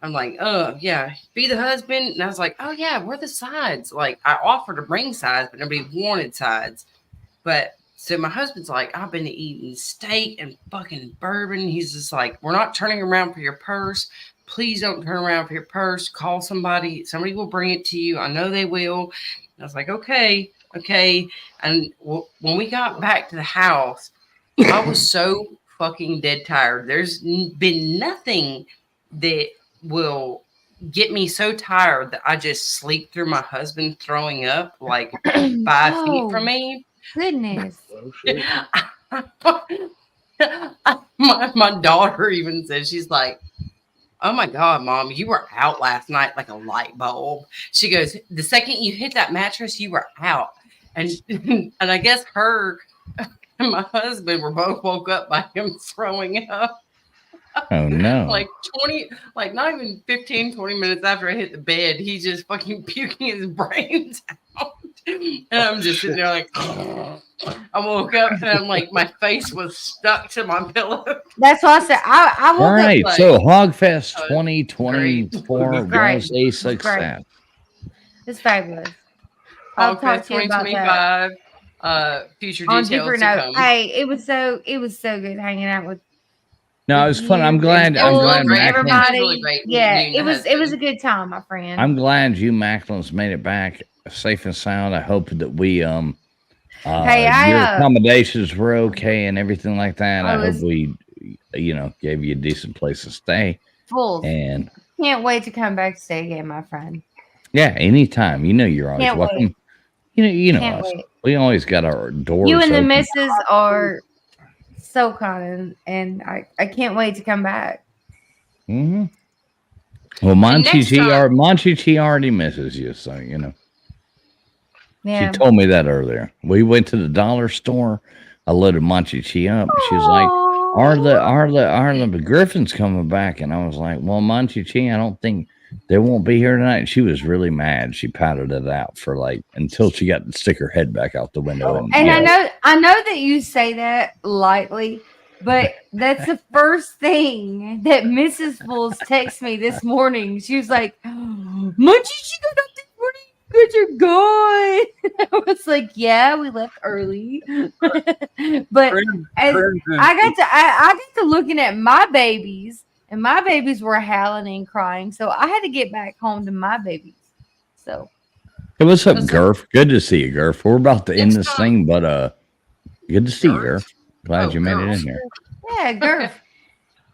S2: I'm like, oh yeah, be the husband. And I was like, oh yeah, we're the sides. Like I offered to bring sides, but nobody wanted sides. But so my husband's like, I've been eating steak and fucking bourbon. He's just like, we're not turning around for your purse. Please don't turn around for your purse. Call somebody. Somebody will bring it to you. I know they will. And I was like, okay. And when we got back to the house, I was so fucking dead tired. There's been nothing that will get me so tired that I just sleep through my husband throwing up like 5 feet from me.
S6: Goodness.
S8: Oh, shit.
S2: my daughter even said, she's like, oh my God, Mom, you were out last night like a light bulb. She goes, the second you hit that mattress, you were out. And I guess her and my husband were both woke up by him throwing up.
S1: Oh no.
S2: Like 20, like not even 15, 20 minutes after I hit the bed, he's just fucking puking his brains out. And I'm just sitting there like, I woke up and I'm like, my face was stuck to my pillow.
S6: That's what I said. I woke
S1: All right,
S2: like-
S1: so Hogfest
S2: Oh,
S1: 2024
S6: great.
S1: was a success.
S6: It's fabulous. I'll
S2: Hogfest
S6: talk to you about that.
S2: 2025. Future
S6: On
S2: details
S6: deeper
S2: to
S6: note,
S2: come.
S6: hey, it was so good hanging out with
S1: No, it was fun. I'm
S6: you
S1: glad.
S2: and
S1: I'm
S2: Paul
S1: glad
S2: and
S1: Macklin.
S6: everybody.
S2: really great
S6: Yeah,
S2: meeting
S6: it was
S2: the
S6: a good time, my friend.
S1: I'm glad you Macklins made it back safe and sound. I hope that we
S6: Hey,
S1: your
S6: I
S1: accommodations were okay and everything like that. I
S6: I
S1: hope
S6: was-
S1: we gave you a decent place to stay.
S6: full.
S1: And
S6: Can't wait to come back to stay again, my friend.
S1: yeah, anytime. You're always
S6: Can't
S1: welcome.
S6: wait.
S1: You know
S6: Can't
S1: us.
S6: wait.
S1: We always got our doors
S6: You and the
S1: open.
S6: missus are so kind, and I can't wait to come back.
S1: Mhm. Well, Monty
S2: next time-
S1: Monty already misses you, so
S6: Yeah.
S1: She told me that earlier. We went to the dollar store. I loaded Monty Chi up. She was like, "Are the Griffins coming back?" And I was like, "Well, Monty Chi, I don't think they won't be here tonight." And she was really mad. She pouted it out for until she got to stick her head back out the window.
S6: And
S1: yell.
S6: I know that you say that lightly, but that's the first thing that Mrs. Fools texted me this morning. She was like, "Munchie, she got up this morning. You guys are gone." I was like, "Yeah, we left early." But as I got to looking at my babies, and my babies were howling and crying, so I had to get back home to my babies. So
S1: Hey, what's up,
S2: What's up?
S1: Gurf? Good to see you, Gurf. We're about to end
S2: Next
S1: this
S2: time.
S1: thing, but good to see you,
S2: Gurf?
S1: Gurf. Glad
S2: Oh,
S1: you made it
S2: Gurf.
S1: in here.
S6: yeah, Gurf.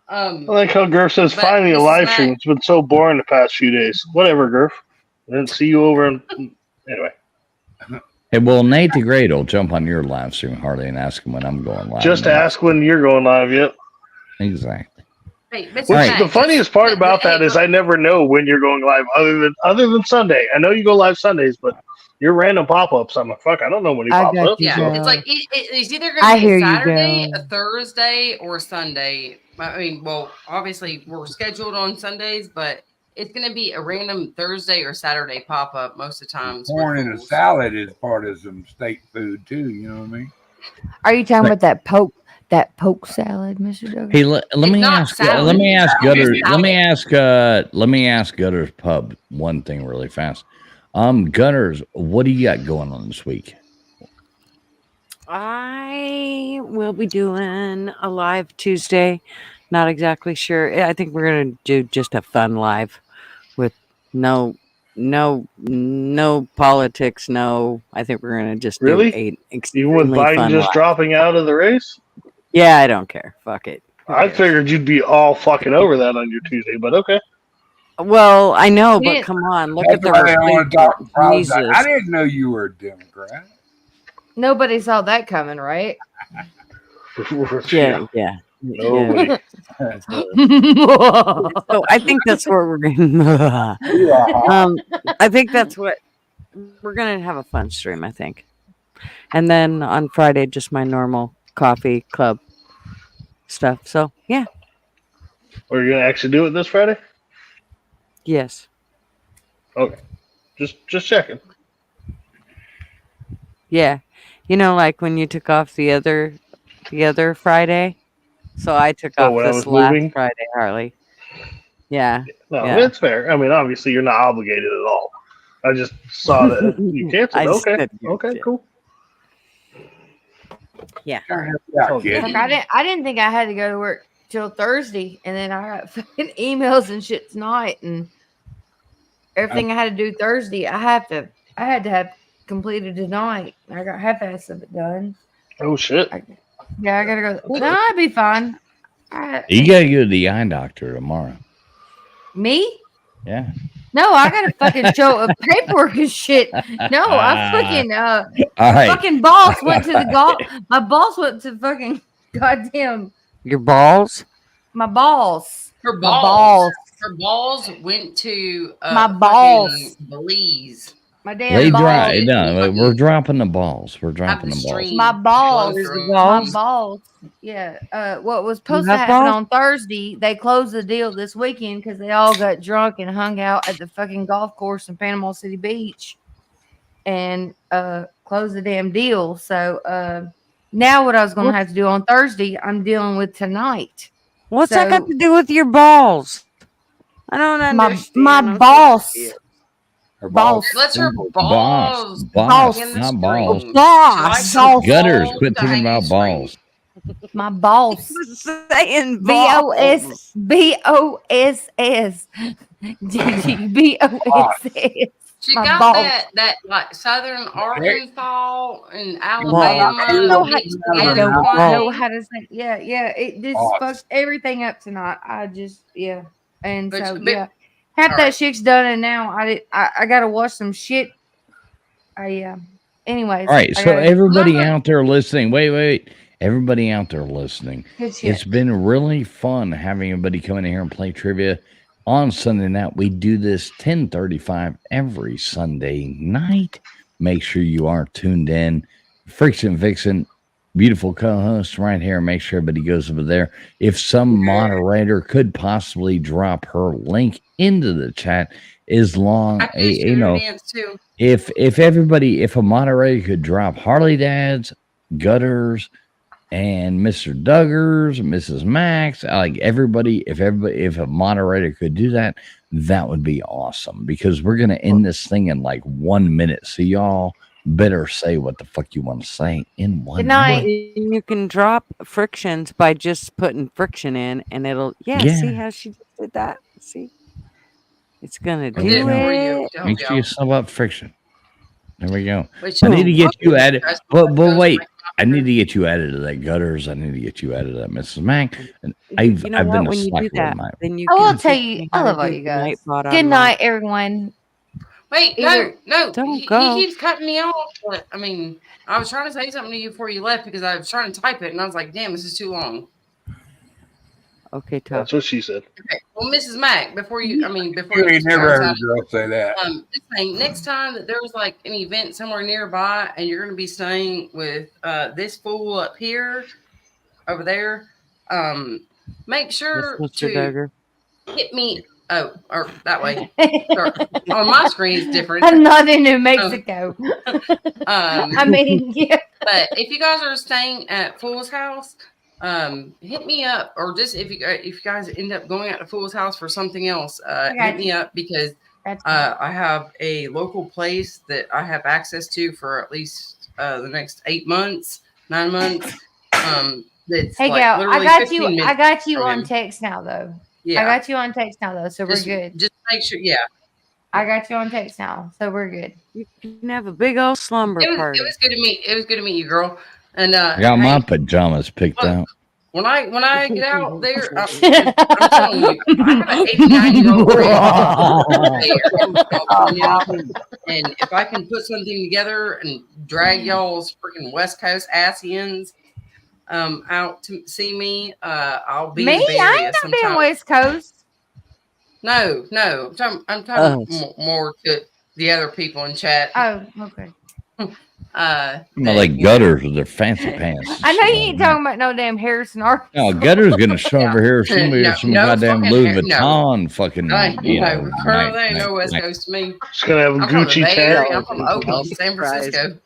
S8: I like how Gurf says,
S2: But
S8: finally a
S2: Mrs.
S8: live
S2: Mac-
S8: stream. It's been so boring the past few days. Whatever, Gurf. I didn't see you over in... Anyway,
S1: Hey, well, Nate the Great will jump on your live stream, Harley, and ask him when I'm going live.
S8: just ask when you're going live yet.
S1: Exactly.
S2: Hey, Mrs.
S8: Which
S2: Mac,
S8: the funniest part about that is
S2: hey,
S8: I never know when you're going live other than Sunday. I know you go live Sundays, but your random pop-ups, I'm like, fuck, I don't know when he
S7: I
S8: pops
S7: got
S8: up.
S7: you,
S2: yeah,
S8: so-
S7: girl.
S2: it's like it's either
S7: I
S2: going to be
S7: hear
S2: a
S7: you,
S2: Saturday,
S7: girl.
S2: a Thursday, or a Sunday. I mean, well, obviously we're scheduled on Sundays, but it's going to be a random Thursday or Saturday pop up most of the times. with
S5: Corn in a
S2: fools.
S5: salad is part of some state food too. You know what I mean?
S6: Are you talking
S1: Right.
S6: about that poke salad, Mr. Douglas?
S1: Hey, let
S2: It's
S1: me
S2: not
S1: ask.
S2: salad.
S1: Let me ask
S2: It's
S1: Gutter.
S2: salad.
S1: Let me ask Gutter's Pub one thing really fast. Gutters, what do you got going on this week?
S7: I will be doing a live Tuesday. Not exactly sure. I think we're gonna do just a fun live with no politics. No, I think we're gonna just
S8: Really?
S7: do a
S8: Even with
S7: extremely
S8: Biden
S7: fun
S8: just
S7: live.
S8: dropping out of the race?
S7: Yeah, I don't care. Fuck it. Who
S8: I
S7: cares?
S8: figured you'd be all fucking over that on your Tuesday, but okay.
S7: Well, I know, but
S6: Yeah.
S7: come on, look
S5: That's
S7: at the
S5: why they want to talk
S7: replacement. Jesus.
S5: I didn't know you were a Democrat.
S6: Nobody saw that coming, right?
S7: Yeah, yeah.
S8: Nobody.
S7: So I think that's what we're gonna. I think that's what we're gonna have a fun stream. I think, and then on Friday, just my normal coffee club stuff. So yeah,
S8: Are you gonna actually do it this Friday?
S7: yes,
S8: Okay. Just checking.
S7: yeah. You know, like when you took off the other Friday. So I took
S8: Oh,
S7: off
S8: when I
S7: this
S8: was
S7: last
S8: moving?
S7: Friday, Harley. Yeah.
S8: No,
S7: Yeah.
S8: it's fair. I mean, obviously you're not obligated at all. I just saw that you
S7: I
S8: canceled.
S7: just
S8: Okay.
S7: said you
S8: Okay,
S7: did.
S8: cool.
S5: Yeah,
S8: Oh,
S5: kid.
S6: Like I didn't think I had to go to work till Thursday, and then I got fucking emails and shit tonight, and everything I had to do Thursday, I had to have completed tonight. I got half-ass of it done.
S8: Oh shit.
S6: Yeah, I gotta go. No, I'd be fine.
S1: You gotta go to the eye doctor tomorrow.
S6: Me?
S1: Yeah.
S6: No, I gotta fucking show up paperwork and shit. No, I fucking
S1: All right.
S6: fucking boss went to the my boss went to fucking goddamn
S7: Your balls?
S6: my balls.
S2: Her
S6: My
S2: balls. Her balls went to
S6: My
S2: fucking
S6: balls.
S2: Belize.
S6: My damn
S1: They
S6: balls.
S1: dry. No,
S2: fucking
S1: we're dropping the balls. We're
S2: have
S1: dropping
S2: the
S1: the balls.
S2: stream
S6: My balls.
S2: flow
S7: Where's the
S2: through 'em.
S6: My
S7: balls?
S6: balls. Yeah. What was supposed to
S7: have
S6: happen
S7: balls?
S6: on Thursday, they closed the deal this weekend because they all got drunk and hung out at the fucking golf course in Panama City Beach and closed the damn deal. So now what I was gonna have to do on Thursday, I'm dealing with tonight.
S7: What's that got
S6: So-
S7: to do with your balls? I don't understand.
S6: My
S7: I'm so
S6: boss.
S7: confused.
S1: Her
S6: Balls.
S2: Let's her
S1: Boss.
S2: balls.
S1: Boss.
S2: in the
S1: Not
S2: stream.
S1: balls.
S2: She
S6: Boss.
S2: likes her
S6: Balls.
S1: Gutters.
S2: balls
S1: Quit
S2: to
S1: thinking
S2: hang in
S1: about
S2: the stream.
S1: balls.
S6: My boss.
S7: Saying
S6: BOS BOSS BOSS.
S2: She
S6: My
S2: got
S6: balls.
S2: that like Southern Arkansas and
S6: I
S2: Alabama.
S6: don't know how,
S2: mixed
S6: I
S2: together
S6: don't
S2: twang.
S6: know how to say. Yeah. It just
S5: Boss.
S6: fucked everything up tonight. And
S2: But-
S6: so
S2: but-
S6: yeah, half
S2: all
S6: that
S2: right.
S6: shit's done, and now I gotta watch some shit. Anyways.
S1: All right.
S6: I
S1: So
S6: gotta-
S1: everybody out there listening, wait. Everybody out there listening,
S6: good shit.
S1: it's been really fun having everybody come in here and play trivia on Sunday night. We do this 10:35 every Sunday night. Make sure you are tuned in. Friction Vixen, beautiful co-host right here. Make sure everybody goes over there. If some moderator could possibly drop her link into the chat, as long
S2: I can
S1: you know,
S2: dance too.
S1: if a moderator could drop Harley Dads, Gutters, and Mr. Duggars, Mrs. Max, like everybody, if a moderator could do that, that would be awesome, because we're gonna end this thing in like 1 minute. So y'all better say what the fuck you want to say in 1
S6: Good night.
S1: minute.
S7: You can drop frictions by just putting friction in, and it'll
S1: Yeah.
S7: See how she just did that? See, it's gonna do
S2: I did it for
S7: it.
S2: you. to help
S1: Make
S2: you
S1: sure you
S2: out.
S1: sub up Friction. There we go.
S2: Which-
S1: I need to get you added.
S2: That's-
S1: But
S2: that's
S1: wait,
S2: my-
S1: I need to get you added to that Gutters. I need to get you added to that Mrs. Mac. And I've
S7: You know
S1: been
S7: what?
S1: a
S7: When you do
S1: slacker
S7: that,
S1: with my.
S7: then you
S6: I will
S7: can
S6: tell
S7: teach
S6: you,
S7: me
S6: I
S7: how to
S6: love all
S7: do
S6: you
S7: the
S6: guys.
S7: Nightbot
S6: Good
S7: online.
S6: night, everyone.
S2: Wait,
S6: Either-
S2: no.
S7: Don't
S2: he
S7: go.
S2: keeps cutting me off. But, I mean, I was trying to say something to you before you left because I was trying to type it, and I was like, "Damn, this is too long."
S7: Okay, tough.
S8: That's what she said.
S2: Okay. Well, Mrs. Mac, before you
S5: You ain't never heard a girl say that.
S2: this thing, next time that there's like an event somewhere nearby and you're going to be staying with this fool up here, over there, make sure
S7: Mr.
S2: to
S7: Duggar.
S2: hit me. Oh, or that way. Or, on my screen, it's different.
S6: I'm not in New Mexico.
S2: Um,
S6: I mean, yeah.
S2: but if you guys are staying at Fool's house, hit me up, or just if you guys end up going out to Fool's house for something else, hit me up, because
S6: That's
S2: I have a local place that I have access to for at least the next 8 months, 9 months. That's
S6: hey,
S2: like
S6: gal, I
S2: literally
S6: got
S2: 15
S6: you.
S2: minutes
S6: I got you
S2: from
S6: on
S2: him.
S6: text now, though.
S2: Yeah,
S6: I got you on text now, though, so we're
S2: just,
S6: good.
S2: Just make sure. Yeah,
S6: I got you on text now, so we're good.
S7: You can have a big old slumber
S2: it
S7: party.
S2: was good to meet. It was good to meet you, girl. And
S1: I got
S2: hey,
S1: my pajamas picked
S2: look,
S1: out.
S2: When I get out there, I'm telling you, I have an 89-year-old friend. And if I can put something together and drag y'all's freaking West Coast Asians out to see me, I'll be in
S6: Me?
S2: the Bay
S6: I
S2: Area
S6: ain't not being
S2: sometime.
S6: West Coast.
S2: No, I'm talking more to the other people in chat.
S6: Oh, okay.
S1: Like Gutters with their fancy pants.
S6: I know you ain't talking about no damn Harrison Arkansas.
S1: No, Gutters gonna show over here some
S2: No
S1: goddamn
S2: fucking
S1: Louis
S2: hair, no.
S1: Vuitton fucking. You know,
S2: Colonel,
S1: night-
S2: they ain't no
S1: night-
S2: West
S1: night-
S2: Coast to me.
S8: She's gonna have a
S2: I'm from the
S8: Gucci
S2: Bay Area. I'm
S8: tag.
S2: from Oakland, San Francisco.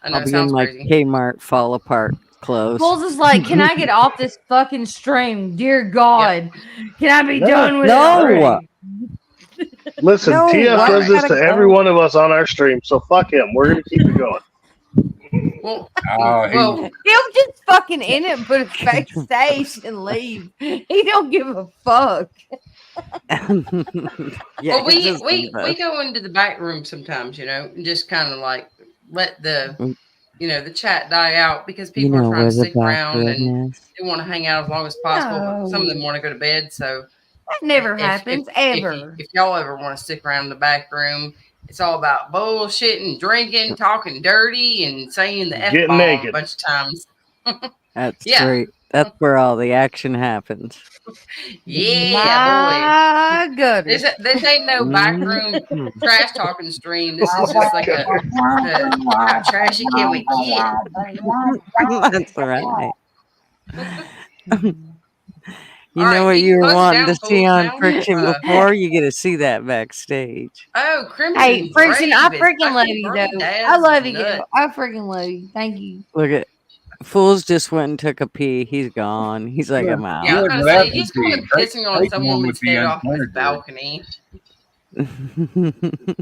S2: I know
S7: I'll
S2: it
S7: be in
S2: sounds
S7: my
S2: crazy.
S7: Kmart fall apart clothes.
S6: Bulls is like, can I get off this fucking stream? Dear God, can I be done with it?
S7: No.
S6: already?
S8: Listen,
S7: No,
S8: TF
S7: I
S8: does this
S7: gotta
S8: to every
S7: go.
S8: one of us on our stream, so fuck him. We're gonna keep it going.
S2: Well,
S5: Oh, he-
S2: well,
S6: He'll just fucking in it and put it backstage and leave. He don't give a fuck.
S7: Yeah,
S2: well, we
S7: just
S2: we,
S7: do that.
S2: we go into the back room sometimes, and just kind of like let the the chat die out, because
S7: You
S2: people
S7: know
S2: are trying
S7: where
S2: to
S7: the
S2: stick around and
S7: bathroom is.
S2: they want to hang out as long as possible. But some of
S6: No.
S2: them want to go to bed, so
S6: That never
S2: if-
S6: happens,
S2: if
S6: ever.
S2: If y'all ever want to stick around in the back room, it's all about bullshitting, drinking, talking dirty, and saying the F
S8: Getting
S2: bomb a
S8: naked.
S2: bunch of times.
S7: That's
S2: Yeah.
S7: great. That's where all the action happens.
S2: Yeah, boy.
S6: My goodness.
S2: This ain't no backroom
S7: Mhm.
S2: trash talking stream. This is just like how trashy can we get?
S7: That's right. You
S2: All
S7: know
S2: right,
S7: what
S2: keep
S7: you were
S2: close
S7: wanting
S2: down,
S7: to see
S2: fools,
S7: on
S2: now.
S7: Friction before? You get to see that backstage.
S2: Oh, Crimson
S6: Hey, Friction, I
S2: Brave is
S6: freaking love
S2: fucking
S6: you,
S2: Harley
S6: though.
S2: Dad's
S6: I love you,
S2: nuts.
S6: girl. I freaking love you. Thank you.
S7: Look at Fools just went and took a pee. He's gone. He's like, I'm out.
S2: Yeah, I was
S5: Good
S2: gonna
S5: left
S2: say he's
S5: would
S2: going
S5: be.
S2: pissing on
S5: Drake
S2: someone
S5: would
S2: with
S5: be
S2: head off his
S5: unplanted.
S2: balcony.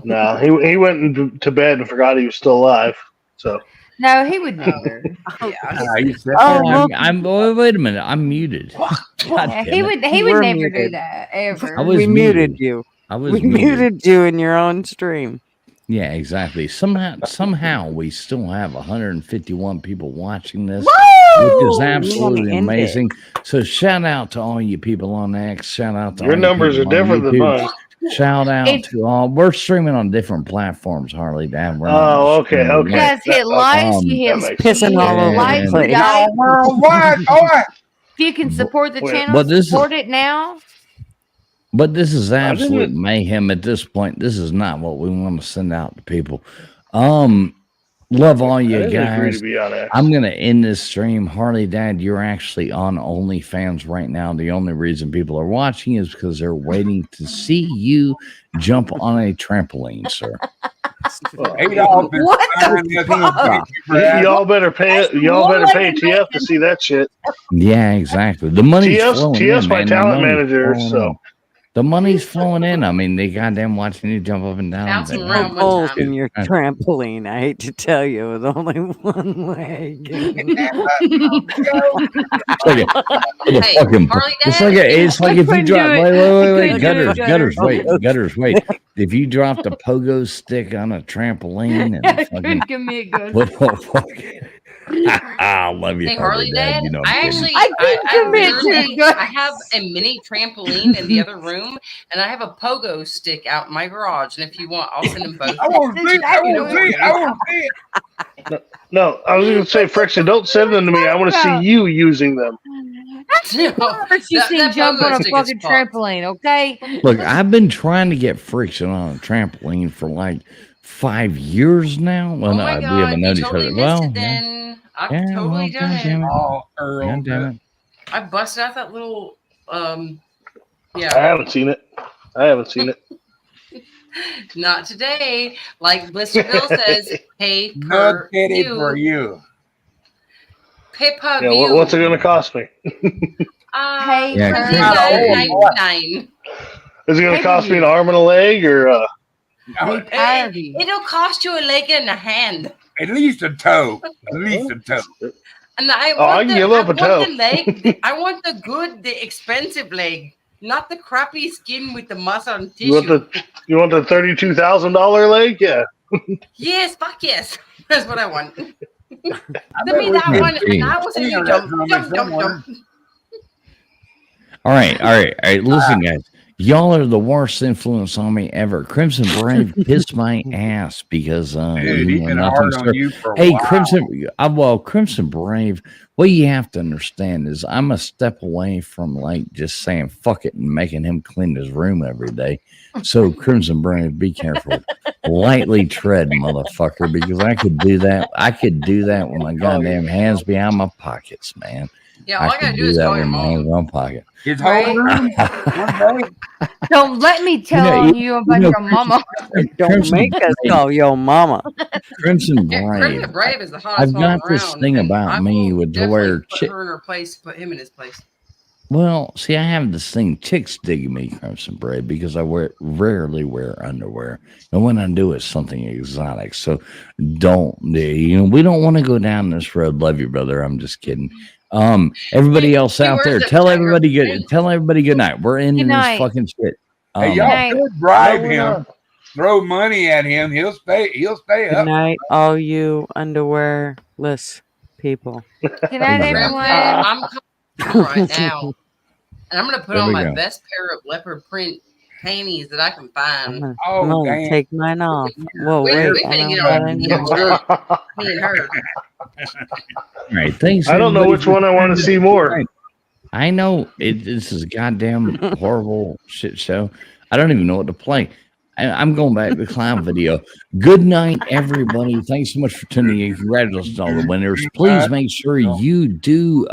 S8: No, he went to bed and forgot he was still alive. So
S6: No, he would never.
S2: Yeah,
S5: You said
S7: Oh,
S5: that.
S7: look.
S1: Wait a minute. I'm muted. God
S6: Yeah,
S1: damn
S6: he
S1: it.
S6: would. He
S7: You
S6: would
S7: were
S6: never do
S7: muted.
S6: that ever.
S1: I was
S7: We muted you.
S1: I was
S7: We
S1: muted.
S7: muted you in your own stream.
S1: Yeah, exactly. Somehow we still have 151 people watching this,
S6: Woo!
S1: which is
S7: We wanna
S1: absolutely
S7: end it.
S1: amazing. So shout out to all you people on X. Shout out to
S8: your
S1: all you
S8: numbers are
S1: people on
S8: different than
S1: YouTube.
S8: mine.
S1: Shout out
S6: It's-
S1: to all. We're streaming on different platforms, Harley Dad. We're not
S8: Oh,
S1: just streaming
S8: okay,
S1: on
S6: You
S8: okay.
S1: one.
S6: guys hit likes.
S1: Um,
S6: You hit
S8: that makes
S7: Pissing all over the
S6: likes.
S1: Yeah.
S6: You
S7: place.
S6: guys,
S5: Y'all worldwide, boy.
S6: if you can support the
S8: Wait,
S6: channel,
S1: but this is-
S6: support it now.
S1: But this is absolute
S8: didn't-
S1: mayhem at this point. This is not what we want to send out to people. Love all
S8: I
S1: you
S8: didn't agree
S1: guys.
S8: to be on X.
S1: I'm gonna end this stream. Harley Dad, you're actually on OnlyFans right now. The only reason people are watching is because they're waiting to see you jump on a trampoline, sir.
S5: Adolf is
S6: What the
S5: fine with him.
S6: fuck?
S8: Y'all better pay. Y'all better pay TF to see that shit.
S1: Yeah, exactly. The money's flowing
S8: TF's
S1: in,
S8: my
S1: man. The
S8: talent
S1: money's
S8: manager,
S1: flowing
S8: so
S1: in. The money's flowing in. I mean, they goddamn watching you jump up and down.
S2: Bouncing
S1: They-
S2: around.
S7: No
S2: one
S7: holes
S2: time.
S7: in your trampoline. I hate to tell you, with only one leg.
S1: It's like a
S2: Hey,
S1: fucking-
S2: Harley
S1: it's
S2: Dad,
S1: like it's like if you
S6: couldn't
S1: drop.
S6: do it.
S1: Wait,
S6: Couldn't do
S1: gutters,
S6: it,
S1: gutters,
S7: Gutters.
S1: gutters, wait. If you dropped a pogo stick on a trampoline and
S6: I
S1: fucking
S6: couldn't commit good.
S1: what the fuck? I love you,
S2: Hey, Harley Dad,
S1: You know,
S2: I
S1: I'm
S2: actually,
S6: I couldn't commit to
S2: literally-
S6: it, guys.
S2: I have a mini trampoline in the other room, and I have a pogo stick out in my garage. And if you want, I'll send them both.
S5: I want to see it. I want to see it. I want to see it.
S8: no. I was gonna say, Friction, don't send them to me. I want to see you using them.
S2: No,
S6: First you
S2: that-
S6: seen
S2: that
S6: jump
S2: pogo
S6: on a
S2: stick is
S6: fucking
S2: fucked.
S6: trampoline, okay?
S1: Look, I've been trying to get Friction on a trampoline for like 5 years now. Well,
S2: Oh
S1: no,
S2: my
S1: we
S2: God,
S1: haven't known
S2: you
S1: each
S2: totally
S1: other.
S2: missed
S1: Well,
S2: it
S1: yeah.
S2: then. I've
S1: Yeah,
S2: totally
S1: well,
S2: done
S1: goddamn
S2: it.
S1: it.
S5: Oh, Earl.
S1: God damn it.
S2: I busted out that little,
S8: I
S2: yeah,
S8: haven't seen it. I haven't seen it.
S2: not today. Like Blister Bill says, pay
S5: Good
S2: per
S5: kitty
S2: view.
S5: for you.
S2: Pay per
S8: Yeah,
S2: view.
S8: what's it gonna cost me?
S6: Hey,
S1: Yeah,
S2: $29.99.
S8: Is it gonna
S6: Pay-per-view.
S8: cost me an arm and a leg, or
S2: It'll cost you a leg and a hand.
S5: At least a toe. At least a toe.
S2: And I
S8: Oh, I can give up a
S2: want
S8: toe.
S2: the leg. I want the good, the expensive leg, not the crappy skin with the muscle and
S8: you want
S2: tissue.
S8: the $32,000 leg? Yeah.
S2: Yes, fuck yes. That's what I want. Give
S5: bet
S2: me
S5: we
S2: that
S1: can
S2: one,
S1: see.
S2: and I will send you
S5: Yeah,
S2: jump,
S5: that's
S2: jump, jump,
S5: somewhere.
S2: jump.
S1: All right. Listen, guys, y'all are the worst influence on me ever. Crimson Brave kissed my ass because
S5: Dude,
S1: you
S5: he's
S1: know,
S5: been
S1: nothing
S5: hard
S1: sir-
S5: on you for a
S1: Hey,
S5: while.
S1: Crimson Brave. What you have to understand is I'm a step away from like just saying fuck it and making him clean his room every day. So Crimson Brave, be careful. Lightly tread, motherfucker, because I could do that. I could do that with my goddamn hands behind my pockets, man.
S2: Yeah, all I
S1: could
S2: gotta do is
S1: that
S2: call your
S1: with my hands
S2: mom.
S1: on pocket.
S5: His
S6: Right.
S5: whole room. One day.
S6: Don't let me tell
S1: know,
S6: you about
S1: know,
S6: your mama.
S7: Don't
S1: Crimson
S7: make us
S1: Brave-
S7: call your mama.
S1: Crimson
S2: Yeah,
S1: Brave.
S2: Crimson Brave is the hottest
S1: I've got
S2: one
S1: this
S2: around,
S1: thing
S2: and
S1: about
S2: I
S1: me
S2: will
S1: with to
S2: definitely
S1: where
S2: put
S1: chick.
S2: her in her place, put him in his place.
S1: Well, see, I have this thing. Chicks dig me, Crimson Brave, because I rarely wear underwear, and when I do, it's something exotic. So, we don't want to go down this road. Love you, brother. I'm just kidding. Everybody
S2: He-
S1: else
S2: he
S1: out
S2: wears
S1: there,
S2: a
S1: tell
S2: tiger
S1: everybody good.
S2: print.
S1: Tell everybody good night. We're ending
S6: Good
S1: this
S6: night.
S1: fucking shit.
S5: Hey, y'all
S6: Night.
S5: could bribe
S8: No, we're
S5: him.
S8: not.
S5: Throw money at him. He'll stay
S7: Good
S5: up.
S7: night, all you underwearless people.
S6: Good night,
S1: Exactly.
S6: everyone.
S2: I'm coming right now, and I'm gonna put
S1: There
S2: on
S1: we
S2: my
S1: go.
S2: best pair of leopard print panties that I can
S7: I'm
S2: find.
S7: gonna,
S5: Oh,
S7: I'm gonna
S5: damn.
S7: take mine off. Whoa,
S2: We're
S7: wait.
S2: gonna
S7: I
S2: get
S7: don't
S2: on
S7: got any.
S2: me and her.
S1: All right, thanks.
S8: I don't know
S1: everybody,
S8: which
S1: for
S8: one I want to see more.
S1: I know this is a goddamn horrible shit show. I don't even know what to play. I'm going back to the clown video. Good night, everybody. Thanks so much for tuning in. Congratulations on all the winners. Please make sure you do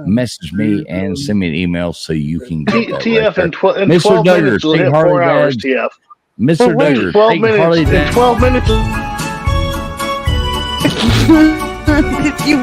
S1: message me and send me an email so you can get that
S8: TF
S1: right there.
S8: in 12
S1: Mr. Duggar,
S8: minutes will
S1: take
S8: hit
S1: Harley
S8: 4 hours.
S1: Dads.
S8: TF.
S1: Mr.
S8: But wait,
S1: Duggar,
S8: 12
S1: take
S8: minutes.
S1: Harley
S8: In
S1: Dads.
S8: 12 minutes.
S7: You